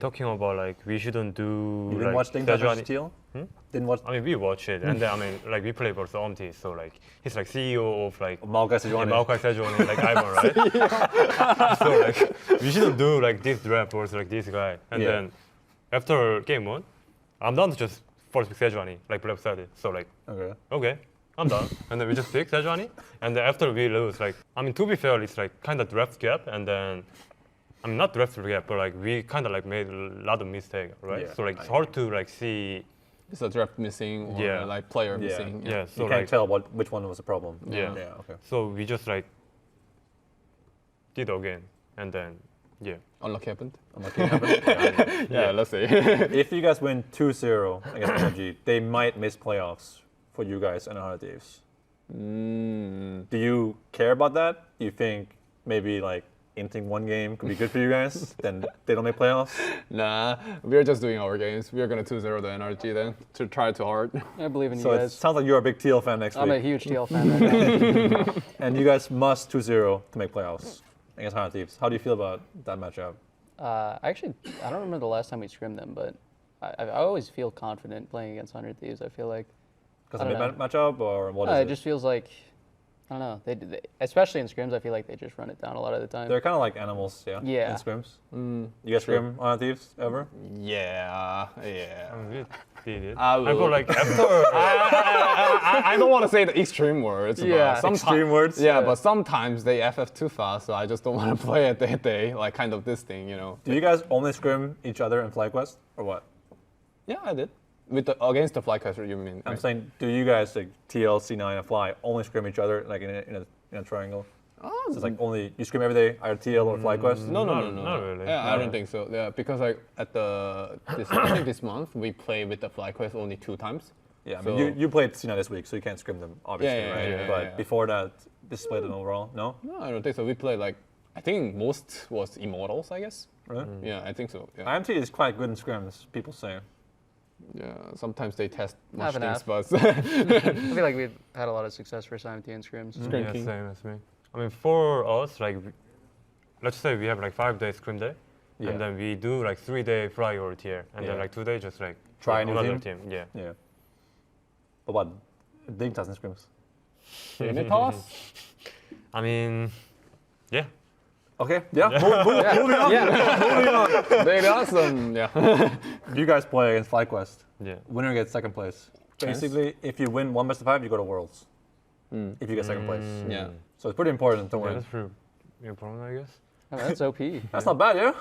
talking about like we shouldn't do. You didn't like, watch Ding versus Sejuani- TL? Hmm? Didn't watch I mean, we watch it, and then I mean, like we play versus IMT, so like he's like CEO of like Maokai Sejuani. Maokai Sejuani, like Ivan, right? So like we shouldn't do like this draft versus like this guy, and then after game 1, I'm done to just first pick Sejuani, like Blab said it. So like okay, I'm done, and then we just pick Sejuani, and then after we lose, like I mean to be fair, it's like kind of draft gap, and then. I mean, not draft gap, but like we kind of like made a lot of mistakes, right? Yeah, so like it's hard to like see. Is a draft missing or like player missing? Yeah, so you can't like, tell which one was the problem. Yeah. Okay. So we just like did again, and then Unlucky happened. Unlucky happened. Yeah, let's see. If you guys win 2-0 against Energy, they might miss playoffs for you guys and other teams. Do you care about that? Do you think maybe like inting one game could be good for you guys? Then they don't make playoffs? Nah, we're just doing our games. We're gonna 2-0 the NRG then to try too hard. I believe in you So it guys. sounds like you're a big TL fan next I'm week. a huge TL fan right now. And you guys must 2-0 to make playoffs against Hana Thieves. How do you feel about that matchup? Actually, I don't remember the last time we scrimmed them, but I always feel confident playing against 100 Thieves. I feel like. Because of the matchup or what is it it? just feels like, I don't know. They especially in scrims, I feel like they just run it down a lot of the time. They're kind of like animals, Yeah. in scrims. You guys scrim Hana Thieves ever? Yeah. we did it. I I go will. like after. I don't want to say the extreme words. Yeah, but extreme words? Yeah, but sometimes they FF too fast, so I just don't want to play it. They like kind of this thing, you know. Do you guys only scrim each other in FlyQuest or what? Yeah, I did. Against the FlyQuest, you mean? I'm right? saying, do you guys like TL, C9, and Fly only scrim each other like in a triangle? So it's like only you scrim every day, either TL or FlyQuest? No. Not really. Yeah, I don't think so. Yeah, because like I think this month we play with the FlyQuest only 2 times. Yeah, I So- mean, you played C9 this week, so you can't scrim them, obviously, Yeah, right? yeah, But yeah. before that, this is played in overall, no? No, I don't think so. We played like I think most was Immortals, I guess. Really? Yeah, I think so. Yeah. IMT is quite good in scrims, people say. Yeah, sometimes they test much Half and things, half. but I feel like we've had a lot of success for IMT in scrims. Yeah, same as me. I mean, for us, like, let's say we have like 5-day scrim day, Yeah. and then we do like 3-day fly or tier, and then Yeah. like 2 days just like Try a new another team? Yeah. Yeah. But what? Ding doesn't scrims. Unitas? I mean, yeah. Okay, yeah. Moving on. Moving on. Very awesome. Yeah. You guys play against FlyQuest. Yeah. Winner gets second place. Basically, if you win 1 best of 5, you go to Worlds. If you get second place. Yeah. So it's pretty important to Yeah, win. that's pretty important, I guess. Oh, that's OP. That's not bad, yeah?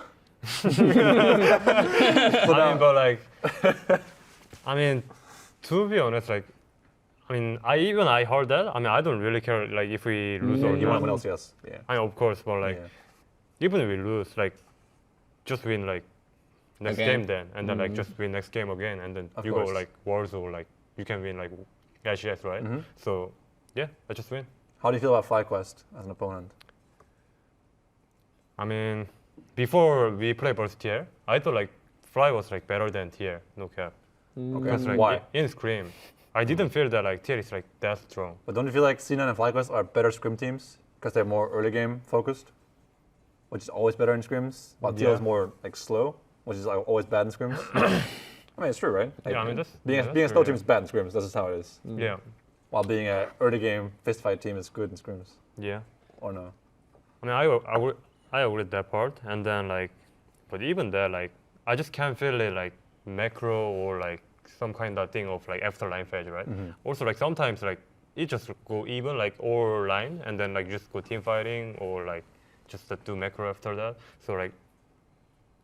I mean, but like, I mean, to be honest, like, I mean, I heard that. I mean, I don't really care, like, if we lose or You want not. to win LCS. Yeah. I mean, of course, but like, Yeah. even if we lose, like, just win like next Again. game then, and then like just win next game again, and then Of you course. go like Worlds or like you can win like LCS, right? So yeah, I just win. How do you feel about FlyQuest as an opponent? I mean, before we play versus tier, I thought like Fly was like better than tier, no cap. Because like Why? in Scream, I didn't feel that like tier is like that strong. But don't you feel like C9 and FlyQuest are better scrim teams because they're more early game focused, which is always better in scrims, while TL is Yeah. more like slow, which is like, always bad in scrims? I mean, it's true, right? Like, Yeah, I mean that's being, yeah, being a that's slow true, team is bad in scrims. That's just how it is. yeah. While being a early game fist fight team is good in scrims, Yeah. or no? I mean, I agree with that part, and then like, but even there, like, I just can't feel it like macro or like some kind of thing of like after line phase, right? Also, like sometimes like it just go even like or line, and then like just go team fighting or like just do macro after that. So like,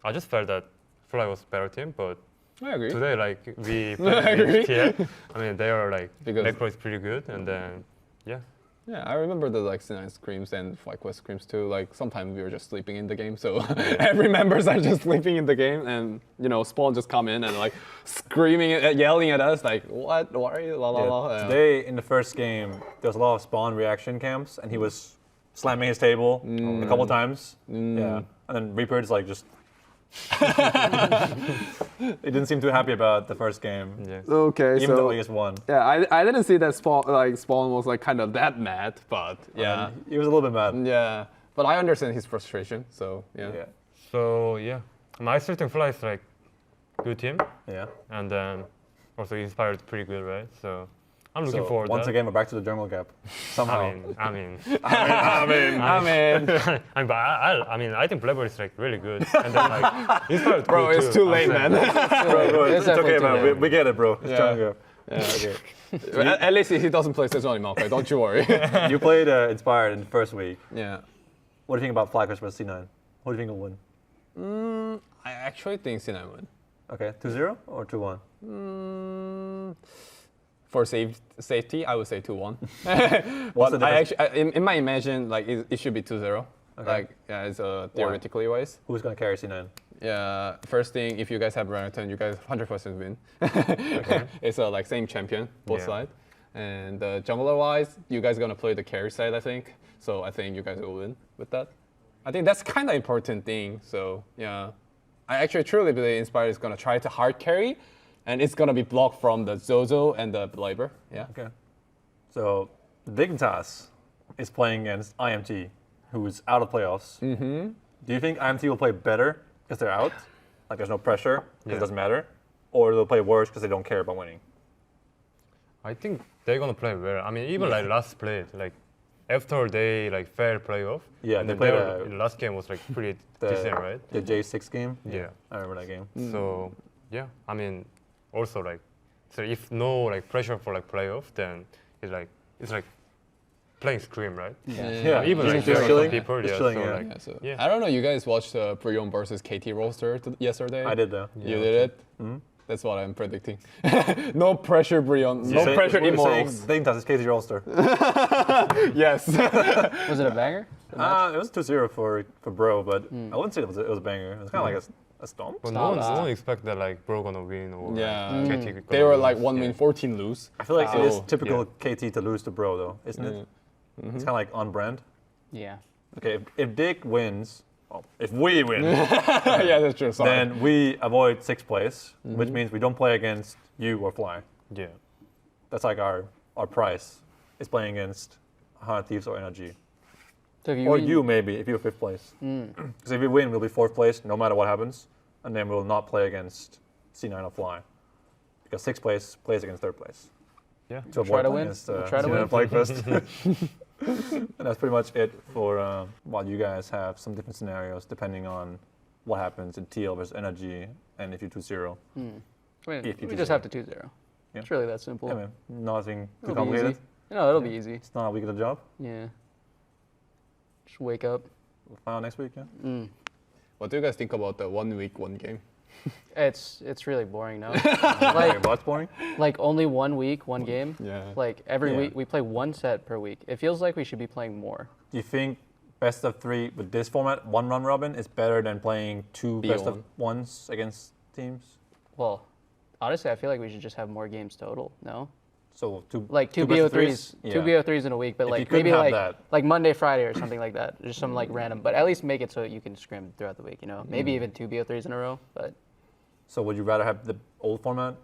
I just felt that Fly was better team, but I agree. today like we I played agree. with tier. I mean, they are like Because- macro is pretty good, and then yeah. Yeah, I remember the like C9 screams and FlyQuest screams too. Like sometimes we were just sleeping in the game, so every members are just sleeping in the game, and you know Spawn just come in and like screaming, yelling at us like, "What? Why are you?" La la la. Yeah. Today in the first game, there was a lot of Spawn reaction camps, and he was slamming his table a couple times. Yeah, and then Reaper is like just. He didn't seem too happy about the first game, Yeah. Okay, even though he just won. yeah, I didn't see that Spawn was like kind of that mad, but yeah, He was a little bit mad. yeah. But I understand his frustration, so yeah. Yeah. So yeah, My Certain Fly is like good team, Yeah. and then also Inspired pretty good, right? So I'm looking So forward to once that. again, we're back to the jungle gap. Somehow. I mean, I mean, but I mean, I think Blackbird is like really good, and then like Inspired bro, good it's too, too late, I'm saying. man. Bro, It's it's okay, definitely man. too We get it, bro. It's Yeah. jungle gap. Yeah, okay. At least he doesn't play Szechuan Maokai, don't you worry. You played Inspired in the first week. Yeah. What do you think about FlyQuest versus C9? Who do you think will win? I actually think C9 win. Okay, 2-0 or 2-1? For safety, I would say 2-1. What's the But I difference? actually, in my imagine, like it should be 2-0. Okay. Like yeah, it's theoretically wise. Who's gonna carry C9? Yeah, first thing, if you guys have Renekton, you guys 100% win. It's like same champion, both Yeah. sides. And jungler wise, you guys gonna play the carry side, I think. So I think you guys will win with that. I think that's kind of important thing. So yeah, I actually truly believe Inspire is gonna try to hard carry, and it's gonna be blocked from the Zozo and the Labor. Yeah. Okay. So Dignitas is playing against IMT, who's out of playoffs. Mm-hmm. Do you think IMT will play better because they're out? Like there's no pressure because Yeah. it doesn't matter? Or they'll play worse because they don't care about winning? I think they're gonna play well. I mean, even like last play, like after they like fair playoff, Yeah, and they then played their last game was like pretty The, decent, right? The J6 game? Yeah. I remember that game. So yeah, I mean, also like, so if no like pressure for like playoff, then it's like playing Scream, right? Yeah, Even like just there are some chilling. people, Just yeah, chilling, so yeah. like, Yeah, so Yeah. I don't know. You guys watched the Brion versus KT roster yesterday? I did though. You did it? That's what I'm predicting. No pressure, Brion. No Say- pressure, we're saying Immortals. Dignitas is KT roster. Yes. Was it a banger? It was 2-0 for Bro, but I wouldn't say it was a banger. It was kind of like a stomp. but Stop. no one expect that like Bro gonna win or Yeah. like, KT They gonna were lose, like 1 yeah. win, 14 lose. I feel like it is So, typical KT to lose to Bro, though, isn't it? It's kind of like on brand. Yeah. Okay, if Dig wins, if we win, Yeah, that's true. Sorry. then we avoid 6th place, which means we don't play against you or Fly. Yeah. That's like our prize is playing against Hard Thieves or Energy. So if you Or win- you, maybe, if you're 5th place. Because if we win, we'll be 4th place no matter what happens. And then we'll not play against C9 or Fly. Because 6th place plays against 3rd place. Yeah. To Try avoid to playing win. against We'll try to C9 win. and Fly Quest. And that's pretty much it for what you guys have some different scenarios depending on what happens in TL versus Energy and if you 2-0. I mean, If you we do just so. have to 2-0. Yeah. It's really that simple. Yeah, man. Nothing too It'll be complicated. easy. No, it'll be easy. It's not a week of the job. Yeah. Just wake up. We'll find out next week, yeah? What do you guys think about the 1 week, 1 game? It's really boring now. Okay, like but it's boring. like only 1 week, 1 game. Yeah. Like every Yeah. week we play 1 set per week. It feels like we should be playing more. Do you think best of 3 with this format, 1 round robin, is better than playing 2 best of B1. 1s against teams? Well, honestly, I feel like we should just have more games total. No, So two like two best of BO3s, threes? two Yeah. BO3s in a week, but If you like couldn't maybe have like that. like Monday, Friday, or something like that. Just some like random, but at least make it so you can scrim throughout the week. You know, maybe even 2 BO3s in a row. But So would you rather have the old format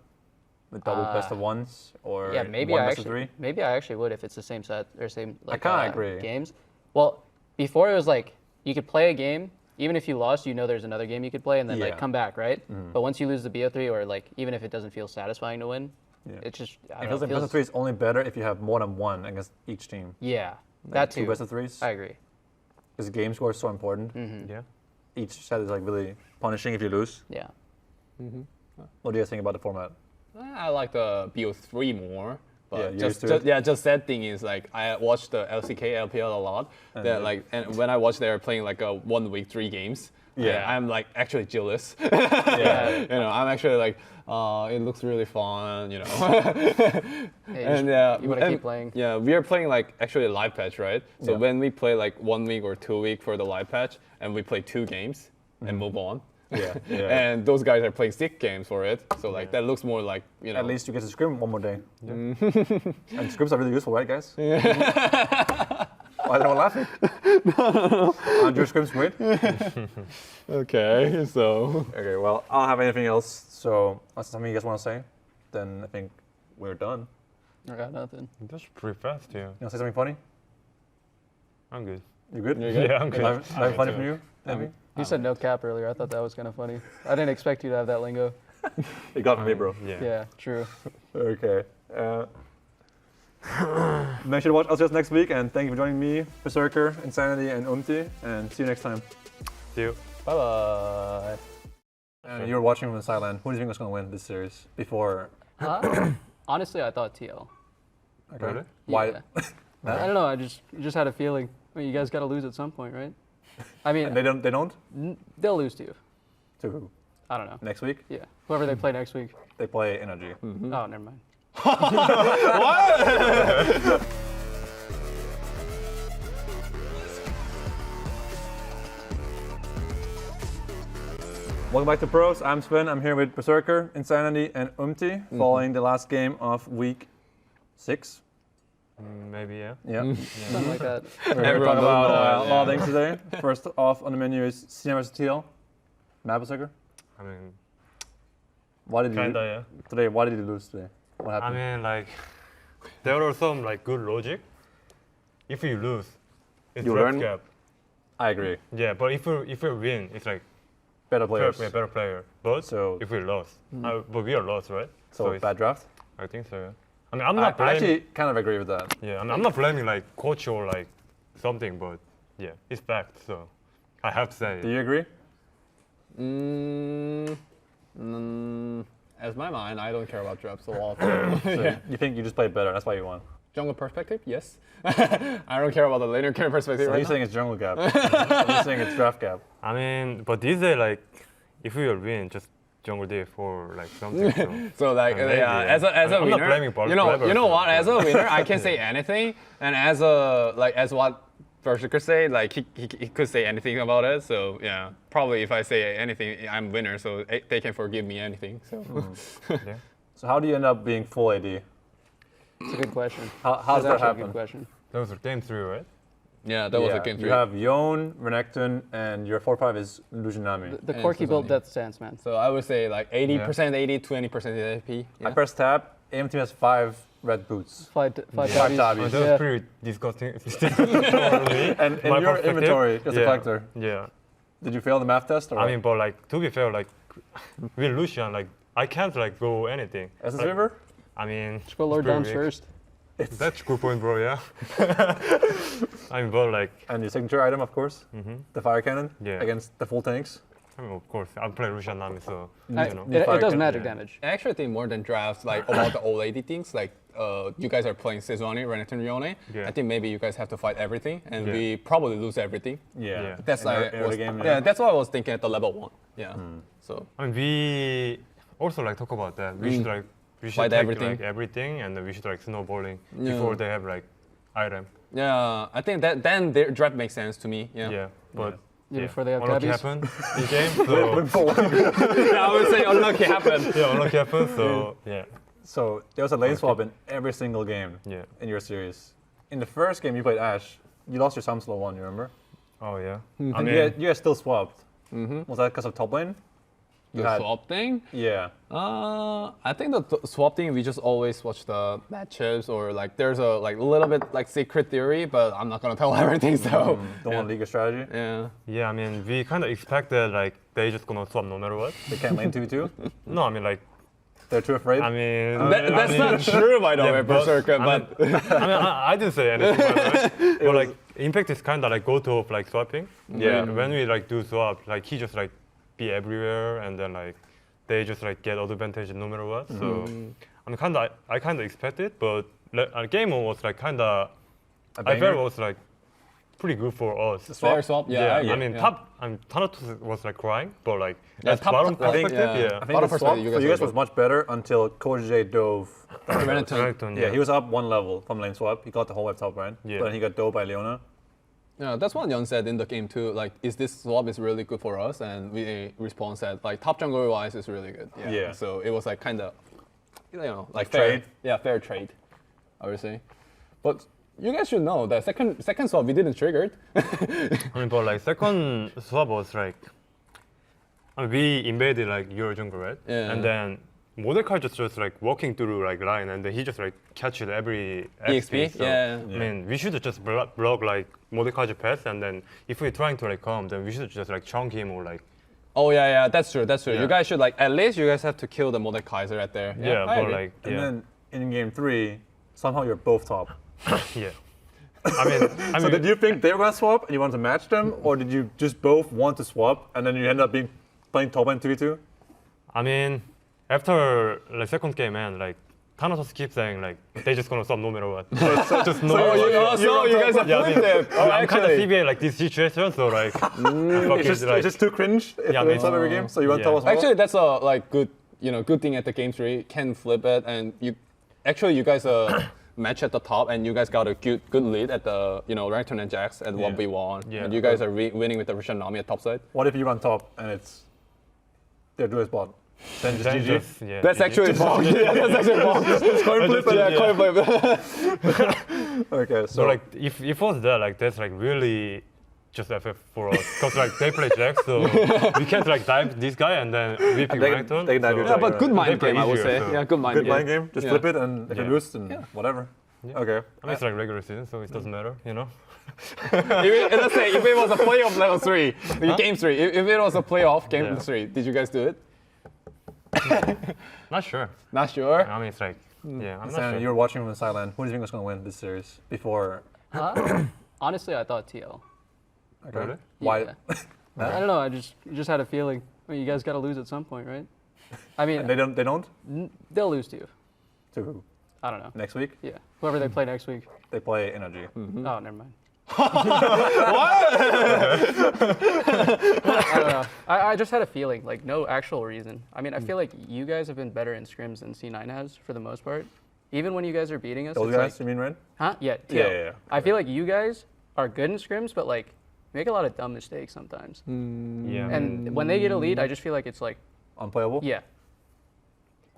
with double best of 1s or yeah, maybe 1 I best of actually 3? maybe I actually would if it's the same set or same like kinda agree. games. Well, before it was like you could play a game. Even if you lost, you know there's another game you could play and then Yeah. like come back, right? But once you lose the BO3 or like even if it doesn't feel satisfying to win, Yeah. it's just I It don't feels know, like best of 3 is only better if you have more than 1 against each team. yeah, Like that 2 too. best of 3s. I agree. Because game score is so important. Yeah. Each set is like really punishing if you lose. Yeah. What do you guys think about the format? I like the BO3 more. But Yeah, you're used just, to just it? yeah, just that thing is like I watch the LCK LPL a lot. That like and when I watch they're playing like a 1 week 3 games. Yeah. I'm like actually jealous. Yeah. You know, I'm actually like, it looks really fun, you know. Hey, And you want to and- keep playing. Yeah, we are playing like actually a live patch, right? So Yeah. when we play like 1 week or 2 week for the live patch, and we play 2 games and move on. Yeah, yeah. And those guys are playing 6 games for it, so like that looks more like you know. At least you get to scrim one more day. And scrims are really useful, right, guys? Why is everyone laughing? Aren't your scrims great? Okay, so Okay, well, I don't have anything else. So, unless something you guys want to say, then I think we're done. I got nothing. That's pretty fast, yeah. You want to say something funny? I'm good. You good? You're good? Yeah, I'm good. Nothing funny from you? Maybe? You said no cap earlier. I thought that was kind of funny. I didn't expect you to have that lingo. You got me, bro. Yeah. Yeah, true. Okay. Make sure to watch LCS next week, and thank you for joining me, Berserker, Insanity, and Umti, and see you next time. See you. Bye bye. And you were watching from the sideline. Who do you think was going to win this series before? Honestly, I thought TL. Okay. Really? Why? Yeah. I don't know. I just had a feeling. I mean, you guys got to lose at some point, right? I mean, And they don't? they'll lose to you. To who? I don't know. Next week? Yeah, whoever they play next week. They play Energy. Oh, never mind. Welcome back to Pros. I'm Sven. I'm here with Berserker, Insanity, and Umti, following the last game of week 6. Maybe, yeah. Yeah. Something like that. We're going to Everyone talk about knows a lot of things today. First off on the menu is CM vs TL. Matt Berserker, I mean, why did you kinda, yeah. today? Why did you lose today? What I happened? mean, like, there are some like good logic. If you lose, it's You draft learn? gap. I agree. Yeah, but if you win, it's like Better players. better player. But So- if we lost, but we are lost, right? So it's, bad draft. I think so. Yeah. I mean, I'm I not blaming. actually kind of agree with that. Yeah, I'm not blaming like coach or like something, but yeah, it's fact. So I have to say. Do you agree? As my mind, I don't care about drafts a lot. So you think you just played better? That's why you won. Jungle perspective, yes. I don't care about the laner care perspective So right he's now. saying it's jungle gap. He's saying it's draft gap. I mean, but these days, like, if we will win, just jungle day for like something. So. So like, Maybe, yeah, yeah. as a I'm not winner, blaming Paul you know Clever, what? As a but- winner, I can say anything, and as what Berserker say, like he could say anything about it. So yeah, probably if I say anything, I'm winner. So they can forgive me anything. So Yeah. So how do you end up being full AD? It's a good question. How does That's that actually a happen? good question. That was game 3, right? yeah, that was Yeah, a game 3. You have Yon, Renekton, and your 4-5 is Lucianami. The And Corky built Suzani. death stance, man. So I would say like 80% AD, 20% AFP. Yeah. I press tab. AMT has 5 red boots. Five Five tabbies. tabbies. That was Yeah. pretty disgusting for me. And in My your perspective. inventory, just a Yeah. collector. Yeah. Did you fail the math test? Or I what? mean, but like to be fair, like with Lucian, like I can't like go anything. Essence Like, River? I mean, Just go Lord it's Downs pretty weak. first. That's good point, bro. Yeah. I mean, but like, And your signature item, of course, the fire cannon Yeah. against the full tanks. I mean, of course, I play Lucian Nami, so I- you know. it fire does can- magic yeah. damage. I actually think more than drafts, like about the old AD things, like you guys are playing Sejuani, Renekton, Yone. Yeah. I think maybe you guys have to fight everything, and Yeah. we probably lose everything. Yeah. That's In like early was, game, yeah. yeah. That's what I was thinking at the level 1. Yeah. So I mean, we also like talk about that. We should like we should Fight take everything. like everything, and then we should like snowballing Yeah. before they have like item. yeah, I think that then their draft makes sense to me. Yeah. Yeah, but Yeah, before they have unlucky tabbies. happened in game. So Yeah, I would say unlucky happened. yeah, unlucky happened. So yeah, So there was a lane swap in every single game yeah. in your series. In the first game you played Ashe, you lost your Samslo one, you remember? Oh yeah. I And mean, you guys still swapped. Was that because of top lane? You The had- swap thing. Yeah. I think the swap thing we just always watch the matches or like there's a like little bit like secret theory, but I'm not gonna tell everything. So Don't want to leak a strategy. yeah. yeah. I mean, we kind of expected like they just gonna swap no matter what. They can't lane 2v2. No, I mean like, They're too afraid. I mean, That's not true, by the Yeah, way, but- Berserker. I But I didn't say anything, by the way. But like, impact is kind of like go-to of like swapping. Yeah. When we like do swap, like he just like be everywhere, and then like they just like get advantage no matter what. So I'm I kind of expect it, but game one was like kind of A I banger? felt it was like pretty good for us. fair swap, yeah. I mean, yeah. top. I mean, Thanatos was like crying, but like Yeah, as top- bottom I think, perspective, yeah. yeah. I think Bottom the swap perspective, you for guys you guys were was much better until Coach J dove. Renekton. Renekton, Yeah, he was up 1 level from lane swap. He got the whole web top right. Yeah. But then he got dove by Leona. Yeah, that's what Yon said in the game too. Like, is this swap is really good for us? And we respond said like top jungle wise is really good. Yeah. So it was like kind of, you know, like Trade. fair. Yeah, fair trade, I would say. But you guys should know that second swap we didn't trigger it. I mean, but like second swap was like, I mean, we invaded like your jungle, right? Yeah. And then Mordecai just like walking through like line, and then he just like catches every EXP? So, Yeah. I mean, we should just block like Mordecai's pass, and then if we're trying to like come, then we should just like chunk him or like. Oh yeah, that's true. Yeah. You guys should like at least you guys have to kill the Mordekaiser right there. Yeah, I but agree. like And yeah, then in game 3, somehow you're both top. yeah. I mean, So did you think they were gonna swap and you wanted to match them, or did you just both want to swap and then you end up playing top lane 2v2? I mean, after like second game, man, like Thanatos keeps saying like they just gonna stop no matter what. So just no. So you guys have Yeah, I mean, flipped it. Oh, I'm kind of actually. CBA like this situation, so like, It's just too cringe if Yeah, I they mean, stop every game. So you want yeah. to tell us more? Actually, that's a like good thing at the game 3. Can flip it, and you guys match at the top, and you guys got a good lead at the right turn and jacks at 1v1. Yeah. And you guys are winning with the Russian Nami at top side. What if you run top and it's their duel's bot? Then just then GG. just, yeah, That's GG. actually bog. Yeah, that's actually bog. coin flip. Yeah, coin flip. Okay, So so like if it was that, like that's like really just FF for us, because like they play Jack, so we can't like dive this guy and then we pick They- Renekton. they dive so, your Yeah, Jack. but good mind play game, I would easier, say. so- Yeah, good mind good game. mind game. Just Yeah. flip it and if you Yeah. lose, then whatever. Yeah. Okay. I mean, it's like regular season, so it doesn't matter, you know. Let's say if it was a playoff level 3, game 3. If it was a playoff game 3, did you guys do it? Not sure. Not sure. I mean, it's like, yeah, I'm not Sam, sure. you were watching from the sideline. Who do you think was going to win this series before? Honestly, I thought TL. Okay. Really? Why? Yeah. I don't know. I just had a feeling. I mean, you guys got to lose at some point, right? I mean, They don't. They don't. they'll lose to you. To who? I don't know. Next week Yeah, whoever they play next week. they play Energy. Oh, never mind. I don't know. I just had a feeling, like no actual reason. I mean, I feel like you guys have been better in scrims than C9 has for the most part. Even when you guys are beating us, Those it's guys, like, you mean, Red? huh? Yeah, TL. Yeah. I feel like you guys are good in scrims, but like make a lot of dumb mistakes sometimes. Yeah. And when they get a lead, I just feel like it's like, Unplayable. yeah.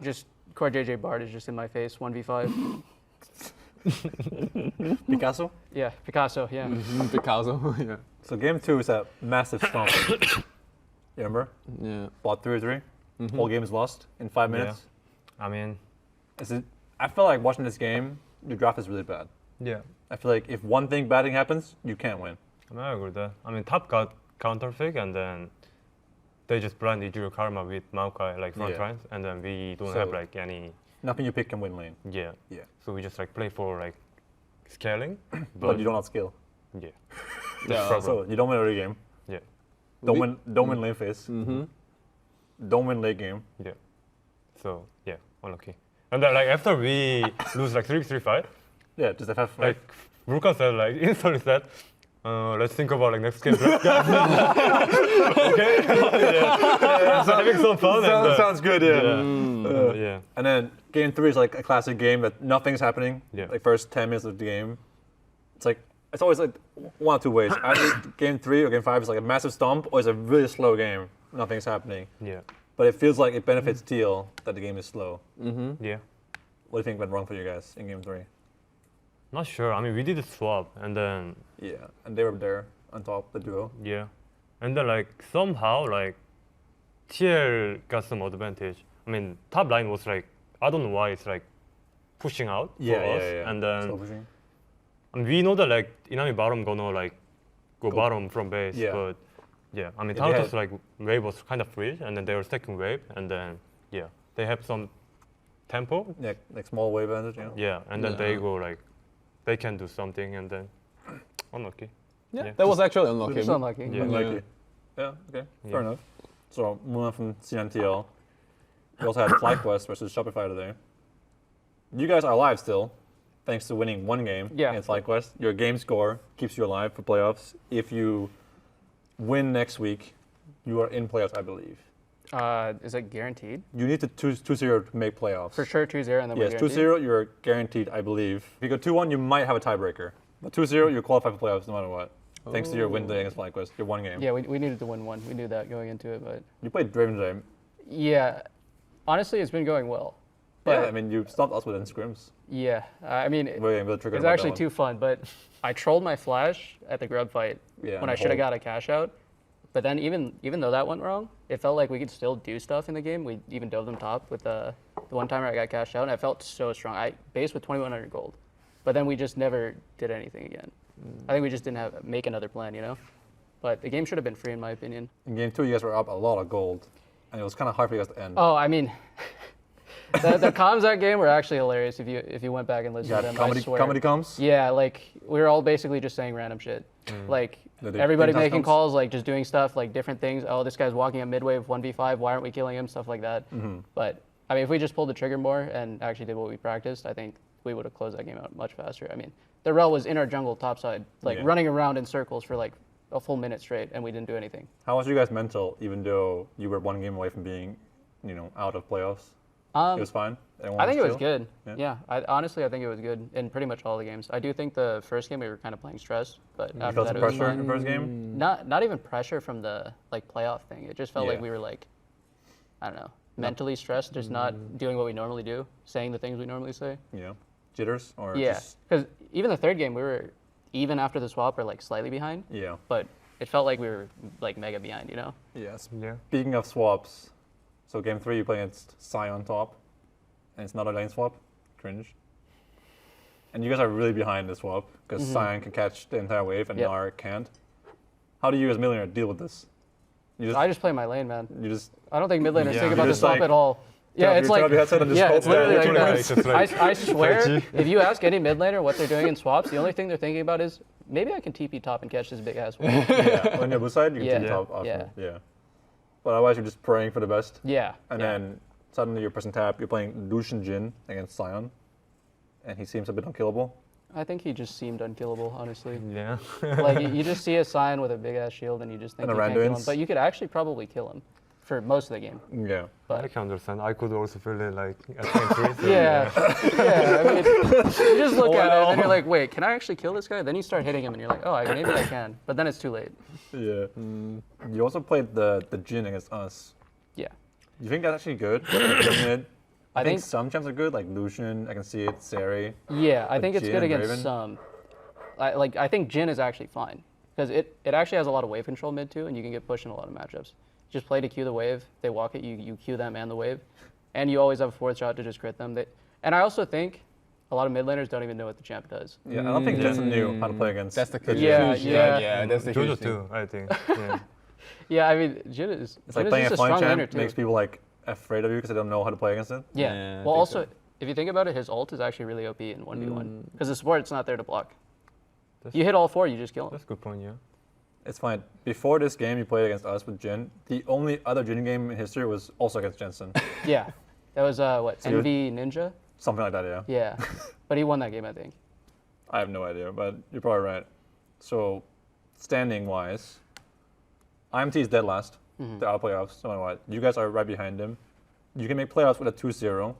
Just Core JJ Bard is just in my face, 1v5. Picasso. Yeah, Picasso, yeah. Picasso. Yeah. So game 2 is a massive stomp. You remember? Yeah. Bought 3-3. Whole game is lost in 5 minutes. I mean, I feel like watching this game, your draft is really bad. yeah. I feel like if one thing bad thing happens, you can't win. I mean, I agree with that. I mean, top got counterfeit, and then they just blind Ijuru Karma with Maokai like front Yeah. lines, and then we don't So- have like any. Nothing you pick can win lane. Yeah. Yeah. So we just like play for like scaling, But you don't have skill. Yeah. Yeah. problem. So you don't win every game. Yeah. Don't win lane phase. Don't win late game. Yeah. So yeah, unlucky. And then like after we lose like 3-5, Yeah, just FF. Right? like Ruka said like instantly said, let's think about like next game. Okay. yeah. So having some fun. Sounds good, yeah. Yeah. And then game 3 is like a classic game that nothing's happening. Yeah. Like first 10 minutes of the game. It's always like one or two ways. Either game 3 or game 5 is like a massive stomp, or it's a really slow game. Nothing's happening. Yeah. But it feels like it benefits Teal that the game is slow. Yeah. What do you think went wrong for you guys in game 3? Not sure. I mean, we did a swap, and then Yeah, and they were there on top, the duo. yeah, and then like somehow like TL got some advantage. I mean, top line was like I don't know why it's like pushing out for us, and then Slow pushing. I mean, we know that like Inami bottom gonna like go bottom from base, Yeah. but yeah, I mean Yeah, they Thanatos had- like wave was kind of free, and then they were stacking wave, and then yeah, they have some tempo, Yeah, like small wave advantage, you know? yeah, and then they Yeah. go like they can do something, and then unlucky. Yeah. Yeah. That was actually unlucky. Just unlucky. Yeah. Unlucky. Yeah, okay, fair Yeah. enough. So moving on from CNTL, we also had FlyQuest versus Shopify today. You guys are alive still, thanks to winning one game Yeah. against FlyQuest. Your game score keeps you alive for playoffs. If you win next week, you are in playoffs, I believe. Is it guaranteed? You need to 2-0 to make playoffs. For sure, 2-0, and then we're Yes, guaranteed? 2-0, you're guaranteed, I believe. If you go 2-1, you might have a tiebreaker. But 2-0, you qualify for playoffs no matter what. Thanks to your win today against FlyQuest, your one game. Yeah, we needed to win one. We knew that going into it, but You played Draven today. yeah, honestly, it's been going well. But Yeah, I mean, you stopped us within scrims. yeah, I mean, We're able to trigger it's about actually that too fun. But I trolled my flash at the grub fight Yeah, when I the should have whole- got a cash out. But then even though that went wrong, it felt like we could still do stuff in the game. We even dove them top with the one timer I got cashed out, and I felt so strong. I based with 2,100 gold, but then we just never did anything again. I think we just didn't make another plan, you know. But the game should have been free, in my opinion. In game 2, you guys were up a lot of gold, and it was kind of hard for you guys to end. Oh, I mean, the comms that game were actually hilarious. If you went back and listened to them, I swear. Comedy comes? Yeah, like we were all basically just saying random shit. Like everybody Ding-dong making comes? calls, like just doing stuff, like different things. Oh, this guy's walking up midwave 1v5. Why aren't we killing him? Stuff like that. But I mean, if we just pulled the trigger more and actually did what we practiced, I think we would have closed that game out much faster. I mean, the rel was in our jungle topside, like running around in circles for like a full minute straight, and we didn't do anything. How was you guys mental, even though you were one game away from being, out of playoffs? It was fine? Everyone I think it was chill? good. Yeah. Honestly, I think it was good in pretty much all the games. I do think the first game we were kind of playing stress, but You after felt that some it was pressure fine. in the first game? Not even pressure from the like playoff thing. It just felt like Yeah. we were like, I don't know, mentally stressed, just not doing what we normally do, saying the things we normally say. Jitters? Or Yeah, just, because even the third game we were even after the swap or like slightly behind, yeah. but it felt like we were like mega behind, you know? Yes. Yeah. Speaking of swaps, so game 3 you play against Sion top, and it's not a lane swap. Cringe. And you guys are really behind the swap, because Sion can catch the entire wave and Yep. Nar can't. How do you as millionaire deal with this? I just play my lane, man. You just I don't think mid laners Yeah. think You about the just, swap like, at all. Yeah, it's turn like up your headset and just yeah, hope it's literally that like you're that. It's just like- I swear, if you ask any mid laner what they're doing in swaps, the only thing they're thinking about is maybe I can TP top and catch this big ass wave. yeah. On your blue side, you can Yeah. take top often. Yeah. Yeah. But otherwise, you're just praying for the best. Yeah. And yeah. then suddenly you're pressing tab. You're playing Lucian Jin against Sion, and he seems a bit unkillable. I think he just seemed unkillable, honestly. Yeah. Like you just see a sign with a big ass shield and you just think And you a can't kill him, Randuin's. but you could actually probably kill him for most of the game. Yeah. I can understand. I could also feel it like at 23. So Yeah, yeah. I mean, you just look at it and you're like, wait, can I actually kill this guy? Then you start hitting him and you're like, oh, maybe I can. But then it's too late. Yeah. You also played the Jin against us. Yeah. You think that's actually good? Mid? I think think- some champs are good, like Lucian. I can see it. Sari. Yeah, I But think it's Jhin good and against Draven? some. I think Jin is actually fine because it actually has a lot of wave control mid too, and you can get pushed in a lot of matchups. Just play to Q the wave. They walk it, you Q them and the wave, and you always have a fourth shot to just crit them. And I also think a lot of mid laners don't even know what the champ does. Yeah, I don't think Jensen knew how to play against. That's the Jin. Yeah, huge, yeah. that's the Jojo huge thing. too, I think. Yeah. Yeah, I mean, Jin is. It's Jin like is playing a just flying strong laner champ too. makes people like afraid of you because they don't know how to play against it. Yeah. Yeah, I Well, think also, so. if you think about it, his ult is actually really OP in 1v1 because the support's not there to block. You hit all four, you just kill him. That's a good point, yeah. It's fine. Before this game, you played against us with Jin. The only other Jin game in history was also against Jensen. Yeah. That was what? So you- Envy Ninja. Something like that, yeah. Yeah. But he won that game, I think. I have no idea, but you're probably right. So, standing-wise, IMT is dead last. They're out of playoffs, no matter what. You guys are right behind them. You can make playoffs with a 2-0.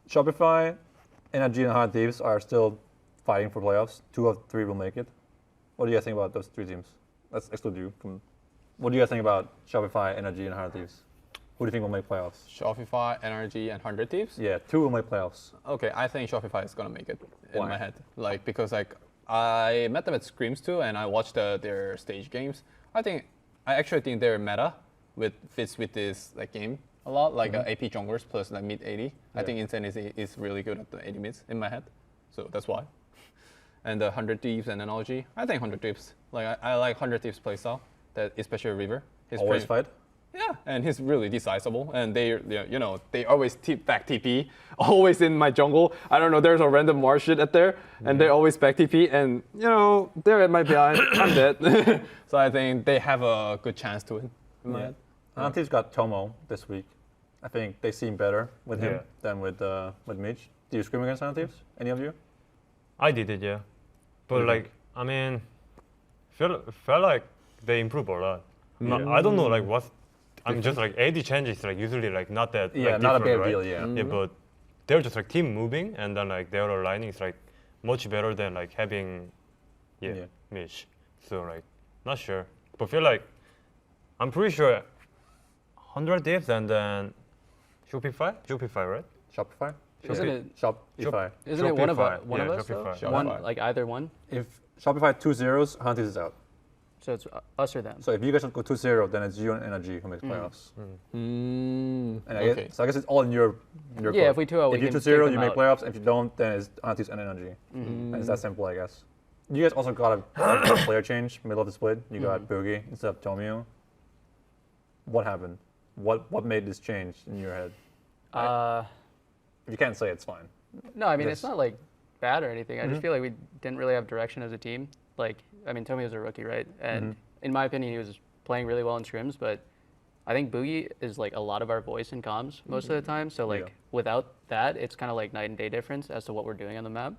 Shopify, NRG, and Hard Thieves are still fighting for playoffs. 2 of 3 will make it. What do you guys think about those 3 teams? Let's exclude you. What do you guys think about Shopify, NRG, and Hard Thieves? Who do you think will make playoffs? Shopify, NRG, and 100 Thieves? Yeah, 2 will make playoffs. Okay, I think Shopify is gonna make it in Why? my head. Like because I met them at Screams too, and I watched their stage games. I actually think their meta fits with this game a lot, like AP junglers plus mid 80. I Yeah. think Insane is really good at the 80 mids in my head, so that's why. And the 100 Thieves and NRG, I think 100 Thieves. I like 100 Thieves playstyle, that especially River. He's Always pretty- fight? Yeah, and he's really decisible, and they always back TP, always in my jungle. I don't know, there's a random Mars shit at there, and they always back TP, and they're at my behind. I'm dead. So I think they have a good chance to win. In my head. Hard Thieves got Tomo this week. I think they seem better with him Yeah. than with Mitch. Do you scream against Hard Thieves? Any of you? I did it, yeah. But Mhm. like, I mean, felt like they improve a lot. Yeah. I don't know like what. I'm just like AD changes like usually like not that Yeah, like, not a different, big right? deal, yeah. Yeah, but they're just like team moving and then like their aligning is like much better than like having Yeah. Mitch. So like not sure, but feel like I'm pretty sure 100 dips and then Shopify, right? Shopify? Isn't it? Shopify. Isn't it one of Shopify, one yeah, of us? Though? Shopify. One Shopify. like either one. If Shopify 2 zeros, Hard Thieves is out. So it's us or them. So if you guys go 2-0, then it's you and Energy who makes playoffs. And Okay. I guess it's all in your Yeah, court. if we 2-0, we if you can 2-0, take you them make out. playoffs. If you don't, then it's Antis and Energy. And it's that simple, I guess. You guys also got a player change middle of the split. You got Boogie instead of Tomio. What happened? What made this change in your head? If you can't say, it's fine. No, I mean, This- it's not like bad or anything. I just feel like we didn't really have direction as a team. Like, I mean, Tommy was a rookie, right? And in my opinion, he was playing really well in scrims, but I think Boogie is like a lot of our voice in comms most of the time. So like without that, it's kind of like night and day difference as to what we're doing on the map.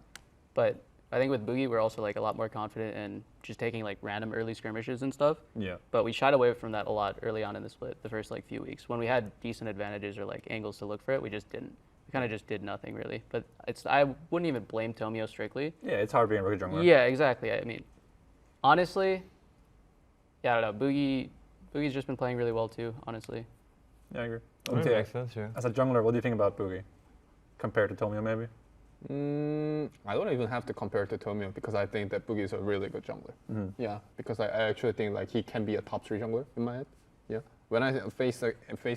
But I think with Boogie, we're also like a lot more confident in just taking like random early skirmishes and stuff. Yeah. But we shied away from that a lot early on in the split, the first like few weeks. When we had decent advantages or like angles to look for it, we just didn't. We kind of just did nothing really. But I wouldn't even blame Tomio strictly. Yeah, it's hard being a rookie jungler. Yeah, exactly. I mean, honestly, yeah, I don't know. Boogie's just been playing really well too, honestly. Yeah, I agree. That Okay. makes sense, yeah. As a jungler, what do you think about Boogie compared to Tomio, maybe? I don't even have to compare to Tomio because I think that Boogie is a really good jungler. Yeah, because I actually think like he can be a top 3 jungler in my head. Yeah, when I face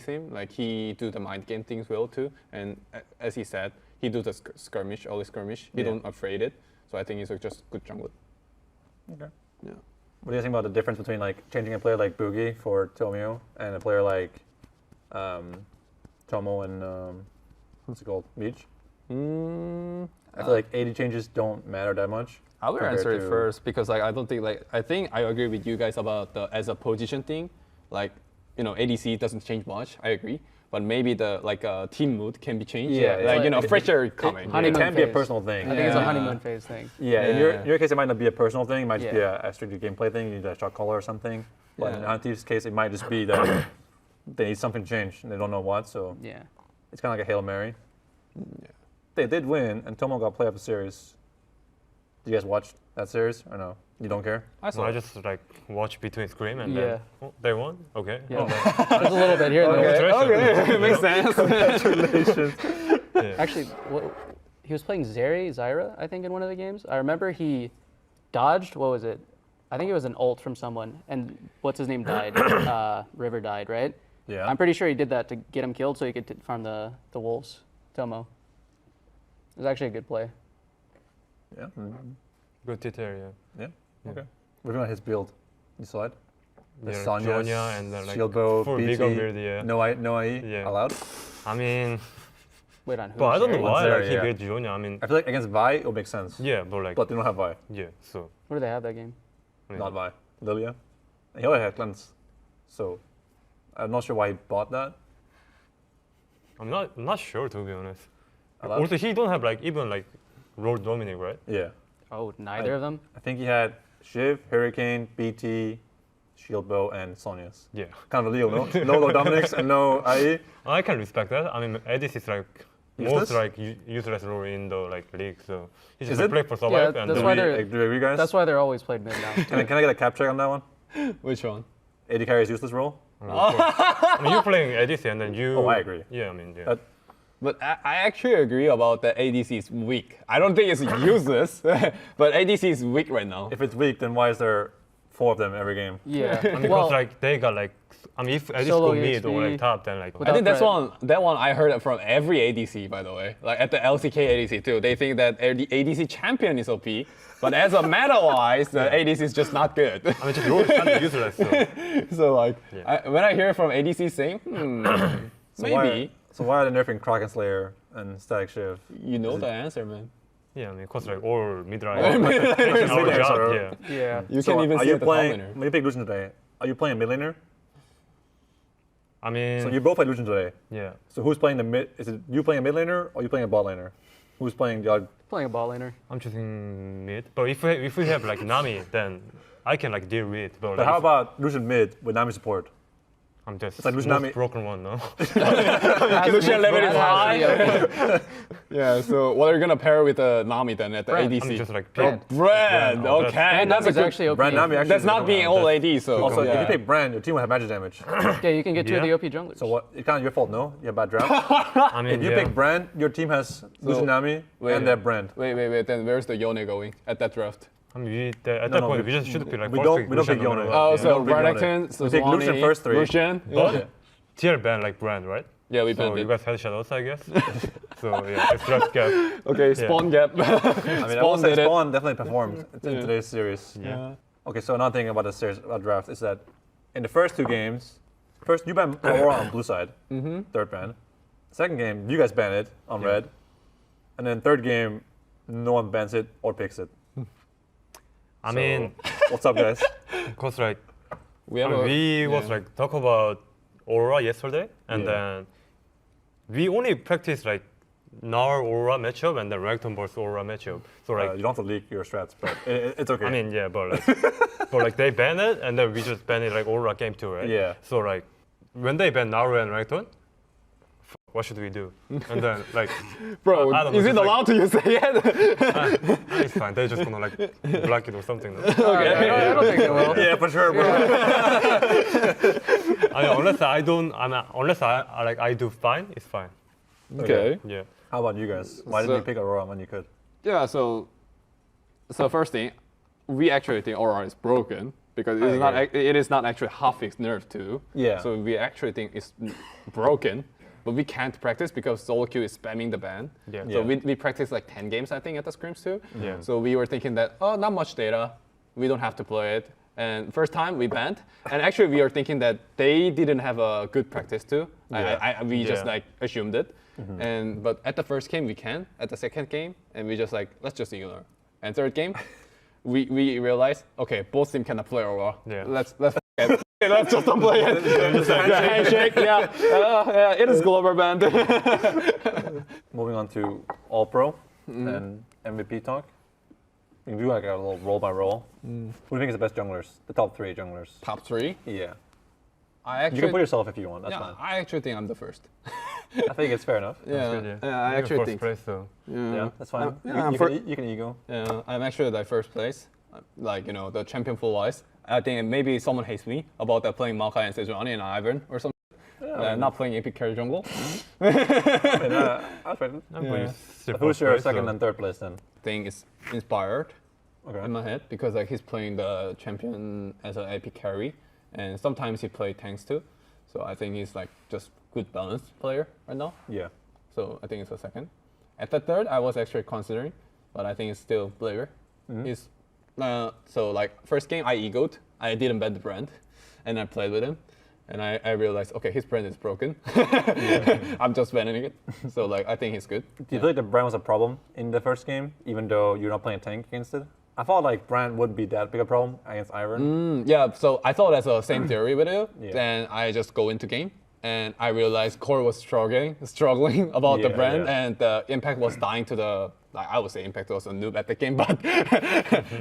him, like he do the mind game things well too, and as he said, he do the skirmish, early skirmish. He don't afraid it, so I think he's just good jungler. Okay. Yeah. What do you think about the difference between like changing a player like Boogie for Tomio and a player like Tomo and what's it called, Beach? I feel like 80 changes don't matter that much. I will compared answer it to- first because like I don't think like I think I agree with you guys about the as a position thing, like ADC doesn't change much. I agree, but maybe the team mood can be changed. Yeah, like yeah. fresher coming. It honeymoon can be a phase. personal thing. I think it's a Yeah. honeymoon phase thing. Yeah, in your case, it might not be a personal thing. It might just be Yeah. a strictly gameplay thing. You need a shot caller or something. But in Yeah. Anti's case, it might just be that they need something changed and they don't know what. So Yeah. it's kind of like a Hail Mary. Yeah. They did win, and Tomo got play of the series. Did you guys watch that series or no? You don't care? I So saw I it. just like watch between scream and Yeah. then they won. Okay. Yeah. Oh, then- There's a little bit here and there. Congratulations. Makes sense. Yeah. Actually, he was playing Zyra, I think, in one of the games. I remember he dodged, what was it? I think it was an ult from someone, and what's his name died? River died, right? Yeah. I'm pretty sure he did that to get him killed so he could farm the wolves, Tomo. It was actually a good play. Yeah. Good detail, yeah. Yeah. Okay. We're on his build. You saw it? The Yeah, Sonya's, Jonya and then like shield bow, full BT, big build, yeah. no IE Yeah. allowed. I mean, Wait on who? but I don't know Zeri? why Zeri, like, he yeah. built Jonya. I mean, I feel like against Vi, it would make sense. yeah, but like, But they don't have Vi. yeah, so. What do they have that game? I mean, Not Vi. Lilia. He already had cleanse. So I'm not sure why he bought that. I'm not sure to be honest. Allowed? Also, he don't have like even like role dominate, right? Yeah. Oh, neither of them? I think he had Shiv, Hurricane, BT, Shield Bow, and Sonya's. Yeah. Kind of illegal, no? No low Dominics and no IE. I can respect that. I mean, Edis is like Useless? most like useless role in the like league, so he Is just it? play for survive Yeah, and that's then why Do they're- we, do you agree, guys? That's why they're always played mid now. Can I get a cap check on that one? Which one? AD carries useless role? I mean, you're playing ADC and then you. Oh, I agree. Yeah, I mean, yeah. That- But I actually agree about that ADC is weak. I don't think it's useless, but ADC is weak right now. If it's weak, then why is there 4 of them every game? Yeah. I mean, because like they got like, I mean, if ADC Solo go mid or EXP like top, then like. without I think that's threat. that one I heard it from every ADC, by the way. Like at the LCK ADC too. They think that the ADC champion is OP, but as a meta-wise, the ADC is just not good. I mean, just role is kind of useless. So. So like, Yeah. when I hear from ADC saying, So maybe, Why are they nerfing Kraken Slayer and Static Shiv? you know the answer, man. Yeah, I mean, cause like all mid range. All Our mid-range job, are- yeah. Yeah. You So can even are see you at the top playing, laner. when you pick Lucian today, are you playing mid laner? I mean, So you both play Lucian today. yeah. So who's playing the mid? Is it you playing a mid laner or you playing a bot laner? Who's playing the other? Playing a ball laner. I'm choosing mid. But if we have like Nami, then I can like deal with. But, But like, how if about Lucian mid with Nami support? I'm just it's like most Nami- broken one, no? Lucian level is high. Yeah. Yeah, so what are you gonna pair with Nami then at the Brand. ADC? I mean, just like Brand. pick Brand, Oh, okay. that's- And that's a Nami's good, actually OP. Brand Nami actually. that's is not good. being all AD, so Also, yeah. if you pick Brand, your team will have magic damage. Yeah, you can get two of the Yeah. OP junglers. So what? It's kind of your fault, no? You have bad draft. I mean, If you yeah. pick Brand, your team has Lucian Nami wait. and their Brand. Wait, then where's the Yone going at that draft? I mean, at No, that point, we- we just should be like we first don't- pick we don't Lucian pick no Yone. matter Oh, what. we so don't pick Bradington, We take Lucian Soswani, first three. Lucian. But Yeah. tier ban like brand, right? Yeah, we So banned you it. guys headshot also, I guess. So yeah, it's just gap. Okay, Spawn gap. I mean, I will Spawn say did it. Spawn definitely performed in Yeah. today's series. Yeah. Okay, so another thing about the series about draft is that in the first two games, first you ban Aurora on blue side, third ban. Second game, you guys ban it on Yeah. red, and then third game, no one bans it or picks it. I So, mean, what's up, guys? cause like We I have mean, a, we was yeah. like talk about Aura yesterday, and Yeah. then we only practice like Nar Aura matchup and then Ragton versus Aura matchup. So like, You don't have to leak your strats, but it's okay. I mean, yeah, but like, they ban it, and then we just ban it like Aura game too, right? Yeah. So like, when they ban Naru and Ragton, what should we do? And then like, Bro, I don't know, is it just like- allowed to use it yet? it's fine. They're just gonna like block it or something. I don't think they will. yeah, for sure, bro. I mean, unless I do fine, it's fine. Okay. Yeah. How about you guys? Why didn't So- you pick Aurora when you could? Yeah, so first thing, we actually think Aurora is broken because it is not agree. it is not actually half its nerf too. Yeah. So we actually think it's broken, but we can't practice because solo queue is spamming the ban. Yeah. So Yeah. we practiced like 10 games I think at the scrims too. Yeah. So we were thinking that not much data, we don't have to play it. And first time we banned, and actually we are thinking that they didn't have a good practice too. Yeah. We just Yeah. like assumed it. But at the first game we can, at the second game, and we just like let's just ignore. And third game, we realized okay, both teams cannot play Aurora. Yeah. Let's okay, let's just don't play it. The handshake, yeah, it is global banned. Moving on to All Pro and MVP talk. We can do like a little roll by roll. Who do you think is the best junglers? The top three junglers. Top three. Yeah. I You actually, can put yourself if you want. That's yeah, fine. I actually think I'm the first. I think it's fair enough. Yeah, Good, I You're actually first think. place, so. Yeah, that's fine. yeah, You can ego. Yeah, I'm actually like first place, like the champion full wise. I think maybe someone hates me about playing Maokai and Sejuani and Ivan or something. Not playing epic carry jungle. I mean, I'll trade it. I'm Yeah. going So who's your second and third place then? Thing is inspired Okay. in my head because like he's playing the champion as an epic carry, and sometimes he play tanks too. So I think he's like just good balanced player right now. Yeah. So I think it's a second. At the third, I was actually considering, but I think it's still Blaber. He's so like first game I egoed. I didn't bet the brand, and I played with him, and I realized okay his brand is broken. I'm just banning it. So like I think he's good. Do you feel like the brand was a problem in the first game, even though you're not playing tank against it? I thought like brand wouldn't be that big a problem against Iron. Yeah. So I thought that's the same theory with you. Yeah. Then I just go into game. And I realized Core was struggling about the Yeah, brand, yeah. and the Impact was dying to the. Like, I would say Impact was a noob at the game, but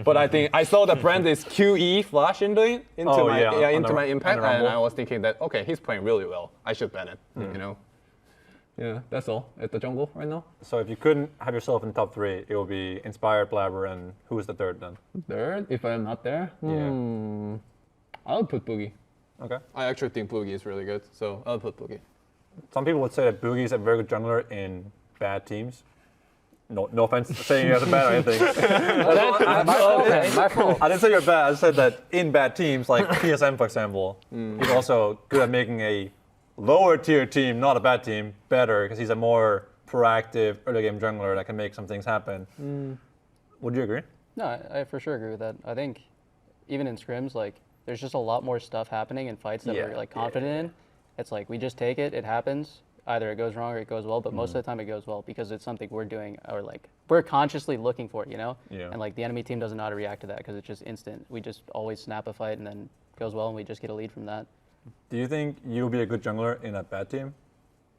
but I think I saw the brand is QE flash into Oh, my yeah, on into the- my on Impact, the and Rumble. I was thinking that okay, he's playing really well. I should ban it. You know. Yeah, that's all at the jungle right now. So if you couldn't have yourself in top three, it would be Inspired, Blabber, and who is the third then? Third, if I'm not there, Yeah. I'll put Boogie. Okay. I actually think Boogie is really good, so I'll put Boogie. Some people would say that Boogie is a very good jungler in bad teams. No offense saying you guys are bad or anything. My fault. I didn't say you're bad. I just said that in bad teams, like PSM for example, he's also good at making a lower tier team, not a bad team, better because he's a more proactive early game jungler that can make some things happen. Would you agree? No, I for sure agree with that. I think even in scrims, like there's just a lot more stuff happening in fights that Yeah, we're like yeah, confident in. It's like we just take it, it happens. Either it goes wrong or it goes well, but most of the time it goes well because it's something we're doing or like we're consciously looking for it, you know? Yeah. And like the enemy team doesn't know how to react to that because it's just instant. We just always snap a fight and then it goes well and we just get a lead from that. Do you think you'll be a good jungler in a bad team?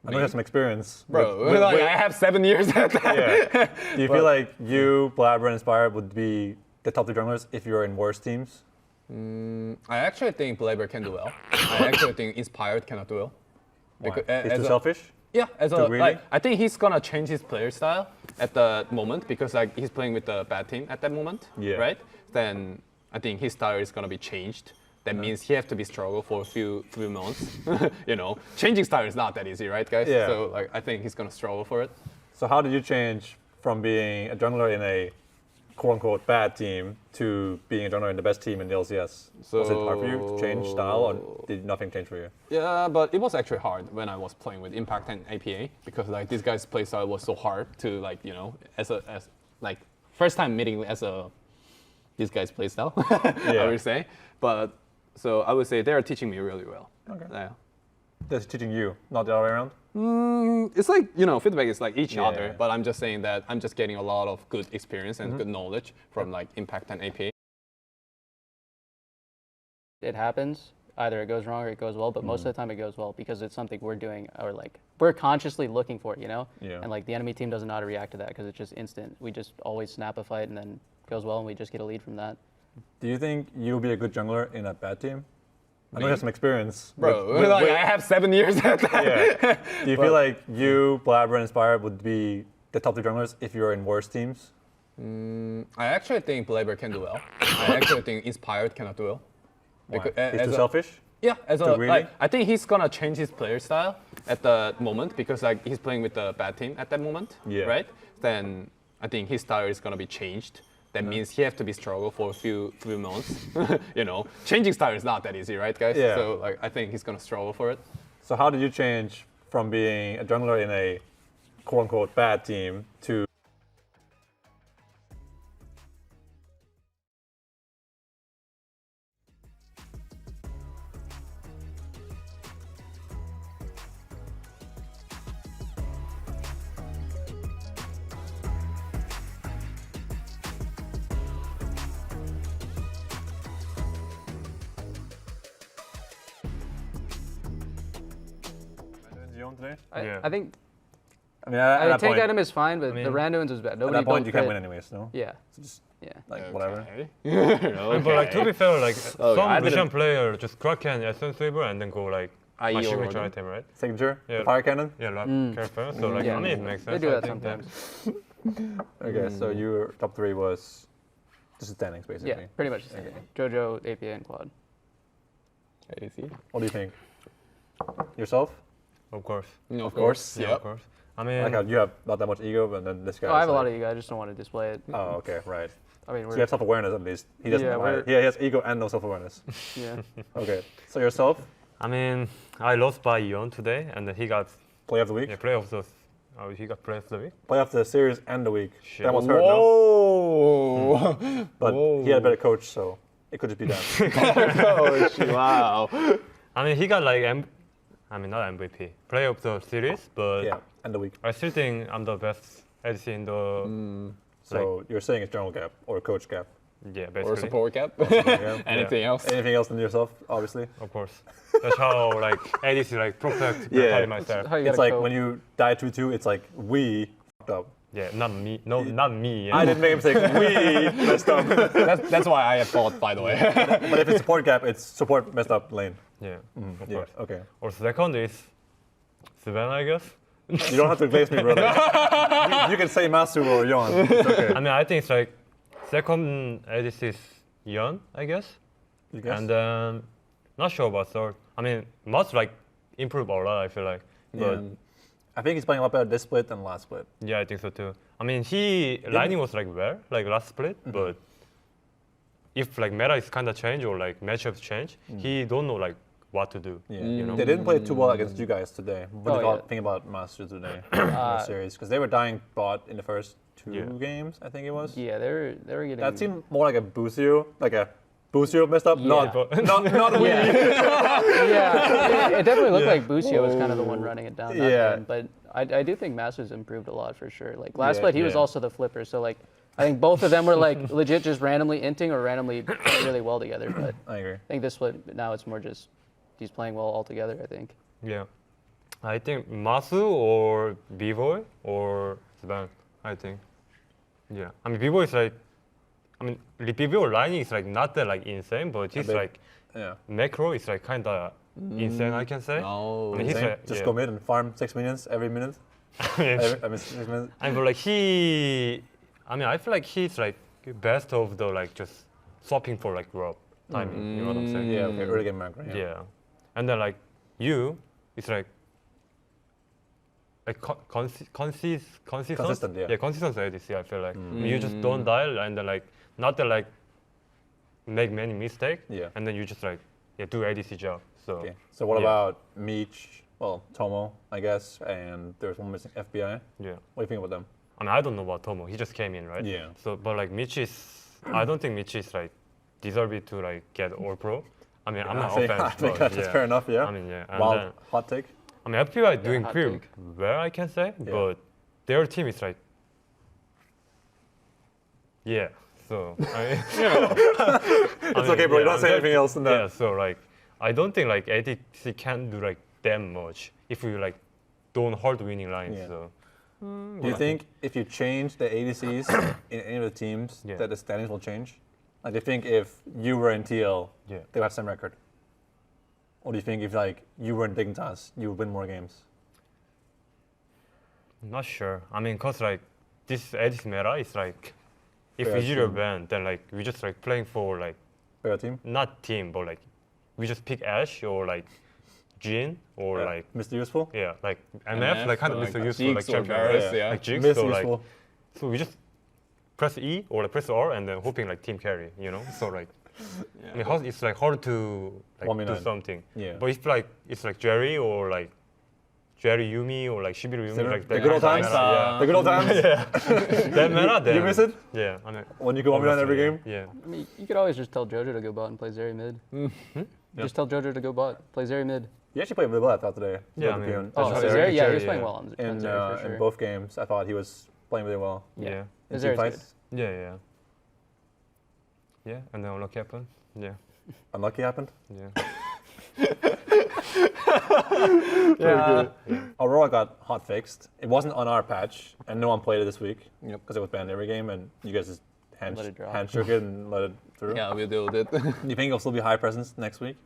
I know you have some experience. Bro, with- like, I have 7 years at that. yeah. Do you feel like you, Blabber, and Inspire would be the top 2 junglers if you're in worse teams? I actually think Blaber can do well. I actually think Inspired cannot do well. Why? Becau- He's as too a- selfish? Yeah, as a Too greedy? like, I think he's gonna change his player style at the moment because like he's playing with the bad team at that moment, Yeah. right? Then I think his style is gonna be changed. That means he have to be struggle for a few months. You know, changing style is not that easy, right, guys? Yeah. So like I think he's gonna struggle for it. So how did you change from being a jungler in a quote-unquote bad team to being a jungler in the best team in the LCS? Was it hard for you to change style, or did nothing change for you? Yeah, but it was actually hard when I was playing with Impact and APA because like this guy's playstyle was so hard to like as like first time meeting as a this guy's playstyle. I would say, but so I would say they are teaching me really well. Okay. Yeah. That's teaching you, not the other way around? It's like, feedback is like each Yeah. other, but I'm just saying that I'm just getting a lot of good experience and good knowledge from like Impact and APA. It happens. Either it goes wrong or it goes well, but most of the time it goes well because it's something we're doing or like we're consciously looking for it, Yeah. And like the enemy team doesn't know how to react to that because it's just instant. We just always snap a fight and then it goes well and we just get a lead from that. Do you think you'll be a good jungler in a bad team? I know Me? you have some experience. Bro, with- like I have 7 years at that. yeah. Do you feel like you, Blabber, and Inspire would be the top 2 junglers if you're in worse teams? I actually think Blaber can do well. I actually think Inspired cannot do well. Why? Because, He's as too a- selfish? Yeah, as a Really? like, I think he's gonna change his player style at the moment because like he's playing with the bad team at that moment, Yeah. right? Then I think his style is gonna be changed. That means he have to be struggle for a few months. Changing style is not that easy, right, guys? Yeah. So like I think he's gonna struggle for it. So how did you change from being a jungler in a quote-unquote bad team to Zion today? Yeah. I think I mean, at that tank point, item is fine, but mean, the randoms was bad. at Nobody that point don't you can't crit. win anyways, no? Yeah, So just yeah. like whatever. Okay. But like to be fair, like Okay, I some didn't- Russian player just Kraken Essence Saber and then go like IE my or signature whatever. item, right? Signature? Yeah. The fire cannon? Yeah, like careful. So like Yeah. I mean it makes sense. They do I that think, sometimes. Okay, so your top 3 was just the standings basically. Yeah, pretty much the same. Jojo, APA, and Quad. ADC. What do you think? Yourself? Of course. Of course. Yeah, Yep. of course. I mean, Like how you have not that much ego, and then this guy. Oh, I have a is lot like- of ego. I just don't want to display it. Oh, okay, right. I mean, So we're you have self-awareness at least. He doesn't. Yeah, have we're- he has ego and no self-awareness. yeah. Okay. So yourself, I mean, I lost by Ion today, and then he got play of the week, play of the. Oh, he got play of the week. play of the series and the week. Shit. That was hurt, no? Whoa! But he had a better coach, so it could just be that. Coach, wow. I mean, he got like I mean, not MVP, play of the series, but yeah, and the week. I still think I'm the best ADC in the. So you're saying it's general gap or coach gap. Yeah, Or basically. support cap. Yeah. Anything else? Anything else than yourself, obviously. Of course. That's how like ADC like protect Yeah. myself. How you It's gotta like cope. when you die 2-2, it's like we fucked up. Yeah, not me. No, not me. I didn't make a mistake. We messed up. That's why I fought, by the way. But if it's support gap, it's support messed up lane. Yeah, of Yeah. course. Okay. Or second is Sven, I guess. You don't have to glaze me, brother. you can say Masu or Yon. It's okay. I mean, I think it's like second ADC is Yeon, I guess. You guess? And then not sure about third. I mean, must like improve a lot. I feel like. But I think he's playing a lot better this split than last split. yeah, I think so too. I mean, he lining was like where like last split, but if like meta is kind of change or like matchups change, he don't know like what to do. Yeah. You know. They didn't play too well against you guys today. What do you Oh, yeah. think about Master today in the series? Because they were dying bot in the first 2 Yeah. games, I think it was. Yeah, they were getting. That seemed more like a Busio, messed up. Yeah. Not we. Yeah, it definitely looked Yeah. like Busio was kind of the one running it down. That Yeah. game, but I do think Masters improved a lot for sure. Like last Yeah. split, he was Yeah. also the flipper. So like, I think both of them were like legit just randomly inting or randomly playing really well together. But I agree. I think this split now it's more just he's playing well all together. I think. Yeah. I think Masu or B-Boy or Sven, I think. Yeah. I mean, B-Boy is like, I mean, B-Boy lining is like not that like insane, but he's bit. like, Yeah. macro is like kind of insane, I can say. No. I mean, he's Same. like, Just yeah. go mid and farm 6 minions every minute. I mean, 6 minutes. And but like I feel like he's like best of the like just swapping for like rob timing, you know what I'm saying? Yeah, okay, early game macro. Yeah. And then like you, it's like like consistent. Consistent, yeah. Yeah, consistent ADC. I feel like you just don't die and then like not that like make many mistakes. Yeah. And then you just like do ADC job. So Okay. So what yeah. about Meech? Well, Tomo, I guess, and there's one missing FBI. Yeah. What do you think about them? I mean, I don't know about Tomo. He just came in, right? Yeah. So, but like Mitch is, I don't think Mitch is like deserving to like get All Pro. I mean, I'm not I think, offense, I think but that's yeah. fair enough. Yeah. I mean, yeah. And Wild then, hot take. I mean, FPI doing hot pretty take. well, I can say, but their team is like, yeah. So, I mean, It's okay, bro. You don't say anything else than that. Yeah. So like, I don't think like ADC can do like that much if you like don't hold winning lines. Yeah. So. Do you think if you change the ADCs in any of the teams, Yeah. that the standings will change? Like, do you think if you were in TL, Yeah. they would have the same record? Or do you think if like you were in Dignitas, you would win more games? Not sure. I mean, cause like this ADC meta is like, if Yeah, we zero true. ban, then like we just like playing for like Better team? not team, but like we just pick Ash or like Jin or Yeah. like Mr. Useful? like MF, like kind of like Mr. Useful, Jinx like or champion, Varus, right? yeah. Like Jinx, Miss so like Useful. so we just press E or like press R and then hoping like team carry, you know? So like I mean, it's like hard to like 1v9. do something. Yeah. But if like it's like Jerry or like Jerry Yumi or like Shibiru Yumi, Shibiru? like The that good old kind of times? meta, yeah. The good old times? That meta, then You miss it? Yeah, I mean, When you go 1v9 every game? Yeah. I mean, you could always just tell Jojo to go bot and play Zeri mid. Just tell Jojo to go bot, play Zeri mid. He actually played really well, I thought, today. Yeah, I Both mean, game. Oh, That's so Zeri, Zeri, yeah, he was Zeri, playing yeah. well on in, Zeri for sure. in both games, I thought he was playing really well. Yeah. In Zeri's team good. fights, Yeah. Yeah, and then unlucky happened. Yeah. unlucky happened. Yeah. Yeah. Aurora got hot fixed. It wasn't on our patch, and no one played it this week Yep. because it was banned every game, and you guys just Let it drop. handshook it and let it through. Yeah, we deal with it. Do you think it'll still be high presence next week,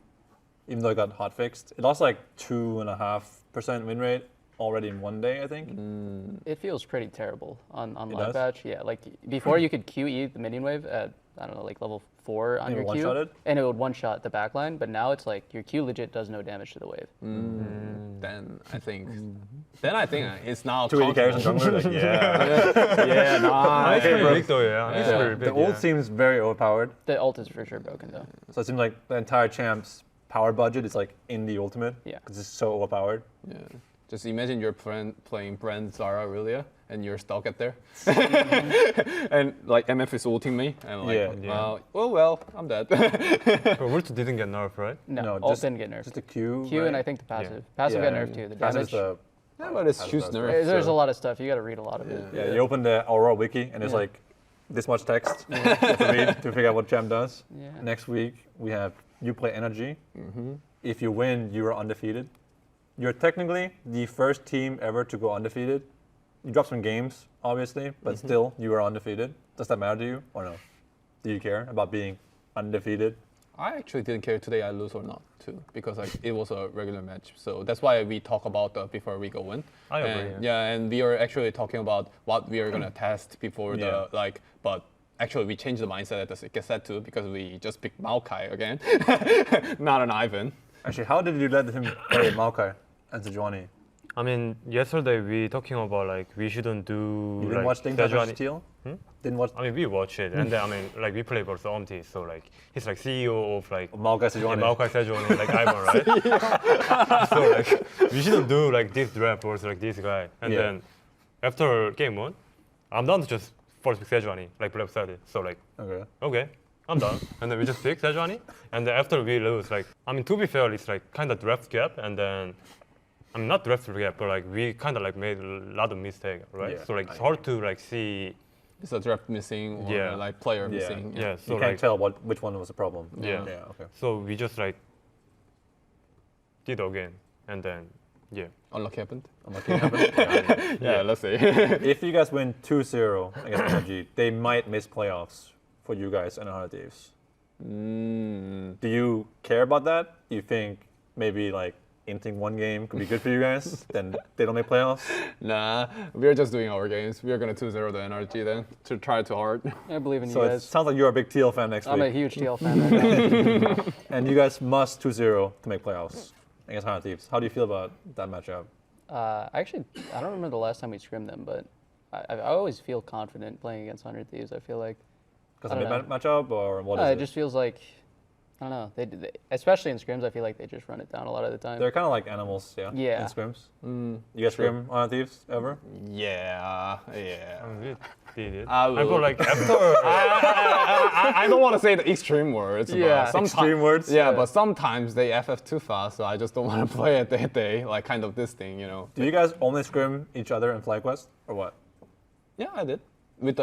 even though it got hot fixed? It lost like 2.5% win rate already in one day, I think. It feels pretty terrible on It live does? patch. Yeah, like before you could QE the minion wave at, I don't know, like level 4 on And your it Q, one-shot it? and it would one-shot the backline, but now it's like your Q legit does no damage to the wave. Then I think it's now 280 carries and comfortable. jungler, like, yeah. Yeah, nice. It's pretty big though, yeah. It's Yeah. pretty big. The ult yeah. seems very overpowered, The ult is for sure broken though. so it seems like the entire champ's power budget is like in the ultimate. Yeah. Because it's so overpowered. Yeah. Just imagine you're playing Brand Zara Aurelia and you're stuck at there. And like MF is ulting me and like, Yeah. well, I'm dead. But Ult didn't get nerfed, right? No, ult just- didn't get nerfed. Just a Q. Q and right? I think the passive. Passive got nerfed too. The Passive's damage. Yeah, but it's huge nerf. There's so- a lot of stuff. You got to read a lot of it. Yeah, you open the Aurora wiki and there's Yeah. like this much text you have to read to figure out what champ does. Yeah. Next week we have you play energy. If you win, you are undefeated. You're technically the first team ever to go undefeated. You dropped some games, obviously, but still you are undefeated. Does that matter to you or no? Do you care about being undefeated? I actually didn't care today I lose or not too, because like it was a regular match. So that's why we talk about before we go in. I agree, And, yeah, and we are actually talking about what we are gonna test before Yeah. the like. But actually, we changed the mindset at the cassette too because we just picked Maokai again, not an Ivan. Actually, how did you let him play Maokai and Sejuani? I mean, yesterday we talking about like we shouldn't do You didn't like watch Dignitas Sejuani- versus Teal? Didn't watch I mean, we watch it, and then I mean, like we play versus Omti, so like he's like CEO of like Maokai Sejuani? Maokai Sejuani, like Ivan, right? So like we shouldn't do like this draft versus like this guy, and Yeah. then after game 1, I'm down to just first pick Sejuani, like Blab said it. So like Okay. I'm done, and then we just pick Sejuani, and then after we lose, like I mean, to be fair, it's like kind of draft gap, and then. I mean, not draft gap, but like we kind of like made a lot of mistake, right? Yeah, so like I it's hard to like see. Is a draft missing or Yeah. like player Yeah. missing? Yeah, so You can't like tell which one was the problem. Yeah. Yeah, okay. so we just like did again, and then yeah. Unlucky happened. Unlucky happened. Yeah, let's see. If you guys win 2-0 against Energy, they might miss playoffs for you guys and other teams. Do you care about that? Do you think maybe like inting one game could be good for you guys? Then they don't make playoffs? Nah, we're just doing our games. We are gonna 2-0 the NRG then to try too hard. I believe in So you it guys. sounds like you're a big TL fan next I'm a week. huge TL fan right now. And you guys must 2-0 to make playoffs against Hana Thieves. How do you feel about that matchup? Actually, I don't remember the last time we scrimmed them, but I always feel confident playing against 100 Thieves. I feel like Because I of don't the matchup or what is it it? just feels like I don't know. They especially in scrims, I feel like they just run it down a lot of the time. They're kind of like animals, yeah. Yeah. In scrims. You guys scrim on Thieves ever? Yeah. We did it. I I go will. like after. I don't want to say the extreme words. Yeah. But Extreme words? Yeah, but sometimes they FF too fast, so I just don't want to play it. They like kind of this thing, you know. Do you guys only scrim each other in FlyQuest or what? Yeah, I did.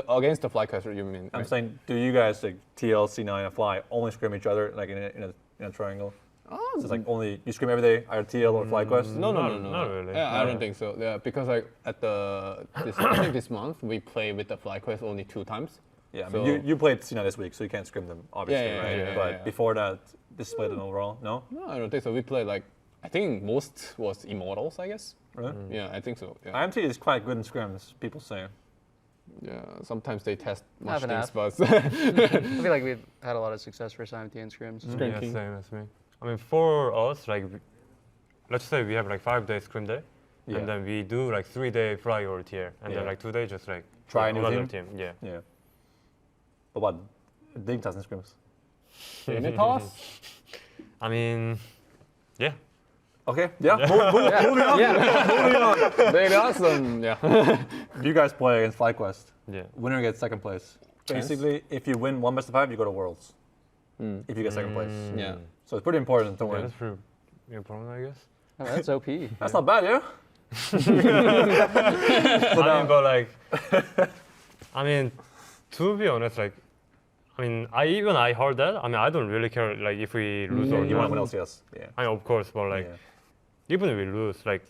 Against the fly caster, you mean? I'm right? saying, do you guys like TL, C9, and Fly only scrim each other like in a triangle? Oh, So it's like only you scrim every day, either TL or FlyQuest? No. Not really. Yeah, I No. don't think so. Yeah, because like I think this month we play with the fly quest only 2 times. Yeah, I So- mean, you played C9 this week, so you can't scrim them, obviously, Yeah, right? yeah, But yeah. before that, this split in overall, no? No, I don't think so. We played like I think most was Immortals, I guess. Really? Yeah, I think so. Yeah. IMT is quite good in scrims, people say. Yeah, sometimes they test much Half and things, half. but I feel like we've had a lot of success for IMT in scrims. Scrim Yeah, King. same as me. I mean, for us, like, let's say we have like 5 days scrim day, Yeah. and then we do like 3-day fly or tier, and then Yeah. like 2 days just like Try a new another team? Yeah. Yeah. But what? Big doesn't scrims. Imitas? I mean, yeah. Okay, yeah, moving on. Moving on. They awesome. Yeah. You guys play against FlyQuest. Yeah. Winner gets second place. Chance? Basically, if you win 1 best of 5, you go to Worlds. If you get second place. Yeah. So it's pretty important to Yeah, win. that's pretty important, I guess. Oh, that's OP. That's not bad, yeah? I mean, but like, I mean, to be honest, like, I mean, I heard that. I mean, I don't really care like if we lose or You want to not. win LCS. Yeah. I mean, of course, but like, Yeah. even if we lose, like,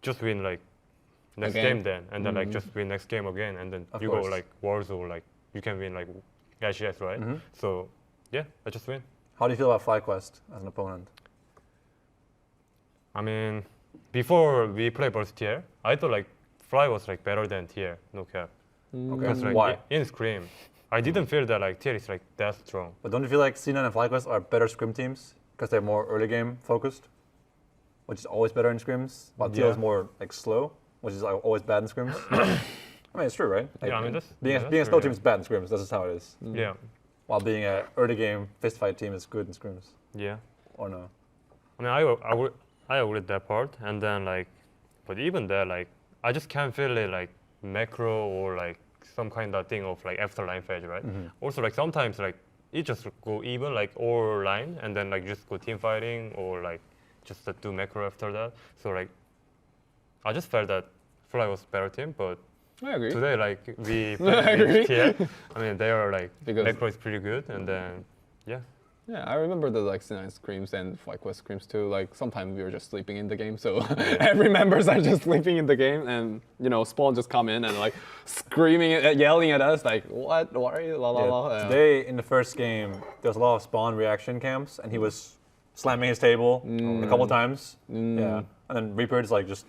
just win like next Again. game then, and then like just win next game again, and then Of you course. go like Worlds or like you can win like LCS, right? So yeah, I just win. How do you feel about FlyQuest as an opponent? I mean, before we play versus tier, I thought like Fly was like better than tier, no cap. Okay. Because like Why? in Scream, I didn't feel that like tier is like that strong. But don't you feel like C9 and FlyQuest are better scrim teams because they're more early game focused, which is always better in scrims, while TL is Yeah. more like slow, which is like, always bad in scrims? I mean, it's true, right? Like, Yeah, I mean, that's- being, yeah, being a that's slow true, team is bad in scrims. That's just how it is. Yeah, While being a early game fist fight team is good in scrims, yeah. or no? I mean, I agree with that part, and then like, but even there, like, I just can't feel it like macro or like some kind of thing of like after line phase, right? Also, like sometimes like it just go even like or line, and then like just go team fighting or like just do macro after that. So like, I just felt that Fly was better team, but I agree. today like we I played agree. against tier. I mean, they are like Because- macro is pretty good, and then yeah. Yeah, I remember the like C9 screams and FlyQuest screams too. Like sometimes we were just sleeping in the game, so every members are just sleeping in the game, and you know Spawn just come in and like screaming, yelling at us like, "What? What are you?" La la la. Yeah. Today in the first game, there was a lot of spawn reaction camps, and he was slamming his table a couple times. Yeah, and then Reaper is like just.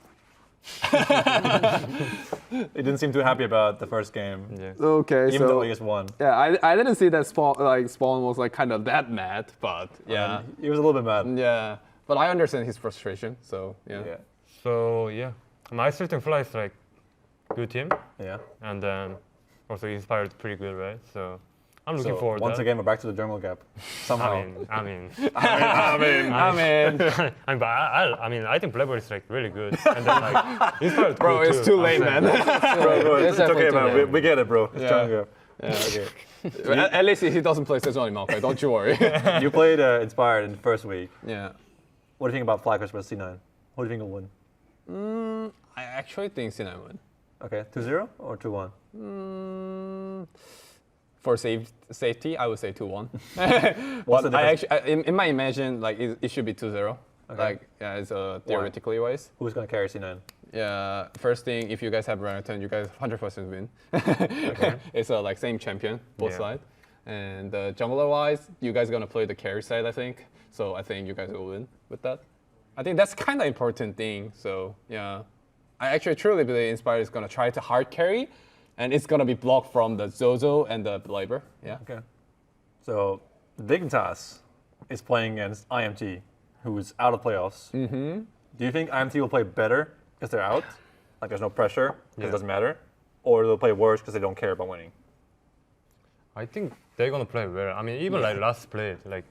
He didn't seem too happy about the first game, Yeah. Okay, even though he just won. yeah, I didn't see that Spawn was like kind of that mad, but yeah, He was a little bit mad. yeah. But I understand his frustration, so yeah. Yeah, So yeah, I still think Fly is like good team, yeah. and then also Inspired pretty good, right? So I'm looking So forward. once that. again, we're back to the German gap. Somehow. I mean, I mean, but I mean, I think Blackbird is like really good, and then like Inspired. bro, good it's too, too I'm late, saying. man. Bro, It's it's definitely okay, too man. late. We get it, bro. It's Yeah. German gap. Yeah, okay. At least he doesn't play Szechuan Maokai, don't you worry. You played Inspired in the first week. Yeah. What do you think about FlyQuest versus C9? Who do you think will win? I actually think C9 win. Okay, 2-0 or 2-1? For safety, I would say 2-1. What's the But I difference? actually, in my imagine, like it should be 2-0. Okay. Like, yeah, it's theoretically wise. Who's gonna carry C9? Yeah, first thing, if you guys have Renekton, you guys 100% win. It's like same champion, both Yeah. sides. And jungler wise, you guys gonna play the carry side, I think. So I think you guys will win with that. I think that's kind of important thing. So yeah, I actually truly believe Inspired is gonna try to hard carry, and it's gonna be blocked from the Zozo and the Labor. Yeah. Okay. So Dignitas is playing against IMT, who's out of playoffs. Do you think IMT will play better because they're out, like there's no pressure because Yeah. it doesn't matter, or they'll play worse because they don't care about winning? I think they're gonna play well. I mean, even like last split, like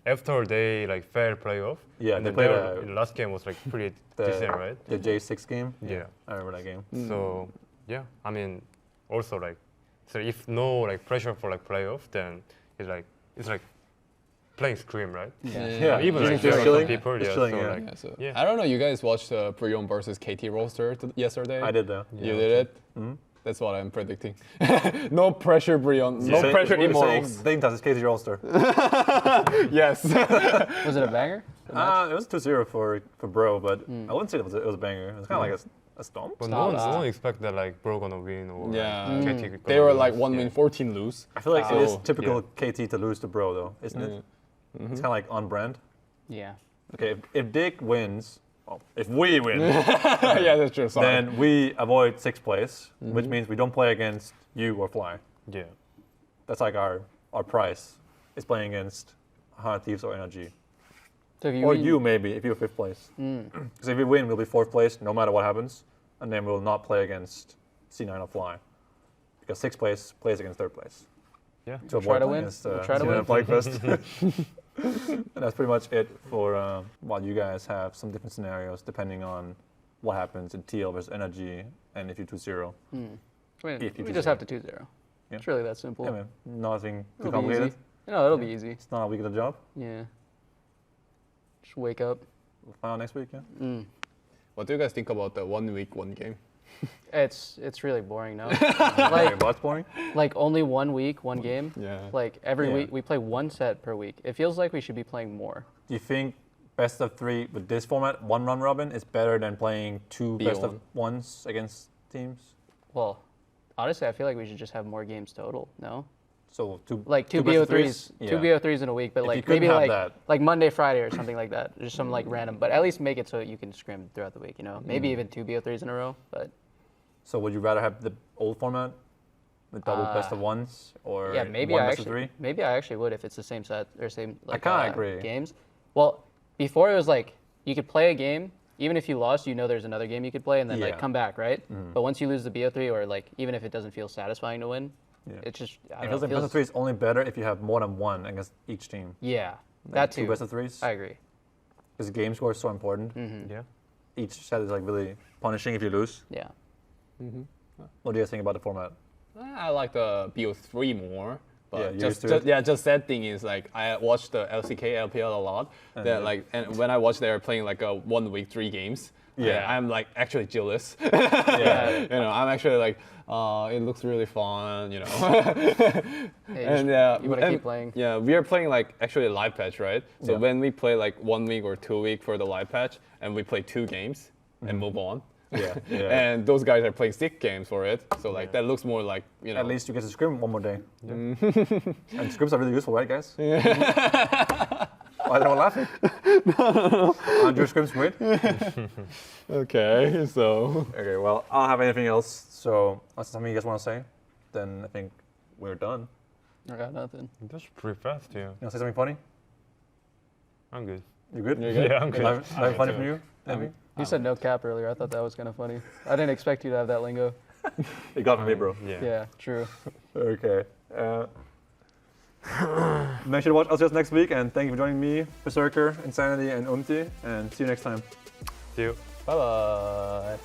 after they like fair playoff. Yeah, and they then played their last game was like pretty decent, right? The J6 game? Yeah. I remember that game. So yeah, I mean, also like, so if no like pressure for like playoff, then it's like playing Scream, right? Yeah, Even like just there are some chilling. people, Just yeah, chilling, so yeah. like, Yeah, so Yeah. I don't know. You guys watched the Prion versus KT roster yesterday? I did though. You did it? That's what I'm predicting. No pressure, Brion. No Saying- pressure, we're saying Immortals. Dayton does Casey Rolster. Yes. Was it a banger? It was 2-0 for Bro, but I wouldn't say it was a banger. It was kind of like a stomp. but Stop. no one expect that like Bro gonna win or Yeah. like, KT gonna They were lose. like 1 Yeah. win, 14 lose. I feel like it is So, typical KT to lose to Bro, though, isn't it? It's kind of like on brand. Yeah. Okay, if Dick wins, well, if we win, Yeah, that's true. Sorry. then we avoid 6th place, which means we don't play against you or Fly. Yeah. That's like our price is playing against Hard Thieves or NRG. So if you Or win- you, maybe, if you're 5th place. Because if we win, we'll be 4th place no matter what happens. And then we'll not play against C9 or Fly. Because 6th place plays against 3rd place. Yeah. To avoid Try to playing win. against Try to C9 win. and Fly first. And that's pretty much it for while you guys have some different scenarios depending on what happens in TL versus NRG and if you 2-0. I mean, If you we do just so. have to 2-0. Yeah. It's really that simple. Yeah, man. Nothing too It'll be complicated. easy. No, it'll be easy. It's not a week of the job. Yeah. Just wake up. We'll find out next week, yeah? What do you guys think about the 1 week, 1 game? It's really boring now. Okay, like what's boring? like only 1 week, 1 game. Yeah. Like every Yeah. week we play 1 set per week. It feels like we should be playing more. Do you think best of 3 with this format, 1 round robin, is better than playing 2 best of B1. 1s against teams? Well, honestly, I feel like we should just have more games total. No, So two like two best of BO3s, threes? two Yeah. BO3s in a week, but If you like couldn't maybe have like that- like Monday, Friday, or something like that. Just some like random, but at least make it so you can scrim throughout the week. You know, maybe even 2 BO3s in a row. But So would you rather have the old format with double best of 1s or yeah, maybe 1 I best of actually 3? maybe I actually would if it's the same set or same like kinda agree. games. Well, before it was like you could play a game. Even if you lost, you know there's another game you could play and then like Yeah. come back, right? But once you lose the BO3 or like even if it doesn't feel satifying to win, Yeah. it's just I It don't feels know, like best of 3 is only better if you have more than 1 against each team. yeah, Like that 2 too. best of 3s. I agree. Because game score is so important. Yeah. Each set is like really punishing if you lose. Yeah. What do you guys think about the format? I like the BO3 more. But Yeah, you just, used to it? just that thing is like I watched the LCK LPL a lot. That like and when I watched they were playing like a 1 week 3 games. Yeah. I'm like actually jealous. Yeah. You know, I'm actually like, it looks really fun, you know. Hey, And you want to and- keep playing. Yeah, we are playing like actually a live patch, right? So Yeah. when we play like 1 week or 2 week for the live patch, and we play 2 games and move on. Yeah, yeah. And those guys are playing 6 games for it, so like that looks more like you know. At least you get to scrim one more day. And scrims are really useful, right, guys? Why are they all laughing? Aren't your scrims great? Okay, so Okay, well, I don't have anything else. So, unless there's something you guys want to say, then I think we're done. I got nothing. That's pretty fast, yeah. You want to say something funny? I'm good. You good? You're good? Yeah, I'm good. Nothing funny from you? Anything? You said no cap earlier. I thought that was kind of funny. I didn't expect you to have that lingo. You got from me, bro. Yeah. Yeah, true. Okay. Make sure to watch LCS next week, and thank you for joining me, Berserker, Insanity, and Umti, and see you next time. See you. Bye bye.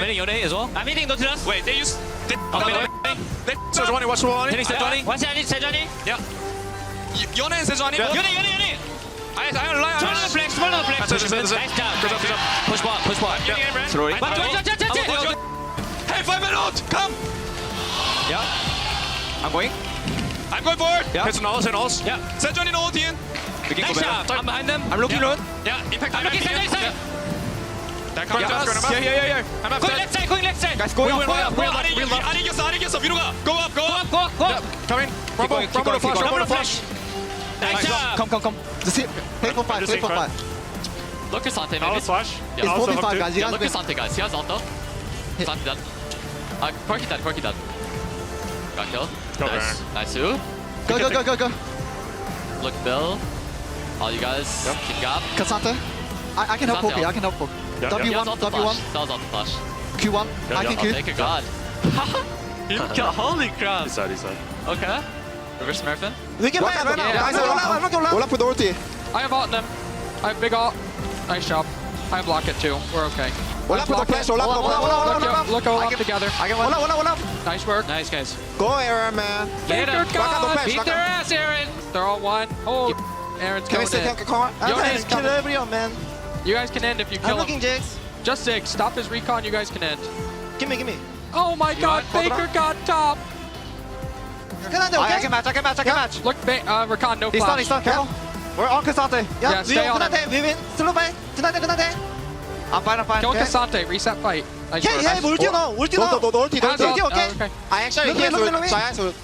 hitting your day as well. I'm hitting Nautilus. Wait, they use. Okay. Sejuani, watch one. Hitting Sejuani. One Sejuani. Yeah. Yone and Sejuani. Yone. I lie. Small on the flex. Nice job. Push ball. Throw it. Hey, 5 minutes! Come! Yeah. I'm going. I'm going forward! Yeah. Hit some nulls. Yeah. Sejuani no ulti in. Nice job. I'm behind them. I'm looking on. Yeah, impact. I'm looking side. That comes down. Yeah. I'm up Going left side. Guys, go up. 아리겠어. 위로 가. Go up. Come in. Rumble flash. Nice job. Come. Just hit. Wait for 5. Look at Sante, I maybe. was flash. It's 45, guys. You Yeah, guys look win. at Sante, guys. He has auto. Sante done. Quirky done. Got killed. Go Nice. there. Nice, Sue. Go. Look, Bill. All you guys, keep gap. Cassante. I can help Cassante Poke. out. I can help Poke. Yeah. He has W1, auto W1, flash. That was auto flash. Q1. I can Oh, Q. thank you God. Holy crap. This side. Okay. Reverse Marathon. We can play right now. Yeah. Guys, roll up with ulti. I have ult them. I have big ult. Nice job. I have block it too. We're okay. Roll up with the flash. Roll up. Look all up together. I can roll up. Nice work. Nice, guys. Go, Aaron, man. Get him. Beat their ass, Aaron. They're all one. Oh, Aaron's Can we going stay in. Yone's kill everyone, man. You guys can end if you kill him. Jax. Just 6. Stop his recon. You guys can end. Give me. Oh my God. Baker got top. I can match. Look, recon, no He's flash. done. Careful. We're on Cassante. Yeah, stay on him. We win. Slow play. Tonight. I'm fine. Kill Cassante. Reset fight. Nice work. ulti no. Has ult. okay. Okay. I actually look.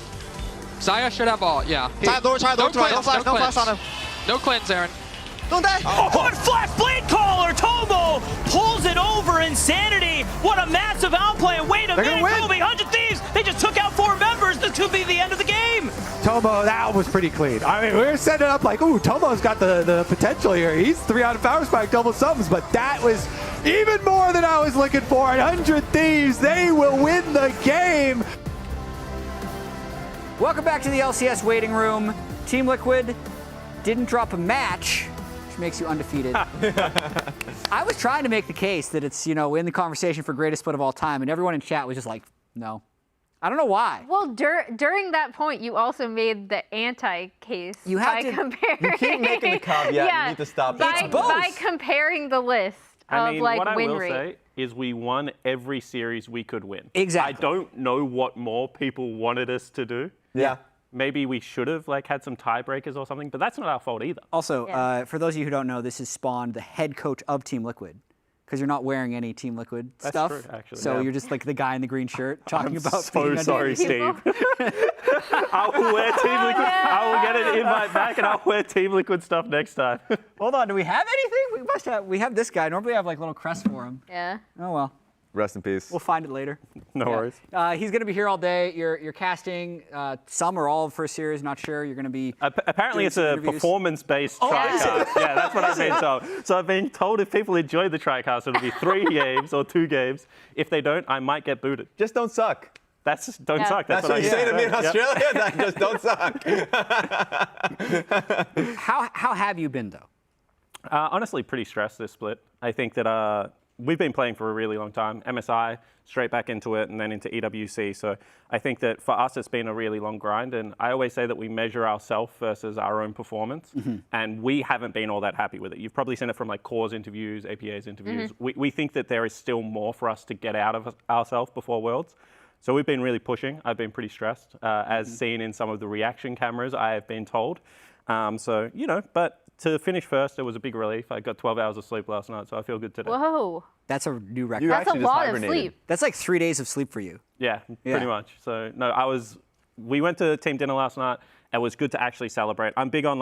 Zaya should have ult. Yeah. Try door. No flash on him. No cleanse, Aaron. Don't die. What flash blade caller! Tomo pulls it over. Insanity! What a massive outplay! And wait a minute, Kobe, 100 Thieves! They just took out 4 members. This could be the end of the game. Tomo, that was pretty clean. I mean, we were setting it up like, ooh, Tomo's got the potential here. He's 3 out of power spike, double sums, but that was even more than I was looking for. 100 Thieves, they will win the game. Welcome back to the LCS waiting room. Team Liquid didn't drop a match, which makes you undefeated. I was trying to make the case that it's, in the conversation for greatest split of all time, and everyone in chat was just like, no. I don't know why. Well, during that point, you also made the anti-case by comparing. You keep making the caveat. You need to stop that. By comparing the list of what I win will rate. say is we won every series we could win. Exactly. I don't know what more people wanted us to do. Yeah. Maybe we should have had some tiebreakers or something, but that's not our fault either. Also, for those of you who don't know, this is Spawn, the head coach of Team Liquid, because you're not wearing any Team Liquid stuff. That's true, actually. So you're just like the guy in the green shirt talking about. So sorry, Steve. I will wear Team Liquid. I will get an invite back, and I'll wear Team Liquid stuff next time. Hold on, do we have anything? We must have. We have this guy. Normally, I have like little crests for him. Yeah. Oh well. Rest in peace. We'll find it later. No worries. He's going to be here all day. You're casting some or all of first series. Not sure. You're going to be. Apparently, it's a performance-based TriCast. Yeah, that's what I've been told. So I've been told if people enjoy the TriCast, it'll be 3 games or 2 games. If they don't, I might get booted. Just don't suck. That's just don't suck. That's what you say to me in Australia. That just don't suck. How have you been though? Honestly, pretty stressed this split. I think that we've been playing for a really long time. MSI, straight back into it, and then into EWC. So I think that for us, it's been a really long grind. And I always say that we measure ourselves versus our own performance. And we haven't been all that happy with it. You've probably seen it from Core's interviews, APA's interviews. We think that there is still more for us to get out of ourselves before Worlds. So we've been really pushing. I've been pretty stressed, as seen in some of the reaction cameras, I have been told. But to finish first, it was a big relief. I got 12 hours of sleep last night, so I feel good today. Whoa. That's a new record. That's a lot of sleep. That's like 3 days of sleep for you. Yeah, pretty much. So no, we went to team dinner last night. It was good to actually celebrate. I'm big on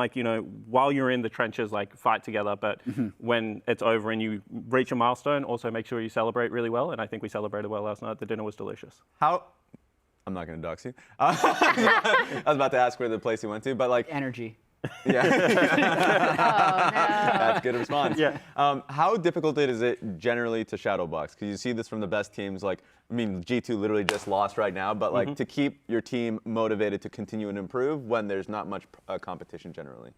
while you're in the trenches, fight together, but when it's over and you reach a milestone, also make sure you celebrate really well. And I think we celebrated well last night. The dinner was delicious. I'm not going to dox you. I was about to ask where the place you went to, but energy. Yeah. Oh, no. That's a good response. Yeah. How difficult is it generally to shadowbox? Because you see this from the best teams. G2 literally just lost right now, but to keep your team motivated to continue and improve when there's not much competition generally.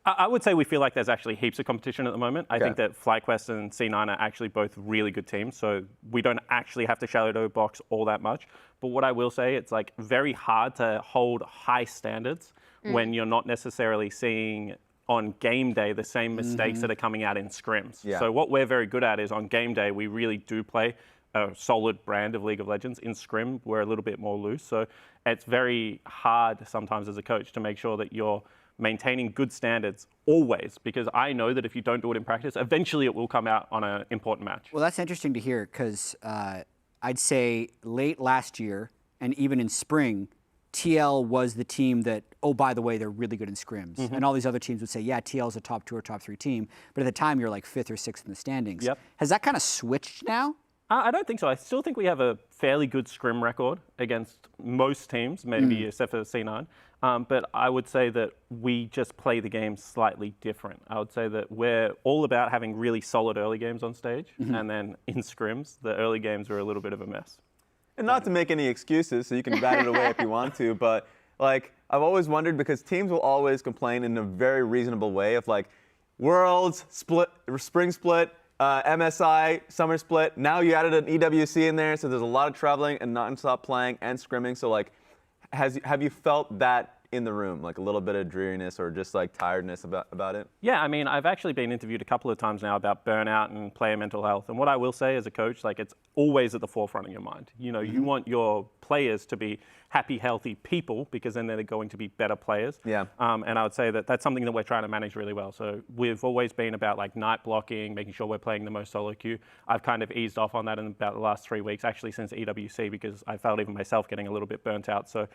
I would say we feel like there's actually heaps of competition at the moment. I think that FlyQuest and C9 are actually both really good teams, so we don't actually have to shadow box all that much. But what I will say, it's like very hard to hold high standards when you're not necessarily seeing on game day the same mistakes that are coming out in scrims. Yeah. So what we're very good at is on game day, we really do play a solid brand of League of Legends. In scrim, we're a little bit more loose. So it's very hard sometimes as a coach to make sure that you're maintaining good standards always, because I know that if you don't do it in practice, eventually it will come out on an important match. Well, that's interesting to hear, because I'd say late last year and even in spring, TL was the team that, oh, by the way, they're really good in scrims. And all these other teams would say, yeah, TL is a top 2 or top 3 team. But at the time, you're like 5th or 6th in the standings. Yep. Has that kind of switched now? I don't think so. I still think we have a fairly good scrim record against most teams, maybe except for C9. But I would say that we just play the game slightly different. I would say that we're all about having really solid early games on stage, and then in scrims, the early games are a little bit of a mess. And not to make any excuses, so you can bat it away if you want to, but like I've always wondered, because teams will always complain in a very reasonable way of like Worlds, split, spring split, MSI, summer split. Now you added an EWC in there, so there's a lot of traveling and non-stop playing and scrimming. So like, have you felt that in the room, like a little bit of dreariness or just like tiredness about it? Yeah, I mean, I've actually been interviewed a couple of times now about burnout and player mental health. And what I will say as a coach, like it's always at the forefront of your mind. You know, you want your players to be happy, healthy people, because then they're going to be better players. Yeah. And I would say that that's something that we're trying to manage really well. So we've always been about like night blocking, making sure we're playing the most solo queue. I've kind of eased off on that in about the last 3 weeks, actually since EWC, because I felt even myself getting a little bit burnt out. So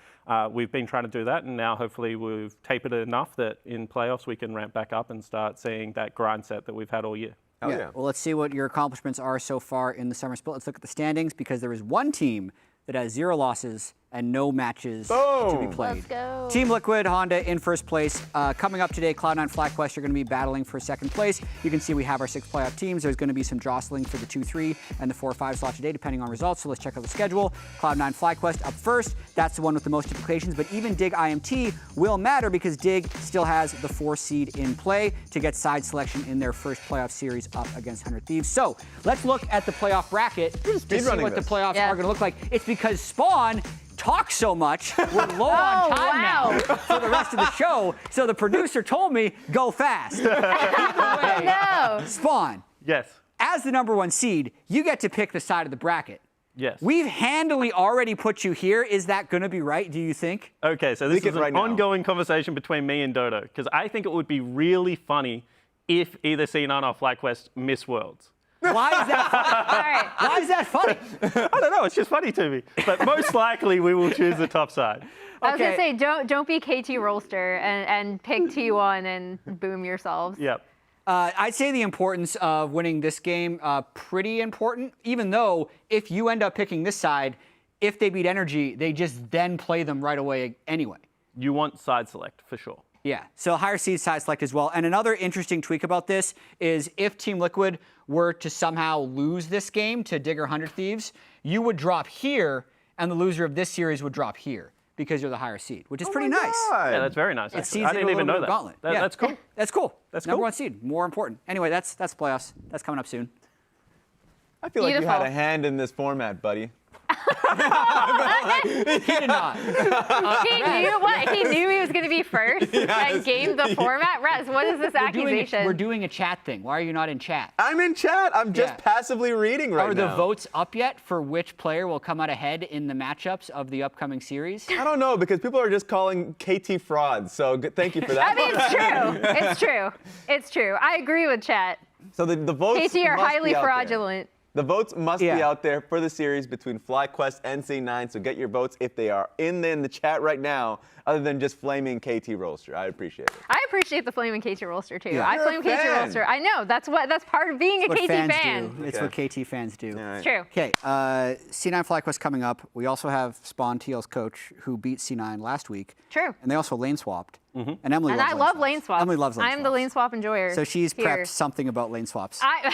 we've been trying to do that, and now hopefully we've tapered it enough that in playoffs we can ramp back up and start seeing that grind set that we've had all year. Yeah. Well, let's see what your accomplishments are so far in the summer split. Let's look at the standings, because there is one team that has 0 losses and no matches to be played. Let's go. Team Liquid, Honda in first place. Coming up today, Cloud9, FlyQuest are going to be battling for second place. You can see we have our 6 playoff teams. There's going to be some jostling for the 2-3 and the 4-5 slot today, depending on results. So let's check out the schedule. Cloud9, FlyQuest up first. That's the one with the most implications. But even Dig IMT will matter, because Dig still has the 4 seed in play to get side selection in their first playoff series up against 100 Thieves. So let's look at the playoff bracket to see what the playoffs are going to look like. It's because Spawn talks so much, we're low on time now for the rest of the show, so the producer told me, go fast. Either way, No. Spawn, Yes. as the #1 seed, you get to pick the side of the bracket. Yes. We've handily already put you here. Is that going to be right, do you think? Okay, so this Think is it an right now. ongoing conversation between me and Dodo, because I think it would be really funny if either C9 or FlyQuest miss Worlds. Why is that funny? All right. Why is that funny? I don't know, it's just funny to me. But most likely we will choose the top side. I was gonna say, don't be KT Rolster and pick T1 and boom yourselves. Yep. I'd say the importance of winning this game, pretty important, even though if you end up picking this side, if they beat Energy, they just then play them right away anyway. You want side select, for sure. Yeah, so higher seed side select as well. And another interesting tweak about this is if Team Liquid were to somehow lose this game to Dig or 100 Thieves, you would drop here, and the loser of this series would drop here, because you're the higher seed, which is pretty nice. Yeah, that's very nice. It seeds I didn't into a even know little bit of that. gauntlet. Yeah, that's cool. That's cool. That's #1 cool. seed, more important. Anyway, that's playoffs. That's coming up soon. I feel like you had Beautiful. a hand in this format, buddy. He did not. He knew he was going to be first and gamed the format. Rez, what is this accusation? We're doing a chat thing. Why are you not in chat? I'm in chat. I'm just passively reading right now. Are the votes up yet for which player will come out ahead in the matchups of the upcoming series? I don't know, because people are just calling KT frauds. So thank you for that. I mean, it's true. It's true. It's true. I agree with chat. So the votes KT are must highly be out there. fraudulent. The votes must be out there for the series between FlyQuest and C9, so get your votes if they are in the chat right now, other than just flaming KT Roaster. I appreciate it. I appreciate the flaming KT Rolster too. Yeah. I You're a flame KT fan. Rolster. I know. That's part of being a KT fan. It's what KT fans do. It's true. Okay, C9 FlyQuest coming up. We also have Spawn TL's coach, who beat C9 last week. True. And they also lane swapped. And Emily And loves I lane love swaps. lane swaps. Emily loves lane I'm swaps. the lane swap enjoyer. So she's here. prepped something about lane swaps. I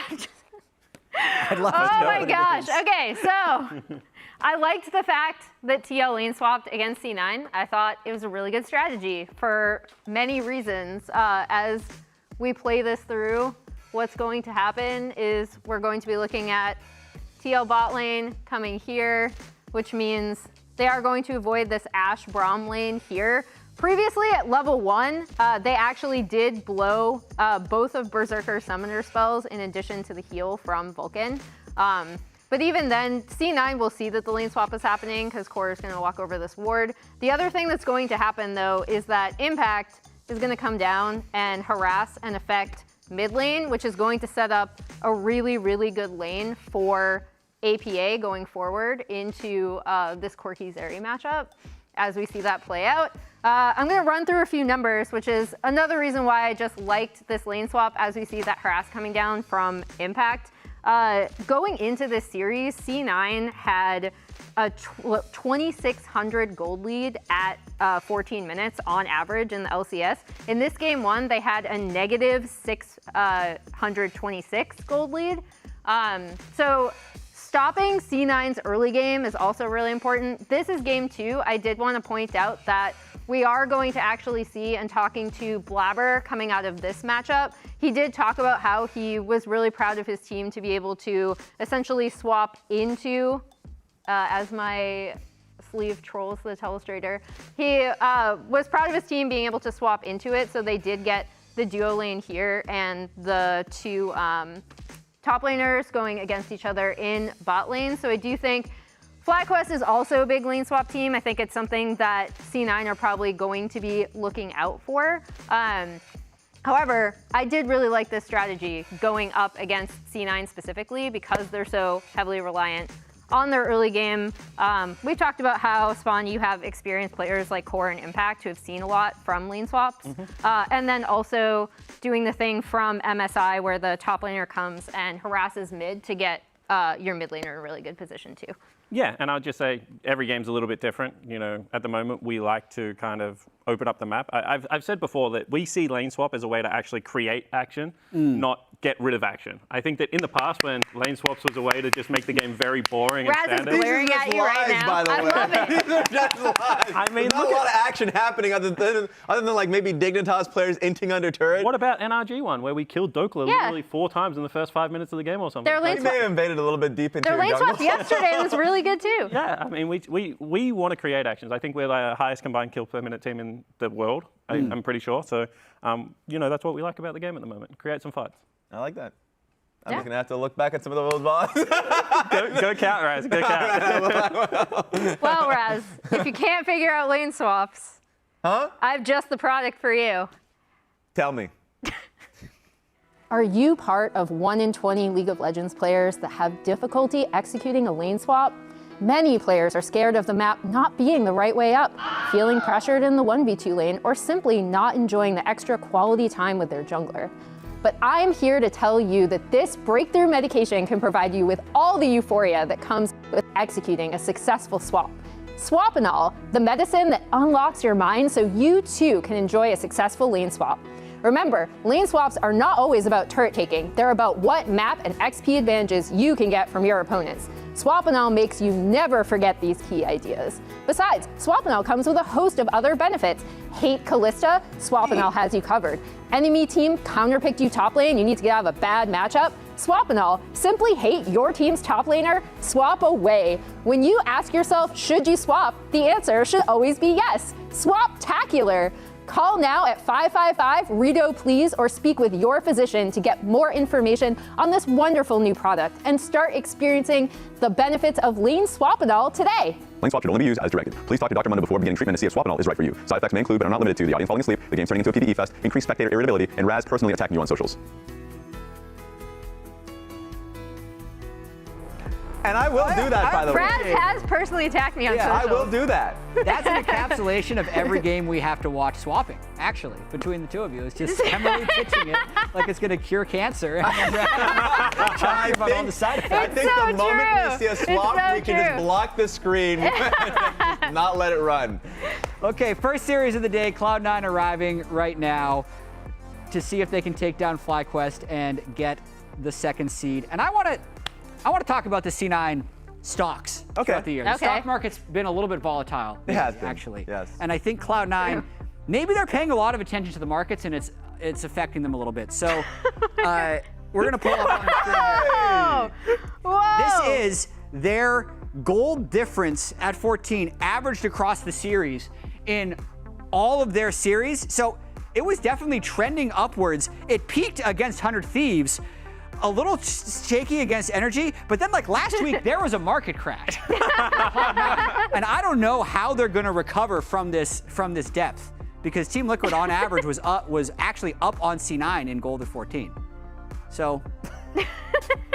I'd love to oh know my what it gosh. is. Okay, so I liked the fact that TL lane swapped against C9. I thought it was a really good strategy for many reasons. As we play this through, what's going to happen is we're going to be looking at TL bot lane coming here, which means they are going to avoid this Ashe Braum lane here. Previously at level 1, they actually did blow both of Berserker Summoner spells in addition to the heal from Vulcan. But even then, C9 will see that the lane swap is happening because Core is going to walk over this ward. The other thing that's going to happen though is that Impact is going to come down and harass and affect mid lane, which is going to set up a really, really good lane for APA going forward into this Corki Zeri matchup as we see that play out. I'm going to run through a few numbers, which is another reason why I just liked this lane swap as we see that harass coming down from Impact. Going into this series, C9 had a 2,600 gold lead at 14 minutes on average in the LCS. In this game 1, they had a negative 626 gold lead. So stopping C9's early game is also really important. This is game 2. I did want to point out that we are going to actually see, and talking to Blabber coming out of this matchup, he did talk about how he was really proud of his team to be able to essentially swap into, as my sleeve trolls the telestrator, he was proud of his team being able to swap into it, so they did get the duo lane here and the two top laners going against each other in bot lane. So I do think FlyQuest is also a big lane swap team. I think it's something that C9 are probably going to be looking out for. However, I did really like this strategy going up against C9 specifically because they're so heavily reliant on their early game. We've talked about how, Spawn, you have experienced players like Core and Impact who have seen a lot from lane swaps. And then also doing the thing from MSI where the top laner comes and harasses mid to get your mid laner in a really good position too. Yeah, and I'll just say every game's a little bit different. You know, at the moment, we like to kind of open up the map. I've said before that we see lane swap as a way to actually create action, not get rid of action. I think that in the past, when lane swaps was a way to just make the game very boring and standard. Raz is glaring at you right now. By the I way. love it. These are just lies. I mean, there's not a lot of action happening other than like maybe Dignitas players inting under turret. What about NRG one, where we killed Dokla literally 4 times in the first 5 minutes of the game or something? Their lane You may have invaded a little bit deep into Their your lane jungle. swap yesterday was really good too. Yeah, I mean, we want to create actions. I think we're the highest combined kill per minute team in the world, I'm pretty sure. So, you know, that's what we like about the game at the moment. Create some fights. I like that. I'm just going to have to look back at some of those bots. go count, Raz. Go count. Well, Raz, if you can't figure out lane swaps, I have just the product for you. Tell me. Are you part of 1 in 20 League of Legends players that have difficulty executing a lane swap? Many players are scared of the map not being the right way up, feeling pressured in the 1v2 lane, or simply not enjoying the extra quality time with their jungler. But I'm here to tell you that this breakthrough medication can provide you with all the euphoria that comes with executing a successful swap. Swapinol, the medicine that unlocks your mind so you too can enjoy a successful lane swap. Remember, lane swaps are not always about turret taking. They're about what map and XP advantages you can get from your opponents. Swapinol makes you never forget these key ideas. Besides, Swapinol comes with a host of other benefits. Hate Kalista? Swapinol has you covered. Enemy team counterpicked you top lane, you need to get out of a bad matchup? Swapinol. Simply hate your team's top laner? Swap away. When you ask yourself, should you swap? The answer should always be yes. Swaptacular. Call now at 555-REDO please, or speak with your physician to get more information on this wonderful new product and start experiencing the benefits of lane Swapinol today. Lane swap should only be used as directed. Please talk to Dr. Munda before beginning treatment to see if Swapinol is right for you. Side effects may include, but are not limited to, the audience falling asleep, the game turning into a PvE fest, increased spectator irritability, and Raz personally attacking you on socials. And I will do that, by the way. Raz has personally attacked me on social. I will do that. That's an encapsulation of every game we have to watch swapping, actually, between the two of you. It's just Emily pitching it like it's going to cure cancer. And talking about all the side effects. I think the moment we see a swap, we can just block the screen and not let it run. Okay, first series of the day, Cloud9 arriving right now to see if they can take down FlyQuest and get the second seed. And I want to talk about the C9 stocks throughout the year. The stock market's been a little bit volatile. It has been, actually. yes. And I think Cloud9, maybe they're paying a lot of attention to the markets and it's affecting them a little bit. So we're gonna pull up on the screen here. Whoa! This is their gold difference at 14, averaged across the series in all of their series. So it was definitely trending upwards. It peaked against 100 Thieves, a little shaky against Energy, but then like last week there was a market crash. And I don't know how they're gonna recover from this depth, because Team Liquid on average was actually up on C9 in gold at 14. So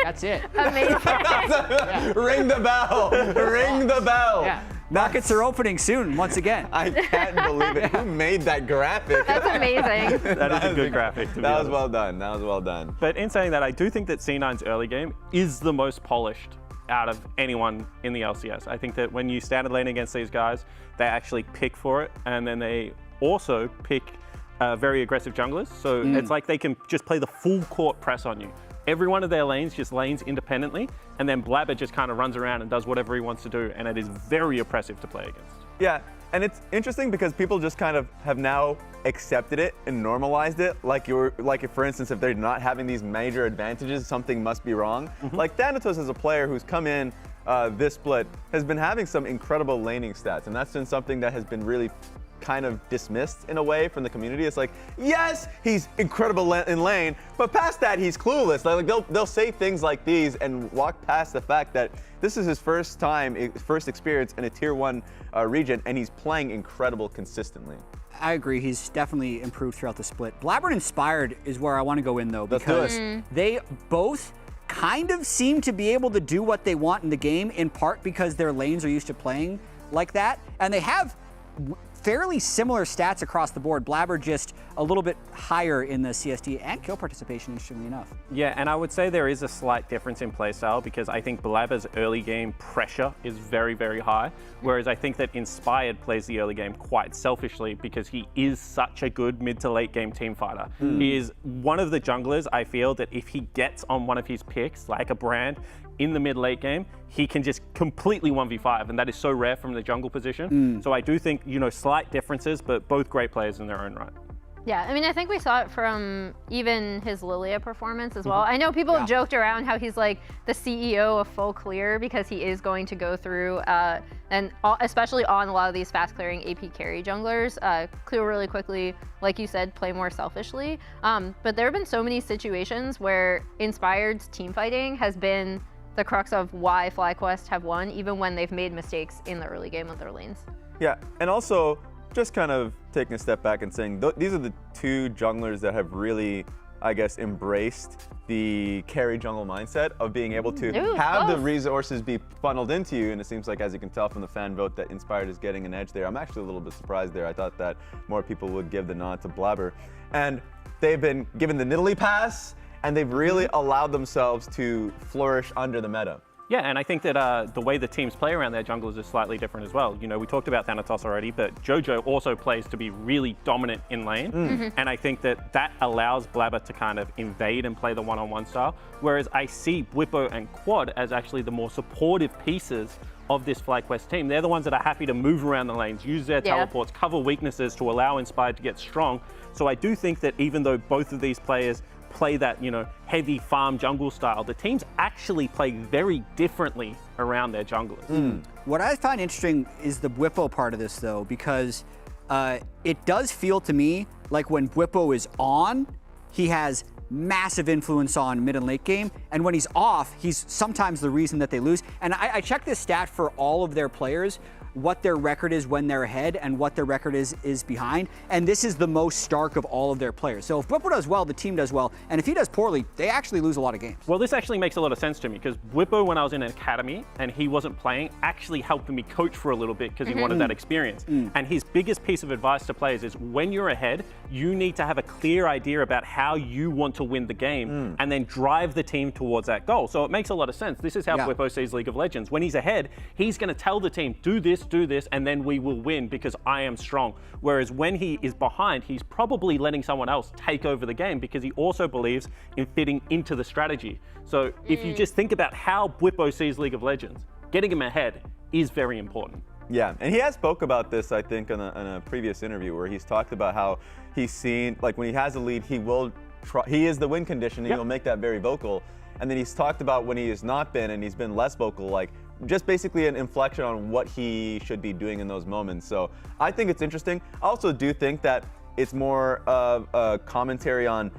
that's it. Amazing. Ring the bell. Ring the bell. Yeah. Markets are opening soon, once again. I can't believe it. Who made that graphic? That's amazing. That is a good graphic, to be That was honest. well done. That was well done. But in saying that, I do think that C9's early game is the most polished out of anyone in the LCS. I think that when you standard lane against these guys, they actually pick for it, and then they also pick very aggressive junglers. So it's like they can just play the full court press on you. Every one of their lanes just lanes independently, and then Blabber just kind of runs around and does whatever he wants to do, and it is very oppressive to play against. Yeah, and it's interesting because people just kind of have now accepted it and normalized it. Like if, for instance, if they're not having these major advantages, something must be wrong. Like Thanatos as a player who's come in this split has been having some incredible laning stats, and that's been something that has been really kind of dismissed in a way from the community. It's like, yes, he's incredible in lane, but past that, he's clueless. Like they'll say things like these and walk past the fact that this is his first experience in a tier 1 region, and he's playing incredible consistently. I agree. He's definitely improved throughout the split. Blabber and Inspired is where I want to go in, though, because they both kind of seem to be able to do what they want in the game, in part because their lanes are used to playing like that, and they have fairly similar stats across the board. Blabber just a little bit higher in the CSD and kill participation, interestingly enough. Yeah, and I would say there is a slight difference in playstyle, because I think Blabber's early game pressure is very, very high, whereas I think that Inspired plays the early game quite selfishly because he is such a good mid to late game team fighter. He is one of the junglers, I feel, that if he gets on one of his picks, like a Brand, in the mid-late game, he can just completely 1v5, and that is so rare from the jungle position. So I do think, slight differences, but both great players in their own right. Yeah, I mean, I think we saw it from even his Lilia performance as well. I know people have joked around how he's like the CEO of full clear because he is going to go through, and especially on a lot of these fast clearing AP carry junglers, clear really quickly, like you said, play more selfishly. But there have been so many situations where Inspired's team fighting has been the crux of why FlyQuest have won, even when they've made mistakes in the early game of their lanes. Yeah, and also just kind of taking a step back and saying these are the two junglers that have really, I guess, embraced the carry jungle mindset of being able to have the resources be funneled into you. And it seems like, as you can tell from the fan vote, that Inspired is getting an edge there. I'm actually a little bit surprised there. I thought that more people would give the nod to Blabber. And they've been given the Nidalee pass, and they've really allowed themselves to flourish under the meta. Yeah, and I think that the way the teams play around their junglers is slightly different as well. We talked about Thanatos already, but Jojo also plays to be really dominant in lane. And I think that allows Blabber to kind of invade and play the one-on-one style. Whereas I see Bwipo and Quad as actually the more supportive pieces of this FlyQuest team. They're the ones that are happy to move around the lanes, use their teleports, cover weaknesses to allow Inspired to get strong. So I do think that even though both of these players play that, heavy farm jungle style, the teams actually play very differently around their junglers. What I find interesting is the Bwipo part of this, though, because it does feel to me like when Bwipo is on, he has massive influence on mid and late game, and when he's off, he's sometimes the reason that they lose. And I checked this stat for all of their players, what their record is when they're ahead and what their record is behind. And this is the most stark of all of their players. So if Bwipo does well, the team does well. And if he does poorly, they actually lose a lot of games. Well, this actually makes a lot of sense to me, because Bwipo, when I was in an academy and he wasn't playing, actually helped me coach for a little bit because he wanted that experience. And his biggest piece of advice to players is when you're ahead, you need to have a clear idea about how you want to win the game and then drive the team towards that goal. So it makes a lot of sense. This is how Bwipo sees League of Legends. When he's ahead, he's going to tell the team, do this, and then we will win because I am strong. Whereas when he is behind, he's probably letting someone else take over the game because he also believes in fitting into the strategy. So if you just think about how Bwipo sees League of Legends, getting him ahead is very important. Yeah, and he has spoke about this, I think, in a previous interview where he's talked about how he's seen, like when he has a lead, he will try, he is the win condition, and he'll make that very vocal. And then he's talked about when he has not been, and he's been less vocal, like just basically an inflection on what he should be doing in those moments. So I think it's interesting. I also do think that it's more of a commentary on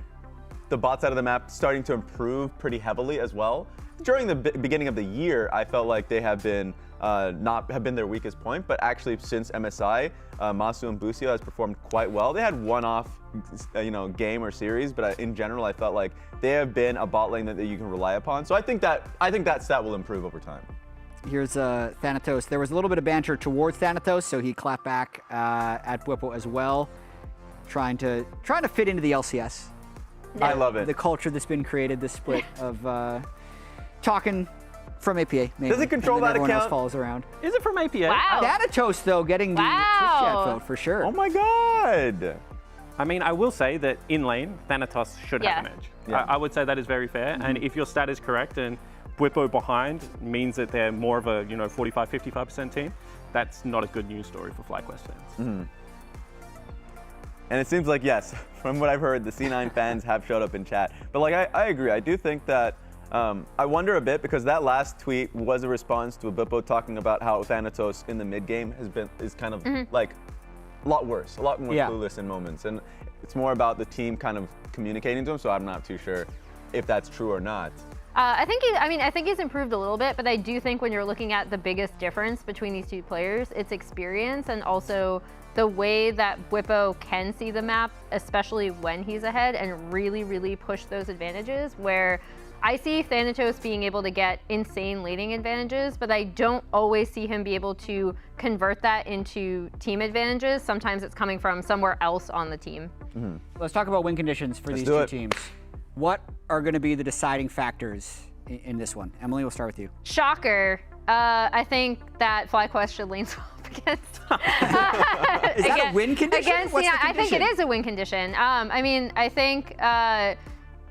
the bot side of the map starting to improve pretty heavily as well. During the beginning of the year, I felt like they have been have been their weakest point, but actually since MSI, Masu and Busio has performed quite well. They had one-off, game or series, but in general, I felt like they have been a bot lane that you can rely upon. So I think that stat will improve over time. Here's Thanatos. There was a little bit of banter towards Thanatos, so he clapped back at Bwipo as well, trying to fit into the LCS. I love it. The culture that's been created, this split of talking from APA. Maybe, does it control that everyone account? Else follows around. Is it from APA? Wow. Thanatos, though, getting the Twitch chat vote for sure. Oh my god. I mean, I will say that in lane, Thanatos should have an edge. Yeah. I would say that is very fair. And if your stat is correct and Bwipo behind means that they're more of a 45-55% team, that's not a good news story for FlyQuest fans. And it seems like, yes, from what I've heard, the C9 fans have showed up in chat. But like, I agree. I do think that I wonder a bit because that last tweet was a response to a Bwipo talking about how Thanatos in the mid game is kind of like a lot worse, a lot more clueless in moments, and it's more about the team kind of communicating to him. So I'm not too sure if that's true or not. I think he's improved a little bit, but I do think when you're looking at the biggest difference between these two players, it's experience and also the way that Bwipo can see the map, especially when he's ahead, and really, really push those advantages. Where I see Thanatos being able to get insane laning advantages, but I don't always see him be able to convert that into team advantages. Sometimes it's coming from somewhere else on the team. Let's talk about win conditions for these two teams. What are going to be the deciding factors in this one? Emily, we'll start with you. Shocker. I think that FlyQuest should lane swap against. Is that a win condition? I think it is a win condition.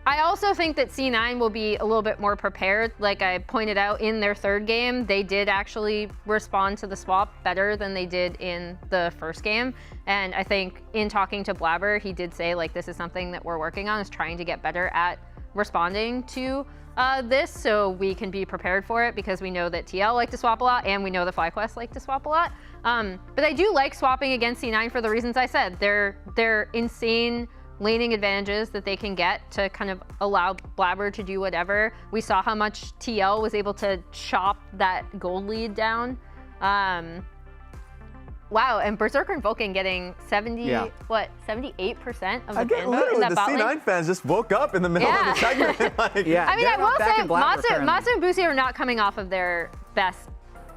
I also think that C9 will be a little bit more prepared. Like I pointed out in their third game, they did actually respond to the swap better than they did in the first game. And I think in talking to Blabber, he did say like this is something that we're working on, is trying to get better at responding to this so we can be prepared for it, because we know that TL like to swap a lot and we know that FlyQuest like to swap a lot. But I do like swapping against C9 for the reasons I said. They're insane laning advantages that they can get to kind of allow Blabber to do whatever. We saw how much TL was able to chop that gold lead down. Wow, and Berserker and Vulcan getting 78% of the fan vote in that the bot C9 lane. fans just woke up in the middle of the segment. I mean, I will say, Masu and Busio are not coming off of their best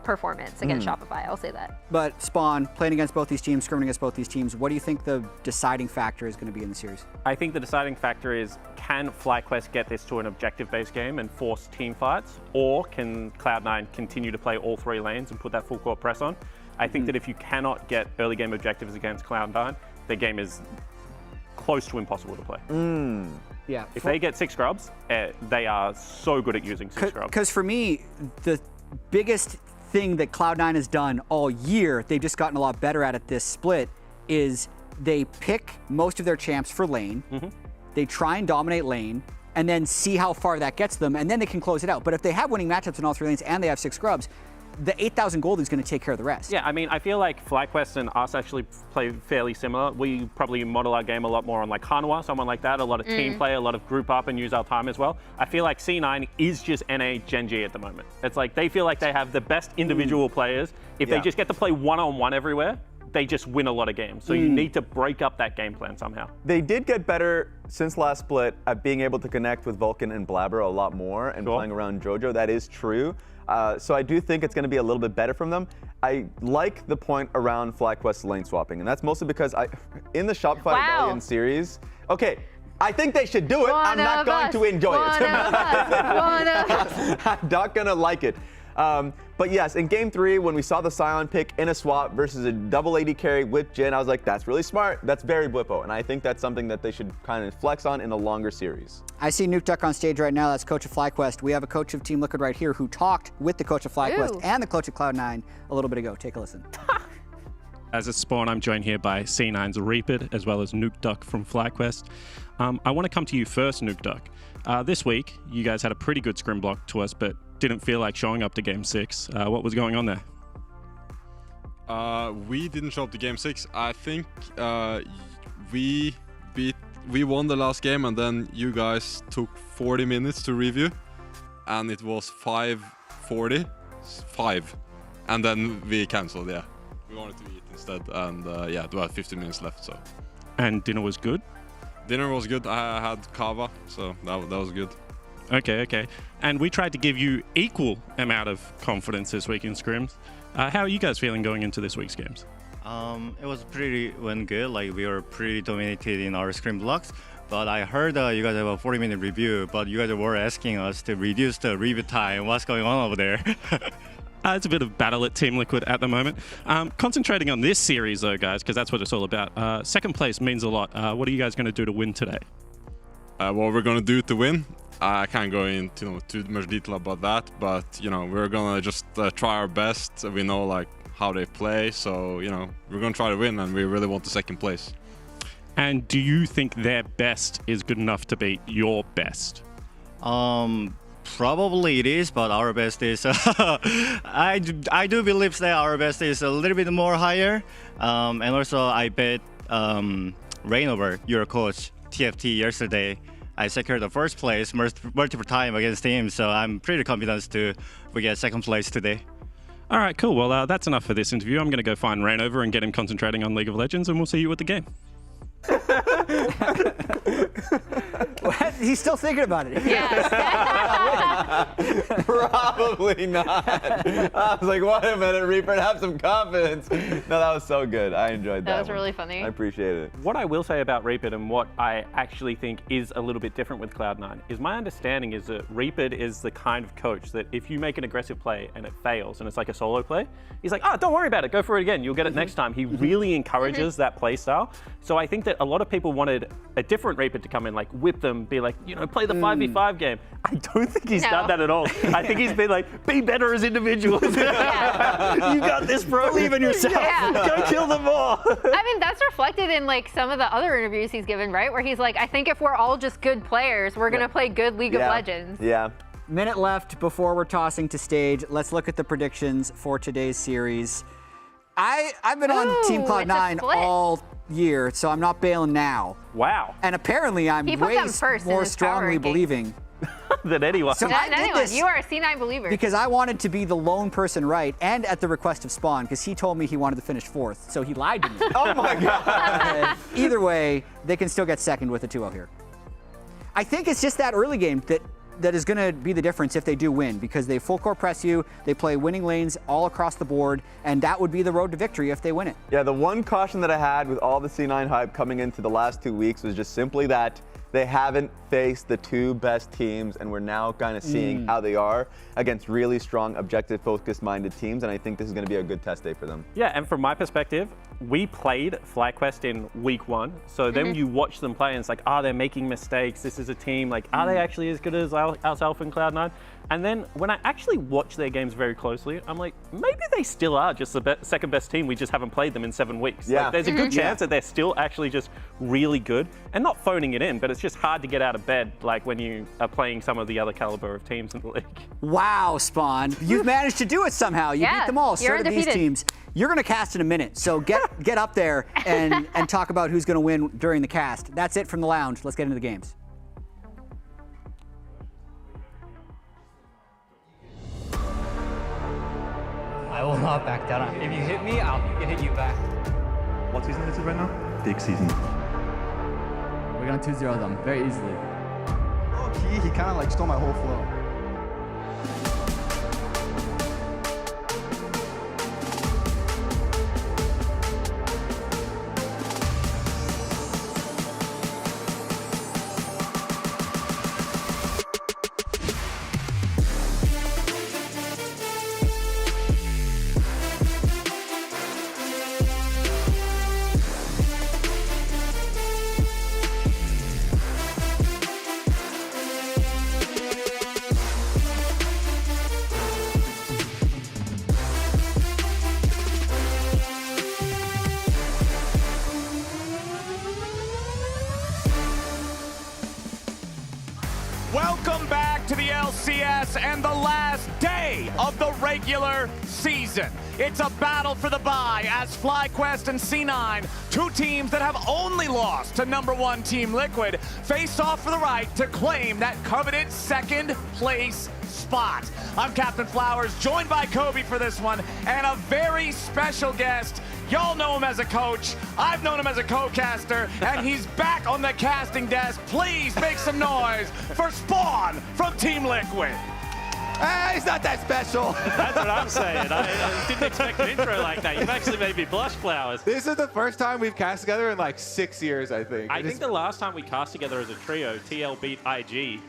performance against Shopify, I'll say that. But Spawn, playing against both these teams, scrimming against both these teams, what do you think the deciding factor is going to be in the series? I think the deciding factor is, can FlyQuest get this to an objective-based game and force team fights, or can Cloud9 continue to play all three lanes and put that full court press on? I think that if you cannot get early game objectives against Cloud9, the game is close to impossible to play. Yeah. If they get 6 scrubs, they are so good at using 6 scrubs. Because for me, the biggest thing that Cloud9 has done all year, they've just gotten a lot better at it this split, is they pick most of their champs for lane, they try and dominate lane, and then see how far that gets them, and then they can close it out. But if they have winning matchups in all 3 lanes and they have 6 scrubs, the 8,000 gold is going to take care of the rest. Yeah, I mean, I feel like FlyQuest and us actually play fairly similar. We probably model our game a lot more on like Hanwha, someone like that, a lot of team play, a lot of group up and use our time as well. I feel like C9 is just NA Gen G at the moment. It's like they feel like they have the best individual players. If they just get to play one-on-one everywhere, they just win a lot of games. So you need to break up that game plan somehow. They did get better since last split at being able to connect with Vulcan and Blabber a lot more and playing around JoJo. That is true. So I do think it's going to be a little bit better from them. I like the point around FlyQuest lane swapping, and that's mostly because in the Shopify Rebellion series, okay, I think they should do it. I'm not going to enjoy it. I'm not going to like it. But yes, in Game 3, when we saw the Scion pick in a swap versus a double AD carry with Jhin, I was like, that's really smart. That's very Blippo. And I think that's something that they should kind of flex on in a longer series. I see Nuke Duck on stage right now. That's coach of FlyQuest. We have a coach of Team Liquid right here who talked with the coach of FlyQuest and the coach of Cloud9 a little bit ago. Take a listen. As a Spawn, I'm joined here by C9's Reapid, as well as Nuke Duck from FlyQuest. I want to come to you first, Nuke Duck. This week, you guys had a pretty good scrim block to us, but didn't feel like showing up to Game 6. What was going on there? We didn't show up to Game 6. I think we won the last game, and then you guys took 40 minutes to review, and it was 5:45, and then we cancelled. Yeah, we wanted to eat instead, and yeah, there were 15 minutes left. So. And dinner was good? Dinner was good. I had kava, so that was good. Okay. And we tried to give you equal amount of confidence this week in scrims. How are you guys feeling going into this week's games? It was pretty good. Like, we were pretty dominated in our scrim blocks. But I heard you guys have a 40-minute review, but you guys were asking us to reduce the review time. What's going on over there? It's a bit of battle at Team Liquid at the moment. Concentrating on this series, though, guys, because that's what it's all about. Second place means a lot. What are you guys going to do to win today? What we're going to do to win, I can't go into too much detail about that, but we're going to just try our best. We know like how they play, so we're going to try to win, and we really want the second place. And do you think their best is good enough to beat your best? Probably it is, but our best is I do believe that our best is a little bit more higher, and also I bet Rainover, your coach, TFT yesterday, I secured the first place multiple times against him, so I'm pretty confident we get second place today. All right, cool. Well, that's enough for this interview. I'm going to go find Rainover and get him concentrating on League of Legends, and we'll see you at the game. What? He's still thinking about it. Yes. Probably not. I was like, wait a minute, Reaper, have some confidence. No, that was so good. I enjoyed that. That was really funny. I appreciate it. What I will say about Reaper and what I actually think is a little bit different with Cloud9 is my understanding is that Reaper is the kind of coach that if you make an aggressive play and it fails and it's like a solo play, he's like, don't worry about it, go for it again, you'll get it next time. He really encourages that play style. So I think that a lot of people wanted a different Reaper to come in, like whip them, be like, play the 5v5 game. I don't think he's done that at all. I think he's been like, be better as individuals. You got this, bro. Believe in yourself. Yeah. Go kill them all. I mean, that's reflected in like some of the other interviews he's given, right? Where he's like, I think if we're all just good players, we're going to play good League of Legends. Yeah. Minute left before we're tossing to stage. Let's look at the predictions for today's series. I've been on Team Cloud9 all year, so I'm not bailing now. Wow. And apparently I'm way more strongly believing than anyone. So I did this you are a C9 believer. because I wanted to be the lone person right, and at the request of Spawn, because he told me he wanted to finish 4th, so he lied to me. Oh my God. Either way, they can still get second with a 2-0 here. I think it's just that early game that is going to be the difference if they do win, because they full court press you, they play winning lanes all across the board, and that would be the road to victory if they win it. Yeah, the one caution that I had with all the C9 hype coming into the last 2 weeks was just simply that they haven't faced the two best teams, and we're now kind of seeing how they are against really strong, objective, focused-minded teams, and I think this is going to be a good test day for them. Yeah, and from my perspective, we played FlyQuest in week 1, so then you watch them play and it's like, they're making mistakes, this is a team, like, are they actually as good as ourselves in Cloud9? And then when I actually watch their games very closely, I'm like, maybe they still are just the second best team, we just haven't played them in 7 weeks. Yeah. Like, there's a good chance that they're still actually just really good, and not phoning it in, but it's just hard to get out of bed, like when you are playing some of the other caliber of teams in the league. Wow, Spawn. You've managed to do it somehow. You beat them all. So did these teams. You're going to cast in a minute, so get up there and talk about who's going to win during the cast. That's it from the lounge. Let's get into the games. I will not back down. If you hit me, I'll hit you back. What season is it right now? Big season. We're gonna 2-0 them very easily. Oh, he kind of like stole my whole flow. Welcome back to the LCS and the last day of the regular season. It's a battle for the bye as FlyQuest and C9, two teams that have only lost to #1 Team Liquid, face off for the right to claim that coveted second place spot. I'm Captain Flowers, joined by Kobe for this one, and a very special guest. Y'all know him as a coach. I've known him as a co-caster, and he's back on the casting desk. Please make some noise for Spawn from Team Liquid. He's not that special. That's what I'm saying. I didn't expect an intro like that. You've actually made me blush, Flowers. This is the first time we've cast together in like 6 years, I think. I think the last time we cast together as a trio, TL beat IG.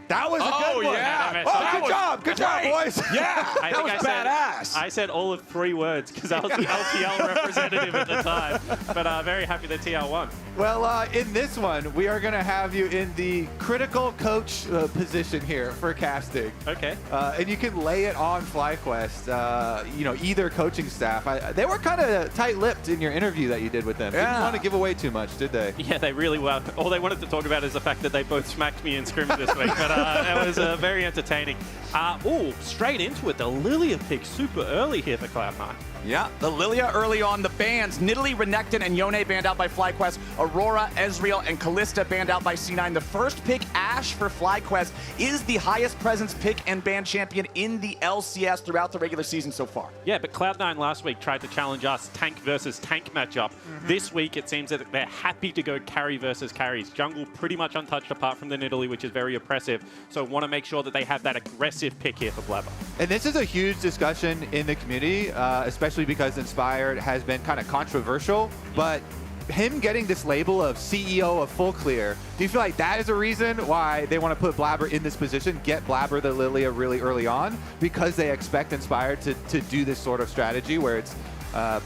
That was a good one. Yeah. Good job, boys. Yeah, that was badass. I said all of 3 words because I was the LPL representative at the time. But very happy that TL won. Well, in this one, we are going to have you in the critical coach position here for casting. Okay. And you can lay it on FlyQuest, either coaching staff. They were kind of tight-lipped in your interview that you did with them. Yeah. Didn't want to give away too much, did they? Yeah, they really were. All they wanted to talk about is the fact that they both smacked me in scrim this week. But it was very entertaining. Straight into it. The Lilia pick super early here for Cloud9. Yeah, the Lilia early on. The bans, Nidalee, Renekton, and Yone banned out by FlyQuest. Aurora, Ezreal, and Callista banned out by C9. The first pick, Ashe, for FlyQuest, is the highest presence pick and ban champion in the LCS throughout the regular season so far. Yeah, but Cloud9 last week tried to challenge us tank versus tank matchup. This week, it seems that they're happy to go carry versus carries. Jungle pretty much untouched apart from the Nidalee, which is very oppressive. So want to make sure that they have that aggressive pick here for Blabber. And this is a huge discussion in the community, especially because Inspired has been kind of controversial, but him getting this label of CEO of Full Clear, do you feel like that is a reason why they want to put Blabber in this position, get Blabber the Lilia really early on, because they expect Inspired to do this sort of strategy where it's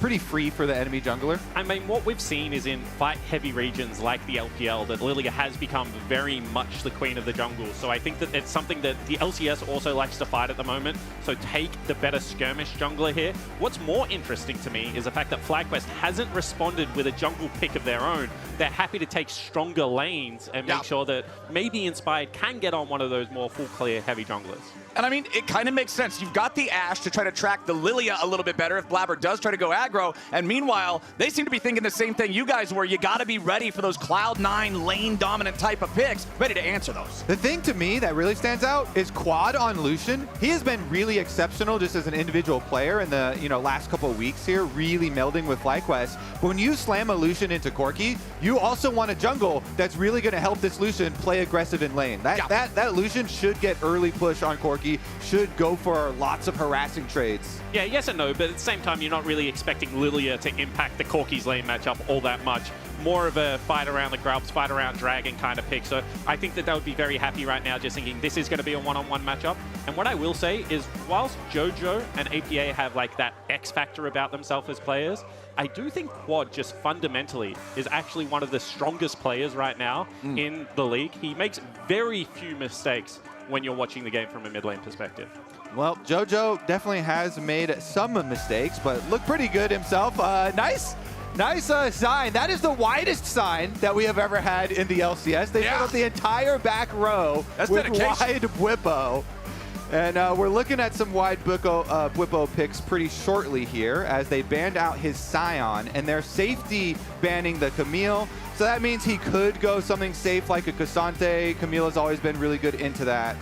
pretty free for the enemy jungler? I mean, what we've seen is in fight-heavy regions like the LPL that Lilia has become very much the queen of the jungle. So I think that it's something that the LCS also likes to fight at the moment. So take the better skirmish jungler here. What's more interesting to me is the fact that FlyQuest hasn't responded with a jungle pick of their own. They're happy to take stronger lanes and make sure that maybe Inspired can get on one of those more full clear heavy junglers. And I mean, it kind of makes sense. You've got the Ashe to try to track the Lilia a little bit better if Blabber does try to go aggro. And meanwhile, they seem to be thinking the same thing you guys were. You got to be ready for those Cloud9 lane dominant type of picks, ready to answer those. The thing to me that really stands out is Quad on Lucian. He has been really exceptional just as an individual player in the last couple of weeks here, really melding with FlyQuest. But when you slam a Lucian into Corki, you also want a jungle that's really going to help this Lucian play aggressive in lane. That Lucian should get early push on Corki, should go for lots of harassing trades. Yeah, yes and no, but at the same time, you're not really expecting Lilia to impact the Corki's lane matchup all that much. More of a fight around the grubs, fight around dragon kind of pick. So I think that they would be very happy right now just thinking this is going to be a one-on-one matchup. And what I will say is whilst JoJo and APA have like that X factor about themselves as players, I do think Quad just fundamentally is actually one of the strongest players right now in the league. He makes very few mistakes when you're watching the game from a mid lane perspective. Well, JoJo definitely has made some mistakes, but looked pretty good himself. Nice sign. That is the widest sign that we have ever had in the LCS. They filled up the entire back row with wide Bwipo. And we're looking at some wide Bwipo picks pretty shortly here as they banned out his Scion, and they're safety banning the Camille. So that means he could go something safe like a Cassante. Camille has always been really good into that.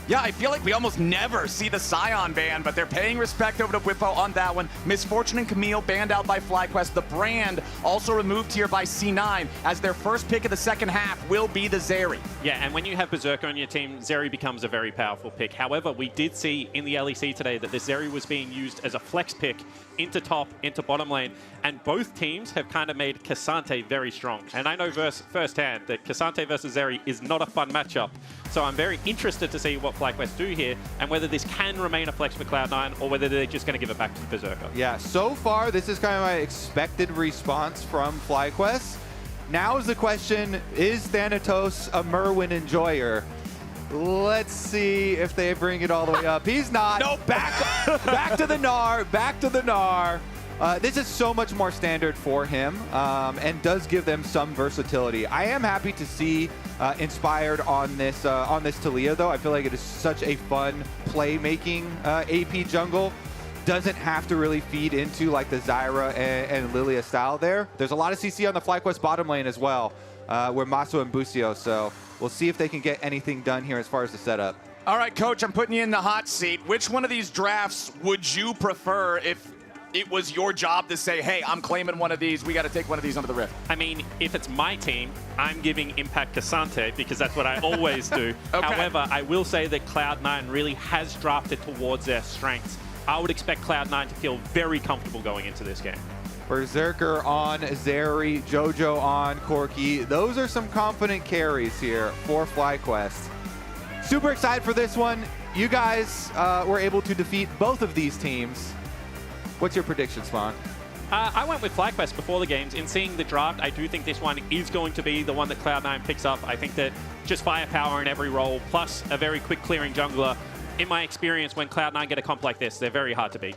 Yeah, I feel like we almost never see the Scion ban, but they're paying respect over to Bwipo on that one. Misfortune and Camille banned out by FlyQuest. The brand also removed here by C9 as their first pick of the second half will be the Zeri. Yeah, and when you have Berserker on your team, Zeri becomes a very powerful pick. However, we did see in the LEC today that this Zeri was being used as a flex pick into top, into bottom lane, and both teams have kind of made Cassante very strong. And I know firsthand that Cassante versus Zeri is not a fun matchup, so I'm very interested to see what FlyQuest do here and whether this can remain a flex for Cloud9 or whether they're just going to give it back to Berserker. Yeah, so far this is kind of my expected response from FlyQuest. Now is the question, is Thanatos a Merwin enjoyer? Let's see if they bring it all the way up. He's not. No, back to the Gnar, back to the Gnar. this is so much more standard for him and does give them some versatility. I am happy to see Inspired on this Taliyah, though. I feel like it is such a fun playmaking AP jungle. Doesn't have to really feed into like the Zyra and Lilia style there. There's a lot of CC on the FlyQuest bottom lane as well, where Masu and Busio, so we'll see if they can get anything done here as far as the setup. All right, Coach, I'm putting you in the hot seat. Which one of these drafts would you prefer if it was your job to say, hey, I'm claiming one of these, we got to take one of these under the Rift? I mean, if it's my team, I'm giving Impact Cassante because that's what I always do. Okay. However, I will say that Cloud9 really has drafted towards their strengths. I would expect Cloud9 to feel very comfortable going into this game. Berserker on Zeri, Jojo on Corki. Those are some confident carries here for FlyQuest. Super excited for this one. You guys were able to defeat both of these teams. What's your prediction, Spawn? I went with FlyQuest before the games. In seeing the draft, I do think this one is going to be the one that Cloud9 picks up. I think that just firepower in every role, plus a very quick clearing jungler. In my experience, when Cloud9 get a comp like this, they're very hard to beat.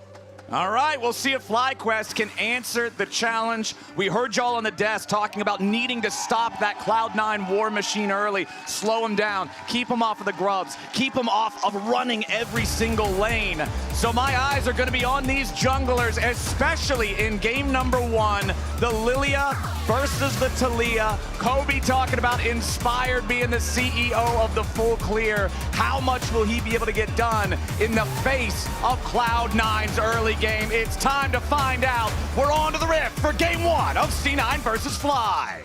All right, we'll see if FlyQuest can answer the challenge. We heard y'all on the desk talking about needing to stop that Cloud9 war machine early, slow him down, keep him off of the grubs, keep him off of running every single lane. So my eyes are going to be on these junglers, especially in game number 1, the Lilia versus the Taliyah. Kobe talking about Inspired being the CEO of the full clear. How much will he be able to get done in the face of Cloud9's early game? It's time to find out. We're on to the Rift for game 1 of C9 versus Fly.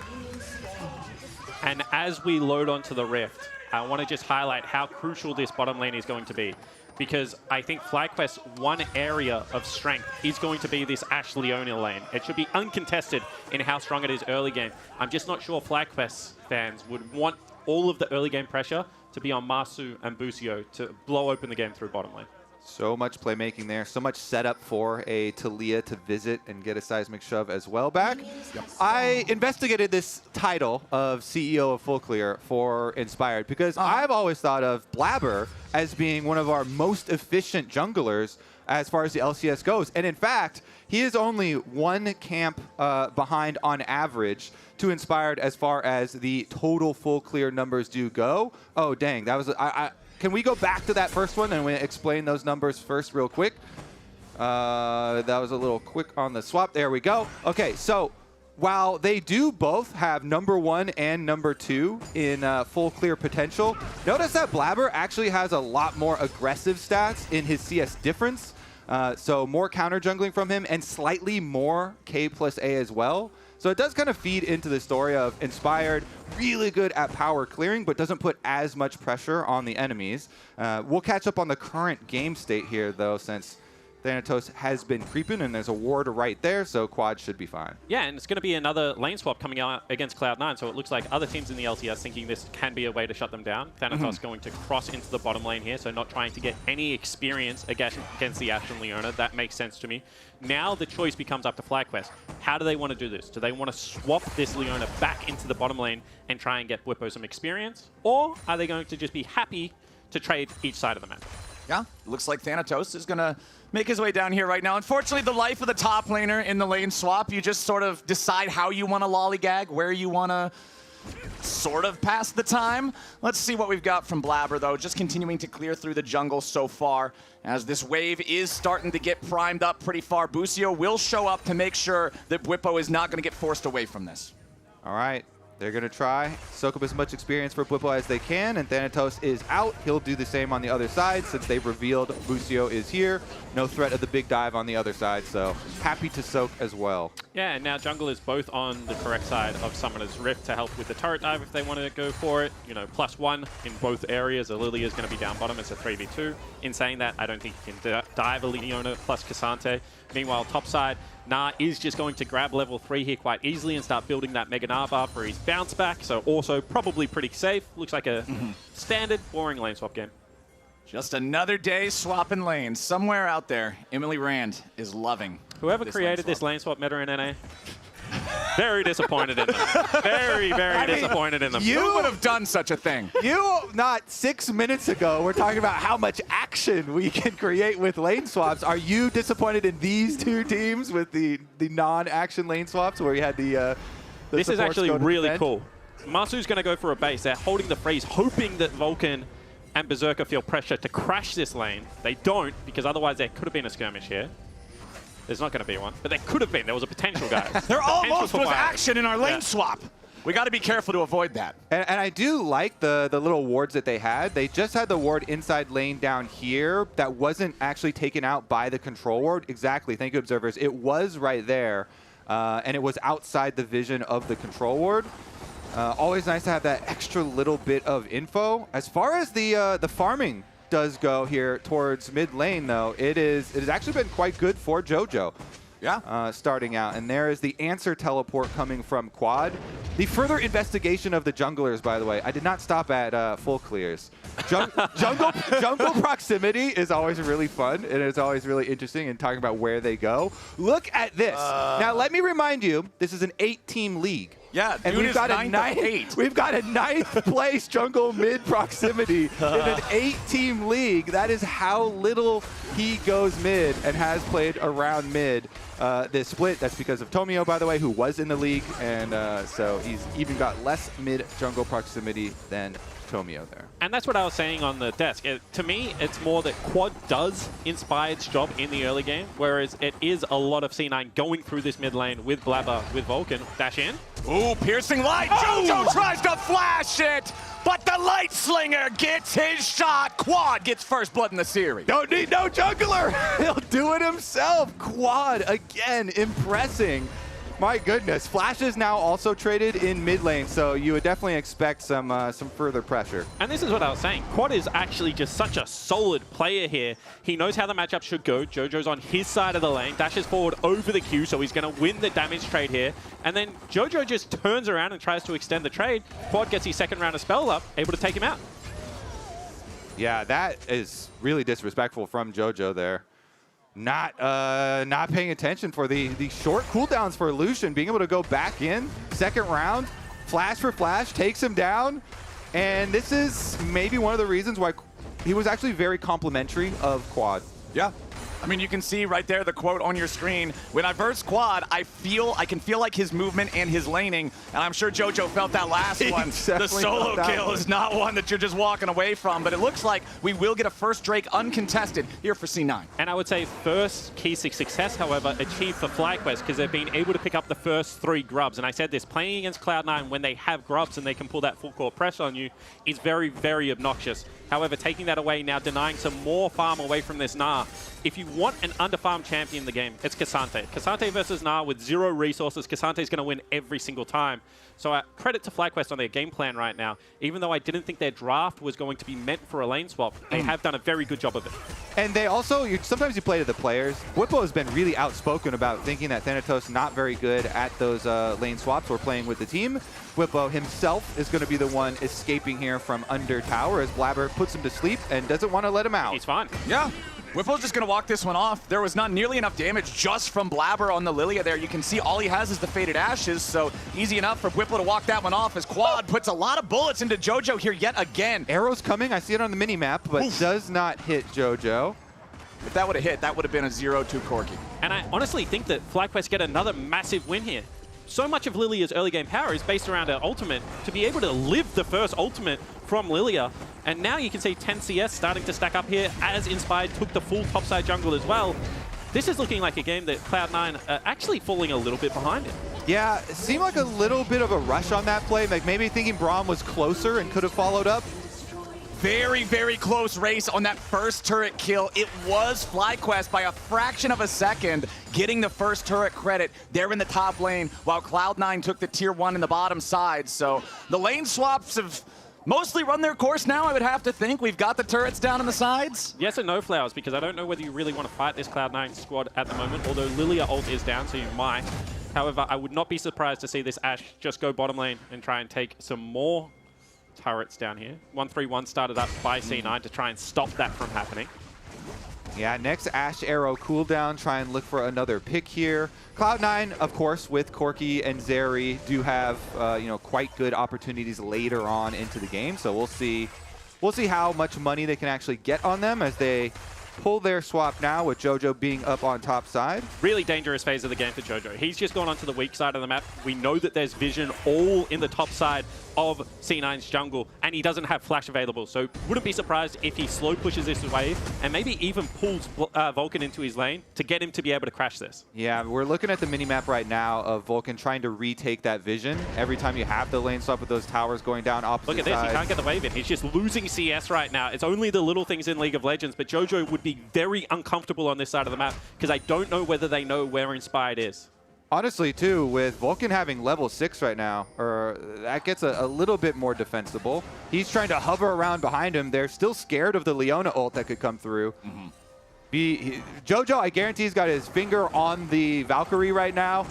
And as we load onto the Rift, I want to just highlight how crucial this bottom lane is going to be. Because I think FlyQuest's one area of strength is going to be this Ashe Leona lane. It should be uncontested in how strong it is early game. I'm just not sure FlyQuest fans would want all of the early game pressure to be on Masu and Busio to blow open the game through bottom lane. So much playmaking there, so much setup for a Taliyah to visit and get a seismic shove as well back. I investigated this title of CEO of Full Clear for Inspired because I've always thought of Blabber as being one of our most efficient junglers as far as the LCS goes. And in fact, he is only one camp behind on average to Inspired as far as the total Full Clear numbers do go. Oh, dang, that was... Can we go back to that first one and we explain those numbers first real quick? That was a little quick on the swap. There we go. Okay, so while they do both have number 1 and number 2 in full clear potential, notice that Blabber actually has a lot more aggressive stats in his CS difference. So more counter jungling from him and slightly more K plus A as well. So it does kind of feed into the story of Inspired, really good at power clearing, but doesn't put as much pressure on the enemies. We'll catch up on the current game state here, though, since Thanatos has been creeping, and there's a ward right there, so Quad should be fine. Yeah, and it's going to be another lane swap coming out against Cloud9, so it looks like other teams in the LCS thinking this can be a way to shut them down. Thanatos going to cross into the bottom lane here, so not trying to get any experience against the Ashe and Leona. That makes sense to me. Now the choice becomes up to FlyQuest. How do they want to do this? Do they want to swap this Leona back into the bottom lane and try and get Bwipo some experience? Or are they going to just be happy to trade each side of the map? Yeah, looks like Thanatos is going to make his way down here right now. Unfortunately, the life of the top laner in the lane swap, you just sort of decide how you want to lollygag, where you want to sort of pass the time. Let's see what we've got from Blabber, though. Just continuing to clear through the jungle so far, as this wave is starting to get primed up pretty far. Busio will show up to make sure that Bwipo is not going to get forced away from this. All right. They're going to try, soak up as much experience for Bwipo as they can, and Thanatos is out. He'll do the same on the other side since they've revealed Busio is here. No threat of the big dive on the other side, so happy to soak as well. Yeah, and now jungle is both on the correct side of Summoner's Rift to help with the turret dive if they want to go for it. You know, +1 in both areas. A Lilia is going to be down bottom. It's a 3v2. In saying that, I don't think you can dive a Leona plus Cassante. Meanwhile, top side, Nah is just going to grab level 3 here quite easily and start building that Mega Nah bar for his bounce back. So also probably pretty safe. Looks like a standard, boring lane swap game. Just another day swapping lanes. Somewhere out there, Emily Rand is loving whoever created this lane swap meta in NA. Very disappointed in them. Very, very disappointed in them. You would have done such a thing. You, not 6 minutes ago, were talking about how much action we can create with lane swaps. Are you disappointed in these two teams with the non-action lane swaps where you had the This is actually really defend? cool. Masu's going to go for a base. They're holding the freeze, hoping that Vulcan and Berserker feel pressure to crash this lane. They don't, because otherwise there could have been a skirmish here. There's not going to be one, but there could have been. There was a potential, guys. There almost was fire. action in our lane swap. We got to be careful to avoid that. And I do like the little wards that they had. They just had the ward inside lane down here that wasn't actually taken out by the control ward. Exactly. Thank you, observers. It was right there, and it was outside the vision of the control ward. Always nice to have that extra little bit of info. As far as the farming does go here towards mid lane, though, it has actually been quite good for JoJo. Yeah. Starting out. And there is the answer teleport coming from Quad. The further investigation of the junglers, by the way. I did not stop at full clears. Jungle proximity is always really fun, and it's always really interesting in talking about where they go. Look at this. Now, let me remind you, this is an 8-team league. Yeah, and dude we've got we've got a 9th place jungle mid proximity in an 8-team league. That is how little he goes mid and has played around mid this split. That's because of Tomio, by the way, who was in the league, and so he's even got less mid jungle proximity than Tomio there. And that's what I was saying on the desk. To me, it's more that Quad does inspire its job in the early game, whereas it is a lot of C9 going through this mid lane with Blabber, with Vulcan. Dash in. Ooh, piercing light. JoJo tries to flash it, but the Light Slinger gets his shot. Quad gets first blood in the series. Don't need no jungler. He'll do it himself. Quad, again, impressing. My goodness. Flash is now also traded in mid lane, so you would definitely expect some further pressure. And this is what I was saying. Quad is actually just such a solid player here. He knows how the matchup should go. JoJo's on his side of the lane, dashes forward over the Q, so he's going to win the damage trade here. And then JoJo just turns around and tries to extend the trade. Quad gets his second round of spell up, able to take him out. Yeah, that is really disrespectful from JoJo there. Not paying attention for the short cooldowns for Lucian, being able to go back in, second round, flash for flash, takes him down. And this is maybe one of the reasons why he was actually very complimentary of Quad. Yeah. I mean, you can see right there the quote on your screen. When I verse Quad, I can feel like his movement and his laning, and I'm sure JoJo felt that last one. The solo kill is not one that you're just walking away from, but it looks like we will get a first Drake uncontested here for C9. And I would say first key success, however, achieved for FlyQuest, because they've been able to pick up the first 3 grubs. And I said this, playing against Cloud9 when they have grubs and they can pull that full court press on you is very, very obnoxious. However, taking that away, now denying some more farm away from this Gnar. If you want an underfarmed champion in the game, it's K'Sante. K'Sante versus Gnar with 0 resources. K'Sante's going to win every single time. So credit to FlyQuest on their game plan right now. Even though I didn't think their draft was going to be meant for a lane swap, they have done a very good job of it. And they also, sometimes you play to the players. Whippo has been really outspoken about thinking that Thanatos not very good at those lane swaps or playing with the team. Whippo himself is going to be the one escaping here from under tower as Blabber puts him to sleep and doesn't want to let him out. He's fine. Yeah. Whipple's just going to walk this one off. There was not nearly enough damage just from Blabber on the Lilia there. You can see all he has is the Faded Ashes, so easy enough for Whipple to walk that one off as Quad puts a lot of bullets into JoJo here yet again. Arrows coming. I see it on the mini-map, but does not hit JoJo. If that would have hit, that would have been a 0-2 Corki. And I honestly think that FlyQuest get another massive win here. So much of Lilia's early game power is based around her ultimate. To be able to live the first ultimate from Lilia, and now you can see 10 CS starting to stack up here as Inspired took the full topside jungle as well. This is looking like a game that Cloud9 are actually falling a little bit behind it. Yeah, it seemed like a little bit of a rush on that play, like maybe thinking Braum was closer and could have followed up. Very, very close race on that first turret kill. It was FlyQuest by a fraction of a second getting the first turret credit there in the top lane while Cloud9 took the tier 1 in the bottom side. So the lane swaps have mostly run their course now, I would have to think. We've got the turrets down on the sides. Yes and no, Flowers, because I don't know whether you really want to fight this Cloud9 squad at the moment, although Lilia ult is down, so you might. However, I would not be surprised to see this Ashe just go bottom lane and try and take some more turrets down here. 1-3-1 started up by C9 to try and stop that from happening. Yeah, next Ash Arrow cooldown, try and look for another pick here. Cloud9, of course, with Corki and Zeri, do have quite good opportunities later on into the game. So we'll see how much money they can actually get on them as they pull their swap now, with JoJo being up on top side. Really dangerous phase of the game for JoJo. He's just gone onto the weak side of the map. We know that there's vision all in the top side of C9's jungle, and he doesn't have flash available. So wouldn't be surprised if he slow pushes this wave and maybe even pulls Vulcan into his lane to get him to be able to crash this. Yeah, we're looking at the minimap right now of Vulcan trying to retake that vision. Every time you have the lane swap with those towers going down opposite Look at this, sides. he can't get the wave in. He's just losing CS right now. It's only the little things in League of Legends, but JoJo would be very uncomfortable on this side of the map because I don't know whether they know where Inspired is. Honestly, too, with Vulcan having level 6 right now, that gets a little bit more defensible. He's trying to hover around behind him. They're still scared of the Leona ult that could come through. JoJo, I guarantee, he's got his finger on the Valkyrie right now,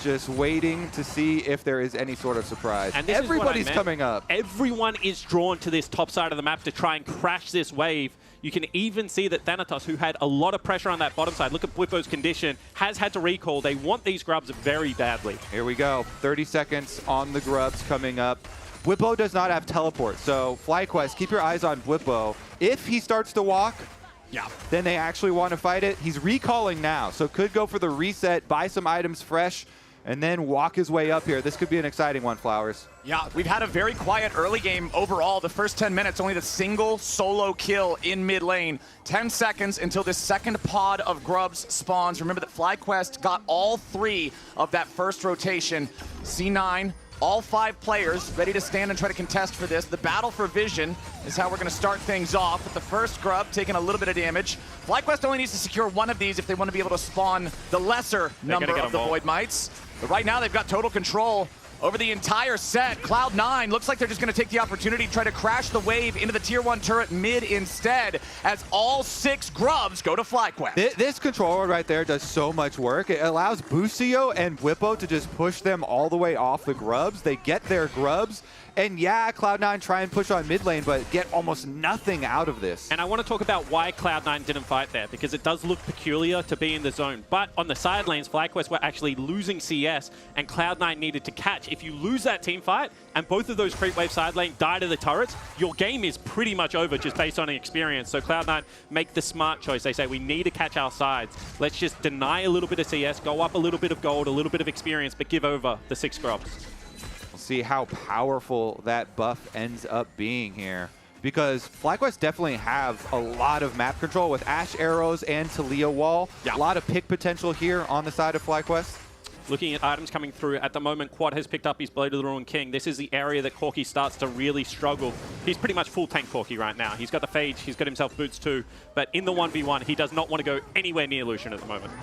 just waiting to see if there is any sort of surprise. And everybody's coming up. Everyone is drawn to this top side of the map to try and crash this wave. You can even see that Thanatos, who had a lot of pressure on that bottom side, look at Bwipo's condition, has had to recall. They want these grubs very badly. Here we go. 30 seconds on the grubs coming up. Bwipo does not have teleport, so FlyQuest, keep your eyes on Bwipo. If he starts to walk, then they actually want to fight it. He's recalling now, so could go for the reset, buy some items fresh, and then walk his way up here. This could be an exciting one, Flowers. Yeah, we've had a very quiet early game overall. The first 10 minutes, only the single solo kill in mid lane. 10 seconds until this second pod of grubs spawns. Remember that FlyQuest got all 3 of that first rotation. C9, all 5 players ready to stand and try to contest for this. The battle for vision is how we're going to start things off, with the first grub taking a little bit of damage. FlyQuest only needs to secure 1 of these if they want to be able to spawn the lesser number of the Void Mites. But right now they've got total control over the entire set. Cloud9 looks like they're just going to take the opportunity to try to crash the wave into the tier 1 turret mid instead, as all 6 grubs go to FlyQuest. This controller right there does so much work. It allows Busio and Bwipo to just push them all the way off the grubs. They get their grubs, and yeah, Cloud9 try and push on mid lane, but get almost nothing out of this. And I want to talk about why Cloud9 didn't fight there, because it does look peculiar to be in the zone. But on the side lanes, FlyQuest were actually losing CS, and Cloud9 needed to catch. If you lose that team fight, and both of those creep wave side lane die to the turrets, your game is pretty much over just based on experience. So Cloud9 make the smart choice. They say, we need to catch our sides. Let's just deny a little bit of CS, go up a little bit of gold, a little bit of experience, but give over the 6 grubs. See how powerful that buff ends up being here, because FlyQuest definitely have a lot of map control with Ash Arrows and Talia Wall. A lot of pick potential here on the side of FlyQuest. Looking at items coming through, at the moment, Quad has picked up his Blade of the Ruined King. This is the area that Corki starts to really struggle. He's pretty much full tank Corki right now. He's got the Phage, he's got himself boots too, but in the 1v1, he does not want to go anywhere near Lucian at the moment.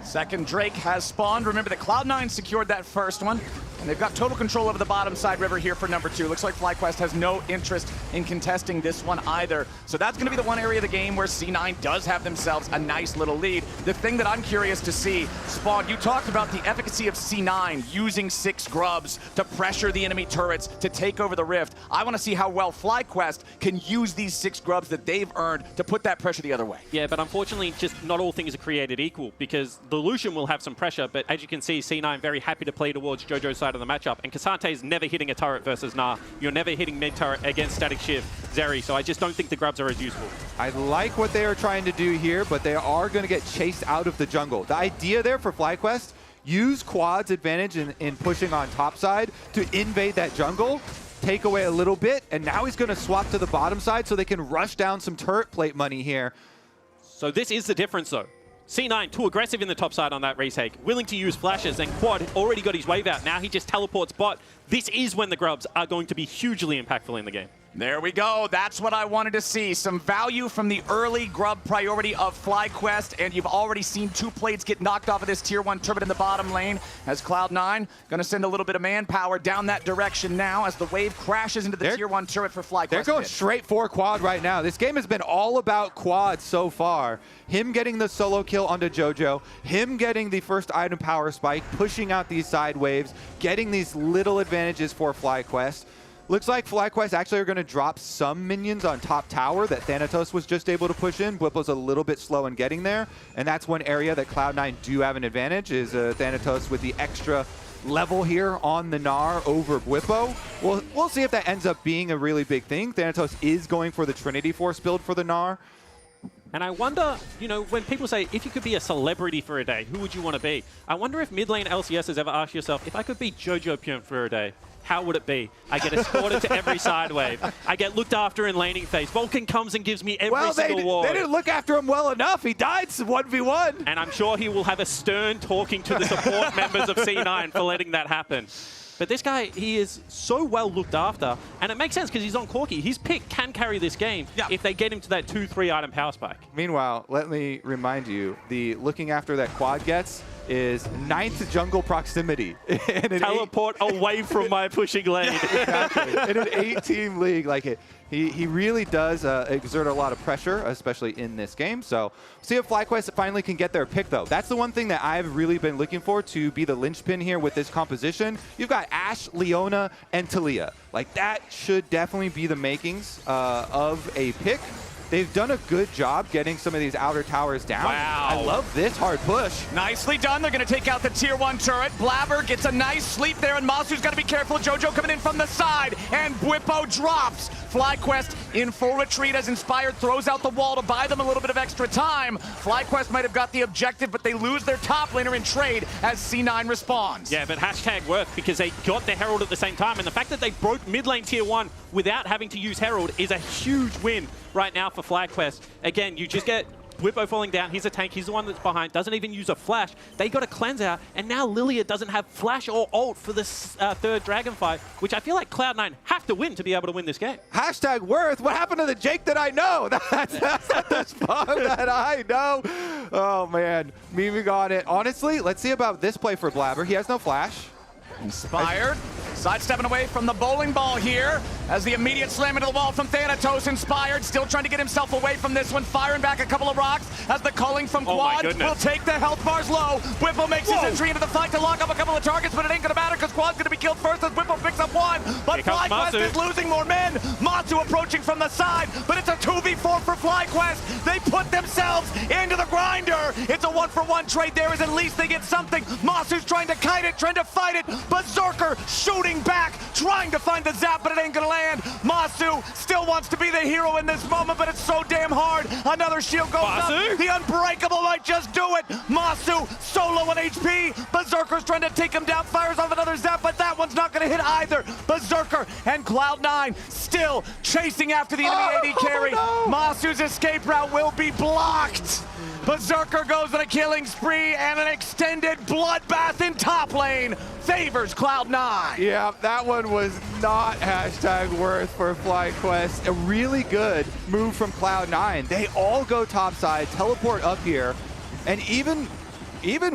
Second Drake has spawned. Remember that Cloud9 secured that first one, and they've got total control over the bottom side river here for number 2. Looks like FlyQuest has no interest in contesting this one either. So that's going to be the one area of the game where C9 does have themselves a nice little lead. The thing that I'm curious to see, Spawn, you talked about the efficacy of C9 using 6 grubs to pressure the enemy turrets to take over the rift. I want to see how well FlyQuest can use these 6 grubs that they've earned to put that pressure the other way. Yeah, but unfortunately, just not all things are created equal, because the Lucian will have some pressure, but as you can see, C9 very happy to play towards JoJo's side of the matchup, and Kasante is never hitting a turret versus Nah. You're never hitting mid turret against Static Shiv, Zeri, so I just don't think the grubs are as useful. I like what they are trying to do here, but they are going to get chased out of the jungle. The idea there for FlyQuest, use Quad's advantage in pushing on top side to invade that jungle, take away a little bit, and now he's going to swap to the bottom side so they can rush down some turret plate money here. So this is the difference though. C9 too aggressive in the top side on that retake, willing to use flashes, and Quad already got his wave out. Now he just teleports bot. This is when the grubs are going to be hugely impactful in the game. There we go. That's what I wanted to see. Some value from the early grub priority of FlyQuest, and you've already seen 2 plates get knocked off of this tier 1 turret in the bottom lane, as Cloud9 going to send a little bit of manpower down that direction now as the wave crashes into the tier 1 turret for FlyQuest. They're going straight for Quad right now. This game has been all about Quad so far. Him getting the solo kill onto JoJo, him getting the first item power spike, pushing out these side waves, getting these little advantages for FlyQuest. Looks like FlyQuest actually are going to drop some minions on top tower that Thanatos was just able to push in. Bwipo's a little bit slow in getting there, and that's one area that Cloud9 do have an advantage, is Thanatos with the extra level here on the Gnar over Bwipo. We'll see if that ends up being a really big thing. Thanatos is going for the Trinity Force build for the Gnar. And I wonder, you know, when people say, if you could be a celebrity for a day, who would you want to be? I wonder if mid lane LCS has ever asked yourself, if I could be Jojo Pyun for a day, how would it be? I get escorted to every side wave. I get looked after in laning phase. Vulcan comes and gives me every single ward. They didn't look after him well enough. He died 1v1. And I'm sure he will have a stern talking to the support members of C9 for letting that happen. But this guy, he is so well looked after. And it makes sense because he's on Corki. His pick can carry this game if they get him to that 2-3 item power spike. Meanwhile, let me remind you, the looking after that quad gets is 9th jungle proximity. Teleport away from my pushing lane. Exactly. In an 8-team league, like he really does exert a lot of pressure, especially in this game. So see if FlyQuest finally can get their pick, though. That's the one thing that I've really been looking for to be the linchpin here with this composition. You've got Ashe, Leona, and Taliyah. Like, that should definitely be the makings of a pick. They've done a good job getting some of these outer towers down. Wow. I love this hard push. Nicely done. They're going to take out the tier 1 turret. Blabber gets a nice sleep there, and Masu's got to be careful. Jojo coming in from the side, and Bwipo drops. FlyQuest in full retreat as Inspired throws out the wall to buy them a little bit of extra time. FlyQuest might have got the objective, but they lose their top laner in trade as C9 responds. Yeah, but hashtag worked because they got the Herald at the same time, and the fact that they broke mid lane tier 1 without having to use Herald is a huge win right now for FlyQuest. Again, you just get Bwipo falling down. He's a tank. He's the one that's behind. Doesn't even use a flash. They got a cleanse out, and now Lilia doesn't have flash or ult for this third dragon fight, which I feel like Cloud9 have to win to be able to win this game. Hashtag worth. What happened to the Jake that I know? That's the spot that I know. Oh, man. Miming on it. Honestly, let's see about this play for Blabber. He has no flash. Inspired, sidestepping away from the bowling ball here as the immediate slam into the wall from Thanatos. Inspired, still trying to get himself away from this one, firing back a couple of rocks as the calling from Quad will take the health bars low. Bwipo makes his entry into the fight to lock up a couple of targets, but it ain't gonna matter because Quad's gonna be killed first as Bwipo picks up one. But FlyQuest is losing more men. Masu approaching from the side, but it's a 2v4 for FlyQuest. They put themselves into the grinder. It's a 1-for-1 trade there as at least they get something. Masu's trying to kite it, trying to fight it. Berserker shooting back, trying to find the zap, but it ain't gonna land. Masu still wants to be the hero in this moment, but it's so damn hard. Another shield goes up. The Unbreakable might just do it. Masu solo on HP. Berserker's trying to take him down, fires off another zap, but that one's not gonna hit either. Berserker and Cloud9 still chasing after the enemy AD carry. Masu's escape route will be blocked. Berserker goes on a killing spree, and an extended bloodbath in top lane favors Cloud9. Yeah, that one was not hashtag worth for FlyQuest. A really good move from Cloud9. They all go topside, teleport up here, and even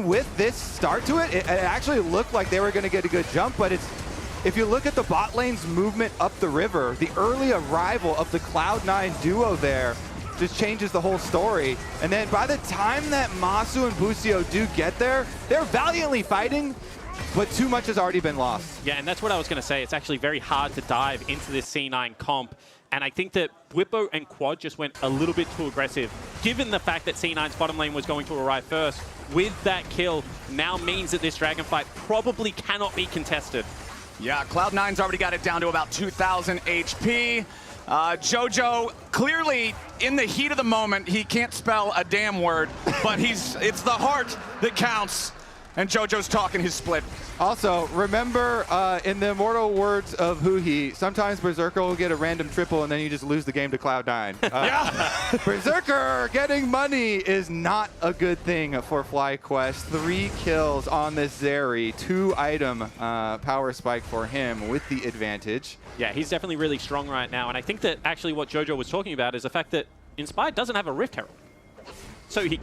with this start to it, it actually looked like they were going to get a good jump, but if you look at the bot lane's movement up the river, the early arrival of the Cloud9 duo there just changes the whole story. And then by the time that Masu and Busio do get there, they're valiantly fighting, but too much has already been lost. Yeah, and that's what I was going to say. It's actually very hard to dive into this C9 comp. And I think that Bwipo and Quad just went a little bit too aggressive. Given the fact that C9's bottom lane was going to arrive first, with that kill now means that this dragon fight probably cannot be contested. Yeah, Cloud9's already got it down to about 2,000 HP. Jojo, clearly in the heat of the moment, he can't spell a damn word, but it's the heart that counts. And Jojo's talking his split. Also, remember in the immortal words of Huhi, sometimes Berserker will get a random triple and then you just lose the game to Cloud9. Yeah. Berserker getting money is not a good thing for FlyQuest. 3 kills on this Zeri, 2-item power spike for him with the advantage. Yeah, he's definitely really strong right now. And I think that actually what Jojo was talking about is the fact that Inspired doesn't have a Rift Herald. So he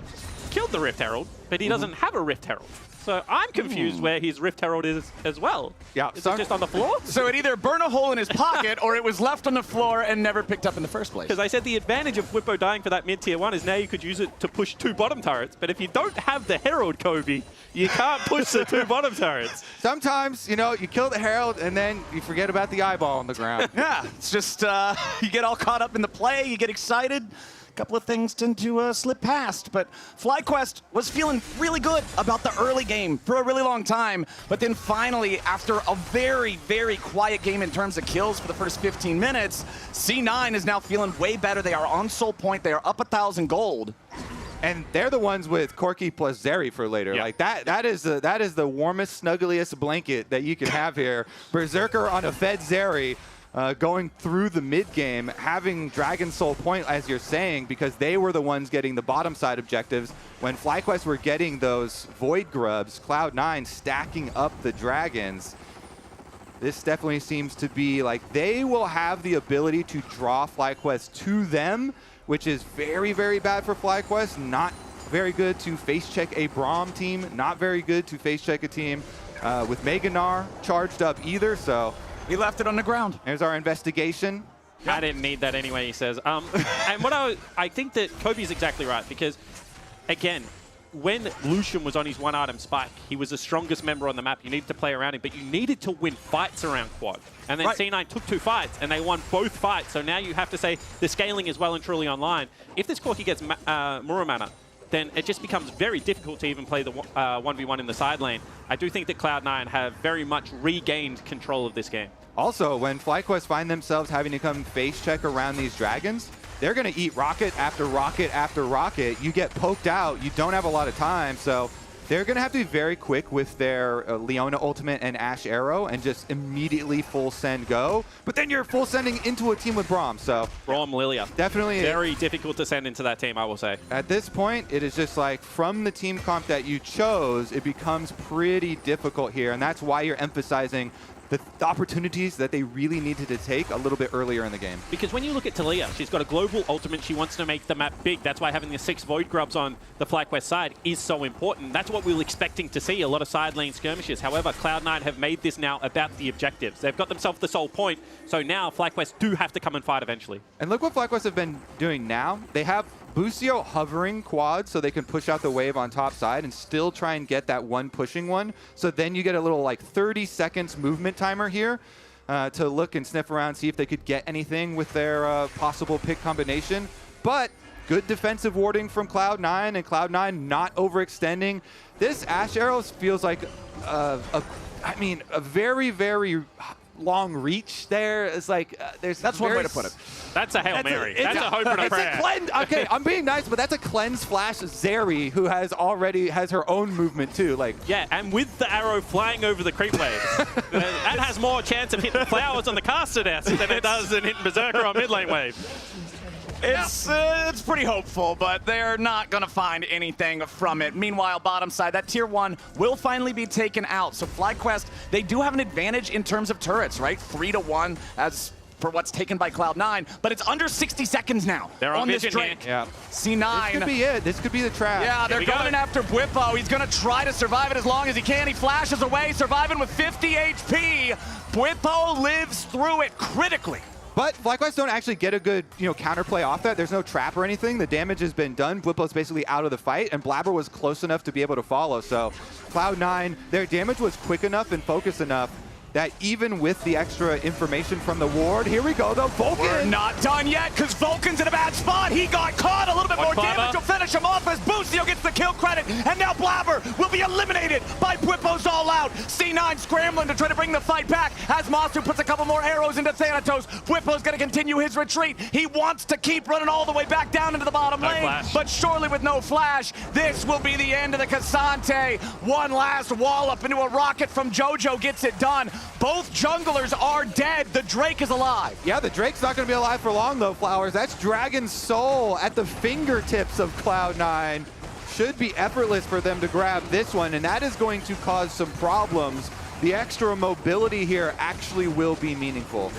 killed the Rift Herald, but he doesn't have a Rift Herald. So I'm confused where his Rift Herald is as well. Yeah, is it just on the floor? So it either burned a hole in his pocket or it was left on the floor and never picked up in the first place. Because I said the advantage of Whippo dying for that mid-tier 1 is now you could use it to push 2 bottom turrets. But if you don't have the Herald, Kobe, you can't push the 2 bottom turrets. Sometimes, you know, you kill the Herald and then you forget about the eyeball on the ground. Yeah, it's just you get all caught up in the play, you get excited. A couple of things tend to slip past, but FlyQuest was feeling really good about the early game for a really long time, but then finally, after a very, very quiet game in terms of kills for the first 15 minutes, C9 is now feeling way better. They are on Soul Point. They are up 1,000 gold. And they're the ones with Corki plus Zeri for later. Yeah. Like that is the warmest, snuggliest blanket that you can have here. Berserker on a fed Zeri. Going through the mid-game, having Dragon Soul Point, as you're saying, because they were the ones getting the bottom side objectives. When FlyQuest were getting those Void Grubs, Cloud9 stacking up the Dragons. This definitely seems to be like they will have the ability to draw FlyQuest to them, which is very, very bad for FlyQuest. Not very good to face check a Braum team. Not very good to face check a team with Meganar charged up either, so... He left it on the ground. There's our investigation. I didn't need that anyway, he says. And what I think that Kobe's exactly right, because, again, when Lucian was on his 1-item spike, he was the strongest member on the map. You needed to play around him, but you needed to win fights around Quad. And then C9 took 2 fights, and they won both fights. So now you have to say the scaling is well and truly online. If this Corki gets Muramana, then it just becomes very difficult to even play the 1v1 in the side lane. I do think that Cloud9 have very much regained control of this game. Also, when FlyQuest find themselves having to come face check around these Dragons, they're going to eat rocket after rocket after rocket. You get poked out, you don't have a lot of time, so they're going to have to be very quick with their Leona ultimate and Ash Arrow and just immediately full send go. But then you're full sending into a team with Braum, so... Braum Lilia. Definitely. Very difficult to send into that team, I will say. At this point, it is just like, from the team comp that you chose, it becomes pretty difficult here, and that's why you're emphasizing the opportunities that they really needed to take a little bit earlier in the game. Because when you look at Talia, she's got a global ultimate. She wants to make the map big. That's why having the 6 Void Grubs on the FlyQuest side is so important. That's what we were expecting to see, a lot of side lane skirmishes. However, Cloud9 have made this now about the objectives. They've got themselves the Soul Point, so now FlyQuest do have to come and fight eventually. And look what FlyQuest have been doing now. They have Busio hovering quad so they can push out the wave on top side and still try and get that one pushing one. So then you get a little like 30 seconds movement timer here to look and sniff around, see if they could get anything with their possible pick combination. But good defensive warding from Cloud9 and Cloud9 not overextending. This Ash Arrows feels like a very, very long reach there. It's like that's one way to put it. That's a Hail Mary. That's a hope and a prayer. Okay, I'm being nice, but that's a cleanse flash Zeri, who has her own movement too. Like, yeah, and with the arrow flying over the creep waves, that has more chance of hitting flowers on the caster desk than it does in hitting Berserker on mid lane wave. It's pretty hopeful, but they're not going to find anything from it. Meanwhile, bottom side, that tier 1 will finally be taken out. So FlyQuest, they do have an advantage in terms of turrets, right? 3-1 as for what's taken by Cloud9, but it's under 60 seconds now. They're on this vision Drake. Yeah. C9. This could be it. This could be the trap. Yeah, they're going in after Bwipo. He's going to try to survive it as long as he can. He flashes away, surviving with 50 HP. Bwipo lives through it critically. But FlyQuest don't actually get a good, counterplay off that. There's no trap or anything. The damage has been done. Bwipo's basically out of the fight, and Blabber was close enough to be able to follow. So Cloud9, their damage was quick enough and focused enough that even with the extra information from the ward, here we go though, Vulcan! We're not done yet, because Vulcan's in a bad spot. He got caught, a little bit more damage will finish him off as Busio gets the kill credit, and now Blabber will be eliminated by Bwipo's All Out. C9 scrambling to try to bring the fight back as Masu puts a couple more arrows into Thanatos. Bwipo's gonna continue his retreat. He wants to keep running all the way back down into the bottom lane, but surely with no flash, this will be the end of the Cassante. One last wallop into a rocket from JoJo gets it done. Both junglers are dead. The Drake is alive. Yeah, the Drake's not going to be alive for long, though, Flowers. That's Dragon Soul at the fingertips of Cloud9. Should be effortless for them to grab this one, and that is going to cause some problems. The extra mobility here actually will be meaningful.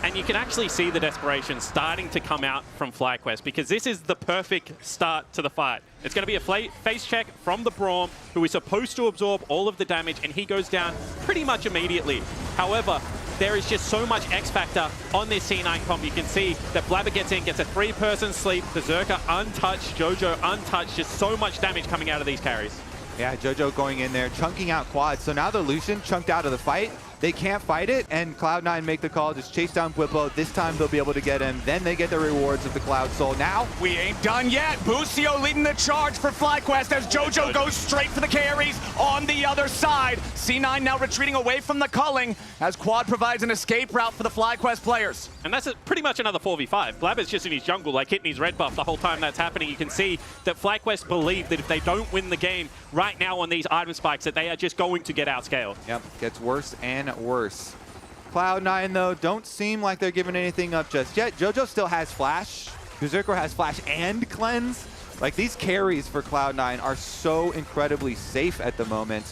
And you can actually see the desperation starting to come out from FlyQuest, because this is the perfect start to the fight. It's going to be a face check from the Braum, who is supposed to absorb all of the damage, and he goes down pretty much immediately. However, there is just so much X factor on this C9 comp. You can see that Blabber gets in, gets a 3-person sleep, Berserker untouched, Jojo untouched, just so much damage coming out of these carries. Yeah, Jojo going in there, chunking out quads. So now the Lucian chunked out of the fight. They can't fight it, and Cloud9 make the call, just chase down Bwipo. This time they'll be able to get him. Then they get the rewards of the Cloud Soul. Now, we ain't done yet. Busio leading the charge for FlyQuest as Jojo goes straight for the carries on the other side. C9 now retreating away from the culling as Quad provides an escape route for the FlyQuest players. And that's pretty much another 4v5. Blabber's just in his jungle, like hitting his red buff the whole time that's happening. You can see that FlyQuest believe that if they don't win the game right now on these item spikes, that they are just going to get outscaled. Yep, gets worse and worse. Cloud9, though, don't seem like they're giving anything up just yet. Jojo still has Flash. Berserker has Flash and Cleanse. Like, these carries for Cloud9 are so incredibly safe at the moment.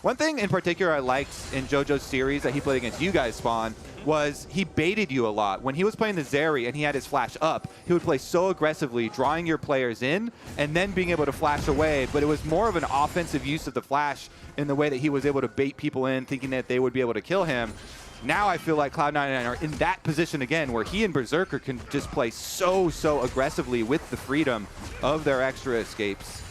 One thing in particular I liked in Jojo's series that he played against you guys, Spawn, was he baited you a lot. When he was playing the Zeri and he had his flash up, he would play so aggressively, drawing your players in and then being able to flash away. But it was more of an offensive use of the flash in the way that he was able to bait people in, thinking that they would be able to kill him. Now I feel like Cloud9 are in that position again, where he and Berserker can just play so aggressively with the freedom of their extra escapes.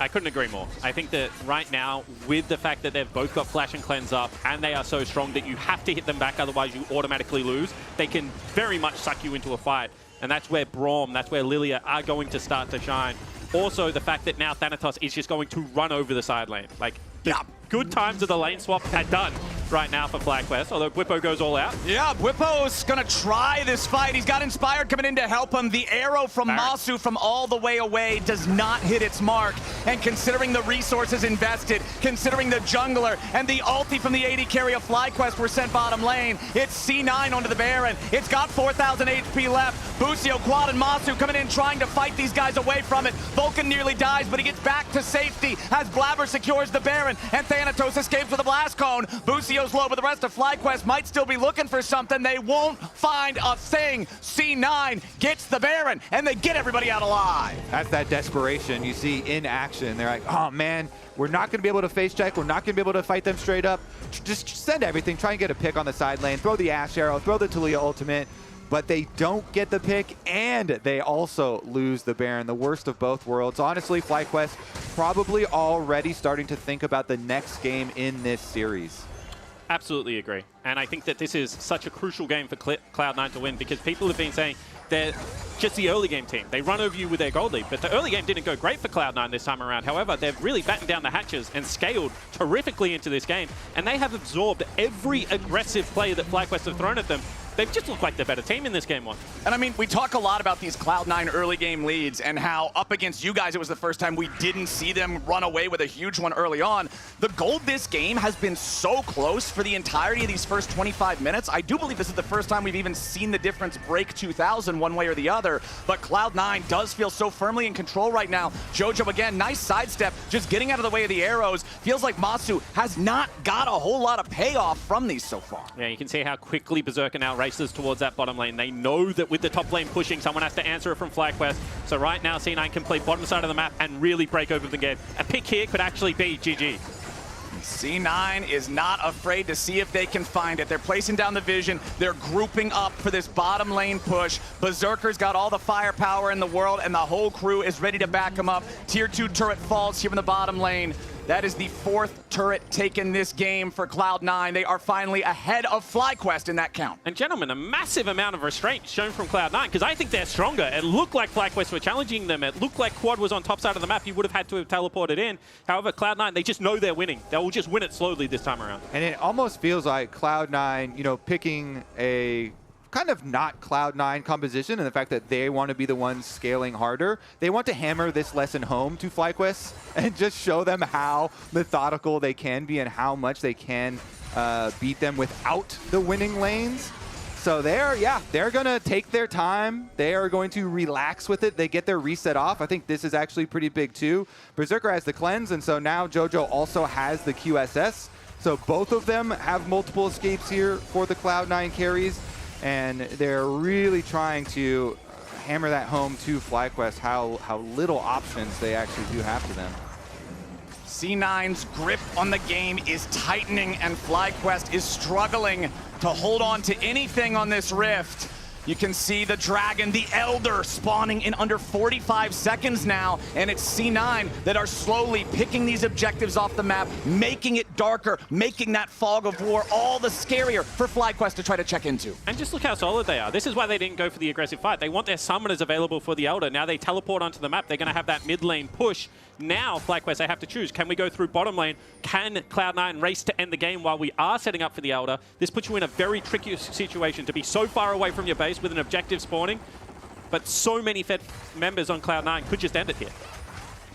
I couldn't agree more. I think that right now, with the fact that they've both got Flash and Cleanse up, and they are so strong that you have to hit them back, otherwise you automatically lose, they can very much suck you into a fight. And that's where Braum, that's where Lilia are going to start to shine. Also, the fact that now Thanatos is just going to run over the side lane. Like, the good times of the lane swap are done right now for FlyQuest, although Bwipo goes all out. Yeah, Bwipo's gonna try this fight. He's got Inspired coming in to help him. The arrow from Masu from all the way away does not hit its mark. And considering the resources invested, considering the jungler, and the ulti from the AD carry of FlyQuest were sent bottom lane, it's C9 onto the Baron. It's got 4,000 HP left. Busio, Quad, and Masu coming in trying to fight these guys away from it. Vulcan nearly dies, but he gets back to safety as Blabber secures the Baron, and Thanatos escapes with a blast cone. Busio's low, but the rest of FlyQuest might still be looking for something. They won't find a thing. C9 gets the Baron, and they get everybody out alive. That's that desperation you see in action. They're like, oh man, we're not going to be able to face check. We're not going to be able to fight them straight up. Just send everything. Try and get a pick on the side lane. Throw the Ash Arrow. Throw the Talia ultimate. But they don't get the pick, and they also lose the Baron. The worst of both worlds. Honestly, FlyQuest probably already starting to think about the next game in this series. Absolutely agree. And I think that this is such a crucial game for Cloud9 to win, because people have been saying they're just the early game team. They run over you with their gold lead, but the early game didn't go great for Cloud9 this time around. However, they've really battened down the hatches and scaled terrifically into this game, and they have absorbed every aggressive play that FlyQuest have thrown at them. They've just looked like the better team in this game one. And I mean, we talk a lot about these Cloud9 early game leads and how up against you guys, it was the first time we didn't see them run away with a huge one early on. The gold this game has been so close for the entirety of these first 25 minutes. I do believe this is the first time we've even seen the difference break 2,000 one way or the other, but Cloud9 does feel so firmly in control right now. Jojo, again, nice sidestep, just getting out of the way of the arrows. Feels like Masu has not got a whole lot of payoff from these so far. Yeah, you can see how quickly Berserker now races towards that bottom lane. They know that with the top lane pushing, someone has to answer it from FlyQuest. So right now, C9 can play bottom side of the map and really break open the game. A pick here could actually be GG. C9 is not afraid to see if they can find it. They're placing down the vision. They're grouping up for this bottom lane push. Berserker's got all the firepower in the world, and the whole crew is ready to back him up. Tier 2 turret falls here in the bottom lane. That is the 4th turret taken this game for Cloud9. They are finally ahead of FlyQuest in that count. And gentlemen, a massive amount of restraint shown from Cloud9, because I think they're stronger. It looked like FlyQuest were challenging them. It looked like Quad was on top side of the map. You would have had to have teleported in. However, Cloud9, they just know they're winning. They will just win it slowly this time around. And it almost feels like Cloud9, you know, picking a kind of not Cloud9 composition, and the fact that they want to be the ones scaling harder. They want to hammer this lesson home to FlyQuest and just show them how methodical they can be and how much they can beat them without the winning lanes. So they're going to take their time. They are going to relax with it. They get their reset off. I think this is actually pretty big too. Berserker has the cleanse, and so now Jojo also has the QSS. So both of them have multiple escapes here for the Cloud9 carries. and they're really trying to hammer that home to FlyQuest, how little options they actually do have to them. C9's grip on the game is tightening, and FlyQuest is struggling to hold on to anything on this rift. You can see the Dragon, the Elder, spawning in under 45 seconds now, and it's C9 that are slowly picking these objectives off the map, making it darker, making that fog of war all the scarier for FlyQuest to try to check into. And just look how solid they are. This is why they didn't go for the aggressive fight. They want their summoners available for the Elder. Now they teleport onto the map. They're going to have that mid lane push. Now, FlyQuest, they have to choose. Can we go through bottom lane? Can Cloud9 race to end the game while we are setting up for the Elder? This puts you in a very tricky situation to be so far away from your base with an objective spawning, but so many Fed members on Cloud9 could just end it here.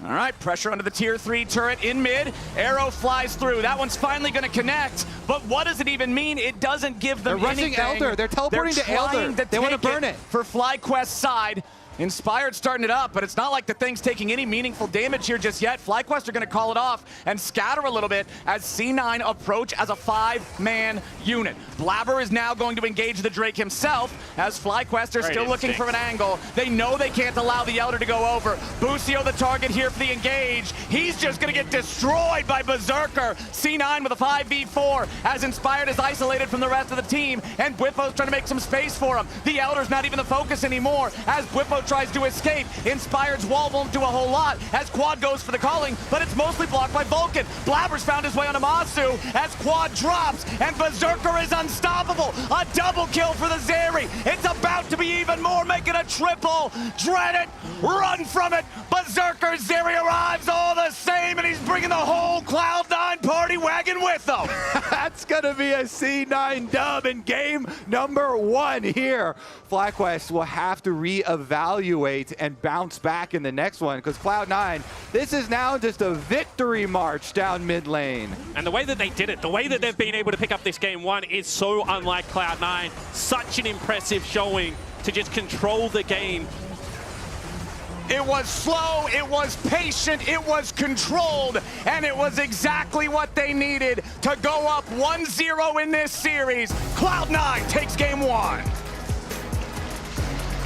All right, pressure under the tier 3 turret in mid. Arrow flies through. That one's finally going to connect, but what does it even mean? It doesn't give them anything. They're rushing Elder. They're teleporting to Elder. They want to burn it. For FlyQuest's side. Inspired starting it up, but it's not like the thing's taking any meaningful damage here just yet. FlyQuest are going to call it off and scatter a little bit as C9 approach as a 5-man unit. Blabber is now going to engage the Drake himself as FlyQuest are still looking for an angle. They know they can't allow the Elder to go over. Busio the target here for the engage. He's just going to get destroyed by Berserker. C9 with a 5v4 as Inspired is isolated from the rest of the team, and Bwipo's trying to make some space for him. The Elder's not even the focus anymore as Bwipo tries to escape. Inspired's wall won't do a whole lot as Quad goes for the calling, but it's mostly blocked by Vulcan. Blabber's found his way on Amasu as Quad drops, and Berserker is unstoppable. A double kill for the Zeri. It's about to be even more, making a triple. Dread it, run from it. Berserker Zeri arrives all the same, and he's bringing the whole Cloud9 party wagon with him. That's gonna be a C9 dub in game number 1 here. FlyQuest will have to reevaluate and bounce back in the next one, because Cloud9, this is now just a victory march down mid lane. And the way that they did it, the way that they've been able to pick up this game 1 is so unlike Cloud9. Such an impressive showing to just control the game. It was slow, it was patient, it was controlled, and it was exactly what they needed to go up 1-0 in this series. Cloud9 takes game 1.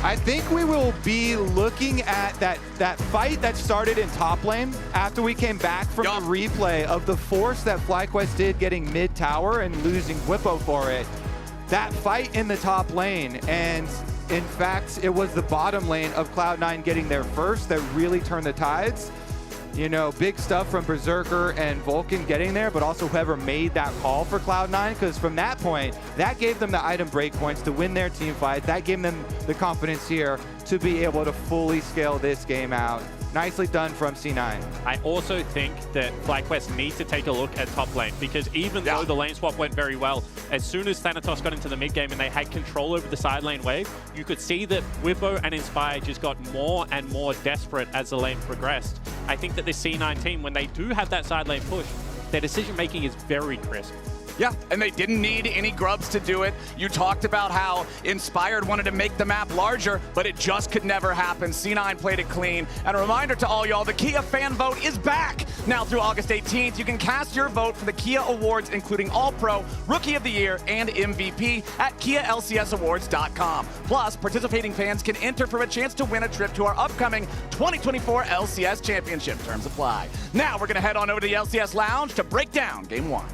I think we will be looking at that fight that started in top lane after we came back from the replay of the force that FlyQuest did getting mid tower and losing Bwipo for it. That fight in the top lane, and in fact, it was the bottom lane of Cloud9 getting there first that really turned the tides. You know, big stuff from Berserker and Vulcan getting there, but also whoever made that call for Cloud9, because from that point, that gave them the item break points to win their team fight. That gave them the confidence here to be able to fully scale this game out. Nicely done from C9. I also think that FlyQuest needs to take a look at top lane, because even though the lane swap went very well, as soon as Thanatos got into the mid game and they had control over the side lane wave, you could see that Bwipo and Inspire just got more and more desperate as the lane progressed. I think that this C9 team, when they do have that side lane push, their decision making is very crisp. Yeah, and they didn't need any grubs to do it. You talked about how Inspired wanted to make the map larger, but it just could never happen. C9 played it clean. And a reminder to all y'all, the Kia fan vote is back. Now through August 18th, you can cast your vote for the Kia Awards, including All-Pro, Rookie of the Year, and MVP at KiaLCSAwards.com. Plus, participating fans can enter for a chance to win a trip to our upcoming 2024 LCS Championship. Terms apply. Now we're going to head on over to the LCS Lounge to break down Game 1.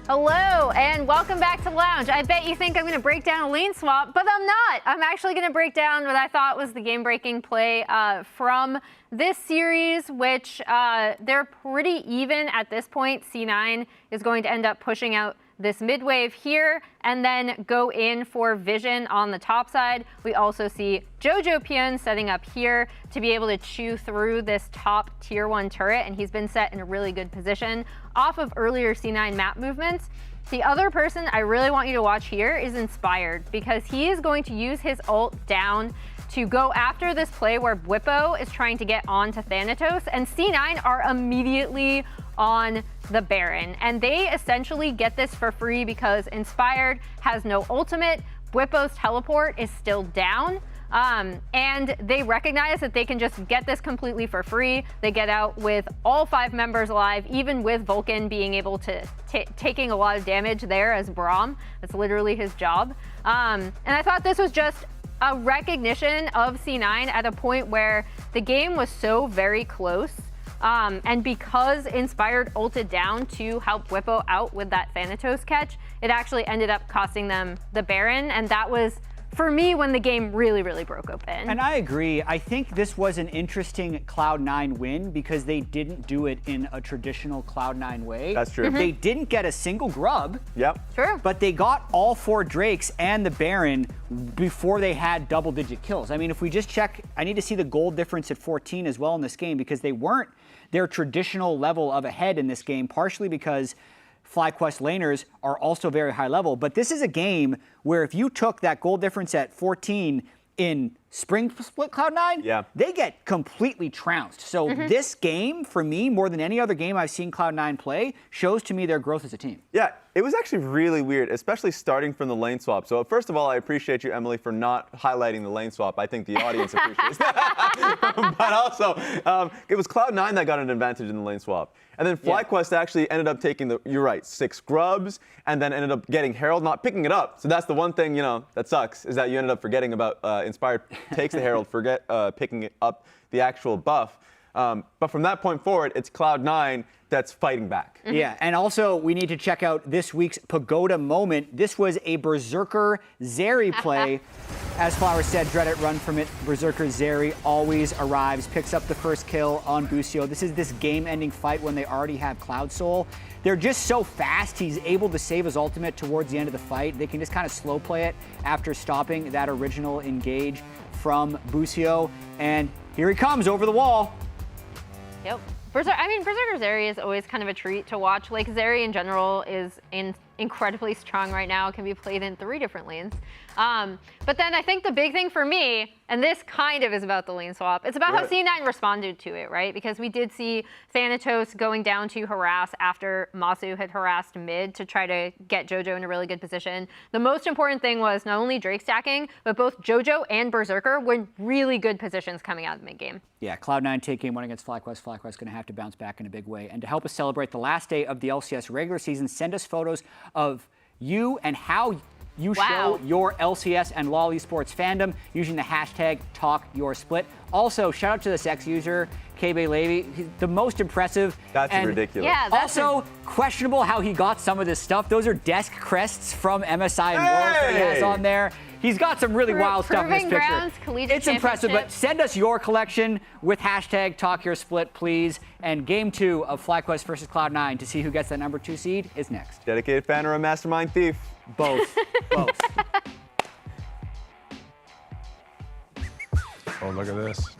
Hello, and welcome back to Lounge. I bet you think I'm going to break down a lane swap, but I'm not. I'm actually going to break down what I thought was the game-breaking play from this series, which they're pretty even at this point. C9 is going to end up pushing out this mid wave here and then go in for vision on the top side. We also see Jojo Pion setting up here to be able to chew through this top tier 1 turret, and he's been set in a really good position off of earlier C9 map movements. The other person I really want you to watch here is Inspired, because he is going to use his ult down to go after this play where Bwipo is trying to get onto Thanatos, and C9 are immediately on the Baron. And they essentially get this for free because Inspired has no ultimate. Bwipo's teleport is still down. And they recognize that they can just get this completely for free. They get out with all 5 members alive, even with Vulcan being able to taking a lot of damage there as Braum. That's literally his job. And I thought this was just a recognition of C9 at a point where the game was so very close. And because Inspired ulted down to help Whippo out with that Thanatos catch, it actually ended up costing them the Baron, and that was, for me, when the game really, really broke open. And I agree. I think this was an interesting Cloud9 win because they didn't do it in a traditional Cloud9 way. That's true. They didn't get a single grub. Yep. True. But they got all 4 Drakes and the Baron before they had double-digit kills. I mean, if we just check, I need to see the gold difference at 14 as well in this game because they weren't their traditional level of ahead in this game, partially because FlyQuest laners are also very high level. But this is a game where if you took that gold difference at 14 in Spring Split Cloud9, they get completely trounced. So this game, for me, more than any other game I've seen Cloud9 play, shows to me their growth as a team. Yeah, it was actually really weird, especially starting from the lane swap. So first of all, I appreciate you, Emily, for not highlighting the lane swap. I think the audience appreciates that. But also, it was Cloud9 that got an advantage in the lane swap. And then FlyQuest actually ended up taking you're right, 6 grubs, and then ended up getting Herald, not picking it up. So that's the one thing, that sucks, is that you ended up forgetting about Inspired takes the Herald, forget picking up the actual buff. But from that point forward, it's Cloud9 that's fighting back. Yeah, and also we need to check out this week's Pagoda moment. This was a Berserker Zeri play. As Flower said, dread it, run from it. Berserker Zeri always arrives, picks up the first kill on Busio. This is this game-ending fight when they already have Cloud Soul. They're just so fast, he's able to save his ultimate towards the end of the fight. They can just kind of slow play it after stopping that original engage from Busio. And here he comes over the wall. Yep. Berserker Zeri is always kind of a treat to watch. Like, Zeri in general is incredibly strong right now. It can be played in 3 different lanes. But then I think the big thing for me, and this kind of is about the lane swap, it's about how C9 responded to it, right? Because we did see Thanatos going down to harass after Masu had harassed mid to try to get JoJo in a really good position. The most important thing was not only Drake stacking, but both JoJo and Berserker were in really good positions coming out of the mid game. Yeah, Cloud9 take game 1 against FlyQuest. FlyQuest going to have to bounce back in a big way. And to help us celebrate the last day of the LCS regular season, send us photos of you and how you show your LCS and LoL esports fandom using the hashtag #TalkYourSplit. Also, shout out to this ex-user, KB Levy. He's the most impressive. That's ridiculous. Yeah, that's also, questionable how he got some of this stuff. Those are desk crests from MSI and Worlds that he has on there. He's got some really wild stuff in this picture. Grounds, it's impressive, but send us your collection with hashtag #TalkYourSplit, please. And game 2 of FlyQuest versus Cloud9 to see who gets that number 2 seed is next. Dedicated fan or a mastermind thief? Both. Both. Oh, look at this.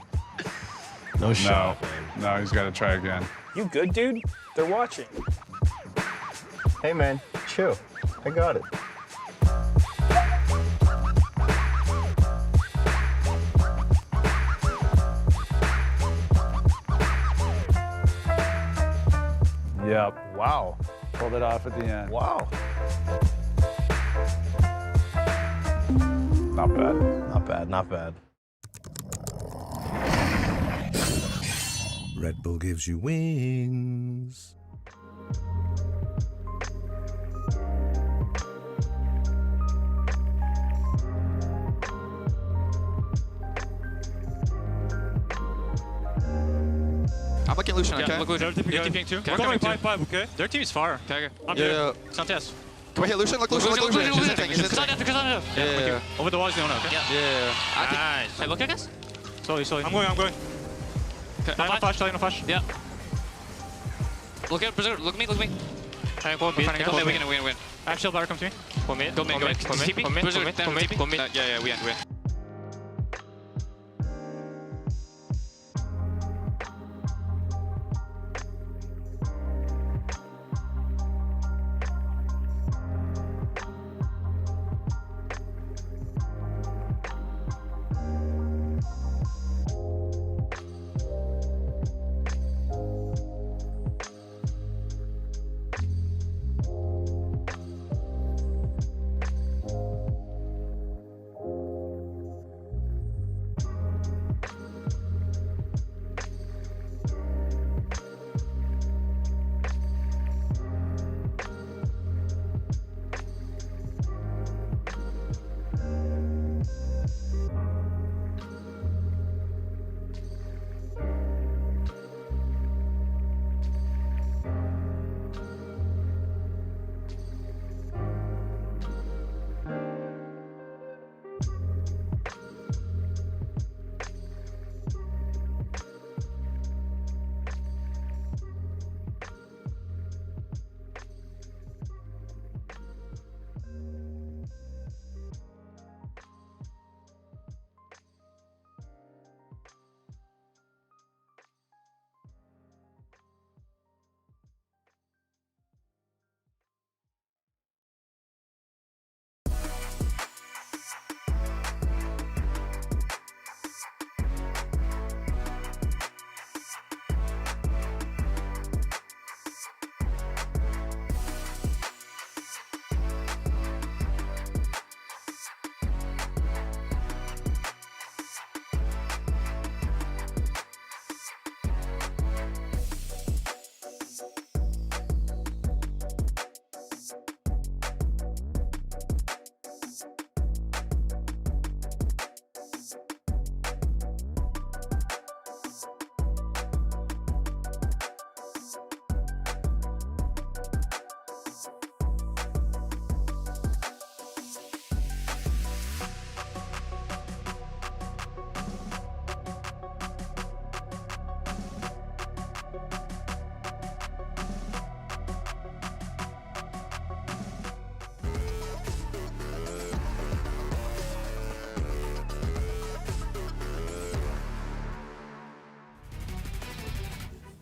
No shot. No, he's got to try again. You good, dude? They're watching. Hey, man, chill. I got it. Yep. Wow. Pulled it off at the end. Wow. Not bad. Not bad, not bad. Red Bull gives you wings. I'm looking Lucian, Yeah, okay? look Lucian. You're TPing too. We're going 5-5, okay? Their team is far. Okay, okay. I'm Yeah, here. yeah. It's on test. Can we hit Lucian? Look Lucian, look Lucian. He's hitting, he's hitting. Because I know. Yeah. Over the wall is the owner, okay? Yeah. Nice. Hey, look at us. Slowly. I'm going. Okay. Line of flash. Yeah. Look at Berserker, look at me. Hey, go mid. We're gonna win. I have shield bar, come to me. Go mid. Go mid. Yeah, we end.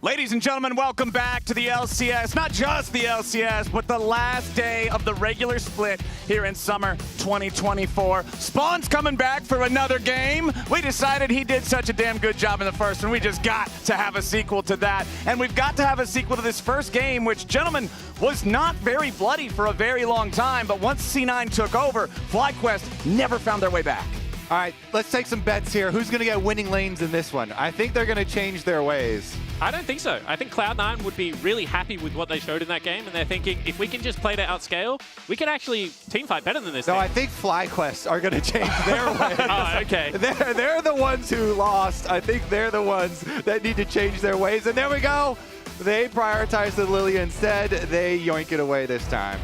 Ladies and gentlemen, welcome back to the LCS. Not just the LCS, but the last day of the regular split here in summer 2024. Spawn's coming back for another game. We decided he did such a damn good job in the first one. We just got to have a sequel to that. And we've got to have a sequel to this first game, which, gentlemen, was not very bloody for a very long time. But once C9 took over, FlyQuest never found their way back. All right, let's take some bets here. Who's going to get winning lanes in this one? I think they're going to change their ways. I don't think so. I think Cloud9 would be really happy with what they showed in that game, and they're thinking, if we can just play to outscale, we can actually teamfight better than this No, game. I think FlyQuest are going to change their ways. Oh, okay. They're the ones who lost. I think they're the ones that need to change their ways. And there we go. They prioritize the Lilia instead. They yoink it away this time.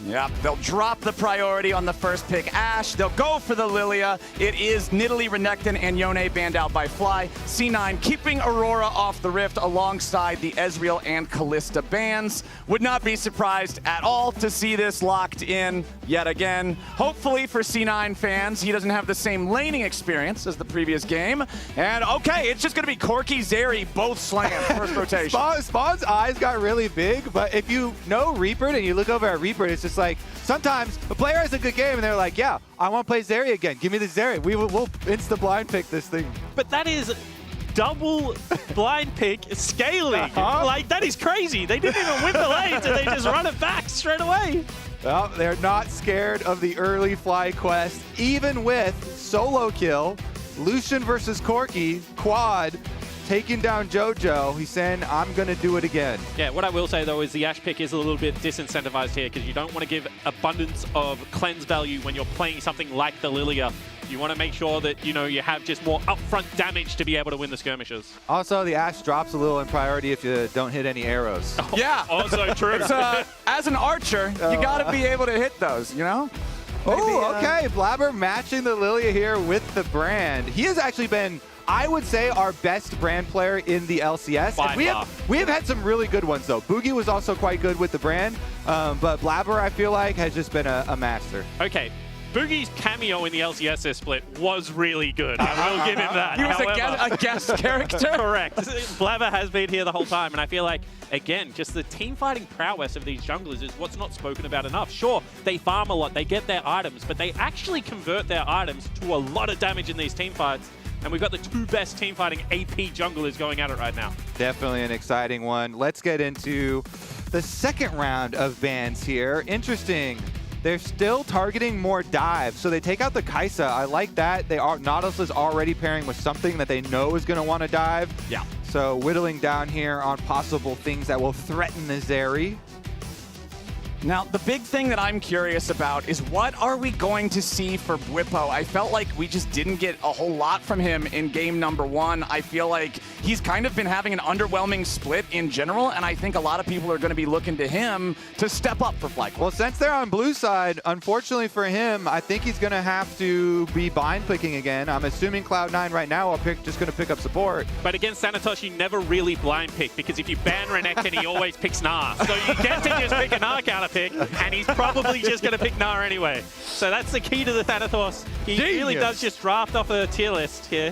Yep, they'll drop the priority on the first pick, Ashe. They'll go for the Lilia. It is Nidalee, Renekton, and Yone banned out by Fly. C9 keeping Aurora off the Rift alongside the Ezreal and Kalista bans. Would not be surprised at all to see this locked in yet again. Hopefully for C9 fans, he doesn't have the same laning experience as the previous game. And okay, it's just going to be Corki, Zeri, both slam first rotation. Spawn's eyes got really big, but if you know Reaper and you look over at Reaper, it's just like sometimes a player has a good game and they're like, yeah, I want to play Zeri again. Give me the Zeri. We'll insta blind pick this thing. But that is double blind pick scaling. Like, that is crazy. They didn't even win the lanes and they just run it back straight away. Well, they're not scared of the early FlyQuest, even with solo kill, Lucian versus Corki, quad, taking down JoJo. He's saying, I'm going to do it again. Yeah, what I will say, though, is the Ashe pick is a little bit disincentivized here because you don't want to give abundance of cleanse value when you're playing something like the Lilia. You want to make sure that, you know, you have just more upfront damage to be able to win the skirmishes. Also, the Ashe drops a little in priority if you don't hit any arrows. Oh, yeah. Also true. It's, as an archer, you got to be able to hit those, you know? Oh, okay. Blabber matching the Lilia here with the brand. He has actually been, I would say, our best brand player in the LCS. And we have had some really good ones, though. Boogie was also quite good with the brand, but Blabber, I feel like, has just been a master. Okay. Boogie's cameo in the LCS this split was really good. I will give him that. He was a guest character? Correct. Blabber has been here the whole time, and I feel like, again, just the team fighting prowess of these junglers is what's not spoken about enough. Sure, they farm a lot, they get their items, but they actually convert their items to a lot of damage in these team fights. And we've got the two best team fighting AP junglers going at it right now. Definitely an exciting one. Let's get into the second round of bans here. Interesting. They're still targeting more dives, so they take out the Kai'Sa. I like that. Nautilus is already pairing with something that they know is going to want to dive. Yeah. So whittling down here on possible things that will threaten the Zeri. Now, the big thing that I'm curious about is what are we going to see for Bwipo? I felt like we just didn't get a whole lot from him in game number one. I feel like he's kind of been having an underwhelming split in general, and I think a lot of people are going to be looking to him to step up for FlyQuest. Well, since they're on blue side, unfortunately for him, I think he's going to have to be bind picking again. I'm assuming Cloud9 right now are just going to pick up support. But against Sanatoshi, you never really blind pick, because if you ban Renekton, he always picks Gnar. So you get to just pick a Gnar counter pick, and he's probably just going to pick Gnar anyway. So that's the key to the Thanatos. He really does just draft off a tier list here.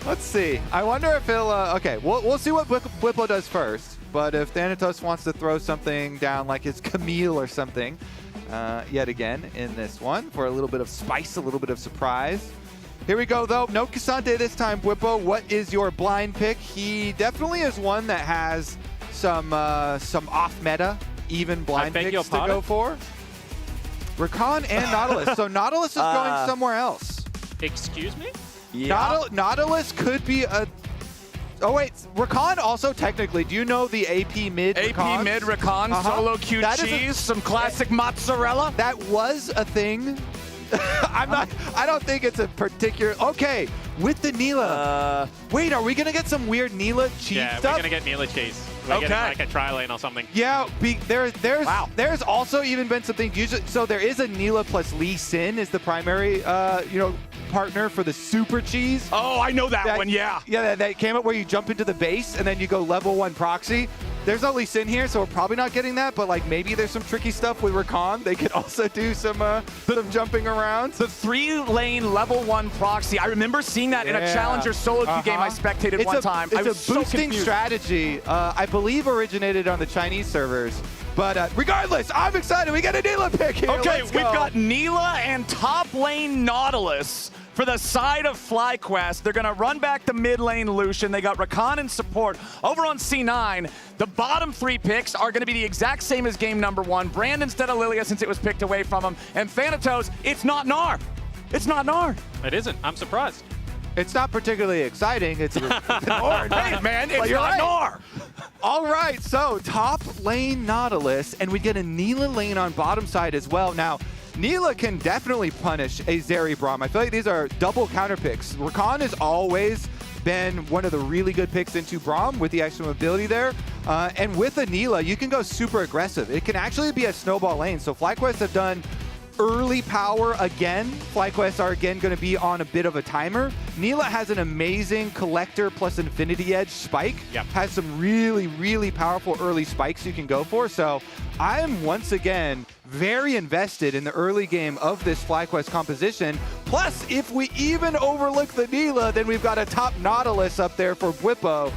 Let's see. I wonder if he'll... okay, we'll see what Bwipo does first. But if Thanatos wants to throw something down like his Camille or something, yet again in this one, for a little bit of spice, a little bit of surprise. Here we go, though. No Cassante this time, Bwipo. What is your blind pick? He definitely is one that has some off-meta, even blind picks to go for. Rakan and Nautilus. So Nautilus is going somewhere else. Excuse me? Yeah. Nautilus could be a... Oh, wait. Rakan also technically... Do you know the AP mid AP Rakans? mid Rakan, solo cute cheese, some classic mozzarella? That was a thing. I don't think it's a particular... Okay, with the Neela. Wait, are we going to get some weird Neela cheese stuff? Yeah, we're going to get Neela cheese. We're getting like a tri-lane or something. Yeah, there's also even been something... So there is a Neela plus Lee Sin is the primary, partner for the super cheese. Oh, I know that one, yeah. Yeah, that came up where you jump into the base and then you go level 1 proxy. There's no Lee Sin here, so we're probably not getting that, but like maybe there's some tricky stuff with Rakan. They could also do some jumping around. The 3-lane level 1 proxy. I remember seeing that in a Challenger solo queue game I spectated one time. It's I was a boosting so strategy. I believe originated on the Chinese servers. But regardless, I'm excited. We get a Neela pick here. Okay, Let's we've go. got Neela and top lane Nautilus for the side of FlyQuest. They're going to run back the mid lane Lucian. They got Rakan in support. Over on C9, the bottom 3 picks are going to be the exact same as game number 1. Brand instead of Lilia since it was picked away from him. And Thanatos, it's not Gnar. It's not Gnar. It isn't. I'm surprised. It's not particularly exciting. It's an orange. Hey, man, it's not Gnar. All right, so top lane Nautilus, and we get a Neela lane on bottom side as well. Now, Neela can definitely punish a Zeri Braum. I feel like these are double counter picks. Rakan has always been one of the really good picks into Braum with the extra mobility there. And with a Neela, you can go super aggressive. It can actually be a snowball lane. So FlyQuest have done early power again. FlyQuest are again going to be on a bit of a timer. Neela has an amazing collector plus infinity edge spike. Yep. Has some really, really powerful early spikes you can go for. So I am once again very invested in the early game of this FlyQuest composition. Plus, if we even overlook the Neela, then we've got a top Nautilus up there for Bwipo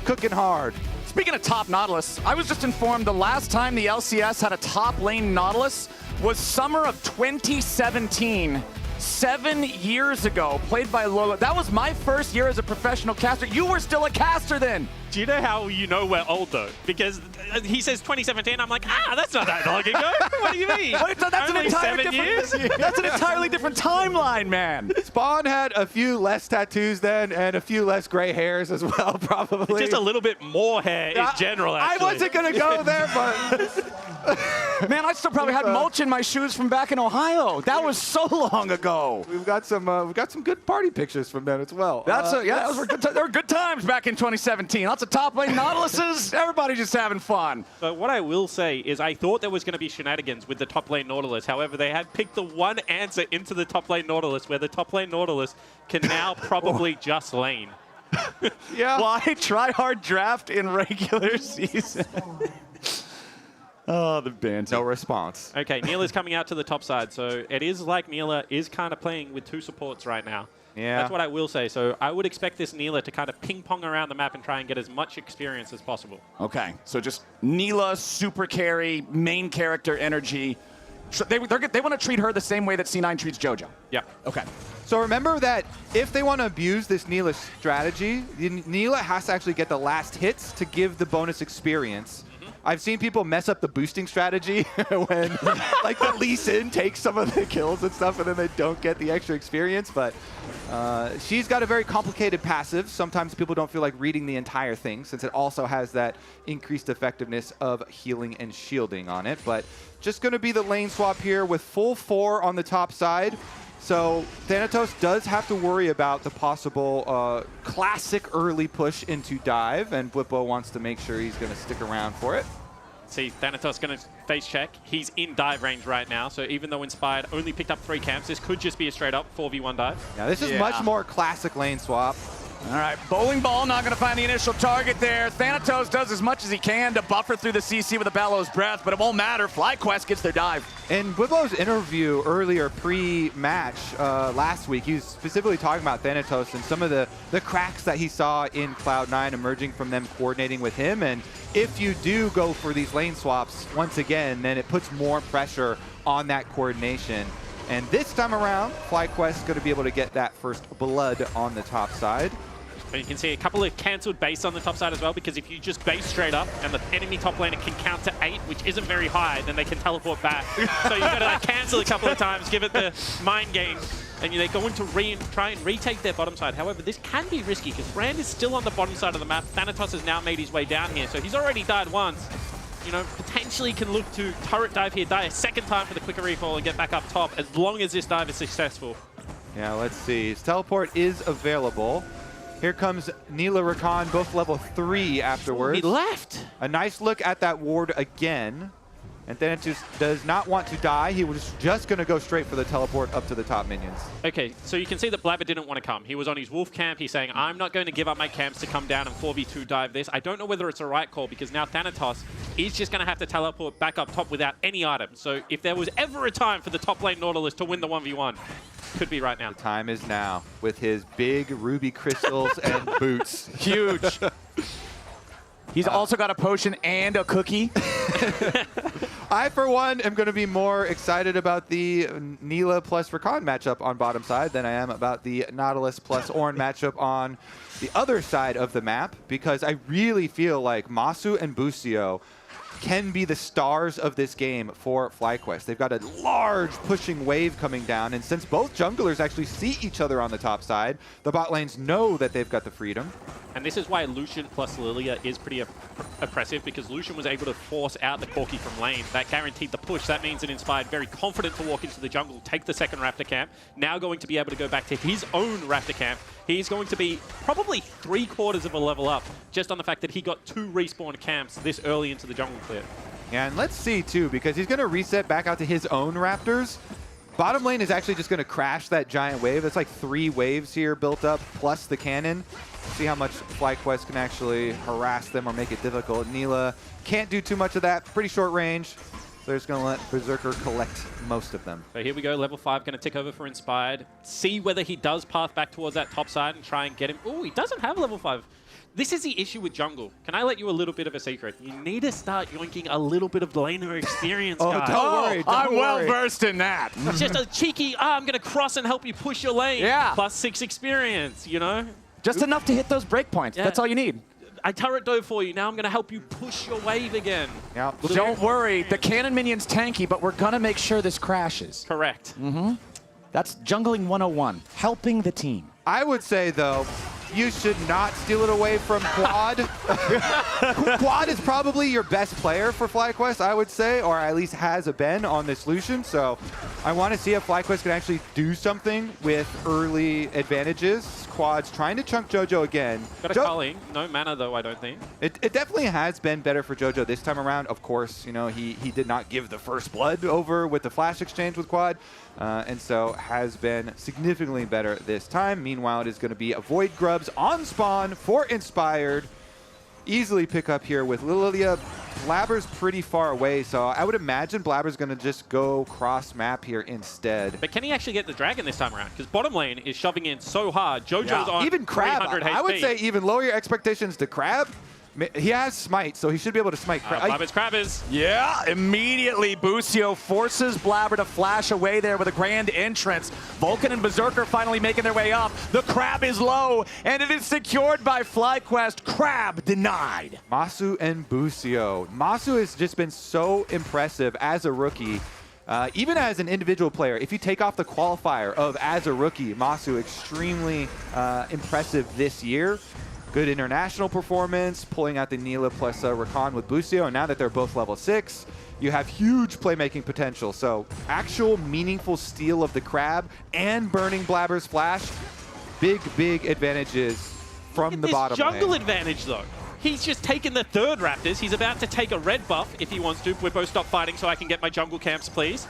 cooking hard. Speaking of top Nautilus, I was just informed the last time the LCS had a top lane Nautilus was summer of 2017. 7 years ago, played by Lola. That was my first year as a professional caster. You were still a caster then. Do you know how you know we're old, though? Because he says 2017, I'm like, that's not that long ago. What do you mean? That's Only 7 years? That's an entirely different timeline, man. Spawn had a few less tattoos then and a few less gray hairs as well, probably. Just a little bit more hair in general, actually. I wasn't going to go there, but... Man, I still probably had mulch in my shoes from back in Ohio. That was so long ago. We've got some good party pictures from then as well. Those were good. There were good times back in 2017. Lots of top lane Nautiluses. Everybody just having fun. But what I will say is I thought there was going to be shenanigans with the top lane Nautilus. However, they had picked the one answer into the top lane Nautilus where the top lane Nautilus can now probably just lane. Yeah. Why try hard draft in regular season? Oh, the band. No response. Okay, Neela's coming out to the top side, so it is like Neela is kind of playing with 2 supports right now. Yeah. That's what I will say. So I would expect this Neela to kind of ping-pong around the map and try and get as much experience as possible. Okay, so just Neela, super carry, main character energy. They want to treat her the same way that C9 treats JoJo. Yeah. Okay. So remember that if they want to abuse this Neela strategy, Neela has to actually get the last hits to give the bonus experience. I've seen people mess up the boosting strategy when like the Lee Sin takes some of the kills and stuff and then they don't get the extra experience, but she's got a very complicated passive. Sometimes people don't feel like reading the entire thing since it also has that increased effectiveness of healing and shielding on it, but just going to be the lane swap here with full 4 on the top side. So Thanatos does have to worry about the possible classic early push into dive, and Bwipo wants to make sure he's going to stick around for it. See, Thanatos going to face check. He's in dive range right now, so even though Inspired only picked up 3 camps, this could just be a straight up 4v1 dive. Yeah, this is much more classic lane swap. All right, Bowling Ball not going to find the initial target there. Thanatos does as much as he can to buffer through the CC with a Bellow's Breath, but it won't matter. FlyQuest gets their dive. In Bwipo's interview earlier pre-match last week, he was specifically talking about Thanatos and some of the cracks that he saw in Cloud9 emerging from them coordinating with him. And if you do go for these lane swaps, once again, then it puts more pressure on that coordination. And this time around, FlyQuest is going to be able to get that first blood on the top side. But you can see a couple of cancelled base on the top side as well, because if you just base straight up and the enemy top laner can count to 8, which isn't very high, then they can teleport back. So you've got to like cancel a couple of times, give it the mind game, and they're going to try and retake their bottom side. However, this can be risky because Brand is still on the bottom side of the map. Thanatos has now made his way down here, so he's already died once. You know, potentially can look to turret dive here, die a second time for the quicker recall and get back up top as long as this dive is successful. Yeah, let's see. His teleport is available. Here comes Neela Rakan, both level 3 afterwards. He left. A nice look at that ward again. And Thanatos does not want to die. He was just going to go straight for the teleport up to the top minions. Okay, so you can see that Blabber didn't want to come. He was on his wolf camp. He's saying, I'm not going to give up my camps to come down and 4v2 dive this. I don't know whether it's a right call because now Thanatos is just going to have to teleport back up top without any items. So if there was ever a time for the top lane Nautilus to win the 1v1, could be right now. The time is now with his big ruby crystals and boots. Huge. He's also got a potion and a cookie. I, for one, am going to be more excited about the Nila plus Rakan matchup on bottom side than I am about the Nautilus plus Ornn matchup on the other side of the map, because I really feel like Masu and Busio can be the stars of this game for FlyQuest. They've got a large pushing wave coming down, and since both junglers actually see each other on the top side, the bot lanes know that they've got the freedom. And this is why Lucian plus Lilia is pretty oppressive, because Lucian was able to force out the Corki from lane. That guaranteed the push. That means it inspired very confident to walk into the jungle, take the second Raptor camp. Now going to be able to go back to his own Raptor camp. He's going to be probably 3/4 of a level up just on the fact that he got 2 respawn camps this early into the jungle clear. Yeah, and let's see too, because he's going to reset back out to his own Raptors. Bottom lane is actually just going to crash that giant wave. It's like 3 waves here built up, plus the cannon. See how much FlyQuest can actually harass them or make it difficult. Nila can't do too much of that. Pretty short range. So they're just going to let Berserker collect most of them. So here we go, level 5 going to tick over for Inspired. See whether he does path back towards that top side and try and get him. Oh, he doesn't have level 5. This is the issue with jungle. Can I let you a little bit of a secret? You need to start yoinking a little bit of laner experience, guys. Don't worry. I'm well versed in that. It's just a cheeky, I'm going to cross and help you push your lane. Yeah. Plus 6 experience, you know? Just enough to hit those breakpoints. Yeah. That's all you need. I turret dove for you. Now I'm going to help you push your wave again. Yeah. Don't worry. The cannon minion's tanky, but we're going to make sure this crashes. Correct. That's jungling 101, helping the team. I would say, though, you should not steal it away from Quad. Quad is probably your best player for FlyQuest, I would say, or at least has been on this Lucian. So I want to see if FlyQuest can actually do something with early advantages. Quad's trying to chunk JoJo again. Got a culling. No mana, though, I don't think. It definitely has been better for JoJo this time around. Of course, you know, he did not give the first blood over with the flash exchange with Quad. And so has been significantly better this time. Meanwhile, it is going to be Avoid Grubs on spawn for Inspired. Easily pick up here with Lilia. Blabber's pretty far away, so I would imagine Blabber's going to just go cross map here instead. But can he actually get the dragon this time around? Because bottom lane is shoving in so hard. JoJo's on even Crab. 300 HP. I would say even lower your expectations to Crab. He has Smite, so he should be able to smite Crab. Blabber's Crabbers. Yeah, immediately Busio forces Blabber to flash away there with a grand entrance. Vulcan and Berserker finally making their way up. The Crab is low, and it is secured by FlyQuest. Crab denied. Masu and Busio. Masu has just been so impressive as a rookie. Even as an individual player, if you take off the qualifier of as a rookie, Masu extremely impressive this year. Good international performance, pulling out the Nila plus Rakan with Busio, and now that they're both level 6, you have huge playmaking potential. So actual meaningful steal of the Crab and burning Blabber's flash, big advantages from the bottom lane. Jungle advantage, though. He's just taken the third Raptors. He's about to take a red buff if he wants to. Whippo, stop fighting so I can get my jungle camps, please.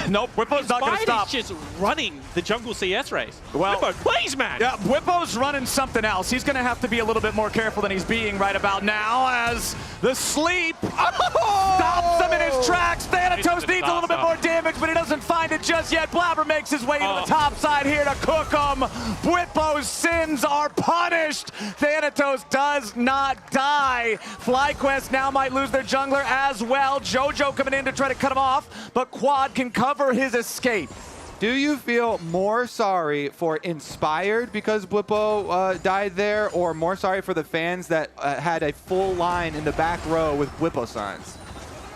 Nope, Whippo's not going to stop. He's just running the jungle CS race. Well, Whippo, please, man. Yeah, Whippo's running something else. He's going to have to be a little bit more careful than he's being right about now as the sleep stops him in his tracks. Thanatos needs a little bit more damage, but he doesn't find it just yet. Blabber makes his way to the top side here to cook him. Whippo's sins are punished. Thanatos does not die. FlyQuest now might lose their jungler as well. JoJo coming in to try to cut him off, but Quad can cover his escape. Do you feel more sorry for Inspired because Whippo died there, or more sorry for the fans that had a full line in the back row with Whippo signs?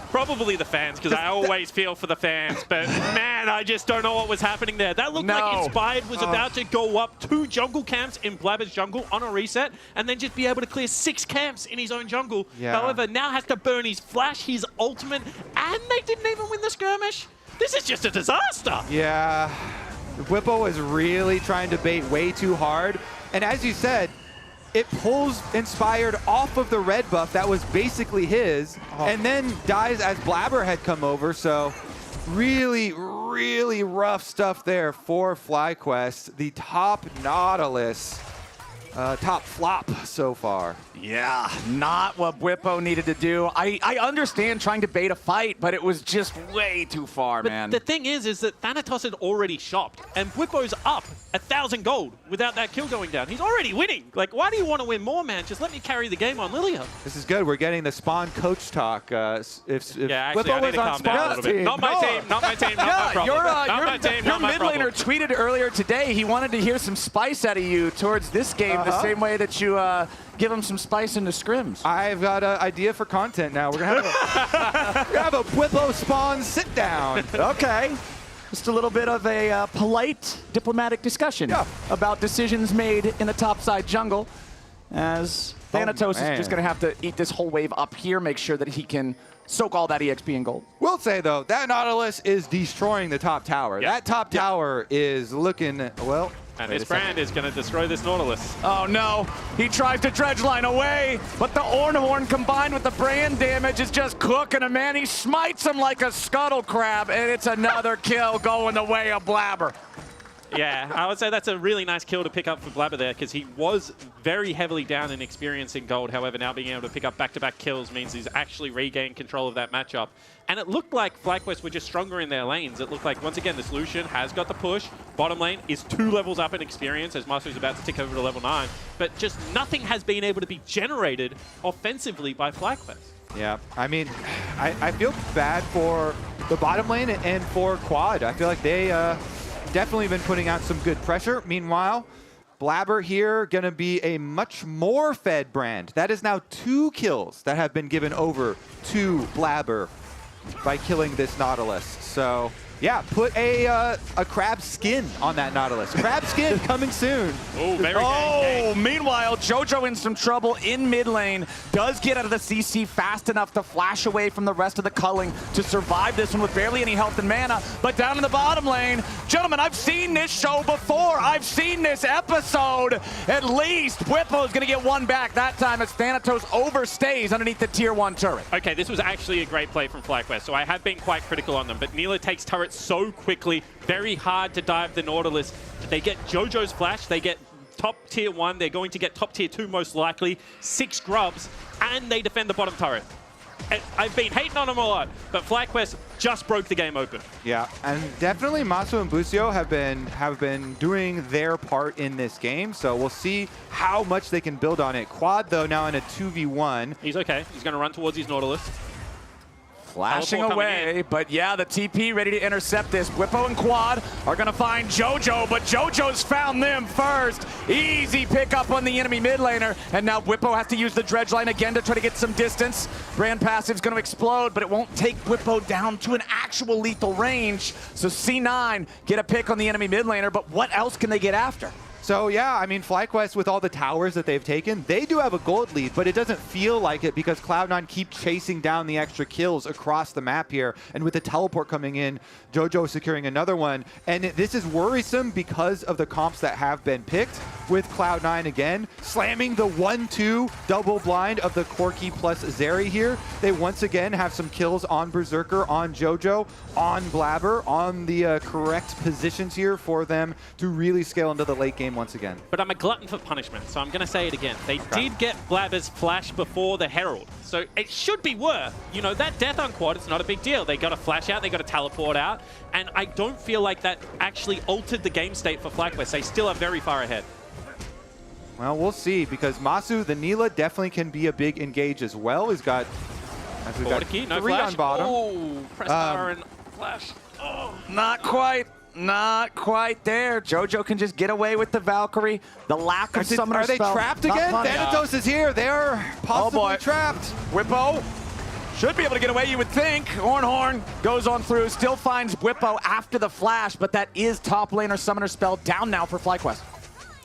Probably the fans, because I always feel for the fans. But, man, I just don't know what was happening there. That looked like Inspired was about to go up 2 jungle camps in Blabber's jungle on a reset, and then just be able to clear 6 camps in his own jungle. Yeah. However, now has to burn his flash, his ultimate, and they didn't even win the skirmish. This is just a disaster. Yeah, Whippo was really trying to bait way too hard. And as you said, it pulls Inspired off of the red buff that was basically his, and then dies as Blabber had come over. So really, really rough stuff there for FlyQuest. The top Nautilus, top flop so far. Yeah, not what Bwipo needed to do. I understand trying to bait a fight, but it was just way too far, man. The thing is that Thanatos had already shopped, and Bwipo's up 1,000 gold without that kill going down. He's already winning. Like, why do you want to win more, man? Just let me carry the game on Lilia. This is good. We're getting the Spawn coach talk. If yeah, actually, Bwipo I need was to on calm down a little bit. team. Not my team, not my team, not my problem. Your mid laner tweeted earlier today he wanted to hear some spice out of you towards this game, the same way that you give him some spice in the scrims. I've got an idea for content now. We're gonna have a Bwipo Spawn sit down. Okay. Just a little bit of a polite diplomatic discussion about decisions made in the topside jungle, as Thanatos is just going to have to eat this whole wave up here, make sure that he can soak all that EXP in gold. We'll say, though, that Nautilus is destroying the top tower. That top tower is looking, well... And this brand is going to destroy this Nautilus. Oh no, he tries to dredge line away, but the Ornhorn combined with the brand damage is just cooking him, man. He smites him like a scuttle crab, and it's another kill going the way of Blabber. Yeah, I would say that's a really nice kill to pick up for Blabber there, because he was very heavily down in experience in gold. However, now being able to pick up back-to-back kills means he's actually regained control of that matchup. And it looked like FlyQuest were just stronger in their lanes. It looked like, once again, the solution has got the push. Bottom lane is 2 levels up in experience, as Master's about to tick over to level 9. But just nothing has been able to be generated offensively by FlyQuest. Yeah, I mean, I feel bad for the bottom lane and for Quad. I feel like they definitely been putting out some good pressure. Meanwhile, Blabber here going to be a much more fed brand. That is now 2 kills that have been given over to Blabber by killing this Nautilus. So yeah, put a crab skin on that Nautilus. Crab skin coming soon. Meanwhile, JoJo in some trouble in mid lane. Does get out of the CC fast enough to flash away from the rest of the culling to survive this one with barely any health and mana. But down in the bottom lane, gentlemen, I've seen this show before. I've seen this episode. At least Bwipo is going to get one back that time as Thanatos overstays underneath the tier 1 turret. Okay, this was actually a great play from FlyQuest, so I have been quite critical on them. But Neela takes turret so quickly, very hard to dive the Nautilus. They get JoJo's flash, they get top tier 1, they're going to get top tier 2 most likely, 6 grubs, and they defend the bottom turret. And I've been hating on them a lot, but FlyQuest just broke the game open. Yeah, and definitely Masu and Busio have been doing their part in this game, so we'll see how much they can build on it. Quad, though, now in a 2v1. He's okay. He's going to run towards his Nautilus. Flashing away, but yeah, the TP ready to intercept this. Bwipo and Quad are going to find JoJo, but JoJo's found them first. Easy pickup on the enemy mid laner, and now Bwipo has to use the dredge line again to try to get some distance. Brand passive's going to explode, but it won't take Bwipo down to an actual lethal range. So C9 get a pick on the enemy mid laner, but what else can they get after? So yeah, I mean, FlyQuest, with all the towers that they've taken, they do have a gold lead, but it doesn't feel like it because Cloud9 keep chasing down the extra kills across the map here. And with the teleport coming in, JoJo securing another one. And this is worrisome because of the comps that have been picked, with Cloud9 again slamming the 1-2 double blind of the Corki plus Zeri here. They once again have some kills on Berserker, on JoJo, on Blabber, on the correct positions here for them to really scale into the late game once again. But I'm a glutton for punishment, so I'm going to say it again. They did get Blabber's flash before the Herald, so it should be worth, you know, that death on Quad. It's not a big deal. They got a flash out, they got a teleport out, and I don't feel like that actually altered the game state for FlyQuest. They still are very far ahead. Well, we'll see, because Masu, the Neela, definitely can be a big engage as well. He's got, no 3 flash. on bottom. Oh, press power and flash. Oh. Not quite. Not quite there. JoJo can just get away with the Valkyrie. The lack of summoner Are they spell. trapped again? Thanatos is here. They're possibly trapped. Bwipo should be able to get away, you would think. Ornhorn goes on through, still finds Bwipo after the flash, but that is top laner summoner spell down now for FlyQuest.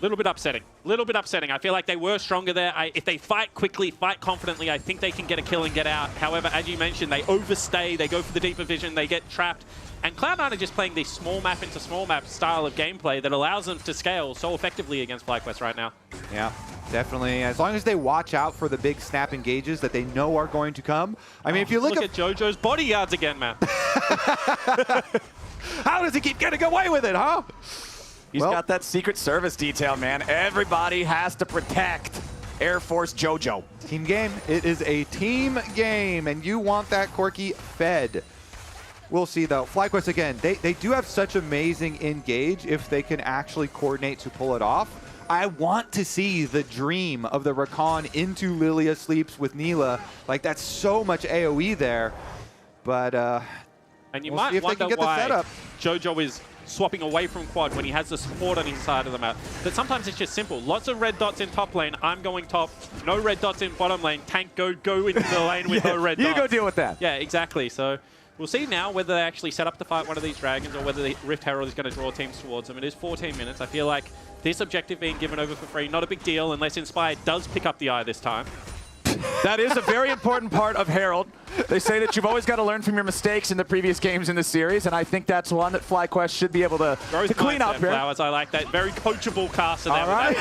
Little bit upsetting. Little bit upsetting. I feel like they were stronger there. If they fight quickly, fight confidently, I think they can get a kill and get out. However, as you mentioned, they overstay, they go for the deeper vision, they get trapped. And Cloud9 are just playing this small map into small map style of gameplay that allows them to scale so effectively against FlyQuest right now. Yeah, definitely. As long as they watch out for the big snap engages that they know are going to come. I mean, if you look at JoJo's bodyguards again, man. How does he keep getting away with it, huh? He's got that Secret Service detail, man. Everybody has to protect Air Force JoJo. Team game. It is a team game, and you want that Corki fed. We'll see, though. FlyQuest, again, they do have such amazing engage if they can actually coordinate to pull it off. I want to see the dream of the Rakan into Lilia sleeps with Neela. Like, that's so much AoE there. But and you we'll might see if they wonder can get the why setup. JoJo is swapping away from quad when he has the support on his side of the map. But sometimes it's just simple. Lots of red dots in top lane. I'm going top. No red dots in bottom lane. Tank, go into the lane with no red dots. You go deal with that. Yeah, exactly. So we'll see now whether they actually set up to fight one of these dragons or whether the Rift Herald is going to draw teams towards them. It is 14 minutes. I feel like this objective being given over for free, not a big deal unless Inspired does pick up the eye this time. That is a very important part of Herald. They say that you've always got to learn from your mistakes in the previous games in the series, and I think that's one that FlyQuest should be able to clean up here. Flowers, I like that. Very coachable caster there. All right.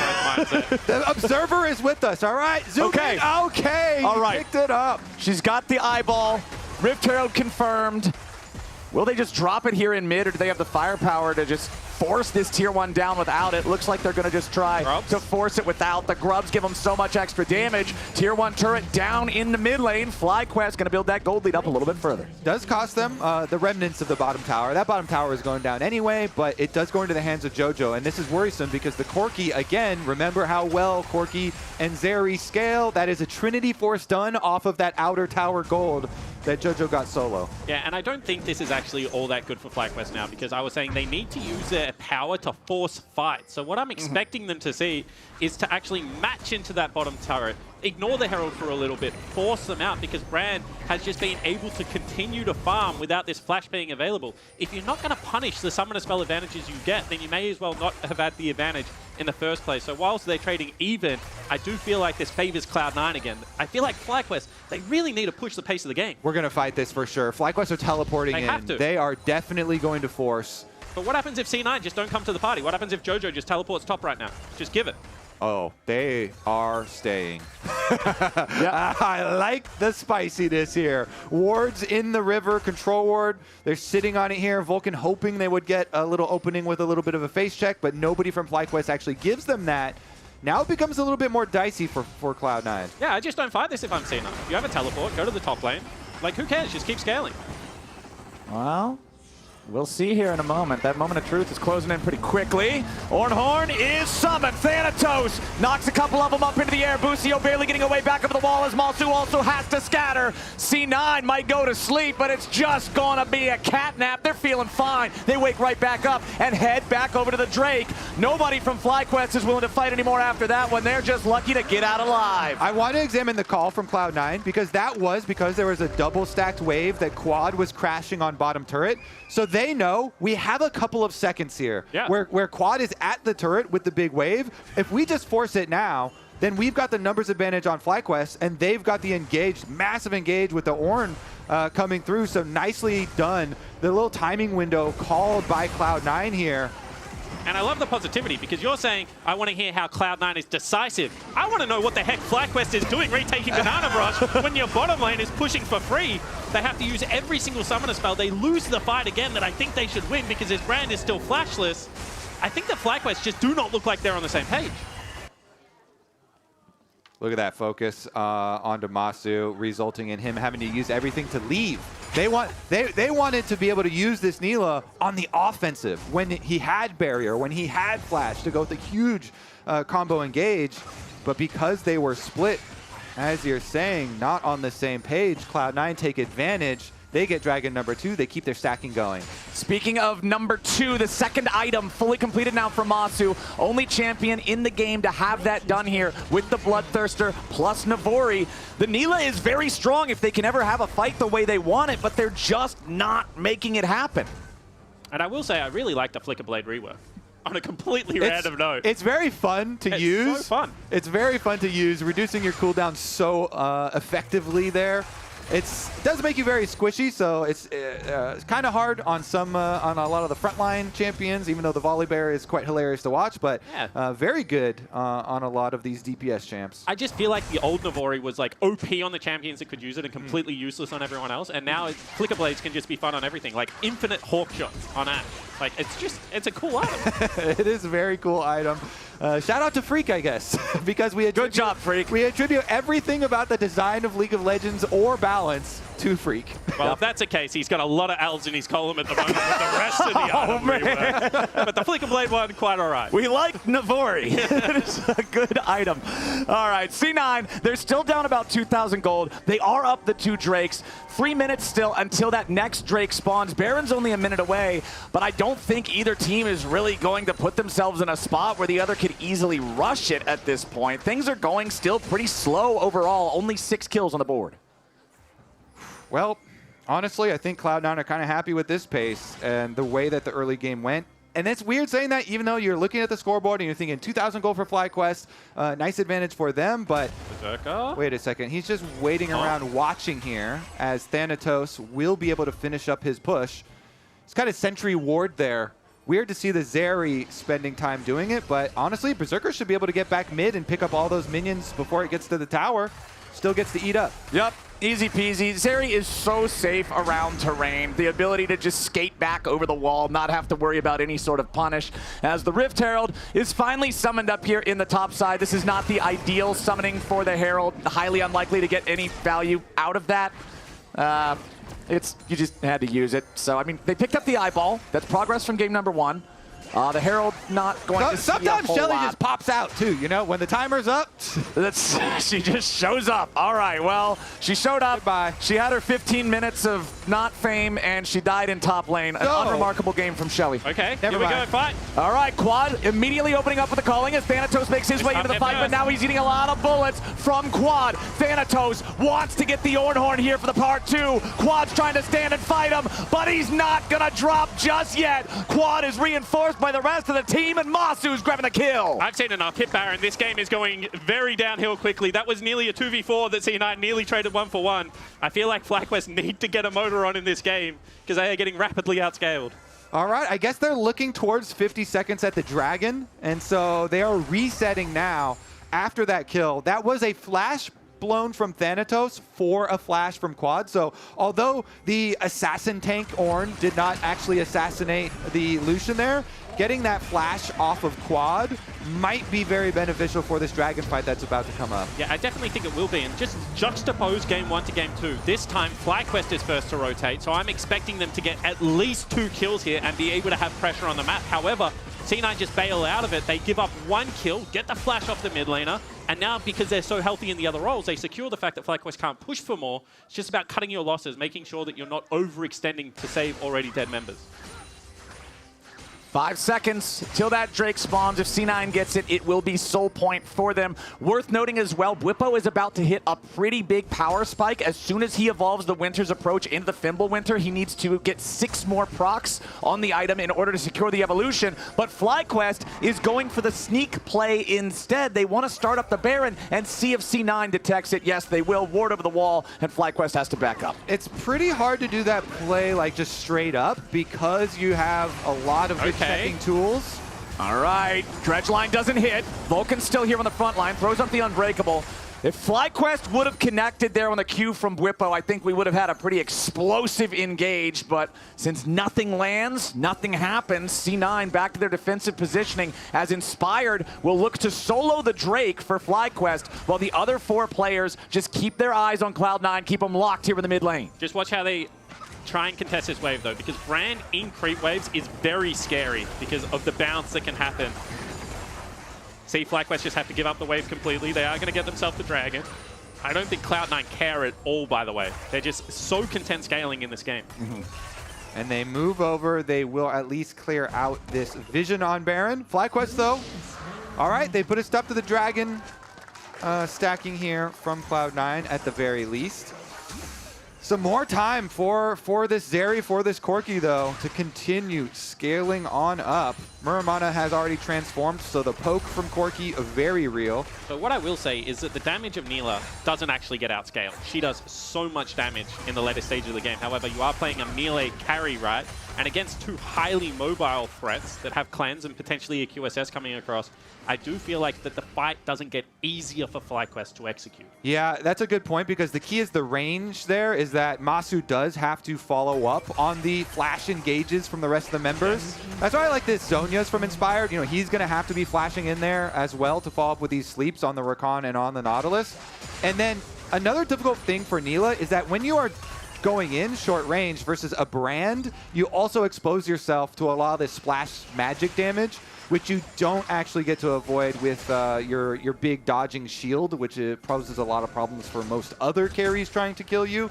The observer is with us, all right? Zoom in. Okay. All right. Picked it up. She's got the eyeball. Rift Herald confirmed. Will they just drop it here in mid, or do they have the firepower to just force this tier 1 down without it? Looks like they're going to just try to force it without. The grubs give them so much extra damage. Tier 1 turret down in the mid lane. FlyQuest going to build that gold lead up a little bit further. Does cost them the remnants of the bottom tower. That bottom tower is going down anyway, but it does go into the hands of JoJo, and this is worrisome because the Corki, again, remember how well Corki and Zeri scale. That is a Trinity Force done off of that outer tower gold that JoJo got solo. Yeah, and I don't think this is actually all that good for FlyQuest now because I was saying they need to use their power to force fights. So what I'm expecting them to see is to actually match into that bottom turret, ignore the Herald for a little bit, force them out because Brand has just been able to continue to farm without this flash being available. If you're not going to punish the summoner spell advantages you get, then you may as well not have had the advantage in the first place. So whilst they're trading even, I do feel like this favors Cloud9 again. I feel like FlyQuest, they really need to push the pace of the game. We're going to fight this for sure. FlyQuest are teleporting in. Have to. They are definitely going to force. But what happens if C9 just don't come to the party? What happens if JoJo just teleports top right now? Just give it. Oh, they are staying. I like the spiciness here. Wards in the river, control ward. They're sitting on it here. Vulcan hoping they would get a little opening with a little bit of a face check, but nobody from FlyQuest actually gives them that. Now it becomes a little bit more dicey for Cloud9. Yeah, I just don't fight this if I'm C9. You have a teleport, go to the top lane. Like, who cares? Just keep scaling. Well, we'll see here in a moment. That moment of truth is closing in pretty quickly. Ornhorn is summoned. Thanatos knocks a couple of them up into the air. Busio barely getting away back over the wall as Malsu also has to scatter. C9 might go to sleep, but it's just gonna be a cat nap. They're feeling fine. They wake right back up and head back over to the Drake. Nobody from FlyQuest is willing to fight anymore after that one. They're just lucky to get out alive. I want to examine the call from Cloud9 because there was a double stacked wave that Quad was crashing on bottom turret. So they know we have a couple of seconds here where Quad is at the turret with the big wave. If we just force it now, then we've got the numbers advantage on FlyQuest, and they've got the engaged, massive engage with the Ornn coming through. So nicely done. The little timing window called by Cloud9 here. And I love the positivity because you're saying, I want to hear how Cloud9 is decisive. I want to know what the heck FlyQuest is doing retaking Banana Brush when your bottom lane is pushing for free. They have to use every single summoner spell. They lose the fight again that I think they should win because his brand is still flashless. I think the FlyQuest just do not look like they're on the same page. Look at that focus onto Masu, resulting in him having to use everything to leave. They wanted to be able to use this Neela on the offensive when he had barrier, when he had flash to go with a huge combo engage. But because they were split, as you're saying, not on the same page, Cloud9 take advantage. They get Dragon number 2. They keep their stacking going. Speaking of number 2, the second item fully completed now for Masu. Only champion in the game to have that done here with the Bloodthirster plus Navori. The Neela is very strong if they can ever have a fight the way they want it, but they're just not making it happen. And I will say, I really like the Flicker Blade rework. on a completely random note. It's very fun to use. It's so fun. It's very fun to use, reducing your cooldown so effectively there. It does make you very squishy, so it's kind of hard on on a lot of the frontline champions, even though the volley bear is quite hilarious to watch, but very good on a lot of these DPS champs. I just feel like the old Navori was like OP on the champions that could use it and completely useless on everyone else, and now Flicker Blades can just be fun on everything, like infinite hawk shots on Ash. Like, it's a cool item. It is a very cool item. Shout out to Freak, I guess, because we attribute, good job, Freak. We attribute everything about the design of League of Legends or balance to Freak. Well, if that's the case, he's got a lot of L's in his column at the moment with the rest of the item rework. But the Flicker Blade one, quite all right. We like Navori. It is a good item. All right, C9, they're still down about 2,000 gold. They are up the 2 Drakes. 3 minutes still until that next Drake spawns. Baron's only a minute away, but I don't think either team is really going to put themselves in a spot where the other could easily rush it at this point. Things are going still pretty slow overall. Only 6 kills on the board. Well, honestly, I think Cloud9 are kind of happy with this pace and the way that the early game went. And it's weird saying that, even though you're looking at the scoreboard and you're thinking 2,000 gold for FlyQuest, nice advantage for them, but wait a second. He's just waiting around watching here as Thanatos will be able to finish up his push. It's kind of sentry ward there. Weird to see the Zeri spending time doing it, but honestly, Berserker should be able to get back mid and pick up all those minions before it gets to the tower. Still gets to eat up. Yep. Easy peasy. Zeri is so safe around terrain. The ability to just skate back over the wall, not have to worry about any sort of punish. As the Rift Herald is finally summoned up here in the top side. This is not the ideal summoning for the Herald. Highly unlikely to get any value out of that. You just had to use it. So, I mean, they picked up the eyeball. That's progress from game number 1. The Herald not going to see sometimes a whole Shelly lot. just pops out too, you know, when the timer's up. She just shows up. All right, well, she showed up. Goodbye. She had her 15 minutes of not fame, and she died in top lane. An unremarkable game from Shelly. Okay, here we go, fight. All right, Quad immediately opening up with the calling as Thanatos makes his way into the fight, but now he's eating a lot of bullets from Quad. Thanatos wants to get the Ornhorn here for the part 2. Quad's trying to stand and fight him, but he's not gonna drop just yet. Quad is reinforced by the rest of the team, and Masu's grabbing the kill. I've seen enough. Hit Baron. This game is going very downhill quickly. That was nearly a 2v4 that C9 nearly traded 1-for-1. I feel like FlyQuest need to get a motor on in this game because they are getting rapidly outscaled. All right, I guess they're looking towards 50 seconds at the Dragon, and so they are resetting now after that kill. That was a flash blown from Thanatos for a flash from Quad. So although the assassin tank Ornn did not actually assassinate the Lucian there, getting that flash off of Quad might be very beneficial for this Dragon fight that's about to come up. Yeah, I definitely think it will be. And just juxtapose game 1 to game 2. This time, FlyQuest is first to rotate, so I'm expecting them to get at least 2 kills here and be able to have pressure on the map. However, C9 just bail out of it. They give up 1 kill, get the flash off the mid laner, and now because they're so healthy in the other roles, they secure the fact that FlyQuest can't push for more. It's just about cutting your losses, making sure that you're not overextending to save already dead members. 5 seconds till that Drake spawns. If C9 gets it, it will be soul point for them. Worth noting as well, Bwipo is about to hit a pretty big power spike. As soon as he evolves the Winter's Approach into the Fimbulwinter, he needs to get 6 more procs on the item in order to secure the evolution. But FlyQuest is going for the sneak play instead. They want to start up the Baron and see if C9 detects it. Yes, they will. Ward over the wall, and FlyQuest has to back up. It's pretty hard to do that play like just straight up because you have a lot of good checking tools. All right, Dredge line doesn't hit. Vulcan's still here on the front line, throws up the Unbreakable. If FlyQuest would have connected there on the Q from Bwipo, I think we would have had a pretty explosive engage, but since nothing lands, nothing happens. C9 back to their defensive positioning as Inspired will look to solo the Drake for FlyQuest, while the other 4 players just keep their eyes on Cloud9, keep them locked here in the mid lane. Just watch how they try and contest this wave though, because Brand in creep waves is very scary because of the bounce that can happen. See, FlyQuest just have to give up the wave completely. They are going to get themselves the Dragon. I don't think Cloud9 care at all, by the way. They're just so content scaling in this game. And they move over. They will at least clear out this vision on Baron. FlyQuest, though. All right, they put a stop to the Dragon stacking here from Cloud9 at the very least. Some more time for this Zeri, for this Corki, though, to continue scaling on up. Muramana has already transformed, so the poke from Corki very real. So what I will say is that the damage of Neela doesn't actually get outscaled. She does so much damage in the later stage of the game. However, you are playing a melee carry, right? And against two highly mobile threats that have cleanse and potentially a QSS coming across, I do feel like that the fight doesn't get easier for FlyQuest to execute. Yeah, that's a good point, because the key is the range there is that Masu does have to follow up on the flash engages from the rest of the members. That's why I like this Zhonya's from Inspired. You know, he's going to have to be flashing in there as well to follow up with these sleeps on the Rakan and on the Nautilus. And then another difficult thing for Neela is that when you are going in short range versus a brand, you also expose yourself to a lot of this splash magic damage, which you don't actually get to avoid with your big dodging shield, which poses a lot of problems for most other carries trying to kill you.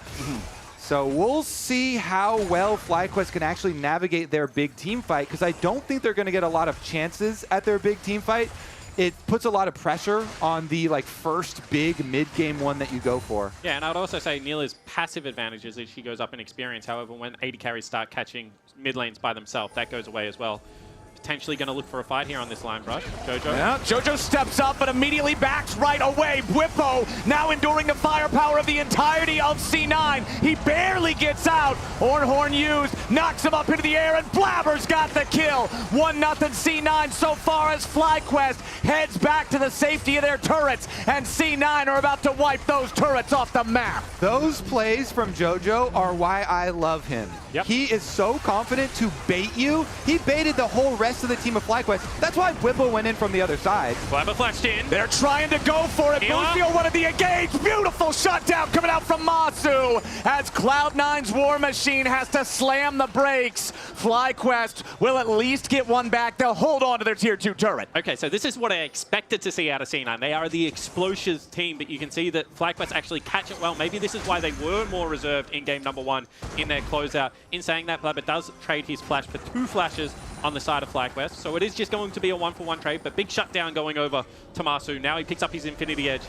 So we'll see how well FlyQuest can actually navigate their big team fight, because I don't think they're going to get a lot of chances at their big team fight. It puts a lot of pressure on the first big mid-game one that you go for. Yeah, and I'd also say Neela's passive advantage is that she goes up in experience. However, when AD carries start catching mid lanes by themselves, that goes away as well. Potentially going to look for a fight here on this line brush. Jojo. Yeah, Jojo steps up, but immediately backs right away. Bwipo now enduring the firepower of the entirety of C9. He barely gets out. Horn used, knocks him up into the air, and Blabber's got the kill. 1-0 C9 so far as FlyQuest heads back to the safety of their turrets, and C9 are about to wipe those turrets off the map. Those plays from Jojo are why I love him. Yep. He is so confident to bait you. He baited the whole rest of the team of FlyQuest. That's why Bwipo went in from the other side. Blabber flashed in. They're trying to go for it. Lucio wanted the engage. Beautiful shutdown coming out from Masu as Cloud9's War Machine has to slam the brakes. FlyQuest will at least get one back. They'll hold on to their tier 2 turret. Okay, so this is what I expected to see out of C9. They are the explosives team, but you can see that FlyQuest actually catch it well. Maybe this is why they were more reserved in game number 1 in their closeout. In saying that, Blabber does trade his flash for 2 flashes on the side of FlyQuest, so it is just going to be a 1-for-1 trade, but big shutdown going over to Masu. Now he picks up his Infinity Edge.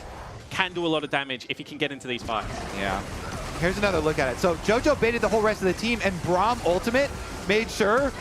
Can do a lot of damage if he can get into these fights. Yeah. Here's another look at it. So Jojo baited the whole rest of the team, and Braum ultimate made sure.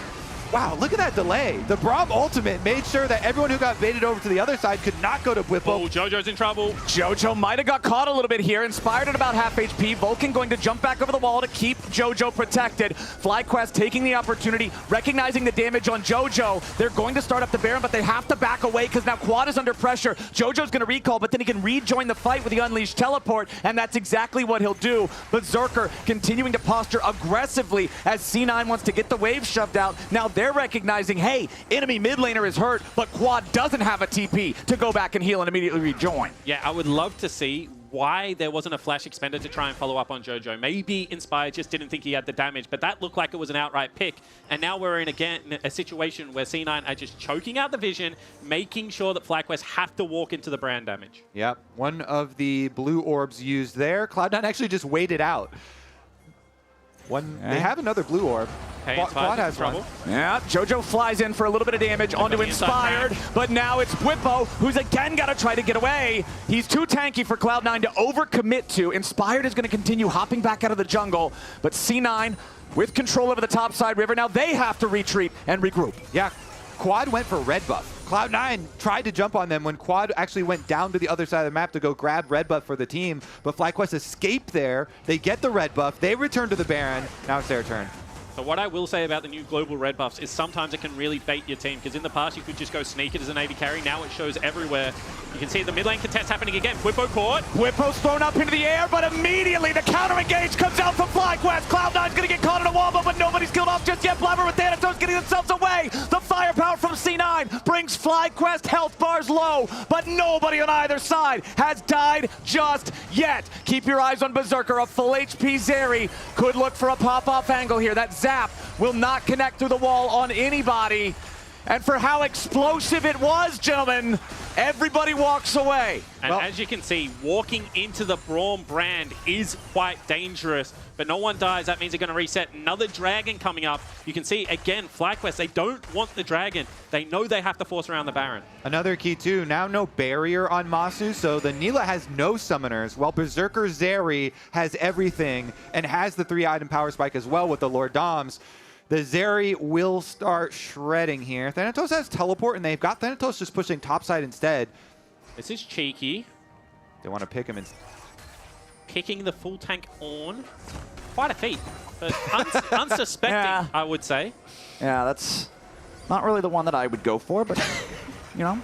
Wow, look at that delay. The Braum ultimate made sure that everyone who got baited over to the other side could not go to Bwipo. Oh, Jojo's in trouble. Jojo might have got caught a little bit here. Inspired at about half HP. Vulcan going to jump back over the wall to keep Jojo protected. FlyQuest taking the opportunity, recognizing the damage on Jojo. They're going to start up the Baron, but they have to back away because now Quad is under pressure. Jojo's going to recall, but then he can rejoin the fight with the Unleashed Teleport, and that's exactly what he'll do. Berserker continuing to posture aggressively as C9 wants to get the wave shoved out. Now they're recognizing, hey, enemy mid laner is hurt, but Quad doesn't have a TP to go back and heal and immediately rejoin. Yeah, I would love to see why there wasn't a flash expender to try and follow up on Jojo. Maybe Inspired just didn't think he had the damage, but that looked like it was an outright pick. And now we're in, again, a situation where C9 are just choking out the vision, making sure that FlyQuest have to walk into the brand damage. Yep, one of the blue orbs used there. Cloud9 actually just waited out. They have another blue orb. Hey, Quad has trouble. Yeah, Jojo flies in for a little bit of damage onto Inspired, but now it's Bwipo, who's again got to try to get away. He's too tanky for Cloud9 to overcommit to. Inspired is going to continue hopping back out of the jungle, but C9 with control over the top side river. Now they have to retreat and regroup. Yeah, Quad went for red buff. Cloud9 tried to jump on them when Quad actually went down to the other side of the map to go grab red buff for the team, but FlyQuest escaped there. They get the red buff. They return to the Baron. Now it's their turn. So what I will say about the new global red buffs is sometimes it can really bait your team, because in the past you could just go sneak it as an AD carry. Now it shows everywhere. You can see the mid lane contest happening again. Bwipo caught. Bwipo's thrown up into the air, but immediately the counter engage comes out from FlyQuest. Cloud9's going to get caught in a wall, but nobody's killed off just yet. Blabber with Thanatos getting themselves away. The firepower from C9 brings FlyQuest health bars low, but nobody on either side has died just yet. Keep your eyes on Berserker. A full HP Zeri could look for a pop-off angle here. That zap will not connect through the wall on anybody. And for how explosive it was, gentlemen, everybody walks away. And as you can see, walking into the Braum brand is quite dangerous, but no one dies. That means they're going to reset. Another dragon coming up. You can see, again, FlyQuest, they don't want the dragon. They know they have to force around the Baron. Another key, too. Now no barrier on Masu, so the Neela has no summoners, while Berserker Zeri has everything and has the 3-item power spike as well with the Lord Doms. The Zeri will start shredding here. Thanatos has teleport, and they've got Thanatos just pushing topside instead. This is cheeky. They want to pick him in. Picking the full tank on. Quite a feat, but unsuspecting, I would say. Yeah, that's not really the one that I would go for, but, you know,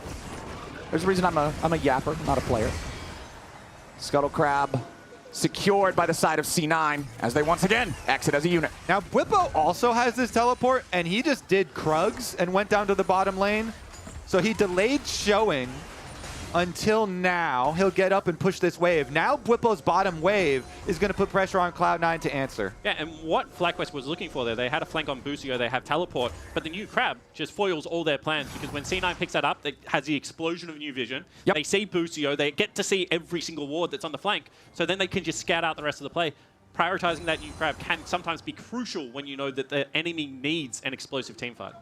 there's a reason I'm a yapper, not a player. Scuttle Crab secured by the side of C9 as they once again exit as a unit. Now, Bwipo also has this teleport, and he just did Krugs and went down to the bottom lane. So he delayed showing until now. He'll get up and push this wave. Now Bwipo's bottom wave is going to put pressure on Cloud9 to answer. Yeah, and what FlyQuest was looking for there, they had a flank on Busio, they have teleport, but the new Crab just foils all their plans because when C9 picks that up, it has the explosion of new vision. Yep. They see Busio, they get to see every single ward that's on the flank, so then they can just scout out the rest of the play. Prioritizing that new Crab can sometimes be crucial when you know that the enemy needs an explosive teamfight.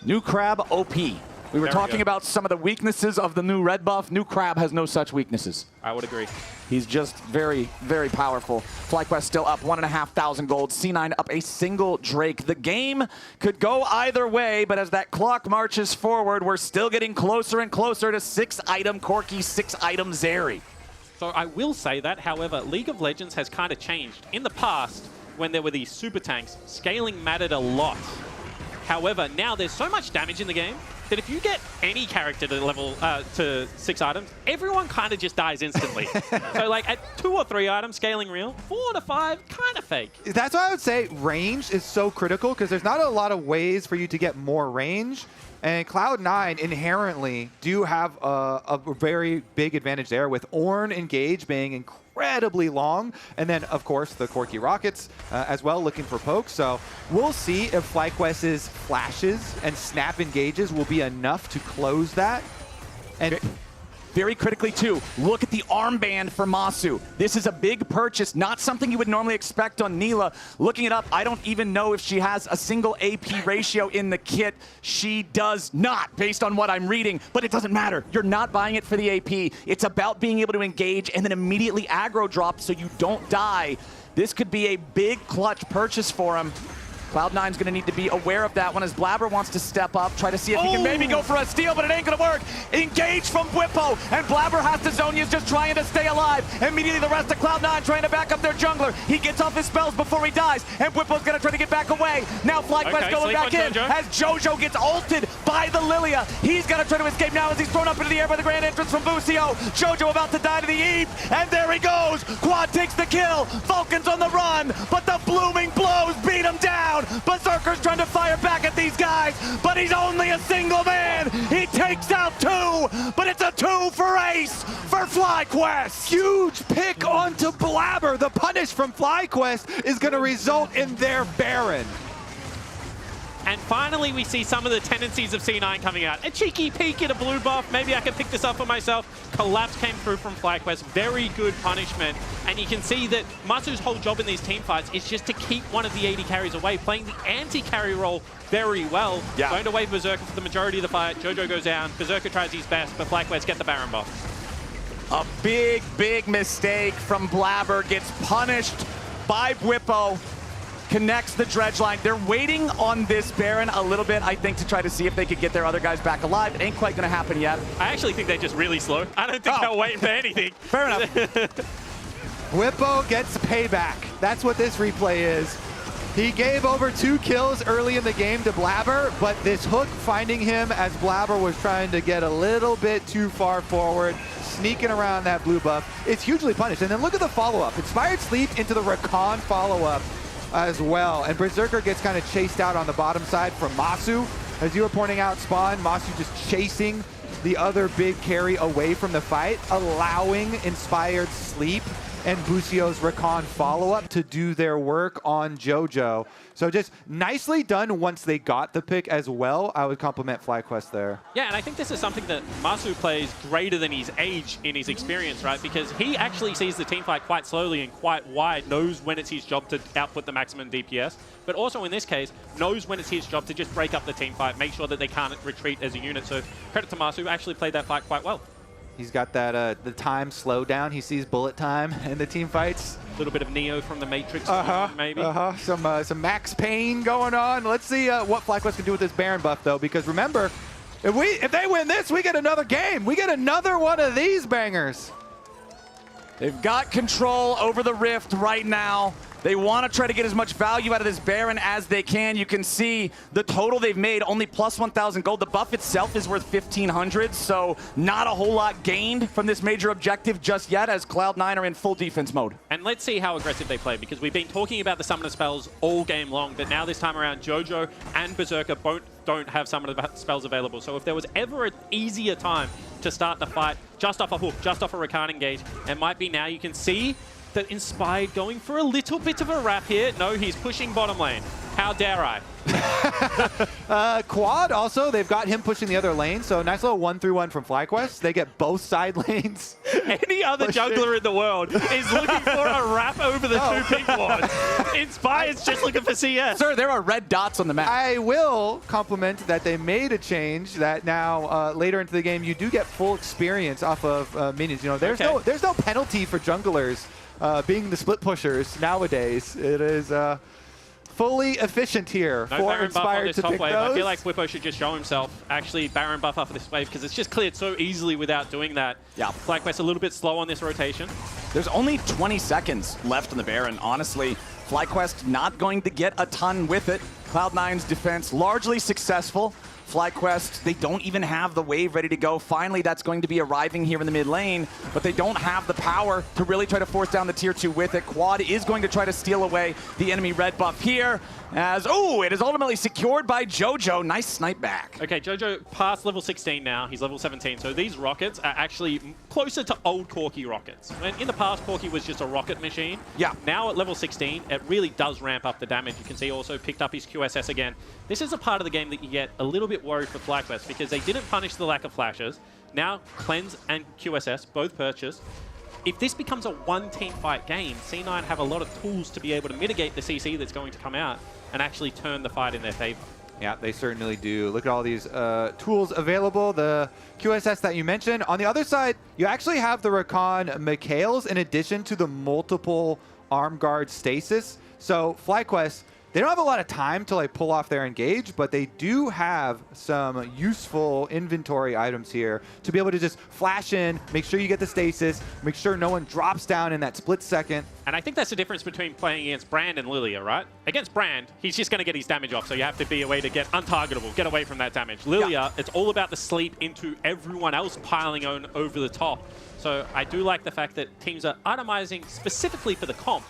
New Crab OP. We were talking about some of the weaknesses of the new red buff. New Crab has no such weaknesses. I would agree. He's just very, very powerful. FlyQuest still up 1,500 gold. C9 up a single Drake. The game could go either way, but as that clock marches forward, we're still getting closer and closer to 6-item Corki, 6-item Zeri. So I will say that, however, League of Legends has kind of changed. In the past, when there were these super tanks, scaling mattered a lot. However, now there's so much damage in the game that if you get any character to level to 6 items, everyone kind of just dies instantly. So like at 2 or 3 items, scaling real, 4 to 5, kind of fake. That's why I would say range is so critical because there's not a lot of ways for you to get more range. And Cloud9 inherently do have a very big advantage there with Ornn engage being incredibly long. And then, of course, the Corki Rockets as well looking for pokes. So we'll see if FlyQuest's flashes and snap engages will be enough to close that. And very critically, too, look at the armband for Masu. This is a big purchase, not something you would normally expect on Neela. Looking it up, I don't even know if she has a single AP ratio in the kit. She does not, based on what I'm reading, but it doesn't matter. You're not buying it for the AP. It's about being able to engage and then immediately aggro drop so you don't die. This could be a big clutch purchase for him. Cloud9's going to need to be aware of that one as Blabber wants to step up, try to see if he can maybe go for a steal, but it ain't going to work. Engage from Bwipo, and Blabber has to zone. He's just trying to stay alive. Immediately the rest of Cloud9 trying to back up their jungler. He gets off his spells before he dies, and Bwipo's going to try to get back away. Now FlyQuest going back in as Jojo gets ulted by the Lilia. He's going to try to escape now as he's thrown up into the air by the grand entrance from Busio. Jojo about to die to the Eve, and there he goes. Quad takes the kill. Falcons on the run, but the blooming blows beat him down. Berserker's trying to fire back at these guys, but he's only a single man. He takes out 2, but it's a 2 for ace for FlyQuest. Huge pick onto Blabber. The punish from FlyQuest is going to result in their Baron. And finally, we see some of the tendencies of C9 coming out. A cheeky peek at a blue buff. Maybe I can pick this up for myself. Collapse came through from FlyQuest. Very good punishment. And you can see that Masu's whole job in these team fights is just to keep one of the AD carries away, playing the anti-carry role very well. Yeah. Going away Berserker for the majority of the fight. Jojo goes down. Berserker tries his best, but FlyQuest get the Baron buff. A big, big mistake from Blabber. Gets punished by Bwipo. Connects the dredge line. They're waiting on this Baron a little bit, I think, to try to see if they could get their other guys back alive. It ain't quite going to happen yet. I actually think they're just really slow. I don't think they're waiting for anything. Fair enough. Bwipo gets payback. That's what this replay is. He gave over 2 kills early in the game to Blabber, but this hook finding him as Blabber was trying to get a little bit too far forward, sneaking around that blue buff. It's hugely punished. And then look at the follow-up. Inspired Sleep into the Rakan follow-up as well. And Berserker gets kind of chased out on the bottom side from Masu. As you were pointing out, Spawn, Masu just chasing the other big carry away from the fight, allowing Inspired Sleep and Busio's Rakan follow-up to do their work on Jojo. So just nicely done once they got the pick as well. I would compliment FlyQuest there. Yeah, and I think this is something that Masu plays greater than his age in his experience, right? Because he actually sees the teamfight quite slowly and quite wide, knows when it's his job to output the maximum DPS, but also in this case, knows when it's his job to just break up the teamfight, make sure that they can't retreat as a unit. So credit to Masu, actually played that fight quite well. He's got that the time slowdown. He sees bullet time in the team fights. A little bit of Neo from the Matrix, maybe. Some Max Payne going on. Let's see what FlyQuest can do with this Baron buff, though, because remember, if they win this, we get another game. We get another one of these bangers. They've got control over the Rift right now. They want to try to get as much value out of this Baron as they can. You can see the total they've made, only plus 1,000 gold. The buff itself is worth 1,500, so not a whole lot gained from this major objective just yet, as Cloud9 are in full defense mode. And let's see how aggressive they play, because we've been talking about the summoner spells all game long, but now this time around, Jojo and Berserker both don't have summoner spells available. So if there was ever an easier time to start the fight just off a hook, just off a Rakan engage, it might be now. You can see that Inspired going for a little bit of a wrap here. No, he's pushing bottom lane. How dare I? Quad also, they've got him pushing the other lane, so nice little 1-3-1 from FlyQuest. They get both side lanes. Any other jungler in the world is looking for a wrap over the two pink ones. Inspired's just looking for CS. Sir, there are red dots on the map. I will compliment that they made a change that now later into the game you do get full experience off of minions. You know, there's no penalty for junglers being the split pushers nowadays. It is fully efficient here no for Baron buff on Inspired this to top pick wave. those. I feel like Whippo should just show himself. Actually, Baron buff off of this wave, because it's just cleared so easily without doing that. Yeah. FlyQuest a little bit slow on this rotation. There's only 20 seconds left on the Baron. Honestly, FlyQuest not going to get a ton with it. Cloud9's defense largely successful. FlyQuest, they don't even have the wave ready to go. Finally, that's going to be arriving here in the mid lane, but they don't have the power to really try to force down the tier 2 with it. Quad is going to try to steal away the enemy red buff here, as, it is ultimately secured by Jojo. Nice snipe back. Okay, Jojo past level 16 now. He's level 17. So these rockets are actually closer to old Corki rockets. When in the past, Corki was just a rocket machine. Yeah. Now at level 16, it really does ramp up the damage. You can see also picked up his QSS again. This is a part of the game that you get a little bit worried for FlyQuest, because they didn't punish the lack of flashes. Now Cleanse and QSS both purchased. If this becomes a one-team fight game, C9 have a lot of tools to be able to mitigate the CC that's going to come out and actually turn the fight in their favor. Yeah, they certainly do. Look at all these tools available. The QSS that you mentioned. On the other side, you actually have the Rakan Mikhails in addition to the multiple arm guard stasis. So FlyQuest, they don't have a lot of time to pull off their engage, but they do have some useful inventory items here to be able to just flash in, make sure you get the stasis, make sure no one drops down in that split second. And I think that's the difference between playing against Brand and Lilia, right? Against Brand, he's just going to get his damage off, so you have to be a way to get untargetable, get away from that damage. Lilia, it's all about the sleep into everyone else piling on over the top. So I do like the fact that teams are itemizing specifically for the comp,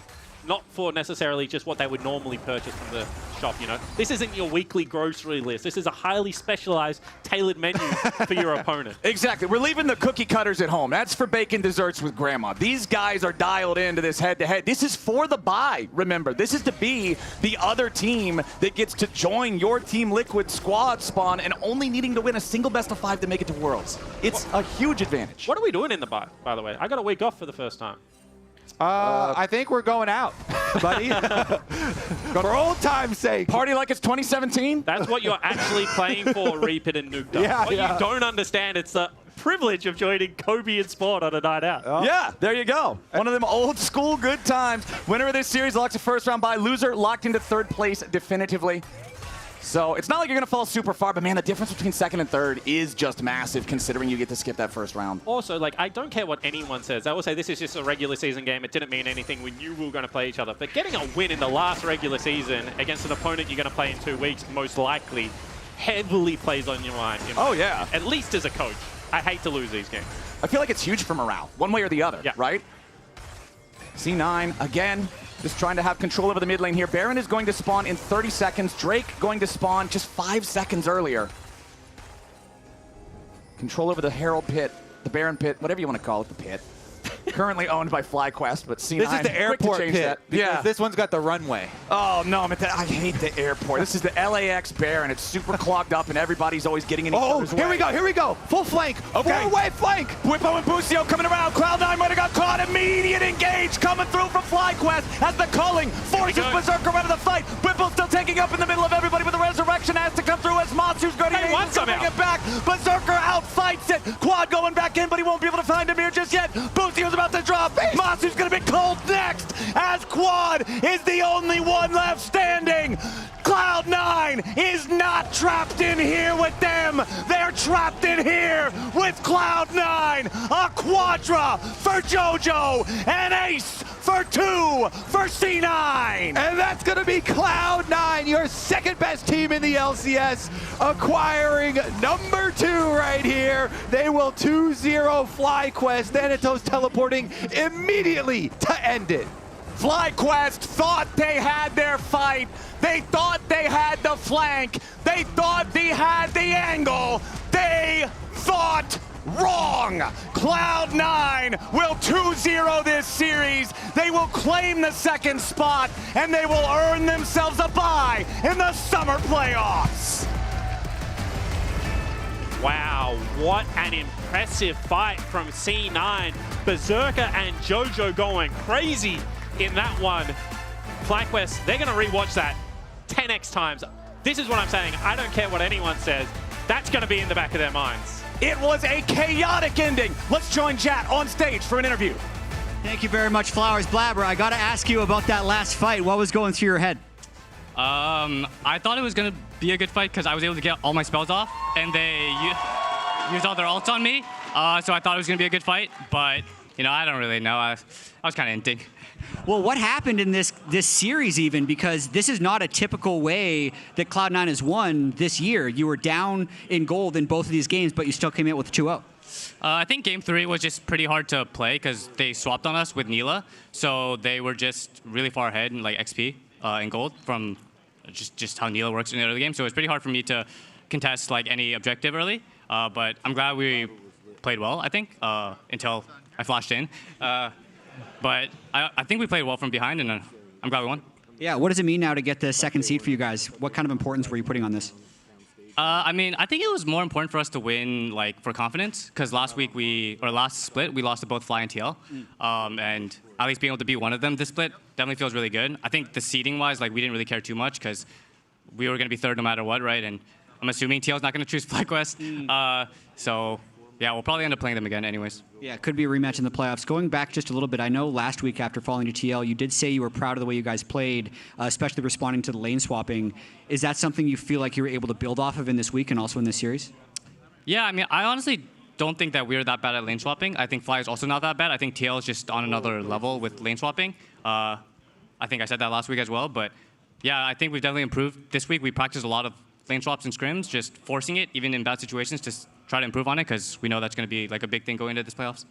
not for necessarily just what they would normally purchase from the shop, you know? This isn't your weekly grocery list. This is a highly specialized, tailored menu for your opponent. Exactly. We're leaving the cookie cutters at home. That's for baking desserts with grandma. These guys are dialed into this head-to-head. This is for the buy, remember. This is to be the other team that gets to join your Team Liquid squad spawn and only needing to win a single best of 5 to make it to Worlds. It's a huge advantage. What are we doing in the buy, by the way? I got a week off for the first time. I think we're going out, buddy. For old time's sake. Party like it's 2017? That's what you're actually playing for, Reapit and Nuke. Yeah, what you don't understand, it's the privilege of joining Kobe and Sport on a night out. Oh. Yeah, there you go. One of them old school good times. Winner of this series locks a first round bye. Loser locked into 3rd place definitively. So it's not like you're going to fall super far, but man, the difference between 2nd and 3rd is just massive considering you get to skip that first round. Also, I don't care what anyone says. I will say this is just a regular season game. It didn't mean anything. We knew we were going to play each other. But getting a win in the last regular season against an opponent you're going to play in 2 weeks, most likely, heavily plays on your mind. Yeah. At least as a coach. I hate to lose these games. I feel like it's huge for morale, one way or the other, right? C9, again, just trying to have control over the mid lane here. Baron is going to spawn in 30 seconds. Drake going to spawn just 5 seconds earlier. Control over the Herald pit, the Baron pit, whatever you want to call it, the pit. Currently owned by FlyQuest, but C9. This is the airport pit. Yeah. This one's got the runway. Oh, no, I hate the airport. This is the LAX Baron. It's super clogged up, and everybody's always getting in each other's way. Here we go. Full flank. Okay. 4-way flank. Whippo and Busio coming around. Cloud9 might have got caught. Immediate engage coming through from FlyQuest as the culling forces Berserker out of the fight. Whippo still taking up in the middle of everybody, but the resurrection has to come through as Matsu's going to bring it back. Berserker outfights it. Quad going back in, but he won't be able to yet. Boostio's about to drop. Masu's gonna be cold next as Quad is the only one left standing. Cloud9 is not trapped in here with them. They're trapped in here with Cloud9. A Quadra for JoJo, an ace for 2 for C9. And that's going to be Cloud9, your second best team in the LCS, acquiring number 2 right here. They will 2-0 FlyQuest, Thanatos teleporting immediately to end it. FlyQuest thought they had their fight. They thought they had the flank. They thought they had the angle. They thought wrong. Cloud9 will 2-0 this series. They will claim the second spot, and they will earn themselves a bye in the summer playoffs. Wow, what an impressive fight from C9. Berserker and JoJo going crazy in that one. FlyQuest, they're going to rewatch that 10x times. This is what I'm saying. I don't care what anyone says. That's going to be in the back of their minds. It was a chaotic ending. Let's join Jat on stage for an interview. Thank you very much, Flowers. Blabber, I got to ask you about that last fight. What was going through your head? I thought it was going to be a good fight because I was able to get all my spells off, and they used all their ults on me. So I thought it was going to be a good fight, but, you know, I don't really know. I was kind of hinting. Well, what happened in this series even? Because this is not a typical way that Cloud9 has won this year. You were down in gold in both of these games, but you still came out with 2-0. I think Game 3 was just pretty hard to play because they swapped on us with Neela. So they were just really far ahead in like XP in gold from just how Neela works in the early game. So it was pretty hard for me to contest like any objective early. But I'm glad we played well, I think, until I flashed in. But I think we played well from behind, and I'm glad we won. Yeah, what does it mean now to get the second seed for you guys? What kind of importance were you putting on this? I mean, I think it was more important for us to win, like, for confidence, because last split, we lost to both Fly and TL. And at least being able to beat one of them this split definitely feels really good. I think the seeding-wise, like, we didn't really care too much, because we were going to be third no matter what, right? And I'm assuming TL's not going to choose FlyQuest. So, yeah, we'll probably end up playing them again anyways. Yeah, it could be a rematch in the playoffs. Going back just a little bit, I know last week after falling to TL, you did say you were proud of the way you guys played, especially responding to the lane swapping. Is that something you feel like you were able to build off of in this week and also in this series? Yeah, I mean, I honestly don't think that we're that bad at lane swapping. I think Fly is also not that bad. I think TL is just on another level with lane swapping. I think I said that last week as well, but yeah, I think we've definitely improved. This week we practiced a lot of lane swaps and scrims, just forcing it, even in bad situations, to try to improve on it, because we know that's going to be like a big thing going into this playoffs.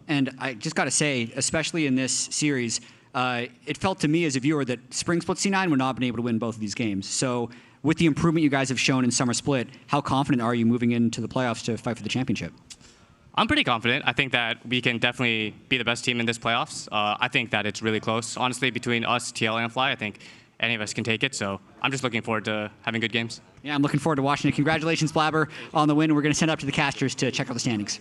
And I just got to say, especially in this series, it felt to me as a viewer that Spring Split C9 would not have been able to win both of these games. So with the improvement you guys have shown in Summer Split, how confident are you moving into the playoffs to fight for the championship? I'm pretty confident. I think that we can definitely be the best team in this playoffs. I think that it's really close. Honestly, between us, TL, and Fly, I think any of us can take it. So I'm just looking forward to having good games. Yeah, I'm looking forward to watching it. Congratulations, Blabber, on the win. We're going to send up to the casters to check out the standings.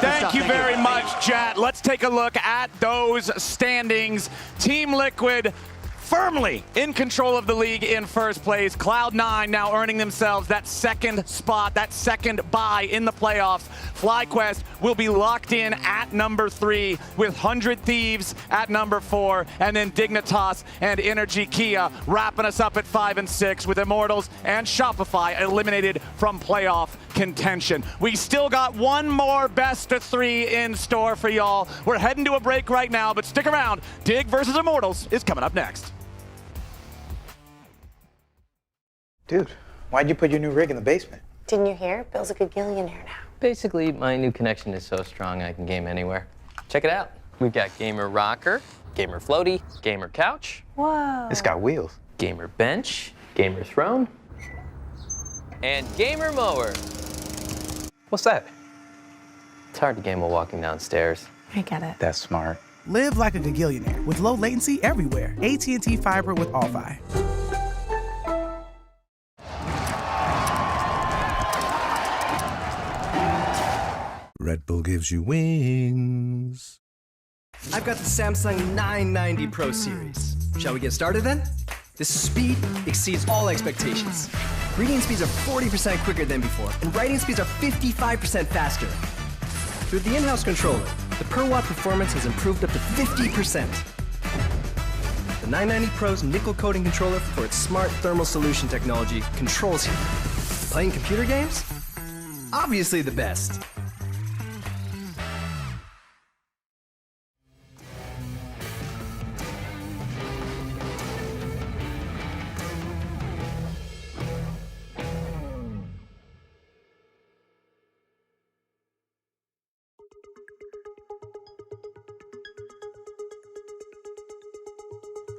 Thank you very much, Jat. Let's take a look at those standings. Team Liquid firmly in control of the league in first place. Cloud9 now earning themselves that second spot, that second bye in the playoffs. FlyQuest will be locked in at number 3 with 100 Thieves at number 4, and then Dignitas and Energy Kia wrapping us up at 5 and 6 with Immortals and Shopify eliminated from playoff contention. We still got one more best of 3 in store for y'all. We're heading to a break right now, but stick around. Dig versus Immortals is coming up next. Dude, why'd you put your new rig in the basement? Didn't you hear? Bill's a gagillionaire now. Basically, my new connection is so strong I can game anywhere. Check it out. We've got Gamer Rocker, Gamer Floaty, Gamer Couch. Whoa. It's got wheels. Gamer Bench, Gamer Throne, and Gamer Mower. What's that? It's hard to game while walking downstairs. I get it. That's smart. Live like a gagillionaire with low latency everywhere. AT&T Fiber with All-Fi. Red Bull gives you wings. I've got the Samsung 990 Pro Series. Shall we get started then? This speed exceeds all expectations. Reading speeds are 40% quicker than before, and writing speeds are 55% faster. through the in-house controller, the per-watt performance has improved up to 50%. The 990 Pro's nickel coating controller for its smart thermal solution technology controls heat. Playing computer games? Obviously the best.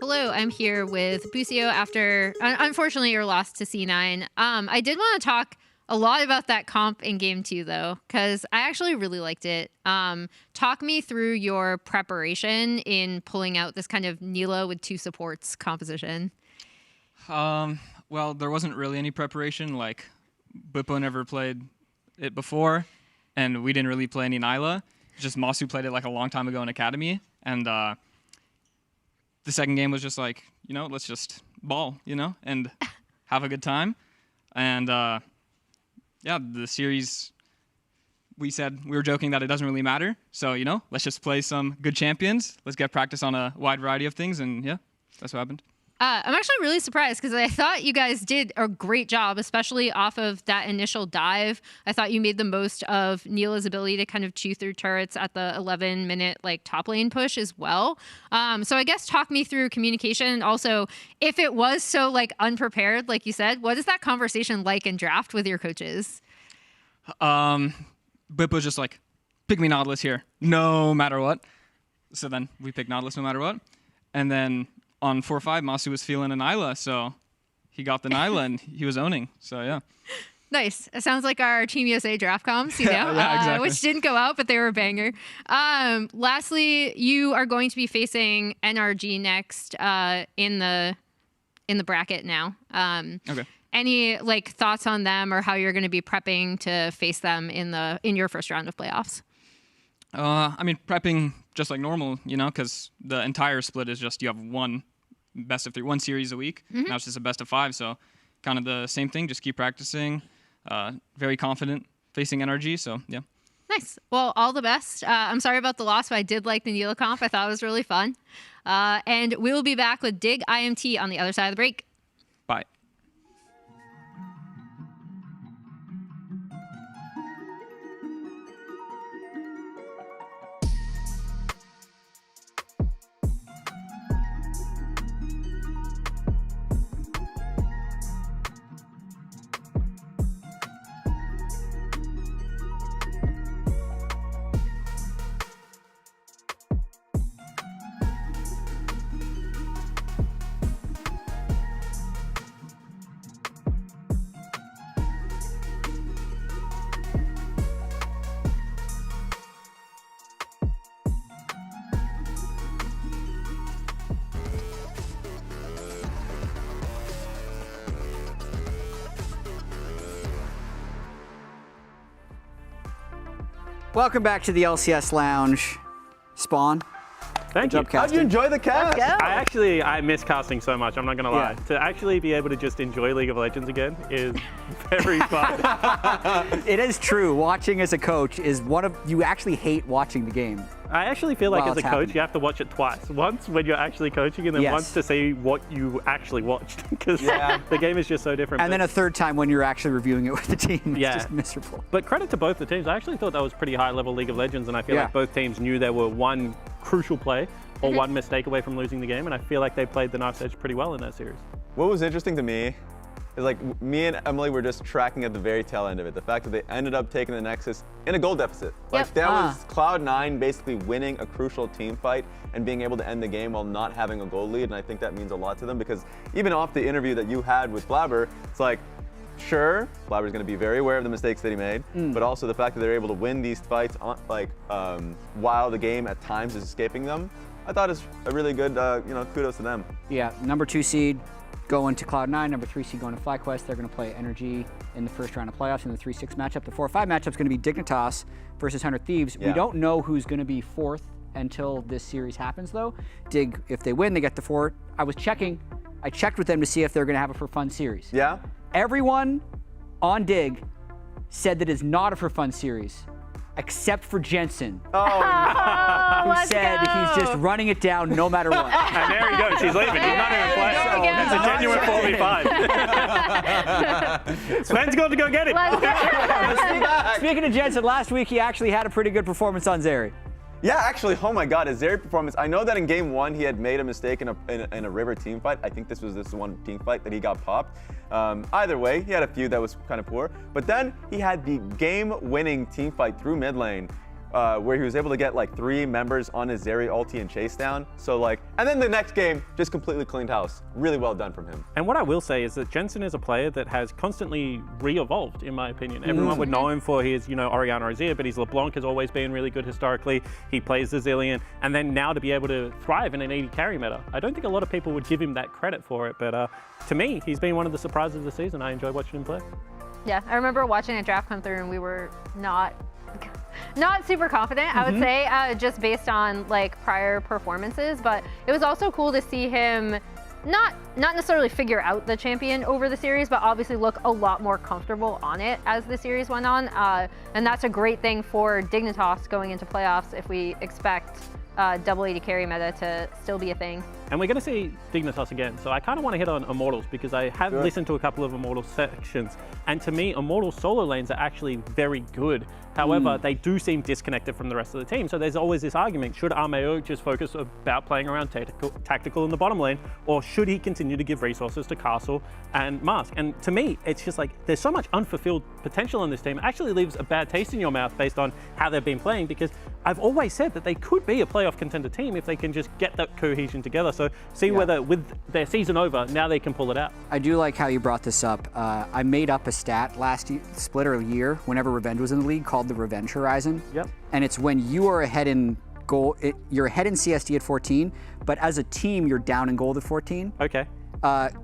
Hello, I'm here with Busio after, unfortunately, your loss to C9. I did want to talk a lot about that comp in Game 2, though, because I actually really liked it. Talk me through your preparation in pulling out this kind of Nila with 2 supports composition. Well, there wasn't really any preparation. Like, Bippo never played it before, and we didn't really play any Nyla. Just Masu played it like a long time ago in Academy, and the second game was just like, let's just ball, and have a good time. And yeah, the series, we were joking that it doesn't really matter. So, let's just play some good champions. Let's get practice on a wide variety of things. And yeah, that's what happened. I'm actually really surprised because I thought you guys did a great job, especially off of that initial dive. I thought you made the most of Nila's ability to kind of chew through turrets at the 11-minute top lane push as well. So I guess talk me through communication. Also, if it was so unprepared, like you said, what is that conversation like in draft with your coaches? Bip was just like, pick me Nautilus here, no matter what. So then we picked Nautilus no matter what. And then on 4-5, Masu was feeling a Nyla, so he got the Nyla and he was owning. So yeah. Nice. It sounds like our Team USA draft comms, Yeah, exactly. which didn't go out, but they were a banger. Lastly, you are going to be facing NRG next in the bracket now. Okay. Any thoughts on them or how you're going to be prepping to face them in your first round of playoffs? I mean, prepping just like normal, because the entire split is just you have one best of 3, one series a week. Mm-hmm. Now it's just a best of 5, so kind of the same thing. Just keep practicing. Very confident facing NRG, so yeah. Nice. Well, all the best. I'm sorry about the loss, but I did like the Nila comp. I thought it was really fun. And we will be back with Dig IMT on the other side of the break. Bye. Welcome back to the LCS Lounge. Spawn. Thank you. How'd you enjoy the cast? I miss casting so much, I'm not gonna lie. To actually be able to just enjoy League of Legends again is very fun. It is true. Watching as a coach is you actually hate watching the game. I actually feel like as a coach, you have to watch it twice. Once when you're actually coaching, and then once to see what you actually watched, because the game is just so different. And then a third time when you're actually reviewing it with the team. It's just miserable. But credit to both the teams. I actually thought that was pretty high-level League of Legends, and I feel like both teams knew they were one crucial play or one mistake away from losing the game, and I feel like they played the knife edge pretty well in that series. What was interesting to me is me and Emily were just tracking at the very tail end of it. The fact that they ended up taking the Nexus in a goal deficit. That was Cloud9 basically winning a crucial team fight and being able to end the game while not having a goal lead, and I think that means a lot to them because even off the interview that you had with Blabber, it's like, sure, Blabber's going to be very aware of the mistakes that he made, but also the fact that they're able to win these fights while the game at times is escaping them, I thought is a really good, kudos to them. Yeah, number 2 seed going to Cloud9, number 3 seed going to FlyQuest. They're going to play Energy in the first round of playoffs in the 3-6 matchup. The 4-5 matchup is going to be Dignitas versus 100 Thieves. We don't know who's going to be 4th until this series happens, though. Dig, if they win, they get the 4. I checked with them to see if they're going to have a for fun series. Yeah? Everyone on Dig said that it's not a for fun series. except for Jensen, Oh, who said he's just running it down no matter what. And there he goes. He's leaving. He's not even playing. It's a genuine 4v5. Sven's got to go get it. Speaking of Jensen, last week he actually had a pretty good performance on Zeri. Yeah, actually, oh my God, his Zeri performance. I know that in game 1 he had made a mistake in a river team fight. I think this one team fight that he got popped. Either way, he had a few that was kind of poor. But then he had the game-winning team fight through mid lane, where he was able to get like 3 members on his Zeri ulti and chase down. So like, and then the next game just completely cleaned house. Really well done from him. And what I will say is that Jensen is a player that has constantly re-evolved, in my opinion. Everyone would know him for his, Orianna Azir, but his LeBlanc has always been really good historically. He plays the Zillion, and then now to be able to thrive in an 80 carry meta. I don't think a lot of people would give him that credit for it, but to me, he's been one of the surprises of the season. I enjoy watching him play. Yeah, I remember watching a draft come through and we were not super confident, I would say, just based on like prior performances, but it was also cool to see him not necessarily figure out the champion over the series, but obviously look a lot more comfortable on it as the series went on, and that's a great thing for Dignitas going into playoffs if we expect double 80 carry meta to still be a thing. And we're going to see Dignitas again, so I kind of want to hit on Immortals because I have listened to a couple of Immortals sections, and to me, Immortals solo lanes are actually very good. However, they do seem disconnected from the rest of the team, so there's always this argument, should Armeo just focus about playing around tactical in the bottom lane, or should he continue to give resources to Castle and Mask? And to me, it's just like, there's so much unfulfilled potential in this team. It actually leaves a bad taste in your mouth based on how they've been playing, because I've always said that they could be a playoff contender team if they can just get that cohesion together. So see whether with their season over, now they can pull it out. I do like how you brought this up. I made up a stat last split or year, whenever Revenge was in the league, called the Revenge Horizon. Yep. And it's when you are ahead in goal, you're ahead in CSD at 14, but as a team, you're down in gold at 14. Okay.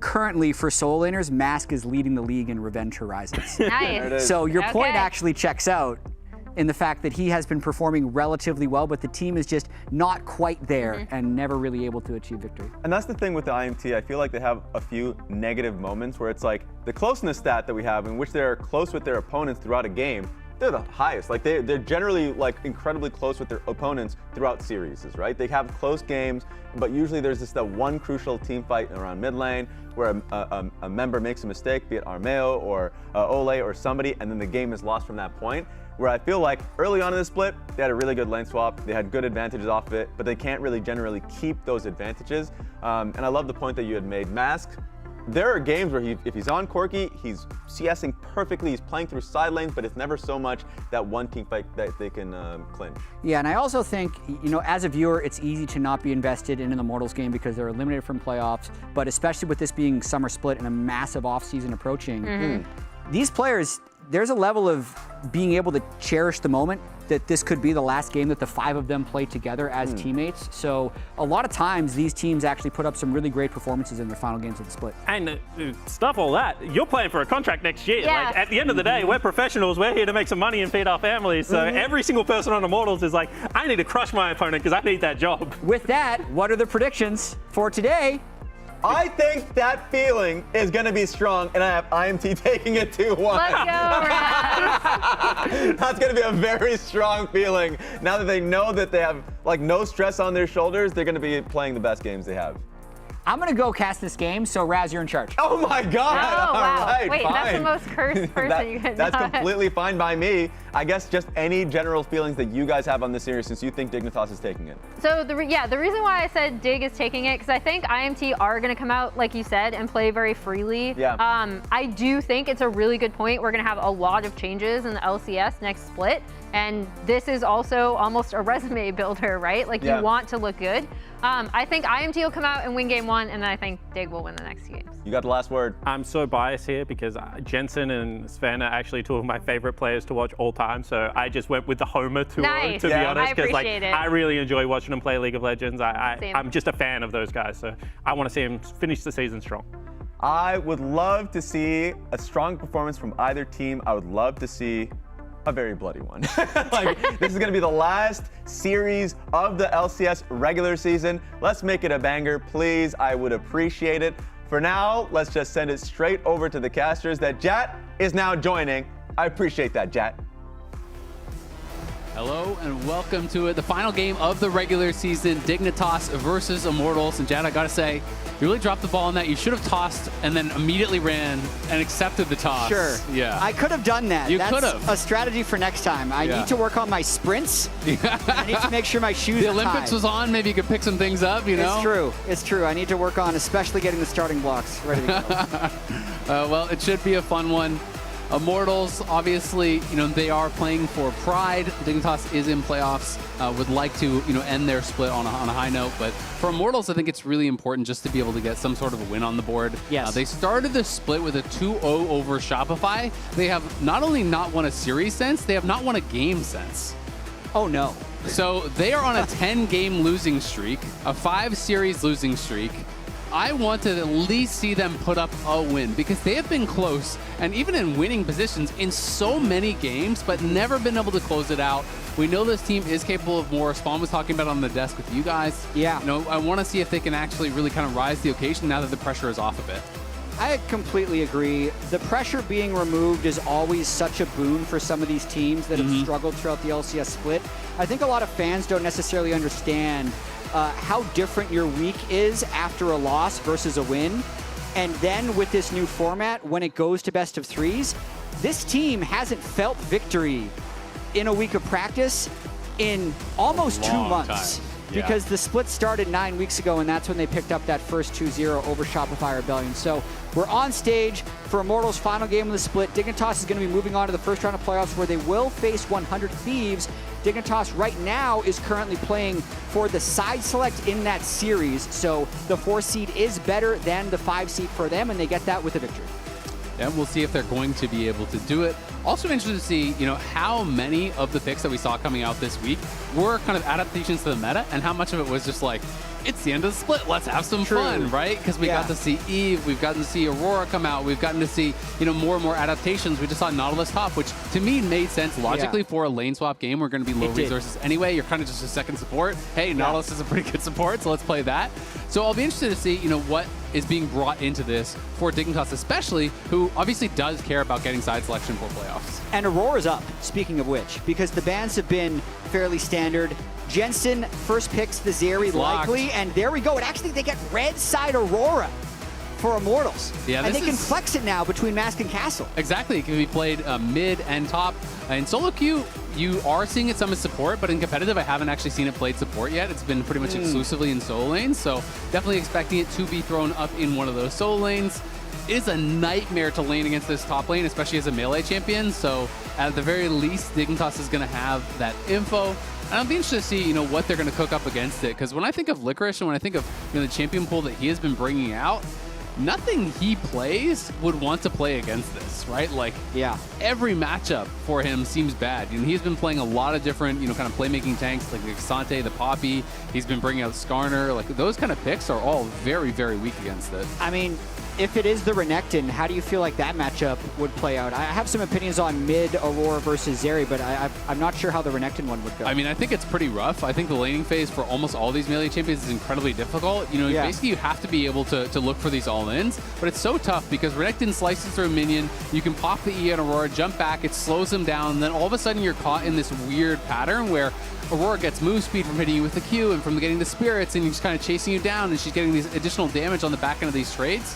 Currently, for solo laners, Mask is leading the league in Revenge Horizons. Nice. So your point actually checks out in the fact that he has been performing relatively well, but the team is just not quite there and never really able to achieve victory. And that's the thing with the IMT. I feel like they have a few negative moments where it's like the closeness stat that we have in which they're close with their opponents throughout a game, they're the highest. Like they're generally like incredibly close with their opponents throughout series, right? They have close games, but usually there's just that one crucial team fight around mid lane where a member makes a mistake, be it Armeo or Ole or somebody, and then the game is lost from that point. Where I feel like early on in the split, they had a really good lane swap, they had good advantages off of it, but they can't really generally keep those advantages. And I love the point that you had made. Mask, there are games where if he's on Corki, he's CSing perfectly, he's playing through side lanes, but it's never so much that one team fight that they can clinch. Yeah, and I also think, as a viewer, it's easy to not be invested in an Immortals game because they're eliminated from playoffs, but especially with this being summer split and a massive offseason approaching, these players, there's a level of being able to cherish the moment that this could be the last game that the 5 of them play together as teammates. So a lot of times these teams actually put up some really great performances in their final games of the split. And stuff all that, you're playing for a contract next year. Yeah. Like, at the end of the day, we're professionals. We're here to make some money and feed our families. So every single person on Immortals is like, I need to crush my opponent because I need that job. With that, what are the predictions for today? I think that feeling is going to be strong, and I have IMT taking it 2-1. Let's go, Raz. That's going to be a very strong feeling. Now that they know that they have like no stress on their shoulders, they're going to be playing the best games they have. I'm going to go cast this game, so Raz, you're in charge. Oh my God! Oh, wow. All right, Wait, fine. that's the most cursed person you could That's not. completely fine by me. I guess just any general feelings that you guys have on this series since you think Dignitas is taking it. So the reason why I said Dig is taking it, because I think IMT are going to come out, like you said, and play very freely. Yeah. I do think it's a really good point. We're going to have a lot of changes in the LCS next split, and this is also almost a resume builder, right? Like you want to look good. I think IMT will come out and win game 1, and then I think Dig will win the next 2 games. You got the last word. I'm so biased here because Jensen and Sven are actually 2 of my favorite players to watch all time. So I just went with the Homer to be honest, because like I really enjoy watching them play League of Legends. I'm just a fan of those guys. So I want to see them finish the season strong. I would love to see a strong performance from either team. I would love to see a very bloody one. Like, this is going to be the last series of the LCS regular season. Let's make it a banger, please. I would appreciate it. For now, let's just send it straight over to the casters that Jat is now joining. I appreciate that, Jat. Hello and welcome to it, the final game of the regular season, Dignitas versus Immortals. And Jad, I gotta say, you really dropped the ball on that. You should have tossed and then immediately ran and accepted the toss. Sure. Yeah. I could have done that. You That's could have. a strategy for next time. I need to work on my sprints. I need to make sure my shoes The are Olympics tied. was on. Maybe you could pick some things up, you know? It's true. It's true. I need to work on especially getting the starting blocks ready to go. Well, it should be a fun one. Immortals, obviously, they are playing for pride. Dignitas is in playoffs. Would like to, end their split on a high note. But for Immortals, I think it's really important just to be able to get some sort of a win on the board. Yes. They started the split with a 2-0 over Shopify. They have not only not won a series since, they have not won a game since. Oh, no. So they are on a 10-game losing streak, a 5-series losing streak. I want to at least see them put up a win because they have been close and even in winning positions in so many games, but never been able to close it out. We know this team is capable of more. Spawn was talking about it on the desk with you guys. Yeah. I want to see if they can actually really kind of rise to the occasion now that the pressure is off a bit. I completely agree. The pressure being removed is always such a boon for some of these teams that have struggled throughout the LCS split. I think a lot of fans don't necessarily understand how different your week is after a loss versus a win. And then with this new format, when it goes to best of threes, this team hasn't felt victory in a week of practice in almost 2 months. Because the split started 9 weeks ago, and that's when they picked up that first 2-0 over Shopify Rebellion. So we're on stage for Immortals' final game of the split. Dignitas is going to be moving on to the first round of playoffs where they will face 100 Thieves. Dignitas right now is currently playing for the side select in that series. So the 4 seed is better than the 5 seed for them, and they get that with a victory. And we'll see if they're going to be able to do it. Also interested to see, how many of the picks that we saw coming out this week were kind of adaptations to the meta, and how much of it was just like, it's the end of the split, let's have some fun, right? Because we got to see Eve, we've gotten to see Aurora come out, we've gotten to see, more and more adaptations. We just saw Nautilus top, which to me made sense logically for a lane swap game. We're going to be low resources anyway. You're kind of just a second support. Hey, Nautilus is a pretty good support, so let's play that. So I'll be interested to see, what is being brought into this for Dignitas, especially, who obviously does care about getting side selection for playoffs. And Aurora's up, speaking of which, because the bans have been fairly standard. Jensen first picks the Zeri likely, and there we go. And actually, they get red side Aurora for Immortals. Yeah, and they can flex it now between Mask and Castle. Exactly. It can be played mid and top. In solo queue, you are seeing it some as support, but in competitive, I haven't actually seen it played support yet. It's been pretty much exclusively in solo lanes, so definitely expecting it to be thrown up in one of those solo lanes. It is a nightmare to lane against this top lane, especially as a melee champion, so at the very least, Dignitas is going to have that info. And I'll be interested to see, what they're going to cook up against it, because when I think of Licorice and when I think of the champion pool that he has been bringing out, nothing he plays would want to play against this, right? Like, every matchup for him seems bad. He's been playing a lot of different, kind of playmaking tanks, like the Xante, the Poppy. He's been bringing out Skarner. Like, those kind of picks are all very, very weak against it. I mean, if it is the Renekton, how do you feel like that matchup would play out? I have some opinions on mid Aurora versus Zeri, but I'm not sure how the Renekton one would go. I mean, I think it's pretty rough. I think the laning phase for almost all these melee champions is incredibly difficult. Basically you have to be able to look for these all-ins, but it's so tough because Renekton slices through a minion, you can pop the E on Aurora, jump back, it slows them down, and then all of a sudden you're caught in this weird pattern where Aurora gets move speed from hitting you with the Q and from getting the spirits, and he's kind of chasing you down, and she's getting these additional damage on the back end of these trades.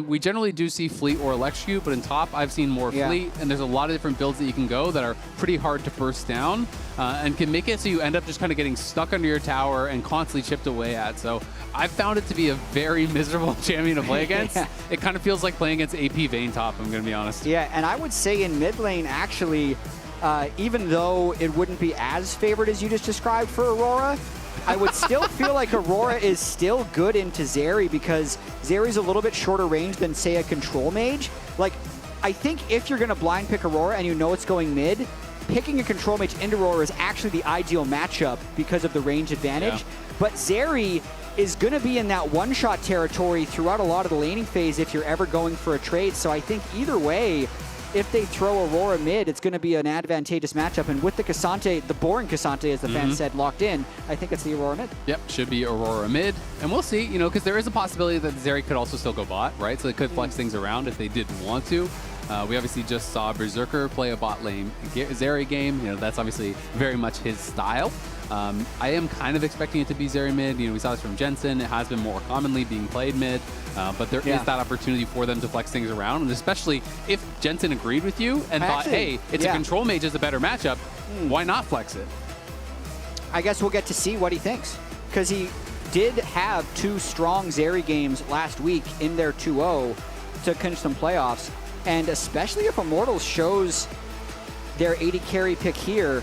We generally do see Fleet or Electrocute, but in top, I've seen more Fleet, and there's a lot of different builds that you can go that are pretty hard to burst down and can make it so you end up just kind of getting stuck under your tower and constantly chipped away at. So I've found it to be a very miserable champion to play against. It kind of feels like playing against AP Vayne top, I'm going to be honest. Yeah, and I would say in mid lane, actually, even though it wouldn't be as favored as you just described for Aurora, I would still feel like Aurora is still good into Zeri because Zeri's a little bit shorter range than, say, a control mage. Like, I think if you're going to blind pick Aurora and you know it's going mid, picking a control mage into Aurora is actually the ideal matchup because of the range advantage. Yeah. But Zeri is going to be in that one-shot territory throughout a lot of the laning phase if you're ever going for a trade. So I think either way, if they throw Aurora mid, it's going to be an advantageous matchup. And with the Cassante, the boring Cassante, as the fans said, locked in, I think it's the Aurora mid. Yep, should be Aurora mid. And we'll see, because there is a possibility that Zeri could also still go bot, right? So they could flex things around if they did want to. We obviously just saw Berserker play a bot lane Zeri game. You know, that's obviously very much his style. I am kind of expecting it to be Zeri mid. You know, we saw this from Jensen. It has been more commonly being played mid, but there is that opportunity for them to flex things around, and especially if Jensen agreed with you and thought, hey, it's a control mage is a better matchup, why not flex it? I guess we'll get to see what he thinks, because he did have 2 strong Zeri games last week in their 2-0 to clinch some playoffs, and especially if Immortals shows their 80 carry pick here,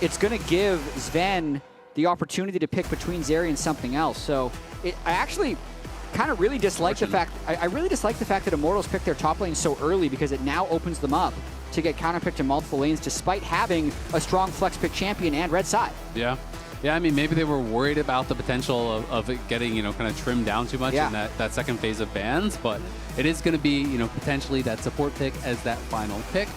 it's going to give Sven the opportunity to pick between Zeri and something else. So I actually kind of really dislike the fact, I really dislike the fact that Immortals picked their top lane so early, because it now opens them up to get counterpicked in multiple lanes despite having a strong flex pick champion and red side. Yeah. Yeah, I mean, maybe they were worried about the potential of it getting, you know, kind of trimmed down too much in that second phase of bans, but it is going to be, you know, potentially that support pick as that final pick.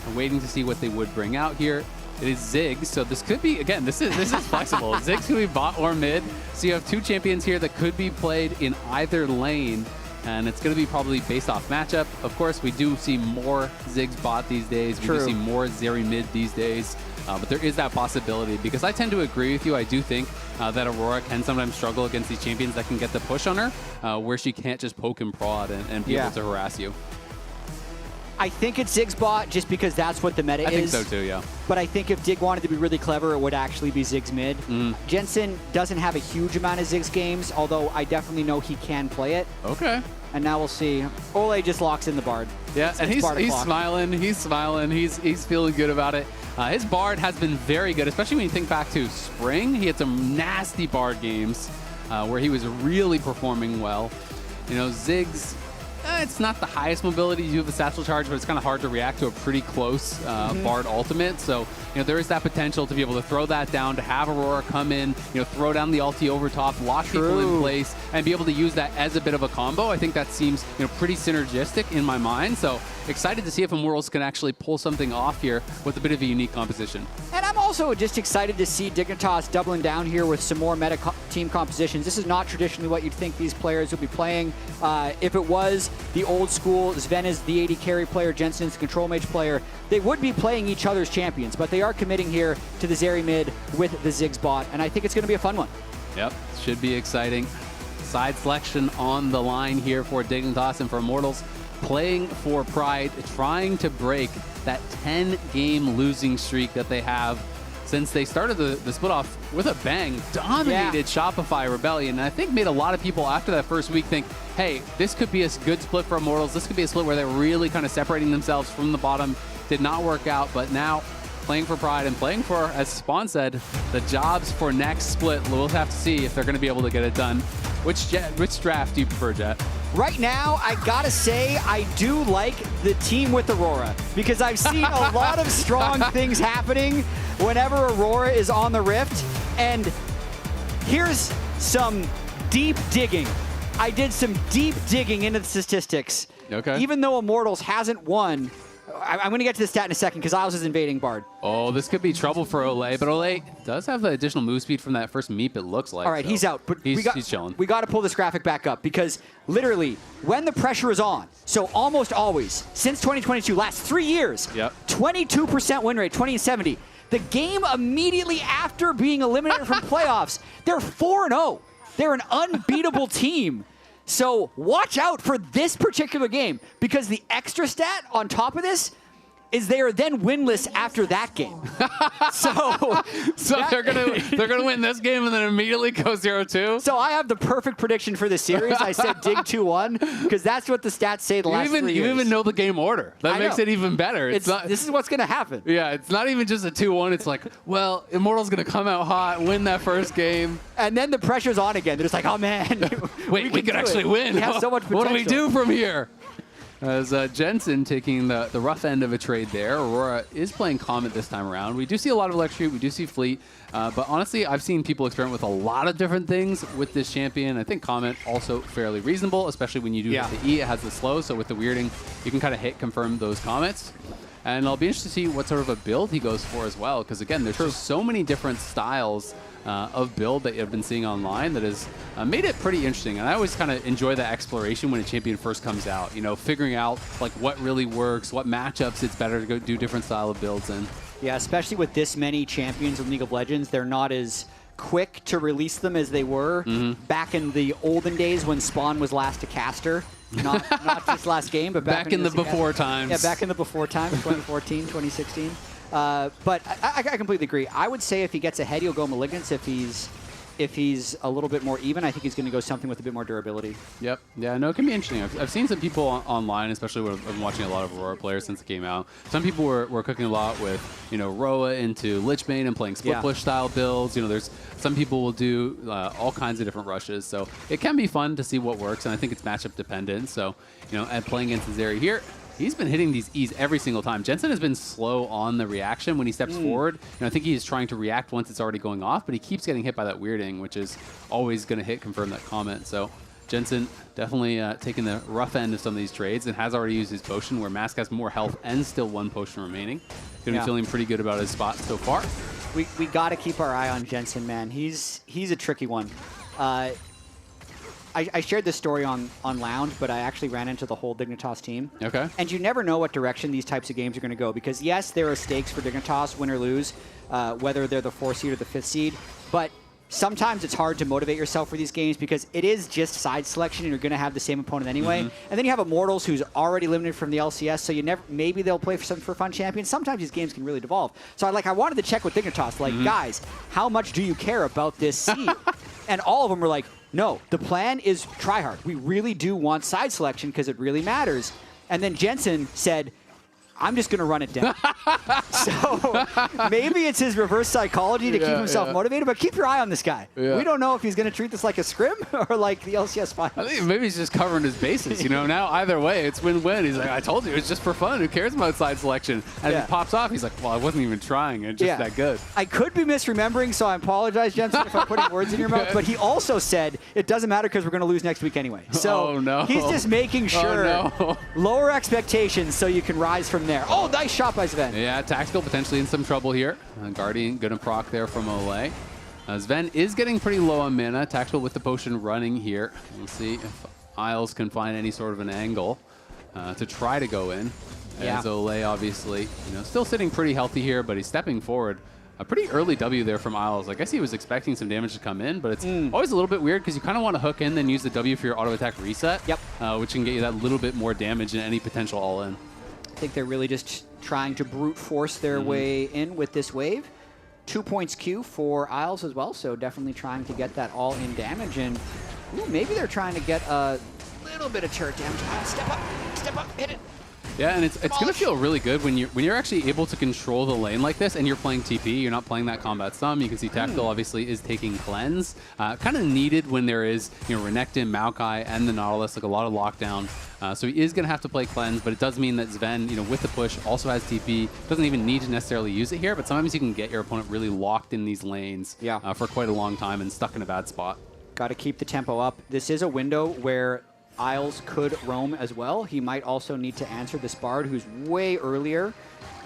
I'm waiting to see what they would bring out here. It is Ziggs, so this could be, again, this is flexible. Ziggs could be bot or mid, so you have 2 champions here that could be played in either lane, and it's going to be probably based off matchup. Of course, we do see more Ziggs bot these days. We do see more Zeri mid these days, but there is that possibility, because I tend to agree with you. I do think that Aurora can sometimes struggle against these champions that can get the push on her, where she can't just poke and prod and be able to harass you. I think it's Ziggs bot just because that's what the meta is. I think so too, yeah. But I think if Dig wanted to be really clever, it would actually be Ziggs mid. Jensen doesn't have a huge amount of Ziggs games, although I definitely know he can play it. Okay. And now we'll see. Ole just locks in the Bard. Yeah, and he's smiling. He's smiling. He's feeling good about it. His Bard has been very good, especially when you think back to spring. He had some nasty Bard games where he was really performing well. You know, Ziggs, it's not the highest mobility. You have a satchel charge, but it's kind of hard to react to a pretty close Bard ultimate. So, you know, there is that potential to be able to throw that down, to have Aurora come in, you know, throw down the ulti over top, lock people in place, and be able to use that as a bit of a combo. I think that seems, you know, pretty synergistic in my mind. So excited to see if Immortals can actually pull something off here with a bit of a unique composition. And I'm also just excited to see Dignitas doubling down here with some more meta team compositions. This is not traditionally what you'd think these players would be playing. If it was the old school, Sven is the 80 carry player, Jensen's the control mage player, they would be playing each other's champions, but they are committing here to the Zeri mid with the Ziggs bot, and I think it's going to be a fun one. Yep, should be exciting. Side selection on the line here for Dignitas and for Immortals. Playing for Pride, trying to break that 10-game losing streak that they have since they started the split off with a bang, dominated Shopify Rebellion, and I think made a lot of people after that first week think, hey, this could be a good split for Immortals. This could be a split where they're really kind of separating themselves from the bottom. Did not work out, but now playing for Pride and playing for, as Spawn said, the jobs for next split. We'll have to see if they're going to be able to get it done. Which draft do you prefer, Jet? Right now, I gotta say, I do like the team with Aurora, because I've seen a lot of strong things happening whenever Aurora is on the Rift. And here's some deep digging. I did some deep digging into the statistics. Okay. Even though Immortals hasn't won, I'm going to get to the stat in a second because Isles is invading Bard. Oh, this could be trouble for Ole, but Ole does have the additional move speed from that first meep, it looks like. All right, so he's out, but he's chilling. We got to pull this graphic back up because literally when the pressure is on, so almost always, since 2022, last 3 years, 22% win rate, 20-70. The game immediately after being eliminated from playoffs, they're 4-0. They're an unbeatable team. So watch out for this particular game because the extra stat on top of this is they are then winless after that game. so they're gonna win this game and then immediately go 0-2. So I have the perfect prediction for this series. I said Dig 2-1 because that's what the stats say the last 3 years. You even know the game order. That makes it even better. This is what's gonna happen. Yeah, it's not even just a 2-1. It's like, well, Immortal's gonna come out hot, win that first game, and then the pressure's on again. They're just like, oh man, wait, we could actually win. We have so much potential. What do we do from here? As Jensen taking the rough end of a trade there. Aurora is playing Comet this time around. We do see a lot of Electrocute, we do see Fleet, but honestly, I've seen people experiment with a lot of different things with this champion. I think Comet also fairly reasonable, especially when you do hit the E, it has the slow, so with the weirding, you can kind of hit confirm those Comets. And I'll be interested to see what sort of a build he goes for as well, because again, there's just so many different styles of build that you've been seeing online that has made it pretty interesting. And I always kind of enjoy that exploration when a champion first comes out, you know, figuring out like what really works, what matchups it's better to go do different style of builds in. Yeah, especially with this many champions in League of Legends, they're not as quick to release them as they were back in the olden days when Spawn was last to caster. Not just last game, but back in the before times. Yeah, back in the before times, 2014, 2016. But I completely agree. I would say if he gets ahead, he'll go Malignance. If he's a little bit more even, I think he's going to go something with a bit more durability. Yep. Yeah, no, it can be interesting. I've seen some people online, especially when I've been watching a lot of Aurora players since it came out. Some people were cooking a lot with, you know, Roa into Lich Bane and playing split push style builds. You know, there's some people will do all kinds of different rushes. So it can be fun to see what works, and I think it's matchup dependent. So, you know, and playing against Zeri here, he's been hitting these E's every single time. Jensen has been slow on the reaction when he steps forward. You know, I think he's trying to react once it's already going off, but he keeps getting hit by that weirding, which is always going to hit confirm that comment. So Jensen definitely taking the rough end of some of these trades and has already used his potion where Mask has more health and still one potion remaining. Going to be feeling pretty good about his spot so far. We got to keep our eye on Jensen, man. He's a tricky one. I shared this story on Lounge, but I actually ran into the whole Dignitas team. Okay. And you never know what direction these types of games are going to go because, yes, there are stakes for Dignitas, win or lose, whether they're the 4th seed or the 5th seed. But sometimes it's hard to motivate yourself for these games because it is just side selection and you're going to have the same opponent anyway. And then you have Immortals who's already limited from the LCS, so you never maybe they'll play for fun champions. Sometimes these games can really devolve. So I wanted to check with Dignitas, like, guys, how much do you care about this seed? And all of them were like, no, the plan is try hard. We really do want side selection because it really matters. And then Jensen said, I'm just going to run it down. So maybe it's his reverse psychology to keep himself motivated, but keep your eye on this guy. We don't know if he's going to treat this like a scrim or like the LCS finals. I think maybe he's just covering his bases. You know, now either way, it's win-win. He's like, I told you, it's just for fun. Who cares about side selection? And if it pops off, he's like, well, I wasn't even trying. It's just that good. I could be misremembering, so I apologize, Jensen, if I'm putting words in your mouth. But he also said it doesn't matter because we're going to lose next week anyway. So he's just making sure lower expectations so you can rise from there. Oh, nice shot by Sven. Yeah, Tactical potentially in some trouble here. Guardian gonna proc there from Olay. Sven is getting pretty low on mana. Tactical with the potion running here. We'll see if Isles can find any sort of an angle to try to go in. As Olay obviously, you know, still sitting pretty healthy here, but he's stepping forward. A pretty early W there from Isles. I guess he was expecting some damage to come in, but it's always a little bit weird because you kind of want to hook in, then use the W for your auto attack reset. Which can get you that little bit more damage than any potential all-in. I think they're really just trying to brute force their way in with this wave. 2 points Q for Isles as well, so definitely trying to get that all-in damage. And maybe they're trying to get a little bit of turret damage. Step up, hit it. Yeah, and it's going to feel really good when you're actually able to control the lane like this and you're playing TP. You're not playing that combat stun. You can see Tactical obviously is taking cleanse. Kind of needed when there is, you know, Renekton, Maokai, and the Nautilus, like a lot of lockdown. So he is going to have to play cleanse, but it does mean that Sven, you know, with the push, also has TP. Doesn't even need to necessarily use it here, but sometimes you can get your opponent really locked in these lanes for quite a long time and stuck in a bad spot. Got to keep the tempo up. This is a window where Isles could roam as well. He might also need to answer this Bard, who's way earlier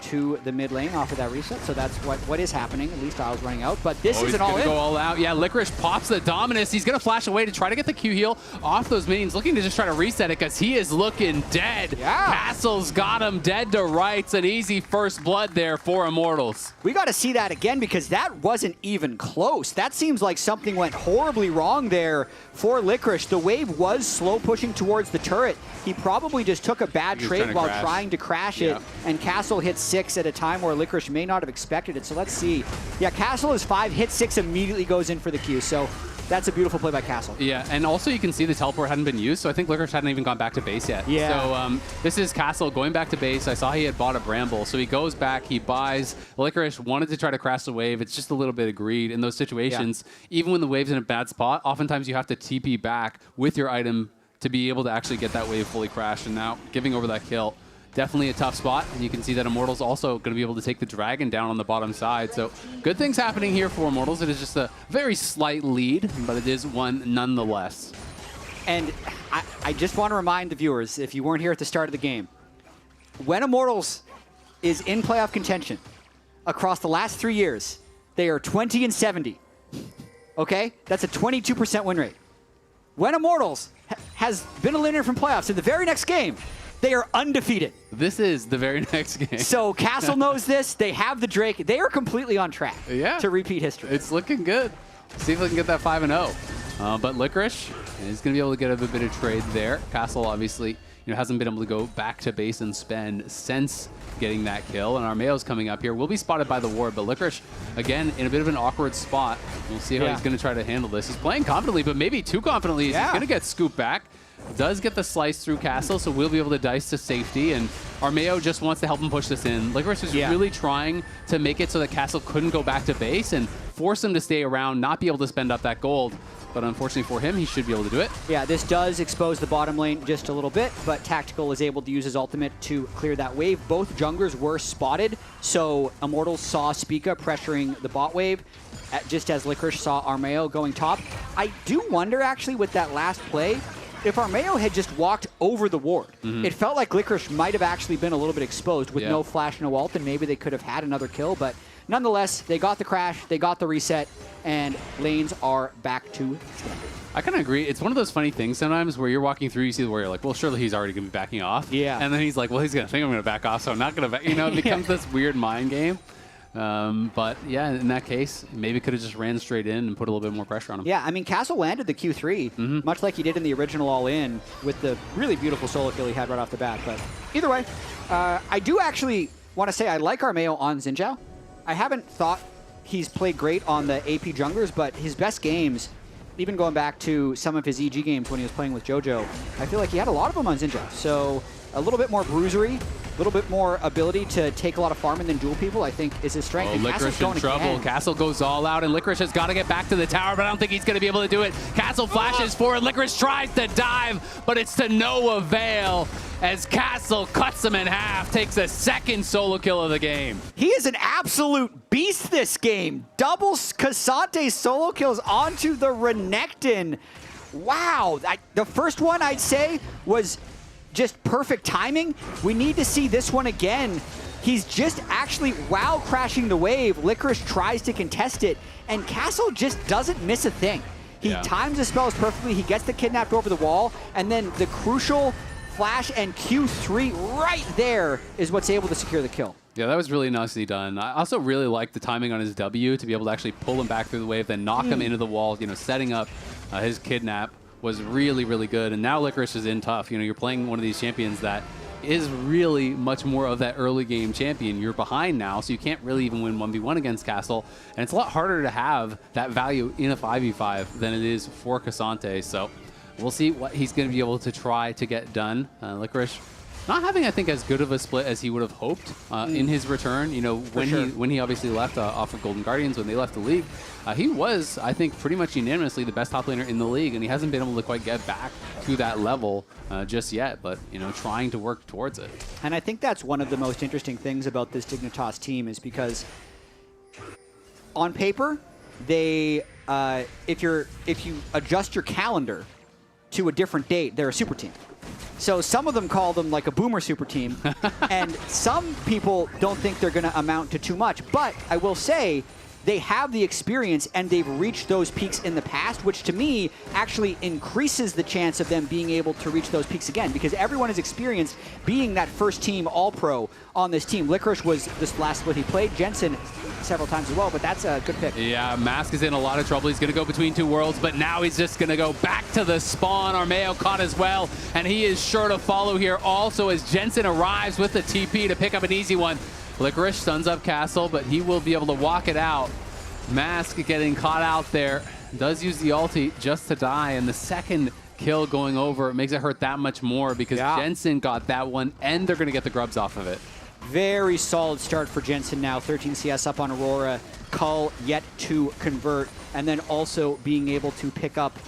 to the mid lane off of that reset. So that's what is happening. At least Isles running out. But this is an all-in. Go all out. Yeah, Licorice pops the Dominus. He's going to flash away to try to get the Q heal off those minions, looking to just try to reset it because he is looking dead. Castle's got him dead to rights. An easy first blood there for Immortals. We got to see that again because that wasn't even close. That seems like something went horribly wrong there for Licorice. The wave was slow pushing towards the turret. He probably just took a bad trade while trying to crash it, and Castle hit 6 at a time where Licorice may not have expected it. So let's see. Yeah, Castle is 5, hit 6, immediately goes in for the Q. So that's a beautiful play by Castle. Yeah, and also you can see the teleport hadn't been used, so I think Licorice hadn't even gone back to base yet. So this is Castle going back to base. I saw he had bought a Bramble, so he goes back, he buys. Licorice wanted to try to crash the wave. It's just a little bit of greed in those situations. Even when the wave's in a bad spot, oftentimes you have to TP back with your item to be able to actually get that wave fully crashed. And now giving over that kill, definitely a tough spot. And you can see that Immortals also going to be able to take the Dragon down on the bottom side. So good things happening here for Immortals. It is just a very slight lead, but it is one nonetheless. And I just want to remind the viewers, if you weren't here at the start of the game, when Immortals is in playoff contention. Across the last 3 years, they are 20-70. Okay? That's a 22% win rate. When Immortals has been eliminated from playoffs in the very next game, they are undefeated. This is the very next game. So Castle knows this. They have the Drake. They are completely on track to repeat history. It's looking good. See if we can get that 5-0. But Licorice is going to be able to get a bit of trade there. Castle obviously hasn't been able to go back to base and spend since getting that kill. And Armeo's coming up here. Will be spotted by the ward, but Licorice, again, in a bit of an awkward spot. We'll see how he's going to try to handle this. He's playing confidently, but maybe too confidently. He's going to get scooped back. Does get the slice through Castle, so we'll be able to dice to safety. And Armeo just wants to help him push this in. Licorice is really trying to make it so that Castle couldn't go back to base and force him to stay around, not be able to spend up that gold. But unfortunately for him, he should be able to do it. Yeah, this does expose the bottom lane just a little bit, but Tactical is able to use his ultimate to clear that wave. Both junglers were spotted, so Immortals saw Spica pressuring the bot wave, just as Licorice saw Armeo going top. I do wonder, actually, with that last play, if Armeo had just walked over the ward, it felt like Licorice might have actually been a little bit exposed with no flash, no ult, and maybe they could have had another kill, but nonetheless, they got the crash, they got the reset, and lanes are back to standard. I kind of agree. It's one of those funny things sometimes where you're walking through, you see the warrior like, well, surely he's already going to be backing off. Yeah. And then he's like, well, he's going to think I'm going to back off, so I'm not going to back. It becomes this weird mind game. But yeah, in that case, maybe could have just ran straight in and put a little bit more pressure on him. Yeah, I mean, Castle landed the Q3, much like he did in the original All-In with the really beautiful solo kill he had right off the bat. But either way, I do actually want to say I like Armeo on Xin Zhao. I haven't thought he's played great on the AP junglers, but his best games, even going back to some of his EG games when he was playing with JoJo, I feel like he had a lot of them on Xin Zhao. So a little bit more bruisery, a little bit more ability to take a lot of farm and then duel people, I think, is his strength. Oh, Licorice in trouble. Again. Castle goes all out, and Licorice has got to get back to the tower, but I don't think he's going to be able to do it. Castle flashes forward. Licorice tries to dive, but it's to no avail as Castle cuts him in half, takes a second solo kill of the game. He is an absolute beast this game. Double Cassante solo kills onto the Renekton. Wow. The first one, I'd say, was just perfect timing. We need to see this one again. He's just actually, while crashing the wave, Licorice tries to contest it, and Castle just doesn't miss a thing. He times the spells perfectly, he gets the kidnapped over the wall, and then the crucial flash and Q3 right there is what's able to secure the kill. Yeah, that was really nicely done. I also really like the timing on his W to be able to actually pull him back through the wave, then knock him into the wall, setting up his kidnap was really, really good. And now Licorice is in tough. You're playing one of these champions that is really much more of that early game champion. You're behind now, so you can't really even win 1v1 against Castle. And it's a lot harder to have that value in a 5v5 than it is for Cassante. So we'll see what he's going to be able to try to get done. Licorice not having, I think, as good of a split as he would have hoped in his return. When he obviously left off of Golden Guardians, when they left the league, he was, I think, pretty much unanimously the best top laner in the league, and he hasn't been able to quite get back to that level just yet, but, trying to work towards it. And I think that's one of the most interesting things about this Dignitas team is because on paper, they, if you adjust your calendar to a different date, they're a super team. So some of them call them like a boomer super team, and some people don't think they're going to amount to too much. But I will say they have the experience and they've reached those peaks in the past, which to me actually increases the chance of them being able to reach those peaks again, because everyone has experienced being that first team All-Pro on this team. Licorice was this last split he played. Jensen several times as well, but that's a good pick. Yeah, Mask is in a lot of trouble. He's going to go between two worlds, but now he's just going to go back to the spawn. Armeo caught as well, and he is sure to follow here also as Jensen arrives with the TP to pick up an easy one. Licorice stuns up Castle, but he will be able to walk it out. Mask getting caught out there. Does use the ulti just to die, and the second kill going over makes it hurt that much more because Jensen got that one, and they're going to get the grubs off of it. Very solid start for Jensen now. 13 CS up on Aurora. Cull yet to convert, and then also being able to pick up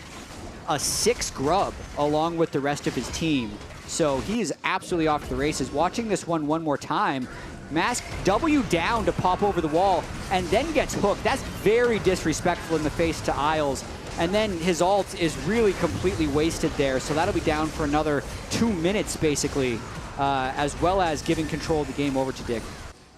a 6 grub along with the rest of his team. So he is absolutely off to the races. Watching this one more time, Mask W down to pop over the wall and then gets hooked. That's very disrespectful in the face to Isles. And then his ult is really completely wasted there. So that'll be down for another 2 minutes basically, as well as giving control of the game over to Dig.